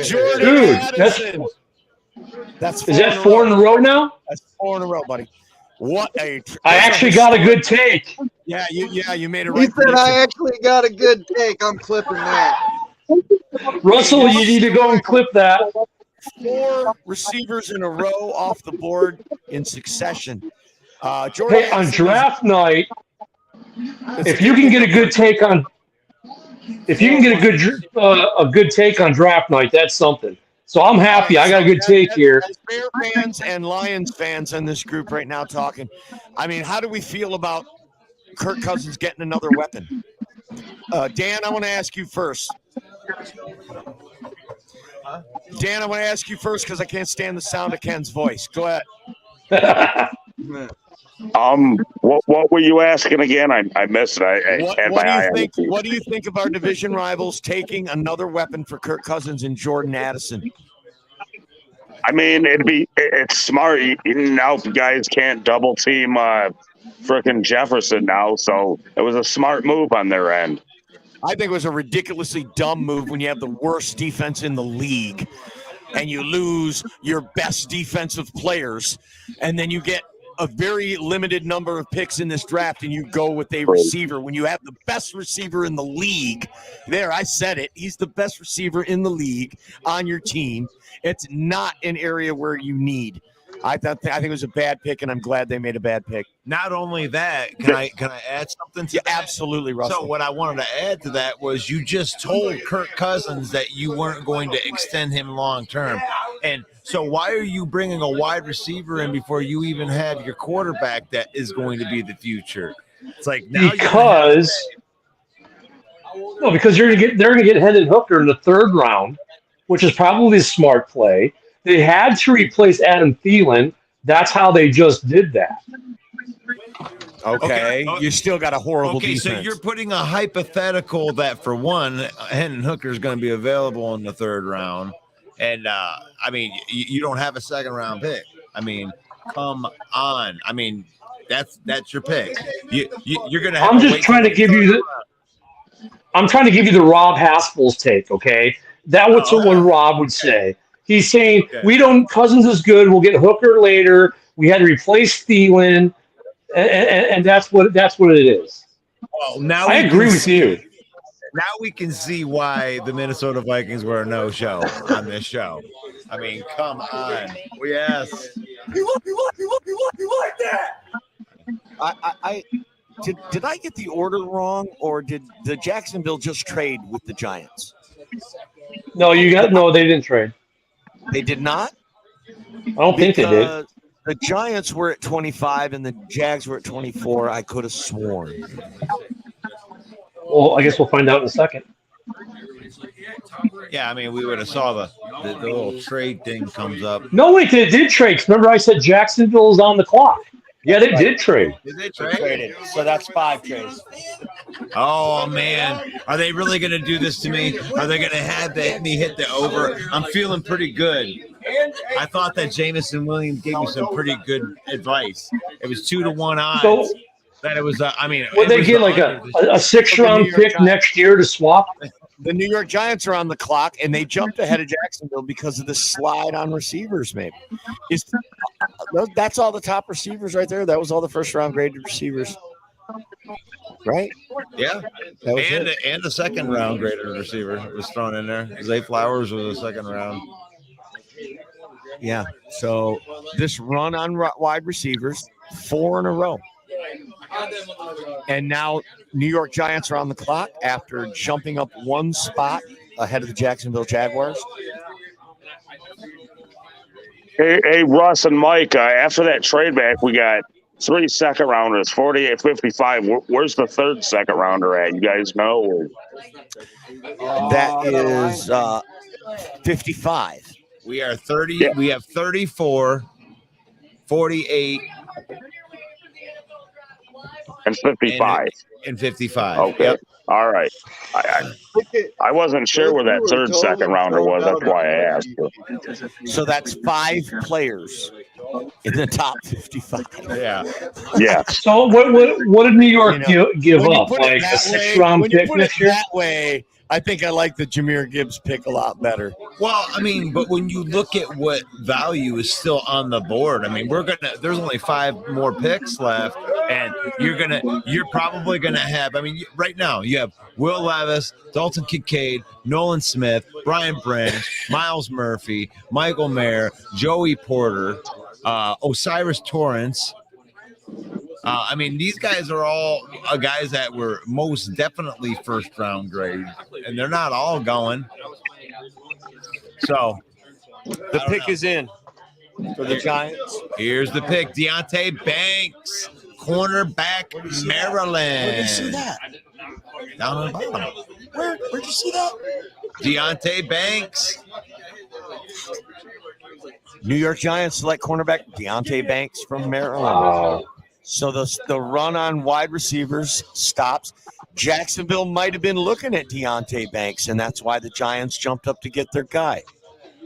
Jordan Addison. Is that 4 in a row now? That's 4 in a row, buddy. What a! I actually got a good take. Yeah, you made it He right. said, I actually got a good take. I'm clipping that. Russell, you need to go and clip that. 4 receivers in a row off the board in succession. Jordan Hey, on draft night, if you can get a good take on, a good take on draft night, that's something. So I'm happy. I got a good take here. As Bear fans and Lions fans in this group right now talking, I mean, how do we feel about Kirk Cousins getting another weapon? Dan, I want to ask you first. Dan, I want to ask you first because I can't stand the sound of Ken's voice. Go ahead. What were you asking again? I missed it. What do you think of our division rivals taking another weapon for Kirk Cousins and Jordan Addison? I mean, it's smart. Now guys can't double team frickin' Jefferson now, so it was a smart move on their end. I think it was a ridiculously dumb move when you have the worst defense in the league and you lose your best defensive players, and then you get a very limited number of picks in this draft and you go with a receiver when you have the best receiver in the league. There, I said it. He's the best receiver in the league on your team. It's not an area where you need. I think it was a bad pick, and I'm glad they made a bad pick. Not only that, can I add something to that? Absolutely, Russell. So what I wanted to add to that was you just told Kirk Cousins that you weren't going to extend him long term. And so why are you bringing a wide receiver in before you even have your quarterback that is going to be the future? It's like now because they're gonna get Hendon Hooker in the 3rd round, which is probably a smart play. They had to replace Adam Thielen. That's how they just did that. Okay. You still got a horrible defense. So you're putting a hypothetical that, for one, Hendon Hooker is going to be available in the 3rd round. And, I mean, you don't have a 2nd round pick. I mean, come on. I mean, that's your pick. You're going to have I'm trying to give you the Rob Haspel's take, okay? That was what Rob would say. He's saying, Cousins is good. We'll get Hooker later. We had to replace Thielen. And that's what it is. Well, now I agree with you. Now we can see why the Minnesota Vikings were a no-show on this show. I mean, come on. Yes. You like that? did I get the order wrong, or did the Jacksonville just trade with the Giants? No, they didn't trade. They did not? I don't think they did. The Giants were at 25 and the Jags were at 24. I could have sworn. Well, I guess we'll find out in a second. Yeah, I mean, we would have saw the little trade thing comes up. No, wait, they did trade. Remember I said Jacksonville's on the clock. Yeah, they did trade. Did they trade? So that's 5 trades. Oh man, are they really going to do this to me? Are they going to have me hit the over? I'm feeling pretty good. I thought that Jameson Williams gave me some pretty good advice. It was 2-1 odds. So, that it was. Would they get like a 6th-round pick next year to swap? The New York Giants are on the clock, and they jumped ahead of Jacksonville because of the slide on receivers. Maybe that's all the top receivers right there. That was all the first-round graded receivers, right? Yeah, and the second-round graded receiver was thrown in there. Zay Flowers was a second-round. Yeah. So this run on wide receivers, 4 in a row. And now New York Giants are on the clock after jumping up 1 spot ahead of the Jacksonville Jaguars. Hey, Russ and Mike, after that trade back, we got 3 second-rounders, 48, 55. Where's the 3rd second-rounder at? You guys know? That is 55. We are 30. Yeah. We have 34, 48. And 55. And 55. Okay. Yep. All right. I wasn't sure where that 3rd second-rounder was. That's why I asked. So that's 5 players in the top 55. Yeah. Yeah. So what did New York give up? Like a 6th-round pick next year? That way, I think I like the Jahmyr Gibbs pick a lot better. Well, I mean, but when you look at what value is still on the board, I mean, there's only 5 more picks left, and you're probably gonna have. I mean, right now you have Will Levis, Dalton Kincaid, Nolan Smith, Brian Branch, Miles Murphy, Michael Mayer, Joey Porter, Osiris Torrance. I mean, these guys are all guys that were most definitely 1st-round grade, and they're not all going. So the pick is in for the Giants. Here's the pick: Deontay Banks, cornerback, Maryland. Where'd you see that? Down on the bottom. Where'd you see that? Deontay Banks. New York Giants select cornerback Deontay Banks from Maryland. Wow. So the run on wide receivers stops. Jacksonville might have been looking at Deontay Banks, and that's why the Giants jumped up to get their guy.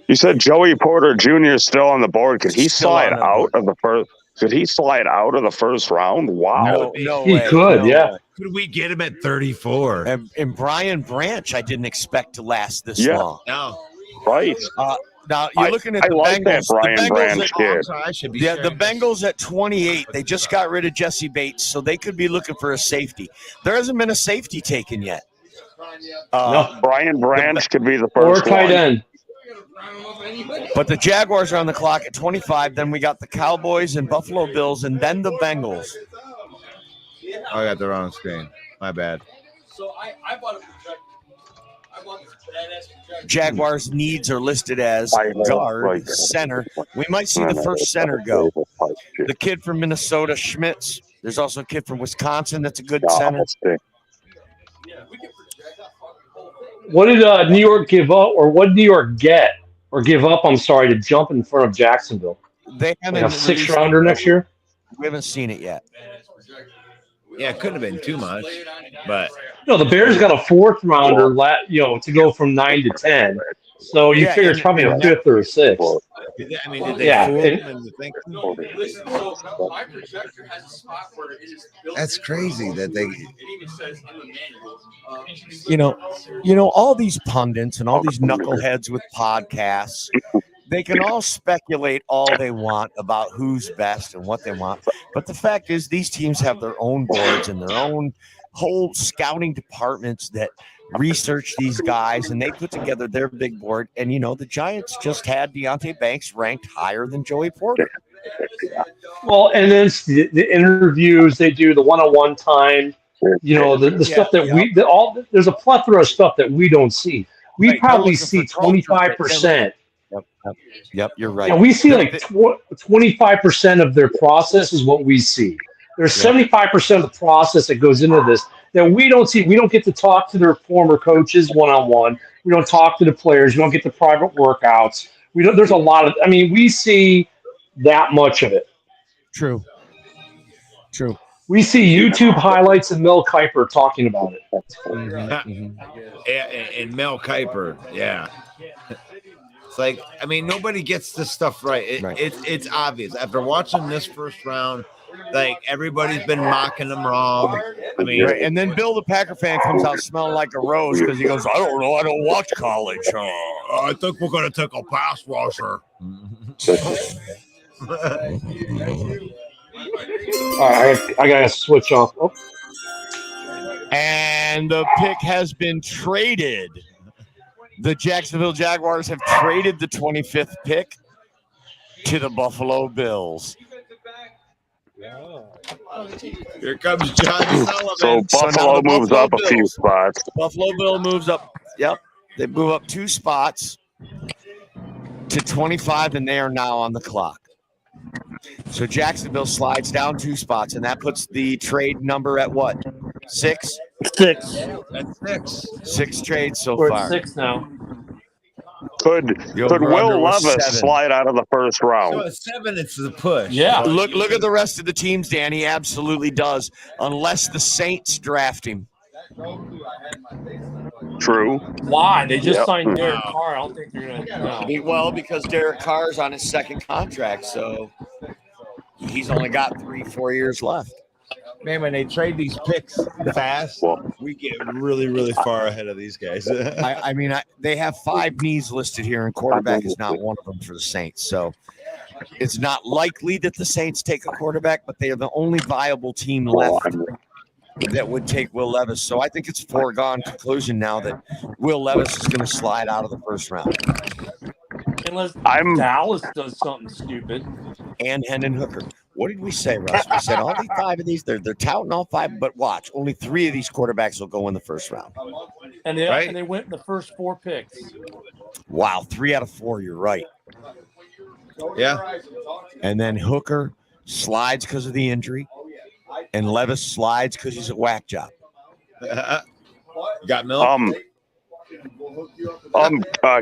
You said Joey Porter Jr. is still on the board. Could he slide out of the first? Could he slide out of the 1st round? Wow. No he way. could, yeah. Could we get him at 34? And Brian Branch, I didn't expect to last this long. No. Right. Now you're looking at the like Bengals. That Brian Branch kid. The Bengals at 28. They just got rid of Jesse Bates, so they could be looking for a safety. There hasn't been a safety taken yet. No, Brian Branch could be the first or tight end. But the Jaguars are on the clock at 25. Then we got the Cowboys and Buffalo Bills, and then the Bengals. I got the wrong screen. My bad. So I bought a projector. Jaguars' needs are listed as guard, center. We might see the first center go. The kid from Minnesota, Schmitz. There's also a kid from Wisconsin that's a good center. What did New York give up, or what did New York get, or give up, I'm sorry, to jump in front of Jacksonville? They haven't like a 6th-rounder next year? We haven't seen it yet. Yeah, it couldn't have been too much, but no, the Bears got a 4th-rounder, to go from 9 to 10. So you figure it's probably a 5th or a 6th. I mean, did they fool them into thinking? My projector has a spot where it is built. That's crazy that they. It even says in the manual. All these pundits and all these knuckleheads with podcasts. They can all speculate all they want about who's best and what they want. But the fact is, these teams have their own boards and their own whole scouting departments that research these guys, and they put together their big board. And, the Giants just had Deontay Banks ranked higher than Joey Porter. Well, and then the interviews they do, the one-on-one time, the stuff that there's a plethora of stuff that we don't see. We probably see 25%. Yep, you're right. And we see 25% of their process is what we see. There's 75% of the process that goes into this that we don't see. We don't get to talk to their former coaches one-on-one. We don't talk to the players. We don't get the private workouts. There's a lot of. We see that much of it. True. We see YouTube highlights and Mel Kiper talking about it. And Mel Kiper, yeah. It's like, nobody gets this stuff right. It's obvious. After watching this first round, like, everybody's been mocking them wrong. And then Bill, the Packer fan, comes out smelling like a rose because he goes, I don't know, I don't watch college. I think we're going to take a pass rusher. All right, I got to switch off. Oh. And the pick has been traded. The Jacksonville Jaguars have traded the 25th pick to the Buffalo Bills. Here comes John Sullivan. So Buffalo moves up a few spots. Buffalo Bill moves up. Yep. They move up 2 spots to 25, and they are now on the clock. So Jacksonville slides down 2 spots, and that puts the trade number at what? 6? 6. That's 6. 6 trades so We're far. at 6 now. Could Will Levis slide out of the first round? So at 7, it's the push. Yeah. Look at the rest of the teams, Dan. He absolutely does, unless the Saints draft him. True. Why? They just signed Derek Carr. I don't think they're going to. Well, because Derek Carr's on his 2nd contract, so he's only got 3-4 years left. Man, when they trade these picks fast, we get really, really far ahead of these guys. They have 5 knees listed here, and quarterback is not one of them for the Saints. So it's not likely that the Saints take a quarterback, but they are the only viable team left that would take Will Levis. So I think it's a foregone conclusion now that Will Levis is going to slide out of the first round. Unless Dallas does something stupid. And Hendon Hooker. What did we say, Russ? We said all 5 of these, they're touting all 5, but watch, only 3 of these quarterbacks will go in the first round. And they went in the first 4 picks. Wow, 3 out of 4, you're right. Yeah. And then Hooker slides because of the injury, and Levis slides because he's a whack job. Got milk?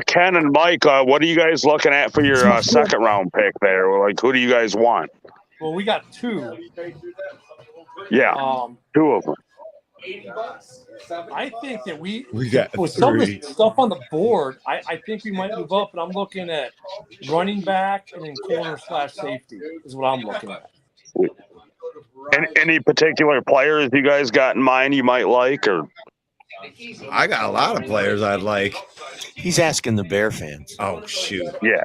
Ken and Mike, what are you guys looking at for your second round pick there? Like, who do you guys want? Well, we got 2. Yeah, 2 of them. I think that we got with some of 3. the stuff on the board, I think we might move up, and I'm looking at running back and then corner/safety is what I'm looking at. Any particular players you guys got in mind you might like, or? I got a lot of players I'd like. He's asking the Bear fans. Oh, shoot. Yeah.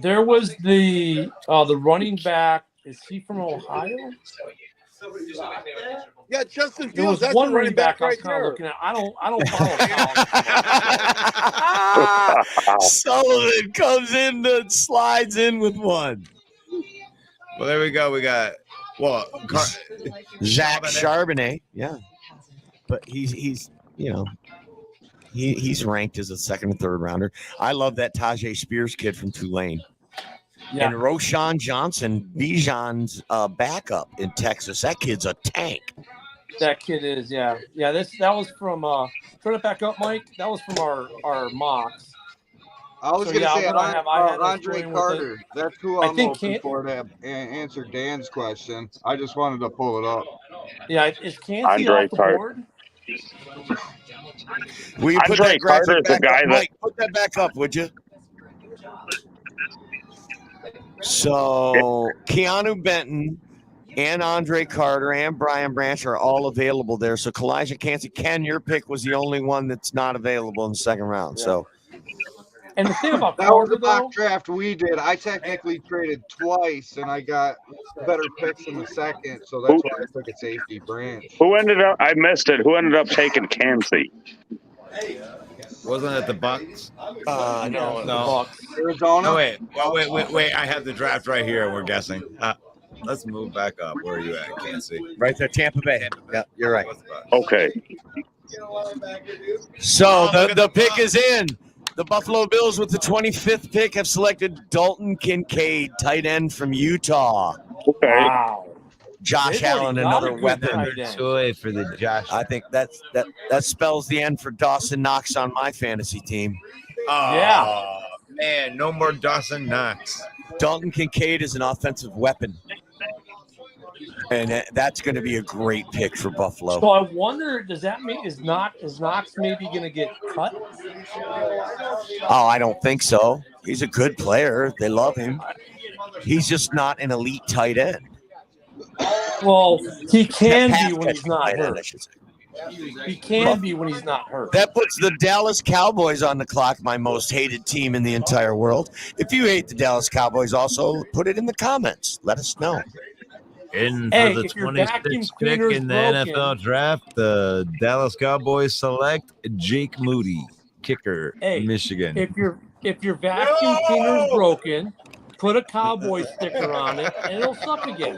There was the running back. Is he from Ohio? Yeah, Justin There Fields. was That's one the running back I was right kind of there. looking at. I don't follow. Sullivan comes in and slides in with 1. Well, there we go. We got Zach Charbonnet. Yeah. But he's ranked as a 2nd and 3rd rounder. I love that Tajay Spears kid from Tulane. Yeah. And Roshan Johnson, Bijan's backup in Texas. That kid's a tank. That kid is, yeah. That was from. Turn it back up, Mike. That was from our mocks. I was going to say Andre Carter. That's who I'm hoping for to answer Dan's question. I just wanted to pull it up. Yeah, is Kansas off the board? Will you put that graphic back up, Mike? Put that back up, would you? So Keanu Benton and Andre Carter and Brian Branch are all available there. So Kalijah Kancey, Ken, your pick was the only one that's not available in the 2nd round. Yeah. So. And the thing about that was the mock draft we did. I technically traded twice, and I got better picks in the 2nd, so that's why I took a safety Branch. Who ended up? I missed it. Who ended up taking Kancey? Wasn't it the Bucks? No. Arizona. No, wait. I have the draft right here, and we're guessing. Let's move back up. Where are you at? I can't see. Right there, Tampa Bay. Yeah, you're right. Okay. So the pick is in. The Buffalo Bills with the 25th pick have selected Dalton Kincaid, tight end from Utah. Okay. Wow. Josh Allen, another weapon. Joy for the Josh. I think that spells the end for Dawson Knox on my fantasy team. Oh, man, no more Dawson Knox. Dalton Kincaid is an offensive weapon. And that's going to be a great pick for Buffalo. So I wonder, does that mean is Knox maybe going to get cut? Oh, I don't think so. He's a good player. They love him. He's just not an elite tight end. Well, he can be when he's not hurt. He can be when he's not hurt. That puts the Dallas Cowboys on the clock, my most hated team in the entire world. If you hate the Dallas Cowboys, also put it in the comments. Let us know. In for the 26th pick in the NFL draft, the Dallas Cowboys select Jake Moody, kicker, Michigan. If your vacuum cleaner is broken, put a cowboy sticker on it, and it'll suck again.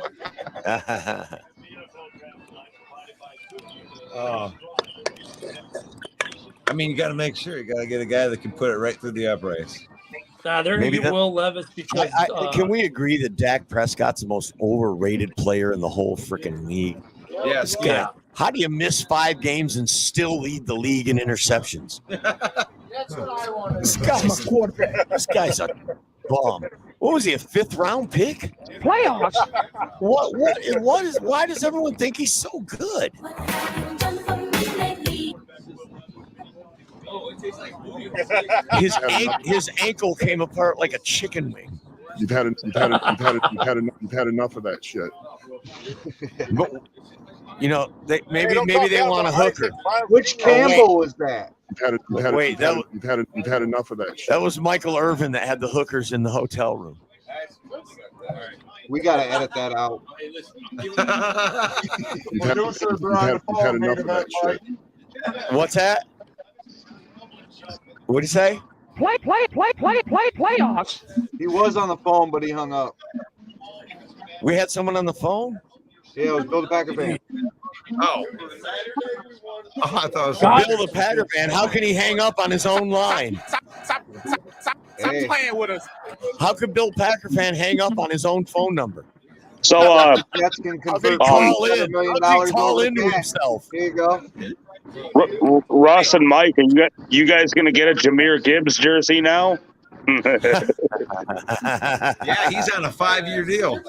Oh. I mean, you got to make sure. You got to get a guy that can put it right through the uprights. They're going to get Will Levis because... can we agree that Dak Prescott's the most overrated player in the whole freaking league? Yes. How do you miss 5 games and still lead the league in interceptions? That's what I want. This guy's a bum. What was he, a 5th round pick? Playoffs. Why does everyone think he's so good? His ankle came apart like a chicken wing. You've had enough of that shit. But, maybe they want a hooker. Which Campbell was that? You've had enough of that shit. That was Michael Irvin that had the hookers in the hotel room. We got to edit that out. You've had enough of that shit. What's that? What'd you say? Playoffs. He was on the phone, but he hung up. We had someone on the phone? Yeah, it was Bill the Packer fan. Oh, I thought it was Bill the Packer fan. How can he hang up on his own line? Stop playing with us. How could Bill Packer fan hang up on his own phone number? So, Jets can convert call into himself. Here you go. Russ and Mike, are you guys going to get a Jahmyr Gibbs jersey now? Yeah, he's on a 5-year deal.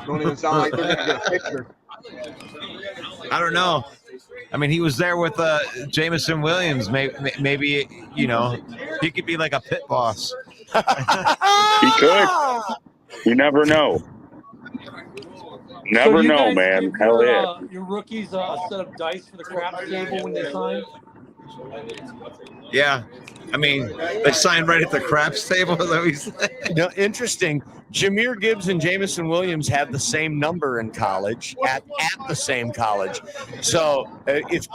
Don't even sound like they're going to get a picture. I don't know. I mean, he was there with Jameson Williams. Maybe he could be like a pit boss. He could. You never know. Never know, man. Hell yeah. Your rookies a set of dice for the craps table when they sign? Yeah. I mean, they signed right at the craps table. Interesting. Jahmyr Gibbs and Jameson Williams had the same number in college at the same college. So if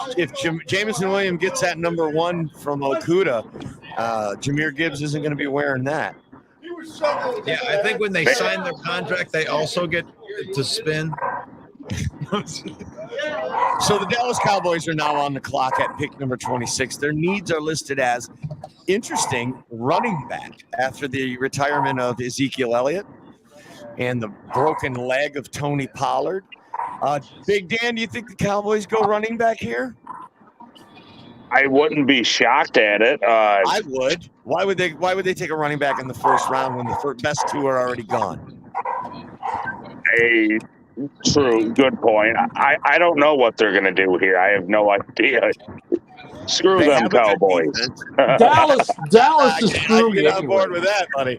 Jameson Williams gets that number 1 from Okuda, Jahmyr Gibbs isn't going to be wearing that. Yeah, I think when they sign their contract, they also get to spin. So the Dallas Cowboys are now on the clock at pick number 26. Their needs are listed as interesting running back after the retirement of Ezekiel Elliott and the broken leg of Tony Pollard. Big Dan, do you think the Cowboys go running back here? I wouldn't be shocked at it. I would. Why would they take a running back in the first round when the best 2 are already gone? True. Good point. I don't know what they're going to do here. I have no idea. Screw them Cowboys. Dallas is screwed. Get on board with that, buddy.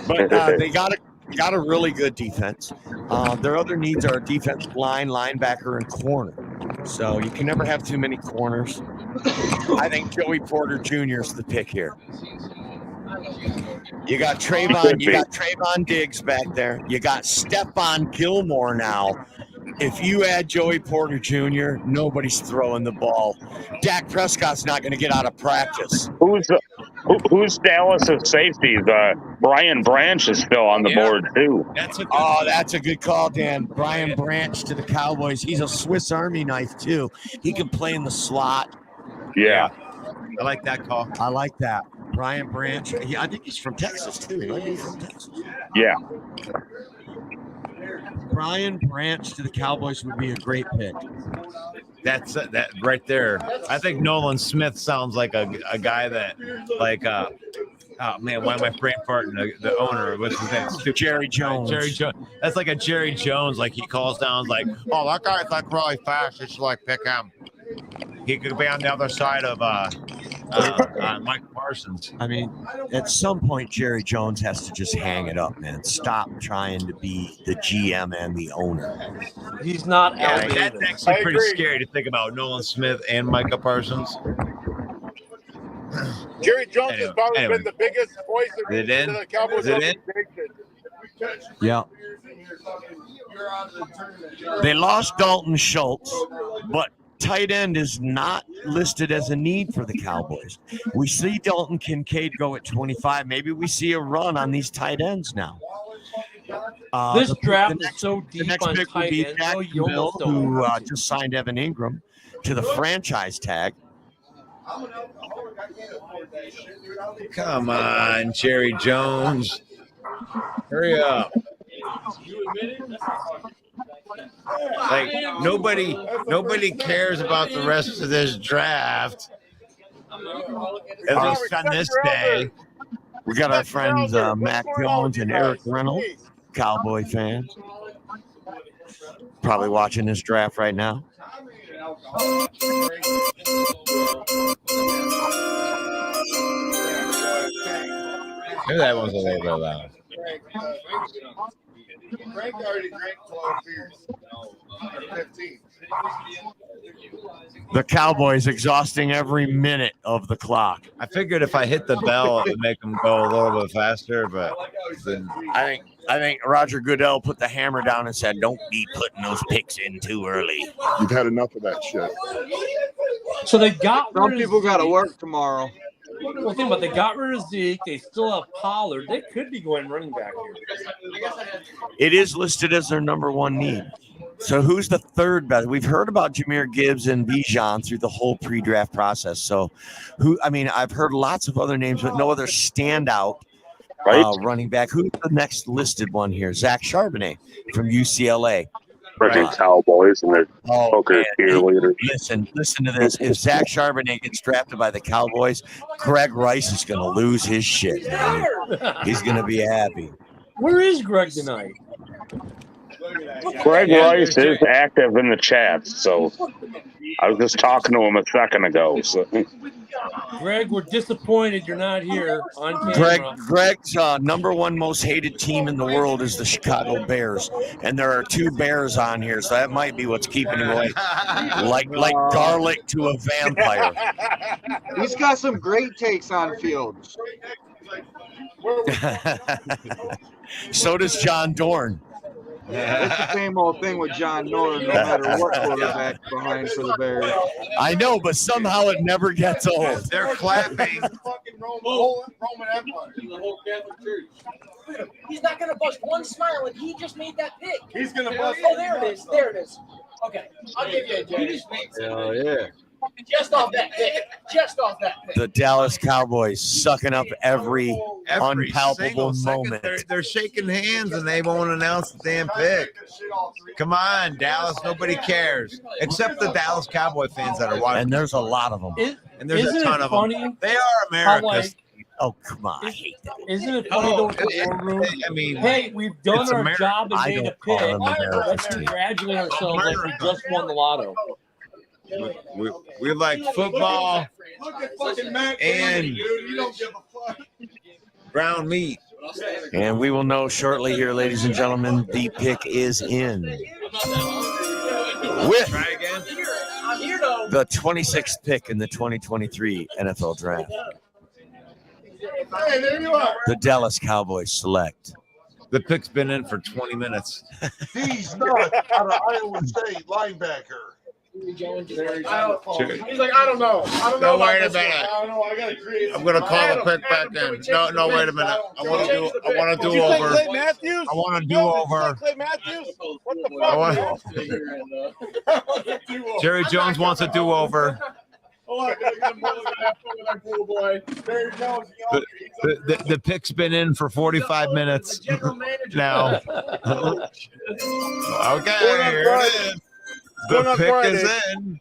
But they got a really good defense. Their other needs are defensive line, linebacker, and corner. So you can never have too many corners. I think Joey Porter Jr. is the pick here. You got Trayvon Diggs back there. You got Stephon Gilmore now. If you add Joey Porter Jr., nobody's throwing the ball. Dak Prescott's not going to get out of practice. Who's Dallas's safeties? Brian Branch is still on the board too. That's a good call, Dan. Brian Branch to the Cowboys. He's a Swiss Army knife too. He can play in the slot. Yeah. I like that call. I like that. Brian Branch. I think he's from Texas too. He might be from Texas. Yeah. Brian Branch to the Cowboys would be a great pick. That's that right there. I think Nolan Smith sounds like a guy that like oh man, why am I brain farting? The owner, what's his name? Jerry Jones. Jerry Jones. That's like a Jerry Jones. Like he calls down like, oh, that guy's like really fast. You should like pick him. He could be on the other side of Mike Parsons. I mean, at some point, Jerry Jones has to just hang it up, man. Stop trying to be the GM and the owner. He's not. Yeah, that's actually pretty scary to think about. Nolan Smith and Micah Parsons. Jerry Jones has probably been the biggest voice of the Cowboys organization. Yeah. They lost Dalton Schultz, but tight end is not listed as a need for the Cowboys. We see Dalton Kincaid go at 25. Maybe we see a run on these tight ends now. This draft is so deep the next on pick would tight be ends. Oh, you Jacksonville, almost don't. who just signed Evan Ingram to the franchise tag. Come on, Jerry Jones. Hurry up. Like nobody cares about the rest of this draft. At least on this day. We got our friends Mac Jones and Eric Reynolds, Cowboy fans. Probably watching this draft right now. Maybe that one's a little bit loud. Frank already drank 12 beers. 15. The Cowboys exhausting every minute of the clock. I figured if I hit the bell, it would make them go a little bit faster, but I think Roger Goodell put the hammer down and said, "Don't be putting those picks in too early." You've had enough of that shit. So they got Some rid of people got to Zeke. work tomorrow. Well, think about it. They got rid of Zeke. They still have Pollard. They could be going running back here. It is listed as their number one need. So who's the third best? We've heard about Jahmyr Gibbs and Bijan through the whole pre-draft process. So I've heard lots of other names, but no other standout running back. Who's the next listed one here? Zach Charbonnet from UCLA. Freaking Cowboys and their poker cheerleaders. Listen to this. If Zach Charbonnet gets drafted by the Cowboys, Greg Rice is going to lose his shit, man. He's going to be happy. Where is Greg tonight? Greg Rice is active in the chat, so I was just talking to him a second ago. So. Greg, we're disappointed you're not here on camera. Greg's number one most hated team in the world is the Chicago Bears, and there are two Bears on here, so that might be what's keeping him away. Like garlic to a vampire. He's got some great takes on Fields. So does John Dorn. It's the same old thing with John Norton, no matter what quarterback behind for the Bears. I know, but somehow it never gets old. They're clapping. Roman Empire. The whole Catholic Church. He's not going to bust one smile, and he just made that pick. He's going to bust. Oh, there it is. There it is. Okay, I'll give you a Jay. Oh, yeah. Just off that pick. Just off that pick. The Dallas Cowboys sucking up every unpalpable moment. They're shaking hands and they won't announce the damn pick. Come on, Dallas. Nobody cares except the Dallas Cowboy fans that are watching. And there's a lot of them. And there's a ton of them. They are America's. Oh, come on. I hate that. Isn't it funny though with the war room? I mean, hey, we've done our job and I made a don't call pick. them America's Let's team. congratulate ourselves like we just won the lotto. We like football Look at fucking Mac and dude. You don't give a fuck. ground meat. And we will know shortly here, ladies and gentlemen, the pick is in. With the 26th pick in the 2023 NFL Draft. Hey, there you are. The Dallas Cowboys select The pick's been in for 20 minutes. He's not out of Iowa State linebacker. He's like, I don't know. I don't know. No, wait a about this minute. one. I don't know. I gotta create. I'm gonna call the pick back in. No, wait a minute. I want to do over. Clay Matthews? I want to do Yo, over. Clay Matthews? What the I fuck? want- Jerry Jones wants a do-over. The pick's been in for 45 minutes now. Okay, here it is. The pick is in.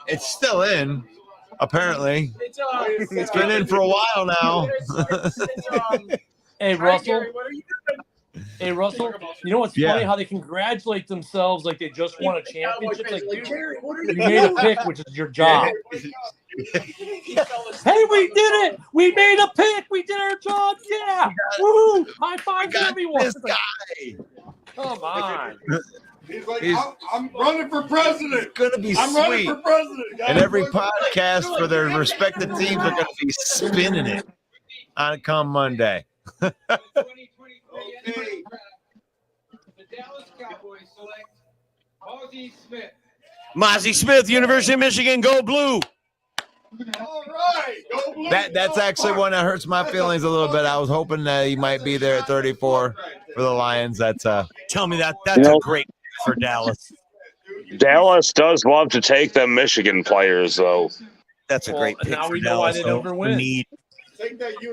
It's still in. Apparently, it's been in for a while now. Hey, Russell. Hey, Russell. You know what's funny? How they congratulate themselves like they just won a championship. Like, dude, you made a pick, which is your job. Hey, we did it! We made a pick! We did our job! Yeah! Woo! High five to everyone! This guy. Come on. He's like, I'm running for president. It's gonna be I'm sweet. running for president. Guys. And every podcast for their respective teams are gonna be spinning it on come Monday. Okay. The Dallas Cowboys select Ozzie Smith. Mozzie Smith, University of Michigan, go blue. All right, go blue. That's actually one that hurts my feelings a little bit. I was hoping that he might be there at 34 for the Lions. That's tell me that's a great pick for Dallas. Dallas does love to take them Michigan players, though. That's a great pick now for we know why Dallas. they So never win. the need.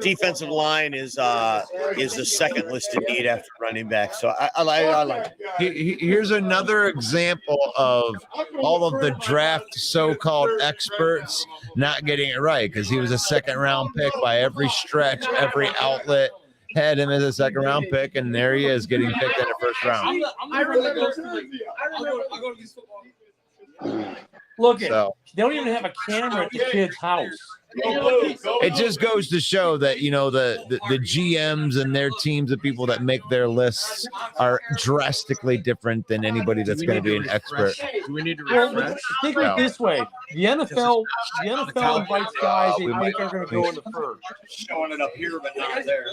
Defensive line is the second listed need after running back. So I like it. Here's another example of all of the draft so-called experts not getting it right, because he was a second-round pick by every stretch, every outlet had him as a second-round pick, and there he is getting picked in the first round. I remember these football. Look at they don't even have a camera at the kid's house. It just goes to show that, you know, the GMs and their teams of people that make their lists are drastically different than anybody that's going to be an expert. Do we need to Well, think of it this way: the NFL invites guys they think are going to go in the first. Showing it up here, but not there.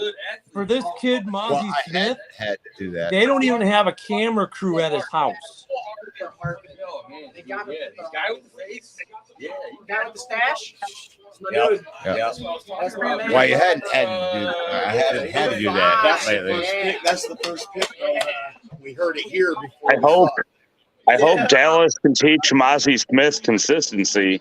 For this kid, Mozzie Smith, had to do that. they don't even have a camera crew at his house. They got the guy with the face. Yeah, you got with the stash. Yep. Why you hadn't had to do that lately. That's the first pick. We heard it here before. I hope Dallas can teach Mozzie Smith consistency.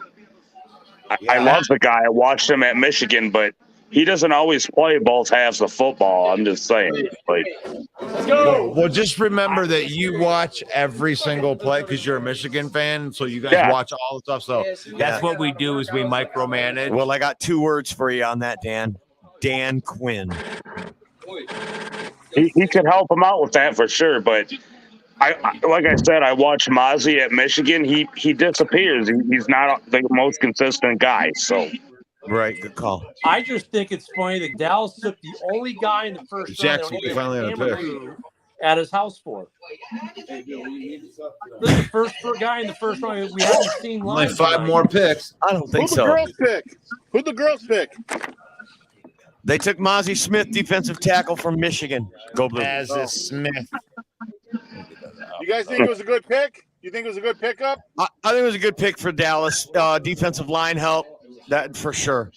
I love the guy. I watched him at Michigan, but he doesn't always play both halves of football. I'm just saying. Like, Let's go. Well, just remember that you watch every single play because you're a Michigan fan, so you guys watch all the stuff. So that's what we do is we micromanage. Well, I got 2 words for you on that, Dan. Dan Quinn. he could help him out with that for sure, but like I said, I watched Mozzie at Michigan. He disappears. He's not the most consistent guy. So, right, good call. I just think it's funny that Dallas took the only guy in the first round Jackson finally on a camera pick. crew at his house for. This is the first guy in the first round we haven't seen Only live. 5 more picks. I don't think Who'd the so. girls pick? Who'd the girls pick? They took Mozzie Smith, defensive tackle from Michigan. Go blue. As is Smith. You guys think it was a good pick? You think it was a good pickup? I think it was a good pick for Dallas. Defensive line help, that for sure.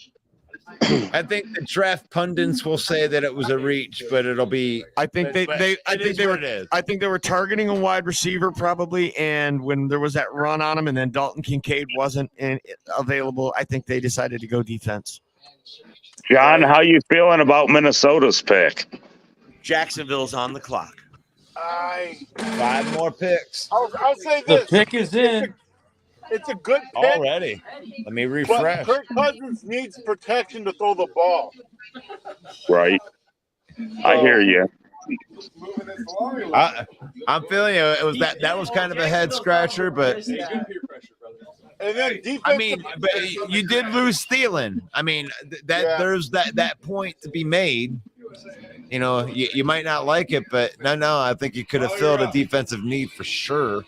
I think the draft pundits will say that it was a reach, but it'll be. I think they were targeting a wide receiver probably, and when there was that run on him, and then Dalton Kincaid wasn't available, I think they decided to go defense. John, how you feeling about Minnesota's pick? Jacksonville's on the clock. 5 more picks. I'll say The this. pick is in. It's a good pick. Already. Let me But refresh. Kirk Cousins needs protection to throw the ball. Right. I hear you. I'm feeling it. It was that was kind of a head scratcher, but And then defense. I mean, but you did lose Thielen. I mean, there's that point to be made. You know, you might not like it, but no, I think you could have filled a defensive need for sure.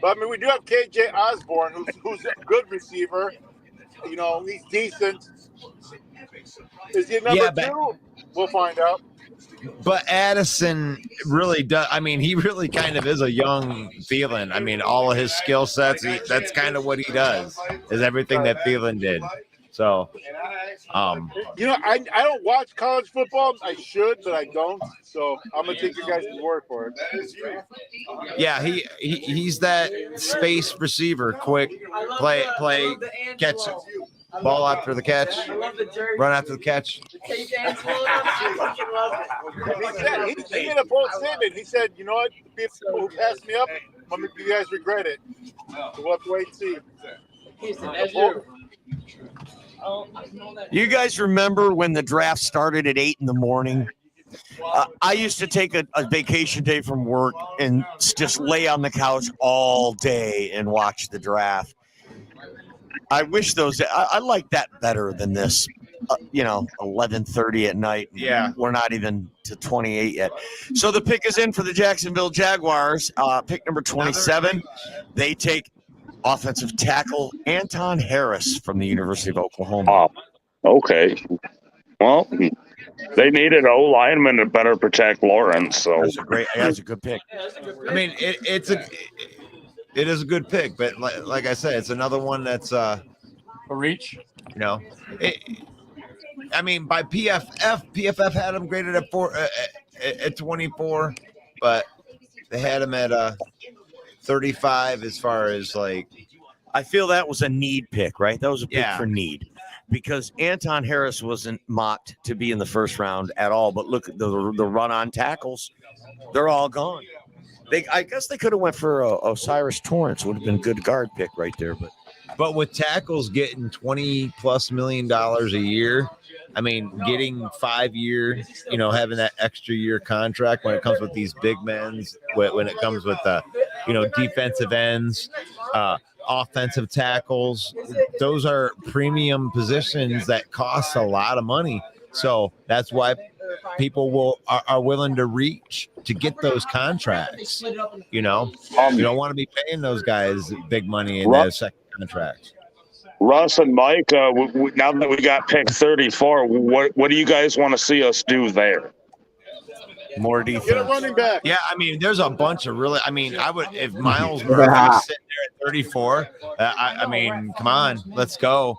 But I mean, we do have KJ Osborne, who's a good receiver. You know, he's decent. Is he number 2? We'll find out. But Addison really does. I mean, he really kind of is a young Thielen. I mean, all of his skill sets, that's kind of what he does, is everything that Thielen did. So, You know, I don't watch college football. I should, but I don't. So I'm gonna take your guys' word for it. yeah, he's that space receiver, quick play, catch, ball after the catch, run after the catch. He made a bold statement. He said, "You know what? The people who passed me up, I'm gonna make you guys regret it." So we'll have to wait and see. You guys remember when the draft started at 8 a.m? I used to take a vacation day from work and just lay on the couch all day and watch the draft. I wish I like that better than this, 11:30 at night. Yeah. We're not even to 28 yet. So the pick is in for the Jacksonville Jaguars. Pick number 27. They take offensive tackle Anton Harris from the University of Oklahoma. Okay. Well, they needed O lineman to better protect Lawrence. So that's a good pick. I mean, it is a good pick, but like I said, it's another one that's a reach. You know, I mean, by PFF had him graded at 24, but they had him at 35 as far as like. I feel that was a need pick, right? That was a pick for need, because Anton Harris wasn't mocked to be in the first round at all. But look at the run on tackles; they're all gone. I guess they could have went for Osiris Torrance. Would have been a good guard pick right there. But with tackles getting $20+ million a year, I mean, getting 5 years, having that extra year contract when it comes with these big men's, when it comes with defensive ends, offensive tackles, those are premium positions that cost a lot of money. So that's why people are willing to reach to get those contracts. You don't want to be paying those guys big money in their second contract. Russ and Mike, now that we got pick 34, what do you guys want to see us do there? More defense. Get a running back. Yeah, I mean, there's a bunch of really. I mean, I would if Miles Murphy was sitting there at 34. I mean, come on, let's go.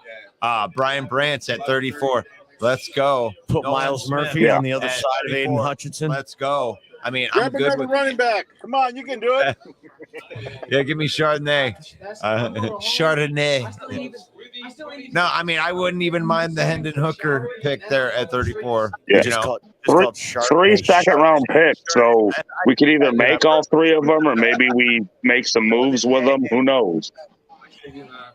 Brian Brant's at 34. Let's go. Put Miles Murphy on the other side of Aiden Hutchinson. Let's go. I mean, Grab I'm good another with running back. Come on, you can do it. Yeah, give me Chardonnay. Chardonnay. No, I mean, I wouldn't even mind the Hendon Hooker pick there at 34. Yeah, three second-round picks. So we could either make all three of them, or maybe we make some moves with them. Who knows?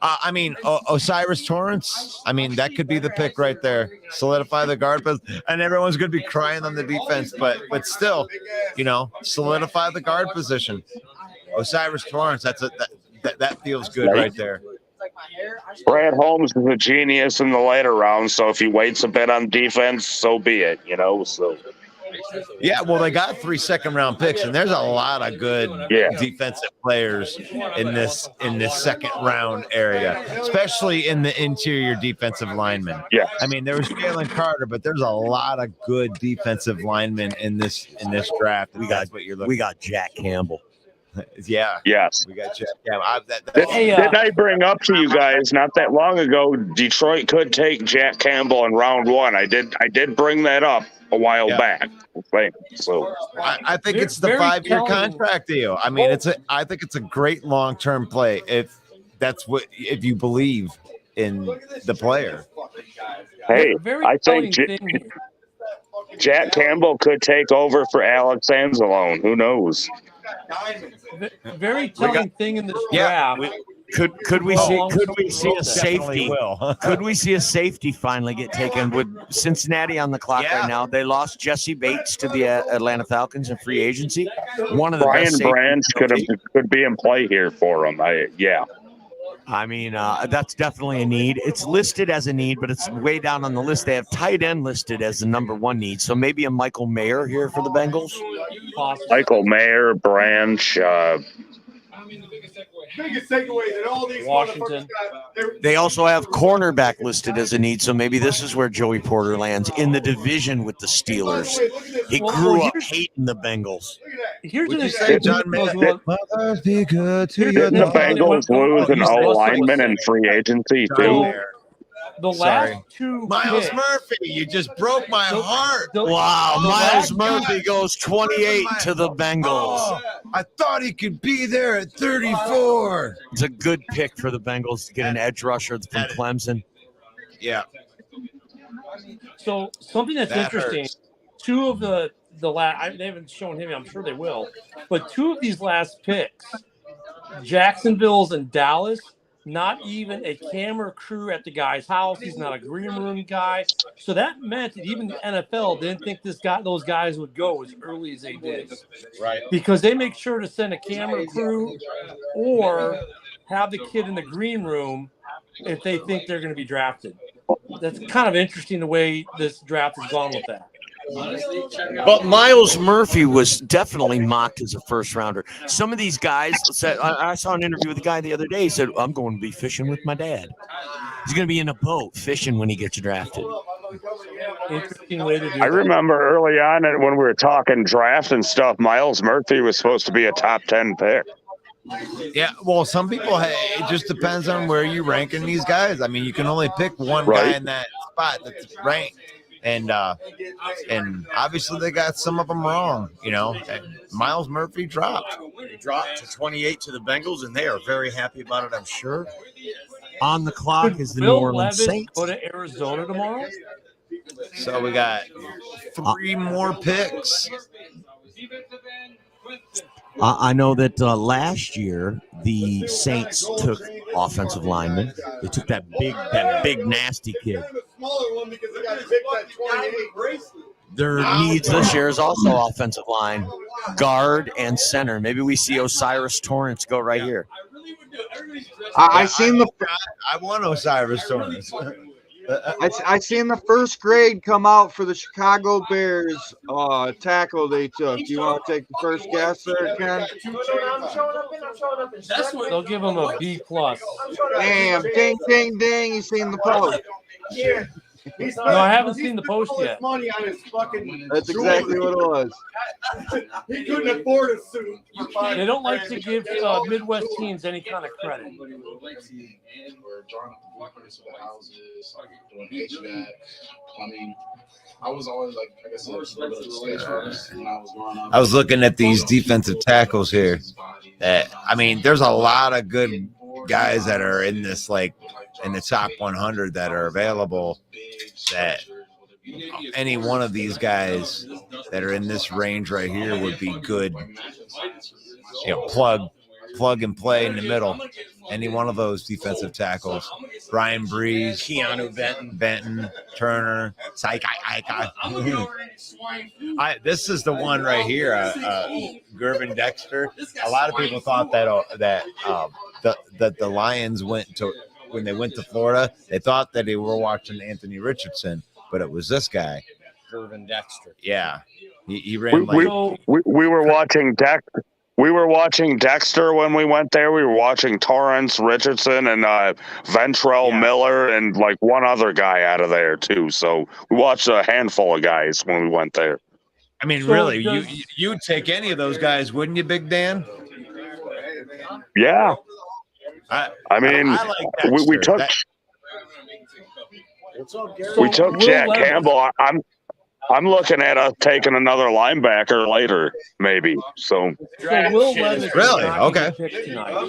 I mean, Osiris Torrance, I mean, that could be the pick right there. Solidify the guard position. And everyone's going to be crying on the defense, but still, solidify the guard position. Osiris Torrance, that feels good right there. Brad Holmes is a genius in the later rounds, so if he waits a bit on defense, so be it, so. Yeah, well, they got 3 second-round picks, and there's a lot of good defensive players in this second round area, especially in the interior defensive linemen. Yeah, I mean, there was Jalen Carter, but there's a lot of good defensive linemen in this draft. We got Jack Campbell. Yeah. Yes. We got Jack Campbell. Didn't I bring up to you guys not that long ago? Detroit could take Jack Campbell in round 1. I did bring that up a while back. So I think it's the 5-year contract deal. I mean, I think it's a great long-term play if you believe in the player. Hey, I think Jack Campbell could take over for Alex Anzalone. Who knows? Very telling thing in this draft. Could we see a safety? Could we see a safety finally get taken with Cincinnati on the clock right now? They lost Jesse Bates to the Atlanta Falcons in free agency. One of the Brian best Branch could be in play here for him. I mean, that's definitely a need. It's listed as a need, but it's way down on the list. They have tight end listed as the number 1 need. So maybe a Michael Mayer here for the Bengals. Michael Mayer, Branch. biggest takeaway that all these Washington. They also have cornerback listed as a need, so maybe this is where Joey Porter lands in the division with the Steelers. He grew up hating the Bengals. Here's Would an you say, John interesting. Mothers be good to Didn't the Bengals lose an O lineman in free agency too? The Sorry. last two Miles picks, Murphy, you just broke my heart. Wow, the Miles last Murphy goes 28 to the Bengals. Oh, I thought he could be there at 34. It's a good pick for the Bengals to get an edge rusher from Clemson. Yeah. So something that's That interesting, hurts. two of the last, they haven't shown him, I'm sure they will, but two of these last picks, Jacksonville's and Dallas, not even a camera crew at the guy's house. He's not a green room guy. So that meant that even the NFL didn't think those guys would go as early as they did. Right. Because they make sure to send a camera crew or have the kid in the green room if they think they're going to be drafted. That's kind of interesting the way this draft has gone with that. But Miles Murphy was definitely mocked as a first rounder. Some of these guys said, I saw an interview with a guy the other day. He said, I'm going to be fishing with my dad. He's going to be in a boat fishing when he gets drafted. Interesting way to do I remember early on when we were talking draft and stuff, Miles Murphy was supposed to be a top 10 pick. Yeah, well, some people, it just depends on where you ranking these guys. I mean, you can only pick one guy in that spot that's ranked. And obviously they got some of them wrong, you know. Miles Murphy dropped. He dropped to 28 to the Bengals, and they are very happy about it, I'm sure. On the clock is the New Orleans Saints. Go to Arizona tomorrow. So we got 3 more picks. I know that last year the Saints took offensive linemen. They took that big nasty kid. Their needs this year is also offensive line, guard, and center. Maybe we see Osiris Torrance go right here. I want Osiris Torrance. I seen the first grade come out for the Chicago Bears tackle they took. Do you want to take the first guess there, Ken? They'll give him a B+. Damn, ding, ding, ding. You seen the post? No, I haven't seen the post yet. Money on his fucking That's exactly what it was. He couldn't afford a suit. They don't like to give Midwest teams any kind of credit. I was always like I said, a little bit of a sketch artist when I was growing up. I was looking at these defensive tackles here. I mean, there's a lot of good guys that are in this, like in the top 100 that are available. That any one of these guys that are in this range right here would be good. You know, plug and play in the middle. Any one of those defensive tackles. Brian Breeze, Keanu Benton, Turner, this is the one right here, Gervin Dexter. A lot of people thought that the Lions went to, when they went to Florida, they thought that they were watching Anthony Richardson, but it was this guy. Gervin Dexter. Yeah. He ran we were watching Dexter. We were watching Dexter when we went there. We were watching Torrance Richardson and Ventrell Miller and like one other guy out of there too. So we watched a handful of guys when we went there. I mean, really, you'd take any of those guys, wouldn't you, Big Dan? Yeah. I mean, we took Jack Campbell. I'm looking at us taking another linebacker later, maybe. So Will Levis really? Okay.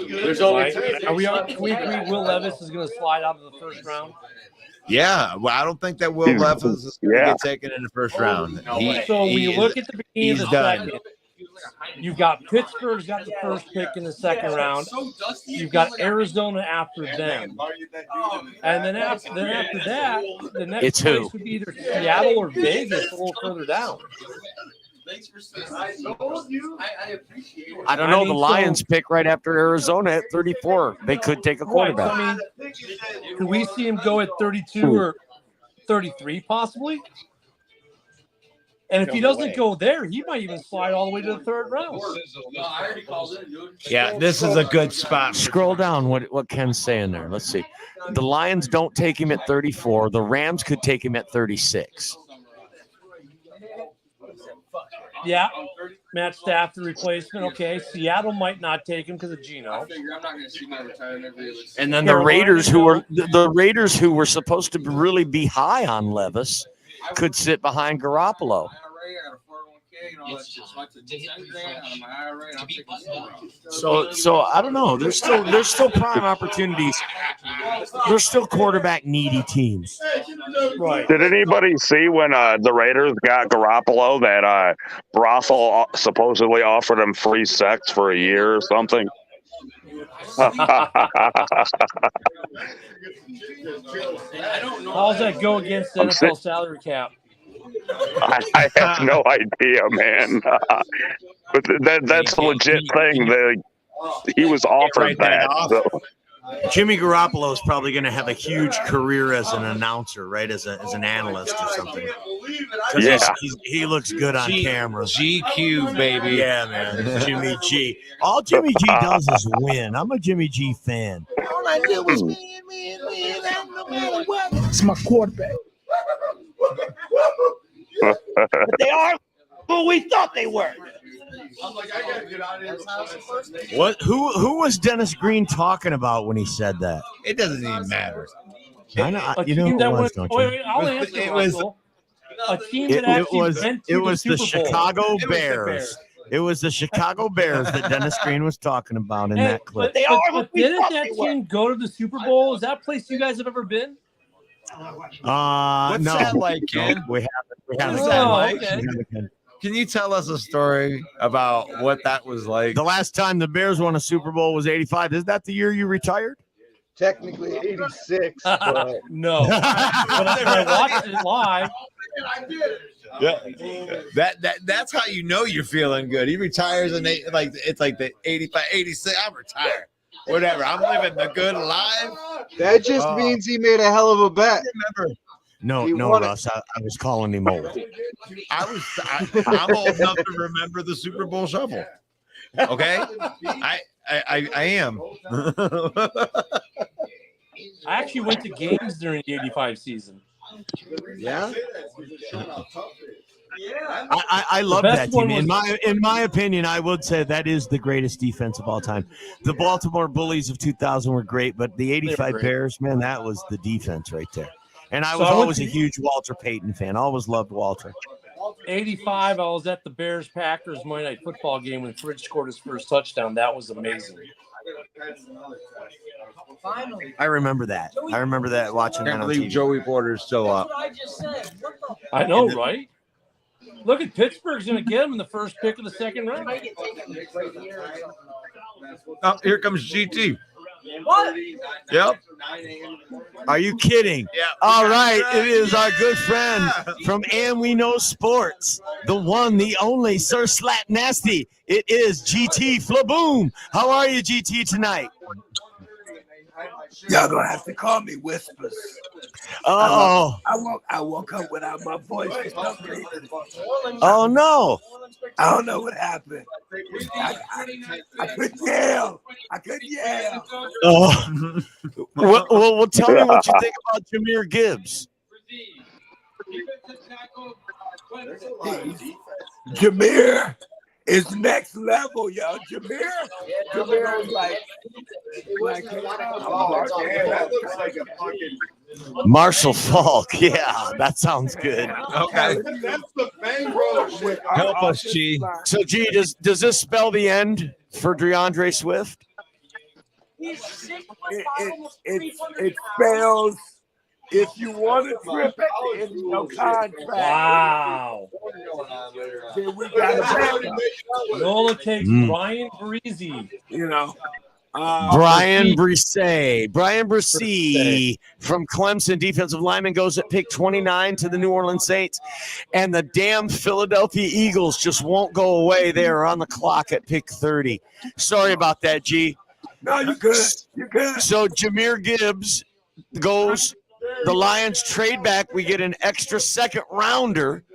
There's only can we agree Will Levis is going to slide out of the first round? Yeah, well, I don't think that Will Levis is going to get taken in the first round. So when you look at the beginning of the second, you've got Pittsburgh's got the first pick in the second round. You've got Arizona after them, and then after that, the next place would be either Seattle or Vegas, a little further down. I don't know. The Lions pick right after Arizona at 34. They could take a quarterback. I mean, could we see him go at 32 or 33 possibly? And if he doesn't go there, he might even slide all the way to the third round. Yeah, this is a good spot. Scroll down what Ken's saying there. Let's see. The Lions don't take him at 34. The Rams could take him at 36. Yeah. Matt Stafford replacement. Okay. Seattle might not take him because of Geno. And then the Raiders, who were supposed to really be high on Levis, could sit behind Garoppolo. So I don't know. There's still prime opportunities. There's still quarterback needy teams. Right. Did anybody see when the Raiders got Garoppolo that Brothel supposedly offered him free sex for a year or something? How's that go against the NFL salary cap? I have no idea, man. But that's a legit thing. He was offered that. So. Jimmy Garoppolo is probably going to have a huge career as an announcer, right? As an analyst or something. Yeah. He looks good on camera. GQ, baby. Yeah, man. Jimmy G. All Jimmy G does is win. I'm a Jimmy G fan. All I did was win. No matter what. It's my quarterback. But they are who we thought they were. I'm like, I gotta get out of this house first. What? Who was Dennis Green talking about when he said that? It doesn't even matter. I know. You know who it was, don't you? I'll answer it was a team that actually went to the Chicago Bears. It was the Chicago Bears that Dennis Green was talking about in that clip. But didn't that team go to the Super Bowl? Is that a place you guys have ever been? What's no. that like, Ken? No, we haven't. What's that like? Can you tell us a story about what that was like? The last time the Bears won a Super Bowl was 85. Is that the year you retired? Technically 86, but no. But I watched it live. Yeah. That's how you know you're feeling good. He retires and it's like the 85, 86. I'm retired. Whatever. I'm living the good life. That just means he made a hell of a bet. No, Russ. I was calling him old. I'm old enough to remember the Super Bowl shuffle. Okay, I am. I actually went to games during the '85 season. Yeah. I love that team. In my opinion, I would say that is the greatest defense of all time. The Baltimore Bullies of 2000 were great, but the '85 Bears, man, that was the defense right there. And I was always a huge Walter Payton fan. Always loved Walter. '85, I was at the Bears-Packers Monday Night Football game when Fridge scored his first touchdown. That was amazing. I remember that. Watching that on TV. Joey Porter's still up. I know, right? Look at Pittsburgh's going to get him in the first pick of the second round. Oh, here comes GT. What? Yep. Are you kidding? Yeah. All right. It is our good friend from And We Know Sports, the one, the only Sir Slap Nasty. It is GT Flaboom. How are you, GT, tonight? Y'all gonna have to call me Whispers. Oh. I woke up without my voice for some reason. Oh no. I don't know what happened. I couldn't yell. Oh. Well, tell me what you think about Jahmyr Gibbs. Jahmyr is next level, yo. Jahmyr is like that looks like a fucking Marshall Falk. Yeah, that sounds good. Okay. That's the bang road. Help us, G. So, G, does this spell the end for DeAndre Swift? it spells if you want to trip it in your contract. Wow. Then we got Nola takes Brian Breezy. You know. Brian Brisset from Clemson, defensive lineman, goes at pick 29 to the New Orleans Saints. And the damn Philadelphia Eagles just won't go away. They are on the clock at pick 30. Sorry about that, G. No, you're good. You're good. So Jahmyr Gibbs goes. The Lions trade back. We get an extra second rounder.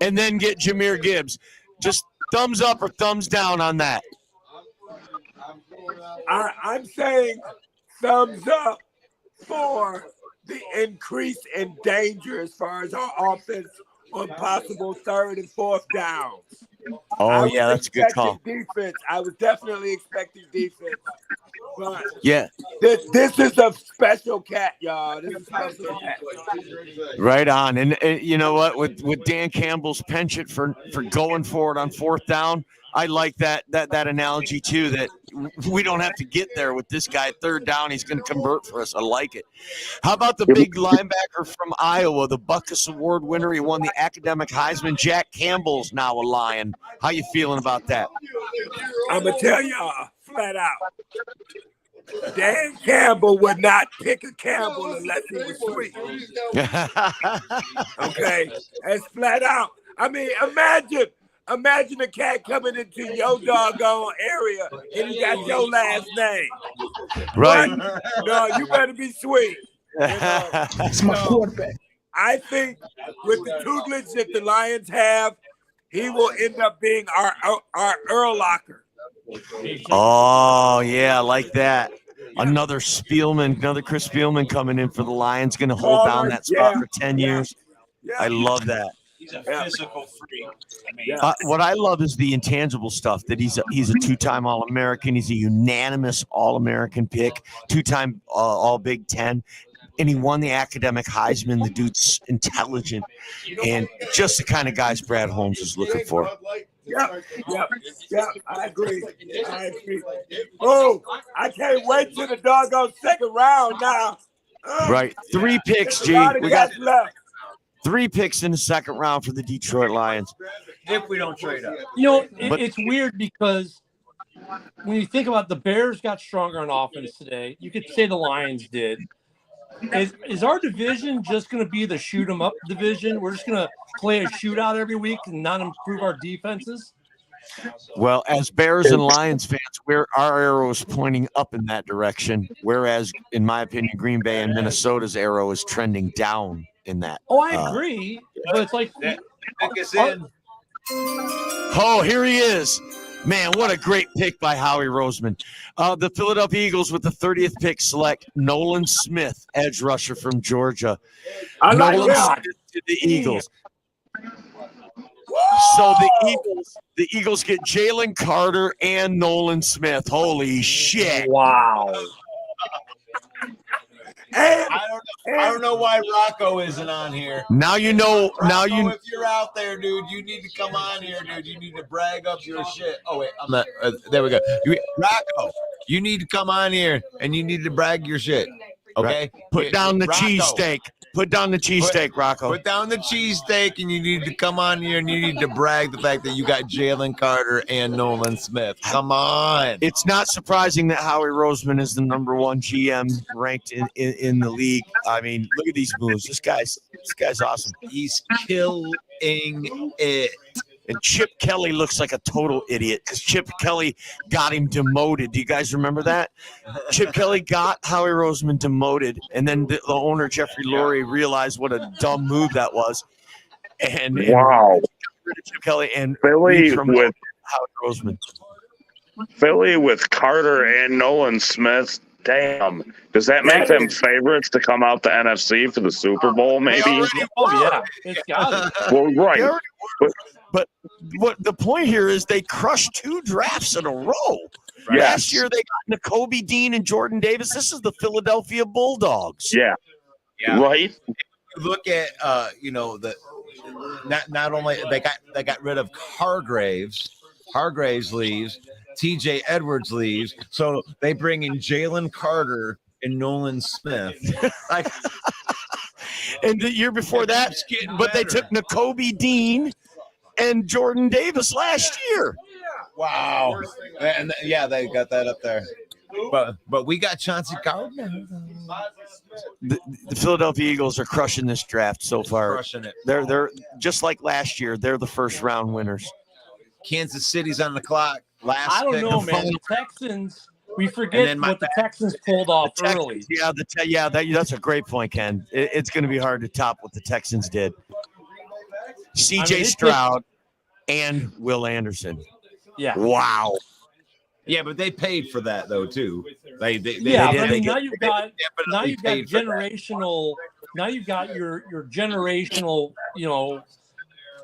and then get Jahmyr Gibbs. Just thumbs up or thumbs down on that. I'm saying thumbs up for the increase in danger as far as our offense on possible 3rd and 4th downs. Oh, yeah, that's a good call. Defense. I was definitely expecting defense. But yeah, this is a special cat, y'all. This is a special cat. Right on. And you know what? With Dan Campbell's penchant for going for it on 4th down, I like that analogy too, that we don't have to get there with this guy. 3rd down, he's going to convert for us. I like it. How about the big linebacker from Iowa, the Butkus Award winner? He won the academic Heisman. Jack Campbell's now a Lion. How you feeling about that? I'm going to tell y'all flat out. Dan Campbell would not pick a Campbell unless he was sweet. Okay? That's flat out. I mean, imagine a cat coming into your doggone area and he got your last name. Right. What? No, you better be sweet. It's my quarterback. I think with the tutelage that the Lions have, he will end up being our Earl Locker. Oh, yeah, I like that. Another Chris Spielman coming in for the Lions, going to hold down that spot for 10 years. I love that. He's a physical freak. What I love is the intangible stuff, that he's a 2-time All-American. He's a unanimous All-American pick, 2-time All Big Ten. And he won the academic Heisman. The dude's intelligent and just the kind of guys Brad Holmes is looking for. Yep. I agree. Oh, I can't wait till the doggone 2nd round now. Right. 3 picks, G. We got left. 3 picks in the 2nd round for the Detroit Lions. If we don't trade up. You know, it's weird because when you think about the Bears got stronger on offense today, you could say the Lions did. Is our division just going to be the shoot 'em up division? We're just going to play a shootout every week and not improve our defenses? Well, as Bears and Lions fans, our arrow is pointing up in that direction, whereas, in my opinion, Green Bay and Minnesota's arrow is trending down in that. Oh, I agree, but it's like oh, here he is. Man, what a great pick by Howie Roseman. The Philadelphia Eagles with the 30th pick select Nolan Smith, edge rusher from Georgia. Nolan Smith to the Eagles. So the Eagles get Jalen Carter and Nolan Smith. Holy shit. Wow. I don't know why Rocco isn't on here. Now you know. If you're out there, dude, you need to come on here, dude. You need to brag up your shit. Oh wait, I'm not. There we go. Rocco, you need to come on here and you need to brag your shit. Okay. Put down the cheesesteak. Put down the cheesesteak, Rocco. Put down the cheesesteak, and you need to come on here and you need to brag the fact that you got Jalen Carter and Nolan Smith. Come on. It's not surprising that Howie Roseman is the #1 GM ranked in the league. I mean, look at these moves. This guy's awesome. He's killing it. And Chip Kelly looks like a total idiot because Chip Kelly got him demoted. Do you guys remember that? Chip Kelly got Howie Roseman demoted, and then the owner, Jeffrey Lurie, realized what a dumb move that was. And wow. Chip Kelly and Philly with Howie Roseman. Philly with Carter and Nolan Smith. Damn. Does that make them favorites to come out the NFC for the Super Bowl, maybe? Oh, yeah. It's got it. Well, right. But what the point here is they crushed 2 drafts in a row. Yes. Last year they got Nakobe Dean and Jordan Davis. This is the Philadelphia Bulldogs. Yeah. Right. Look at not only they got rid of Hargraves leaves, TJ Edwards leaves, so they bring in Jalen Carter and Nolan Smith. And the year before that, but they took Nakobe Dean and Jordan Davis last year. Wow. And they got that up there. But we got Chauncey Gardner. The Philadelphia Eagles are crushing this draft so far. Crushing it. They're just like last year. They're the first round winners. Kansas City's on the clock. I don't know, man. The Texans. We forget what the Texans pulled off early. That's a great point, Ken. It's going to be hard to top what the Texans did. C.J. Stroud and Will Anderson. Yeah. Wow. Yeah, but they paid for that though too. They yeah, did. but I mean, now you've got generational. Now you've got your generational. You know,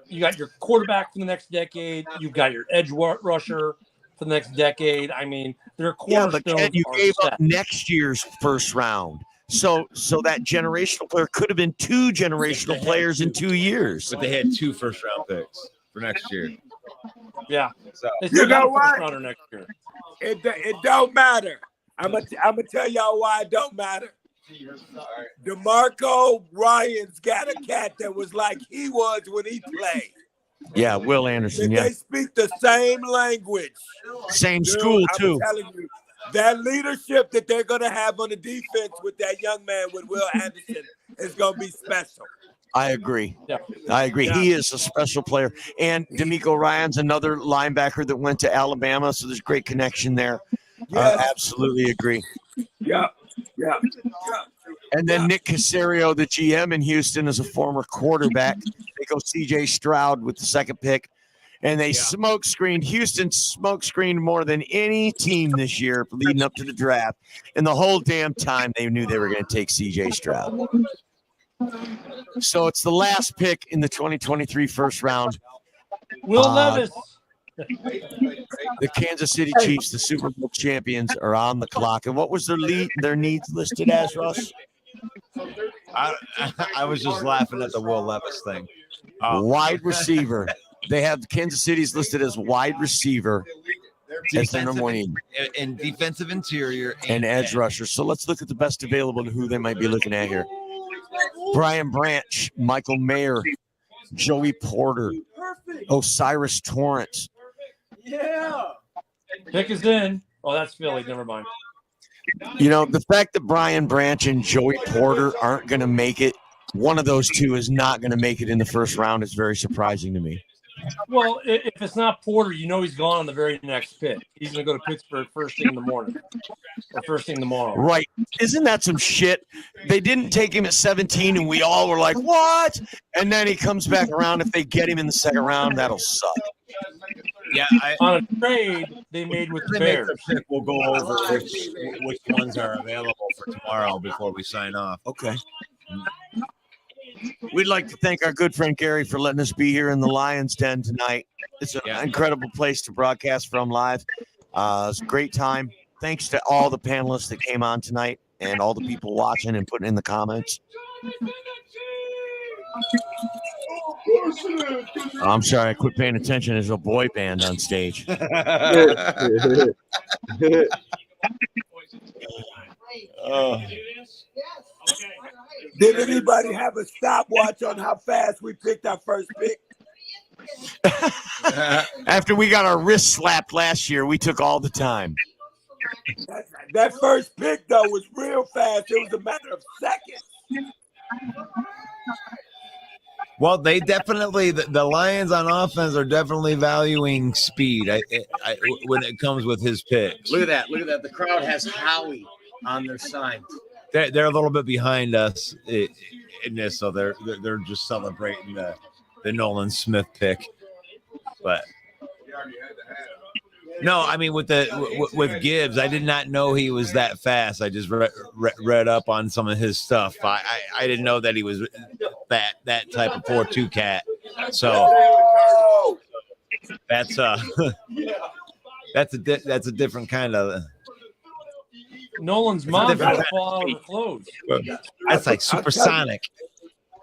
you got your quarterback for the next decade. You've got your edge rusher for the next decade. I mean, their cornerstones. Yeah, but you are gave set. up next year's first round. So that generational player could have been 2 generational players in 2 years. But they had 2 first-round picks for next year. Yeah. So You know what? Next year. It don't matter. I'm gonna tell y'all why it don't matter. DeMarco Ryan's got a cat that was like he was when he played. Yeah, Will Anderson. Yeah, They speak the same language. Same school too. I'm telling you, that leadership that they're gonna have on the defense with that young man with Will Anderson is gonna be special. I agree. Yeah. I agree. Yeah. He is a special player. And D'Amico Ryan's another linebacker that went to Alabama, so there's great connection there. Yes. Absolutely agree. Yeah. And then Nick Caserio, the GM in Houston, is a former quarterback. They go C.J. Stroud with the second pick. And they smoke screened. Houston smoke screened more than any team this year leading up to the draft. And the whole damn time they knew they were going to take C.J. Stroud. So it's the last pick in the 2023 first round. Will Levis. The Kansas City Chiefs, the Super Bowl champions, are on the clock. And what was their needs listed as, Russ? I was just laughing at the Will Levis thing. Wide receiver. They have Kansas City's listed as wide receiver as their number one need. And defensive interior and edge rusher. So let's look at the best available to who they might be looking at here. Brian Branch, Michael Mayer, Joey Porter, Osiris Torrance. Yeah. Pick is in. Oh, that's Philly. Never mind. You know, the fact that Brian Branch and Joey Porter aren't going to make it, one of those two is not going to make it in the first round is very surprising to me. Well, if it's not Porter, you know he's gone on the very next pick. He's going to go to Pittsburgh first thing in the morning or first thing tomorrow. Right. Isn't that some shit? They didn't take him at 17, and we all were like, what? And then he comes back around. If they get him in the second round, that'll suck. Yeah. On a trade they made with the Bears. We'll go over which ones are available for tomorrow before we sign off. Okay. We'd like to thank our good friend Gary for letting us be here in the Lions Den tonight. It's an incredible place to broadcast from live. It's a great time. Thanks to all the panelists that came on tonight and all the people watching and putting in the comments. I'm sorry, I quit paying attention. There's a boy band on stage. Did anybody have a stopwatch on how fast we picked our first pick? After we got our wrist slapped last year, we took all the time. That first pick, though, was real fast. It was a matter of seconds. Well, they definitely the Lions on offense are definitely valuing speed. When it comes with his picks. Look at that! Look at that! The crowd has Howie on their sign. They're a little bit behind us in this, so they're just celebrating the Nolan Smith pick. But no, I mean with Gibbs, I did not know he was that fast. I just read up on some of his stuff. I didn't know that he was that type of 4.2 cat. So that's a different kind of. Nolan's mom's gonna fall out of the clothes. That's like supersonic.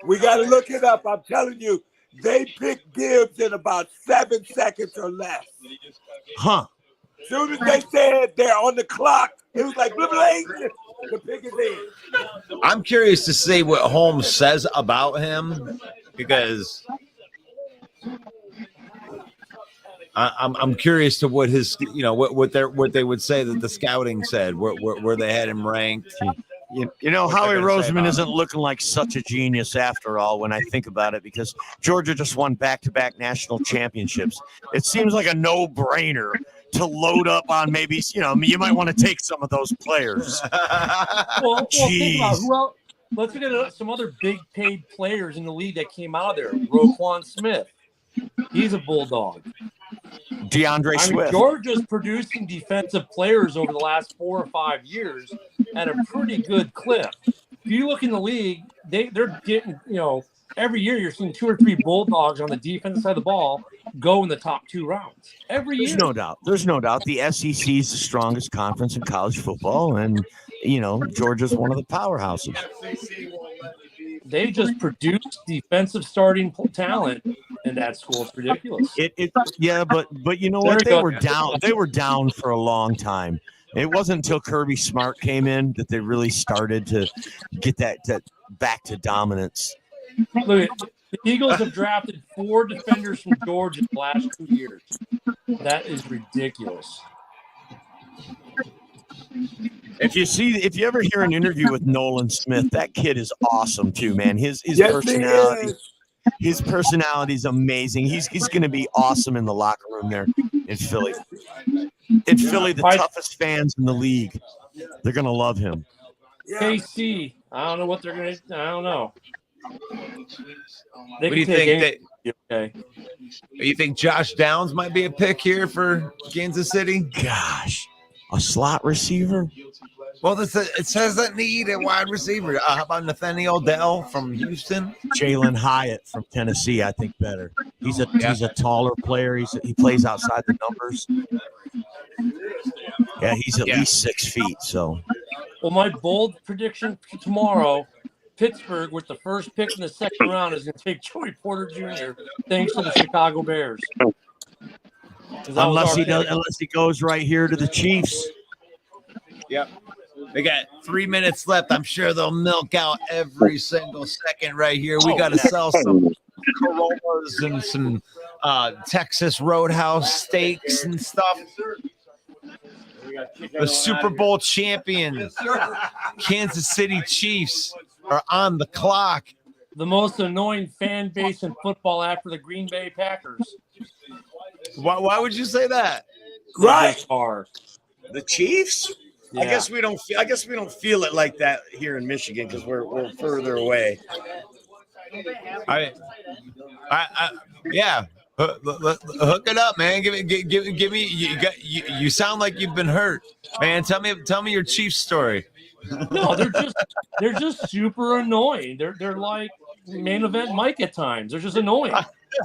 We got to look it up. I'm telling you, they picked Gibbs in about 7 seconds or less. Huh. As soon as they said they're on the clock, it was like, blah, blah, the pick is in. I'm curious to see what Holmes says about him because I'm curious to what his, what they would say that the scouting said, where they had him ranked. You know, Howie Roseman isn't looking like such a genius after all when I think about it, because Georgia just won back-to-back national championships. It seems like a no-brainer to load up on maybe, you might want to take some of those players. Well, think about let's look at some other big paid players in the league that came out of there. Roquan Smith. He's a Bulldog. DeAndre Swift. Georgia's producing defensive players over the last 4 or 5 years at a pretty good clip. If you look in the league, they're getting, every year you're seeing 2 or 3 Bulldogs on the defensive side of the ball go in the top 2 rounds. Every year. There's no doubt. The SEC is the strongest conference in college football, and Georgia's one of the powerhouses. They just produce defensive starting talent, and that school is ridiculous. But you know what? They were down. They were down for a long time. It wasn't until Kirby Smart came in that they really started to get that back to dominance. Look, the Eagles have drafted 4 defenders from Georgia in the last 2 years. That is ridiculous. If you ever hear an interview with Nolan Smith, that kid is awesome too, man. His personality is amazing. He's going to be awesome in the locker room there in Philly. In Philly, the toughest fans in the league. They're going to love him. KC, I don't know what they're going to. I don't know. What do you think? You think Josh Downs might be a pick here for Kansas City? Gosh, a slot receiver. Well, it says that need a wide receiver. How about Nathaniel Dell from Houston? Jalen Hyatt from Tennessee, I think better. He's a taller player. He plays outside the numbers. Yeah, he's at least 6 feet. So, well, my bold prediction for tomorrow: Pittsburgh, with the first pick in the second round, is going to take Joey Porter Jr. thanks to the Chicago Bears. Unless he goes right here to the Chiefs. Yep. They got 3 minutes left. I'm sure they'll milk out every single second right here. We got to sell some Corollas and some Texas Roadhouse steaks and stuff. The Super Bowl champions, Kansas City Chiefs, are on the clock. The most annoying fan base in football after the Green Bay Packers. Why would you say that? Right. The Chiefs? Yeah. I guess we don't feel it like that here in Michigan because we're further away. Yeah. Hook it up, man. Give me. You sound like you've been hurt, man. Tell me your Chiefs story. No, they're just super annoying. They're like main event Mike at times. They're just annoying.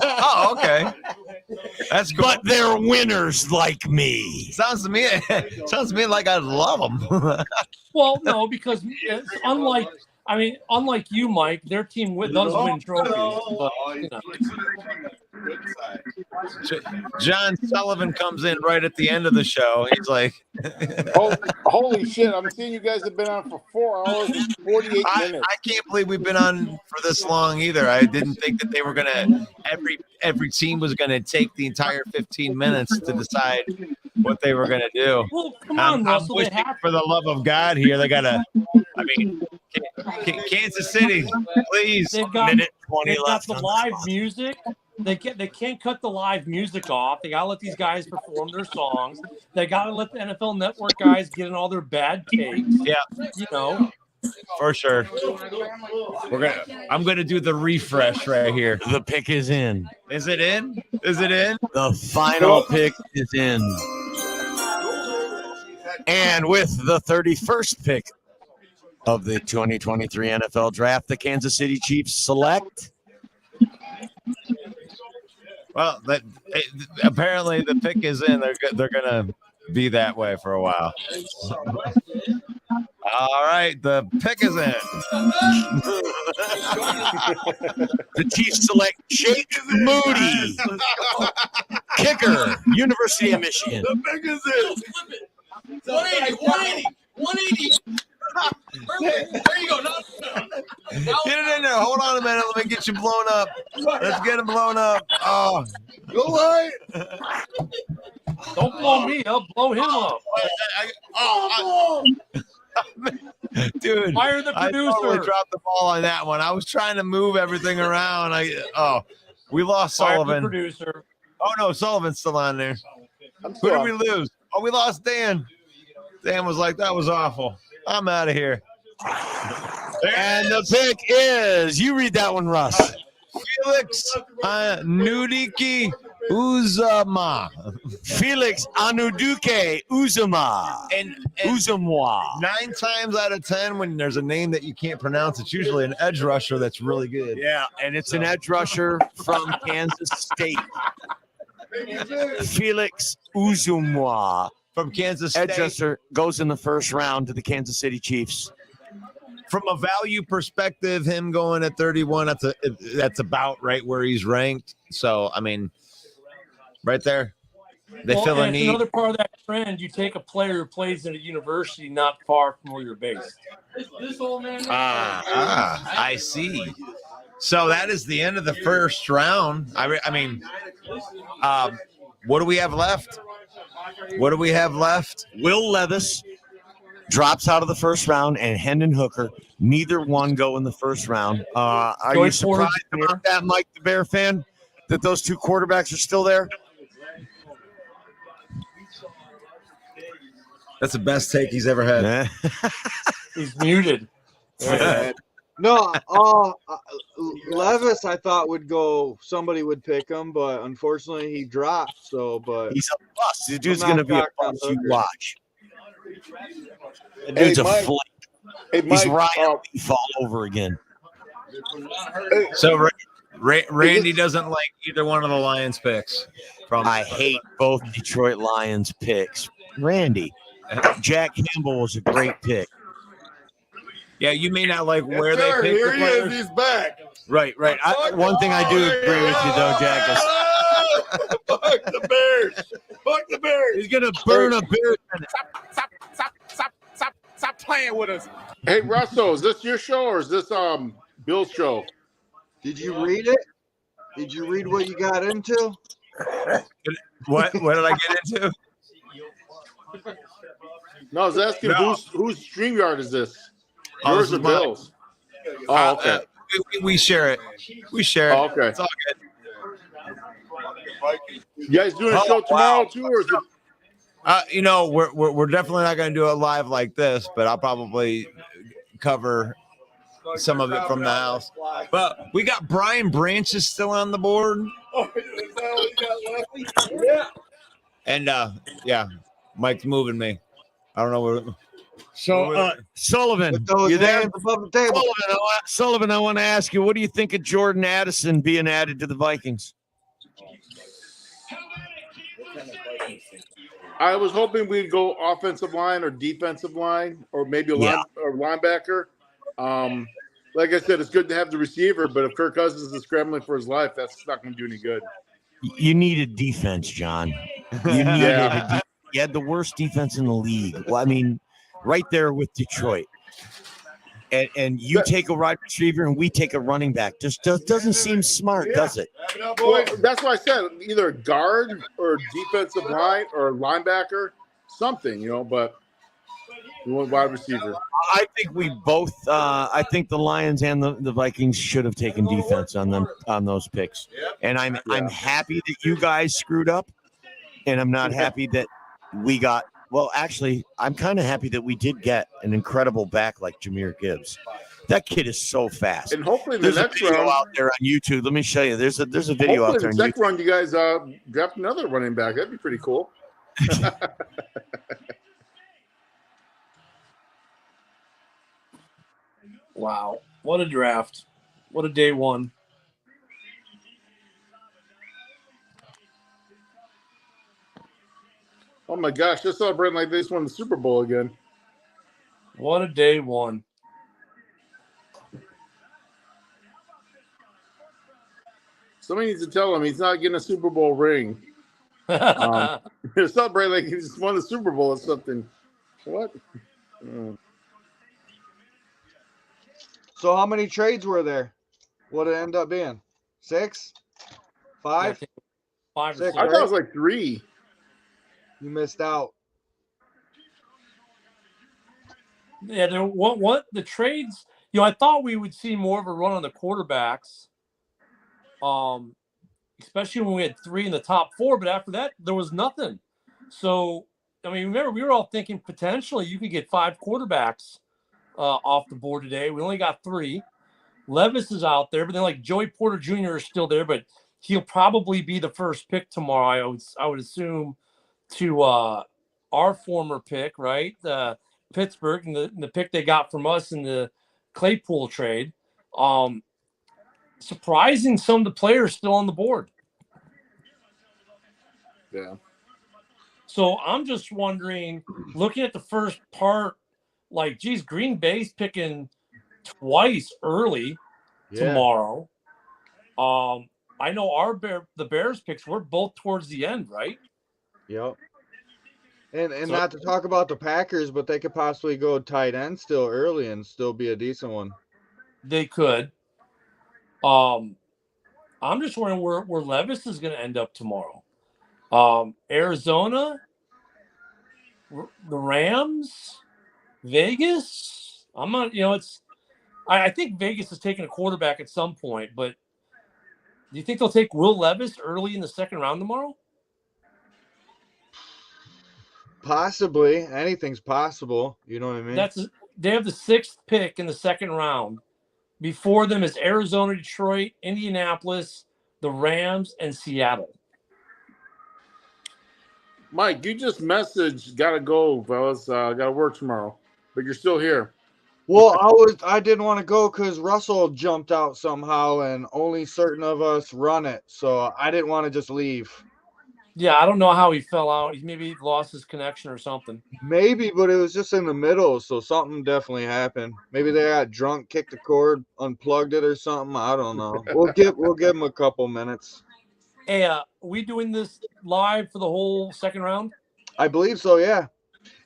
Oh, okay. That's cool. But they're winners like me. Sounds to me like I love them. Well, no, because unlike you, Mike, their team does win trophies. But, John Sullivan comes in right at the end of the show. He's like, holy shit, I'm seeing you guys have been on for 4 hours and 48 minutes. I can't believe we've been on for this long either. I didn't think that they were going to, every team was going to take the entire 15 minutes to decide what they were going to do. Well, come on, Russell. I'm wishing for the love of God here. They got to, Kansas City, please. They've got left the live music. They can't cut the live music off. They gotta let these guys perform their songs. They gotta let the NFL Network guys get in all their bad takes. Yeah, for sure. I'm gonna do the refresh right here. The pick is in. Is it in? Is it in? The final pick is in. And with the 31st pick of the 2023 NFL Draft, the Kansas City Chiefs select. Well, apparently the pick is in. They're gonna be that way for a while. All right, the pick is in. The Chiefs select Jake Moody, kicker, University of Michigan. The pick is in. 180. Perfect. There you go. Get it in there. Hold on a minute. Let me get you blown up. Let's get him blown up. Oh, go right. Don't blow me. I'll blow him up. Dude, fire the producer. I totally dropped the ball on that one. I was trying to move everything around. We lost Sullivan. The producer. Oh no, Sullivan's still on there. Who did we lose? Oh, we lost Dan. Dan was like, that was awful. I'm out of here. And the pick is, you read that one, Russ. Felix Nudiki Uzama. Felix Anuduke Uzama. And Uzumwa. 9 times out of 10, when there's a name that you can't pronounce, it's usually an edge rusher that's really good. Yeah, and it's an edge rusher from Kansas State. Felix Uzumwa from Kansas State. Edge rusher goes in the first round to the Kansas City Chiefs. From a value perspective, him going at 31, that's about right where he's ranked. So, I mean, right there. They fill a need. Another part of that trend, you take a player who plays in a university not far from where you're based. This old man. I see. So that is the end of the first round. I mean, what do we have left? Will Levis drops out of the first round, and Hendon Hooker. Neither one go in the first round. Are you surprised about that, Mike the Bear fan, that those two quarterbacks are still there? That's the best take he's ever had. He's muted. No, Levis, I thought would go. Somebody would pick him, but unfortunately, he dropped. So, but he's a bust. The dude's going to be a bust. You watch. The dude's a flake. He's Ryan Leaf all over again. So Randy doesn't like either one of the Lions picks. I hate both Detroit Lions picks. Randy, Jack Campbell was a great pick. Yeah, you may not like where they picked Here the he players. is. He's back. Right. One thing I do agree with you, though, Jack, is Fuck the Bears. Fuck the Bears. he's going to burn a bear. Stop playing with us. Hey, Russell, is this your show or is this Bill's show? did you read it? Did you read what you got into? What did I get into? No, I was asking whose StreamYard is this? Oh, Yours this or is mine. Bill's? Oh, okay. We share it. Oh, okay. It's all good. You guys doing a show tomorrow too, or is it? We're definitely not going to do it live like this, but I'll probably cover some of it from the house. But we got Brian Branches still on the board. Oh, is that all you got left? Yeah. And Mike's moving me. I don't know where. So, Sullivan, you there? Sullivan, I want to ask you, what do you think of Jordan Addison being added to the Vikings? I was hoping we'd go offensive line or defensive line, or maybe a linebacker. Like I said, it's good to have the receiver, but if Kirk Cousins is scrambling for his life, that's not going to do any good. You needed defense, John. You had the worst defense in the league. Well, I mean, right there with Detroit. And you take a wide receiver and we take a running back. Just doesn't seem smart, does it? Well, that's why I said either guard or defensive line or linebacker, something, but you want wide receiver. I think we both I think the Lions and the Vikings should have taken defense on those picks. And I'm happy that you guys screwed up, and I'm not happy that we got. Well, actually, I'm kind of happy that we did get an incredible back like Jahmyr Gibbs. That kid is so fast. And hopefully there's the next a video round out there on YouTube. Let me show you. There's a video out there on the second YouTube. round, you guys draft another running back. That'd be pretty cool. Wow. What a draft. What a day one. Oh my gosh, they're celebrating like they just won the Super Bowl again. What a day one. Somebody needs to tell him he's not getting a Super Bowl ring. They're celebrating like he just won the Super Bowl or something. What? So how many trades were there? What did it end up being? 6? 5? 5 or 6. I thought it was like 3. You missed out. Yeah, what the trades, I thought we would see more of a run on the quarterbacks. Especially when we had 3 in the top 4, but after that there was nothing. So, I mean, remember we were all thinking potentially you could get 5 quarterbacks off the board today. We only got 3. Levis is out there, but then like Joey Porter Jr. is still there, but he'll probably be the first pick tomorrow. I would assume to our former pick, right? Pittsburgh, and the pick they got from us in the Claypool trade. Surprising some of the players still on the board. Yeah. So I'm just wondering, looking at the first part, like, geez, Green Bay's picking twice early tomorrow. I know the Bears picks were both towards the end, right? Yep. And not to talk about the Packers, but they could possibly go tight end still early and still be a decent one. They could. I'm just wondering where Levis is going to end up tomorrow. Arizona, the Rams, Vegas. I'm not, I think Vegas is taking a quarterback at some point, but do you think they'll take Will Levis early in the second round tomorrow? Possibly. Anything's possible. You know what I mean? They have the 6th pick in the second round. Before them is Arizona, Detroit, Indianapolis, the Rams, and Seattle. Mike, you just messaged, gotta go, fellas. Gotta work tomorrow, but you're still here. Well, I didn't want to go because Russell jumped out somehow, and only certain of us run it, so I didn't want to just leave. Yeah, I don't know how he fell out. He maybe lost his connection or something. Maybe, but it was just in the middle, so something definitely happened. Maybe they got drunk, kicked the cord, unplugged it or something. I don't know. We'll give him a couple minutes. Hey, we doing this live for the whole second round? I believe so, yeah.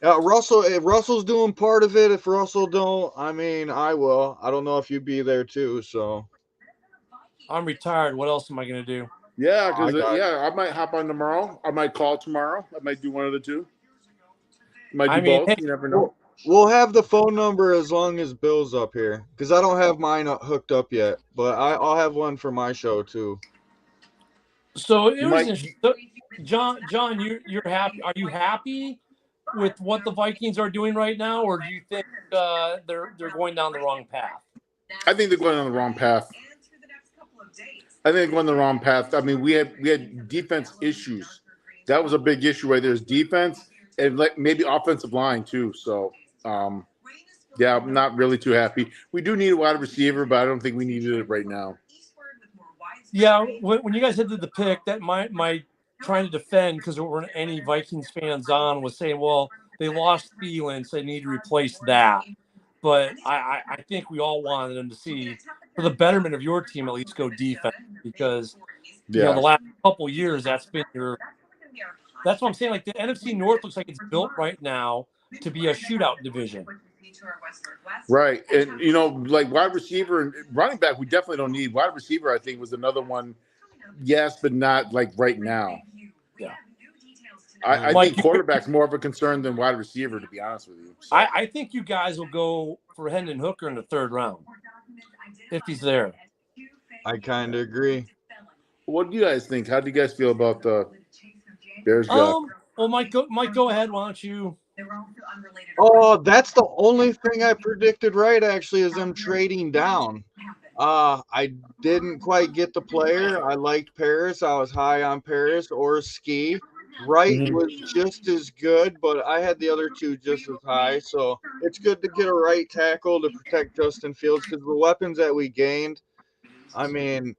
Russell, if Russell's doing part of it, if Russell don't, I mean, I will. I don't know if you'd be there too, so. I'm retired. What else am I going to do? Yeah, because I might hop on tomorrow. I might call tomorrow. I might do one of the two. Might do both. You never know. We'll have the phone number as long as Bill's up here, because I don't have mine hooked up yet, but I'll have one for my show too. So it was interesting. John, you're happy. Are you happy with what the Vikings are doing right now, or do you think they're going down the wrong path? I think they're going on the wrong path. I think they're going the wrong path. I mean, we had defense issues. That was a big issue right there. Is defense and maybe offensive line too. So, yeah, I'm not really too happy. We do need a wide receiver, but I don't think we needed it right now. Yeah, when you guys did the pick, that my trying to defend because there weren't any Vikings fans on was saying, well, they lost Thielen, so they need to replace that. But I think we all wanted them to see, for the betterment of your team, at least go defense, because the last couple years that's been that's what I'm saying. Like the NFC North looks like it's built right now to be a shootout division. Right, and like wide receiver and running back, we definitely don't need. Wide receiver, I think, was another one. Yes, but not like right now. Yeah, I think quarterback's more of a concern than wide receiver, to be honest with you. So. I think you guys will go for Hendon Hooker in the third round if he's there. I kind of agree. What do you guys think? How do you guys feel about the Bears? Well, Mike, go ahead. Why don't you? Oh, that's the only thing I predicted right, actually, is them trading down. I didn't quite get the player. I liked Paris. I was high on Paris or Ski. Wright was just as good, but I had the other two just as high. So it's good to get a right tackle to protect Justin Fields, because the weapons that we gained, I mean,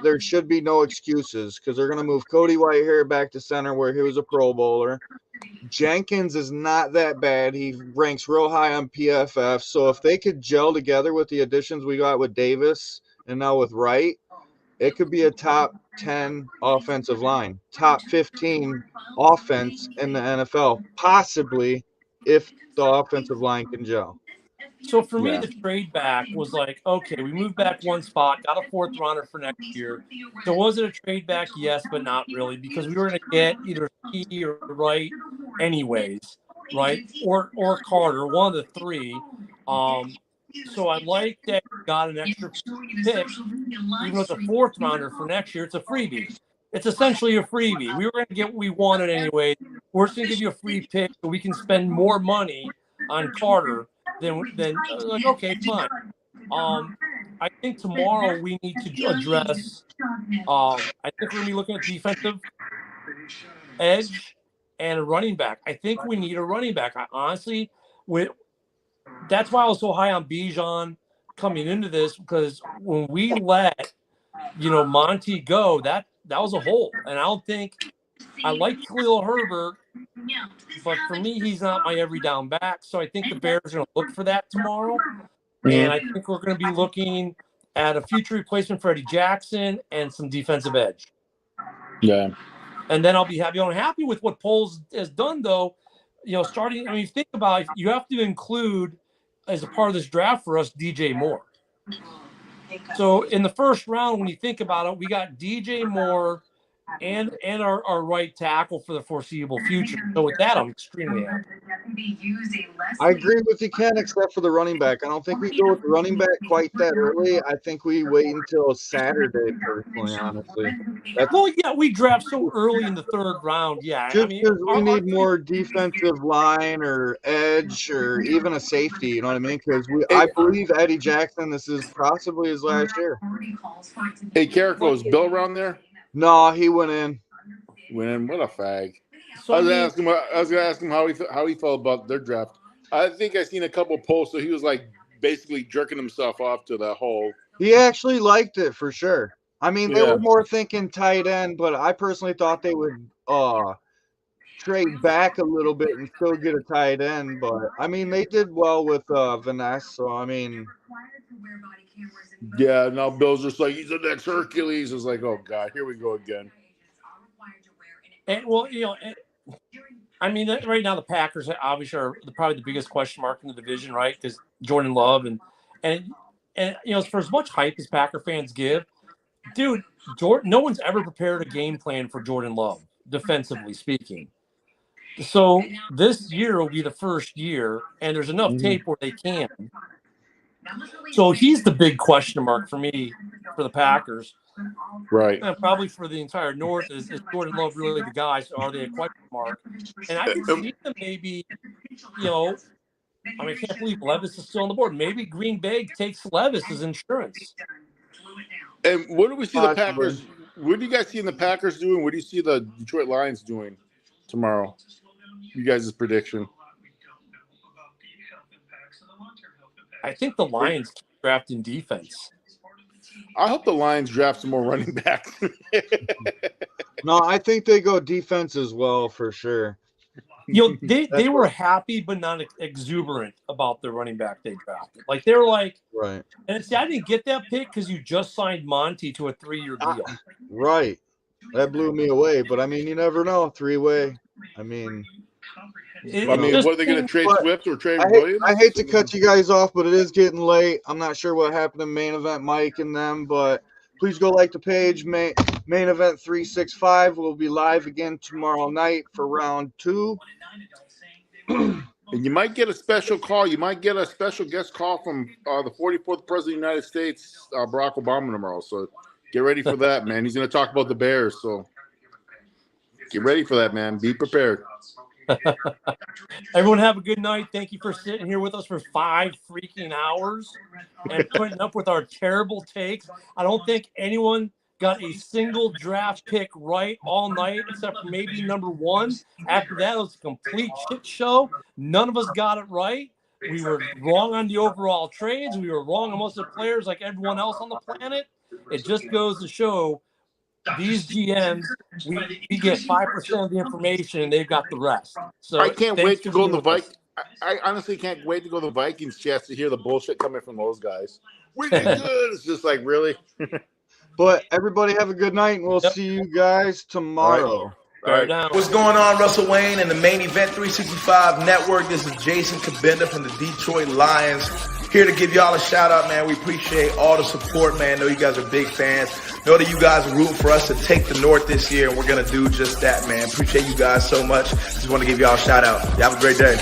there should be no excuses, because they're going to move Cody Whitehair back to center where he was a Pro Bowler. Jenkins is not that bad. He ranks real high on PFF. So if they could gel together with the additions we got with Davis and now with Wright, it could be a top 10 offensive line, top 15 offense in the NFL, possibly, if the offensive line can gel. So for me, the trade back was like, okay, we moved back one spot, got a fourth rounder for next year. So was it a trade back? Yes, but not really, because we were going to get either Key or Wright anyways, right? Or Carter, one of the three. So I like that we got an extra pick, even though it's a fourth rounder for next year. It's a freebie. It's essentially a freebie. We were going to get what we wanted anyway. We're just going to give you a free pick so we can spend more money on Carter then like, okay, fine. I think tomorrow we need to address. I think we're gonna be looking at defensive edge and a running back. I think we need a running back. I honestly, that's why I was so high on Bijan coming into this, because when we let Monty go, that was a hole, and I don't think I like Khalil Herbert, but for me, he's not my every down back. So I think the Bears are going to look for that tomorrow. And I think we're going to be looking at a future replacement for Eddie Jackson and some defensive edge. Yeah. And then I'll be happy. I'm happy with what Poles has done, though. Starting, think about it, you have to include, as a part of this draft for us, DJ Moore. So in the first round, when you think about it, we got DJ Moore and our right tackle for the foreseeable future. So with that, I'm extremely happy. I agree with you, Ken, except for the running back. I don't think we go with the running back quite that early. I think we wait until Saturday, personally, honestly. We draft so early in the third round. Yeah, just because we need more defensive line or edge or even a safety, you know what I mean? Because I believe Eddie Jackson, this is possibly his last year. Hey, Carrico, is Bill around there? No, he went in. What a fag. So I was going to ask him how he felt about their draft. I think I seen a couple posts, so he was like basically jerking himself off to that hole. He actually liked it for sure. I mean, they were more thinking tight end, but I personally thought they would trade back a little bit and still get a tight end. But I mean, they did well with Vanessa. So I mean, yeah. Now Bill's just like, he's the next Hercules. It's like, oh God, here we go again. And right now the Packers obviously are probably the biggest question mark in the division, right? Because Jordan Love and for as much hype as Packer fans give, dude, no one's ever prepared a game plan for Jordan Love, defensively speaking. So this year will be the first year, and there's enough tape where they can. So he's the big question mark for me for the Packers. Right. And probably for the entire North is Jordan Love really the guy? So are they a question mark? And I can see them maybe, I can't believe Levis is still on the board. Maybe Green Bay takes Levis as insurance. And what do we see the Packers? What do you guys see in the Packers doing? What do you see the Detroit Lions doing tomorrow? You guys' prediction? I think the Lions keep drafting defense. I hope the Lions draft some more running backs. No, I think they go defense as well for sure. They were happy but not exuberant about the running back they drafted. Like they were like, right. And see, I didn't get that pick because you just signed Monty to a 3-year deal. Right. That blew me away. But I mean, you never know. 3-way. I mean, what are they going to trade Swift or trade Williams? I hate to cut you guys off, but it is getting late. I'm not sure what happened to Main Event Mike and them, but please go like the page. Main Event 365 will be live again tomorrow night for round 2. And you might get a special call. You might get a special guest call from the 44th President of the United States, Barack Obama, tomorrow. So get ready for that, man. He's going to talk about the Bears. So get ready for that, man. Be prepared. Everyone have a good night. Thank you for sitting here with us for 5 freaking hours and putting up with our terrible takes. I don't think anyone got a single draft pick right all night except for maybe number 1. After that, it was a complete shit show. None of us got it right. We were wrong on the overall trades. We were wrong on most of the players like everyone else on the planet. It just goes to show these GMs, we get 5% of the information and they've got the rest. So I can't wait to go on the Vikings. I honestly can't wait to go to the Vikings chest to hear the bullshit coming from those guys. We did good. It's just like, really? But everybody have a good night, and we'll see you guys tomorrow. All right. What's going on, Russell Wayne and the Main Event 365 Network? This is Jason Kabenda from the Detroit Lions. Here to give y'all a shout out, man. We appreciate all the support, man. Know you guys are big fans. Know that you guys are rooting for us to take the North this year, and we're going to do just that, man. Appreciate you guys so much. Just want to give y'all a shout out. Y'all have a great day.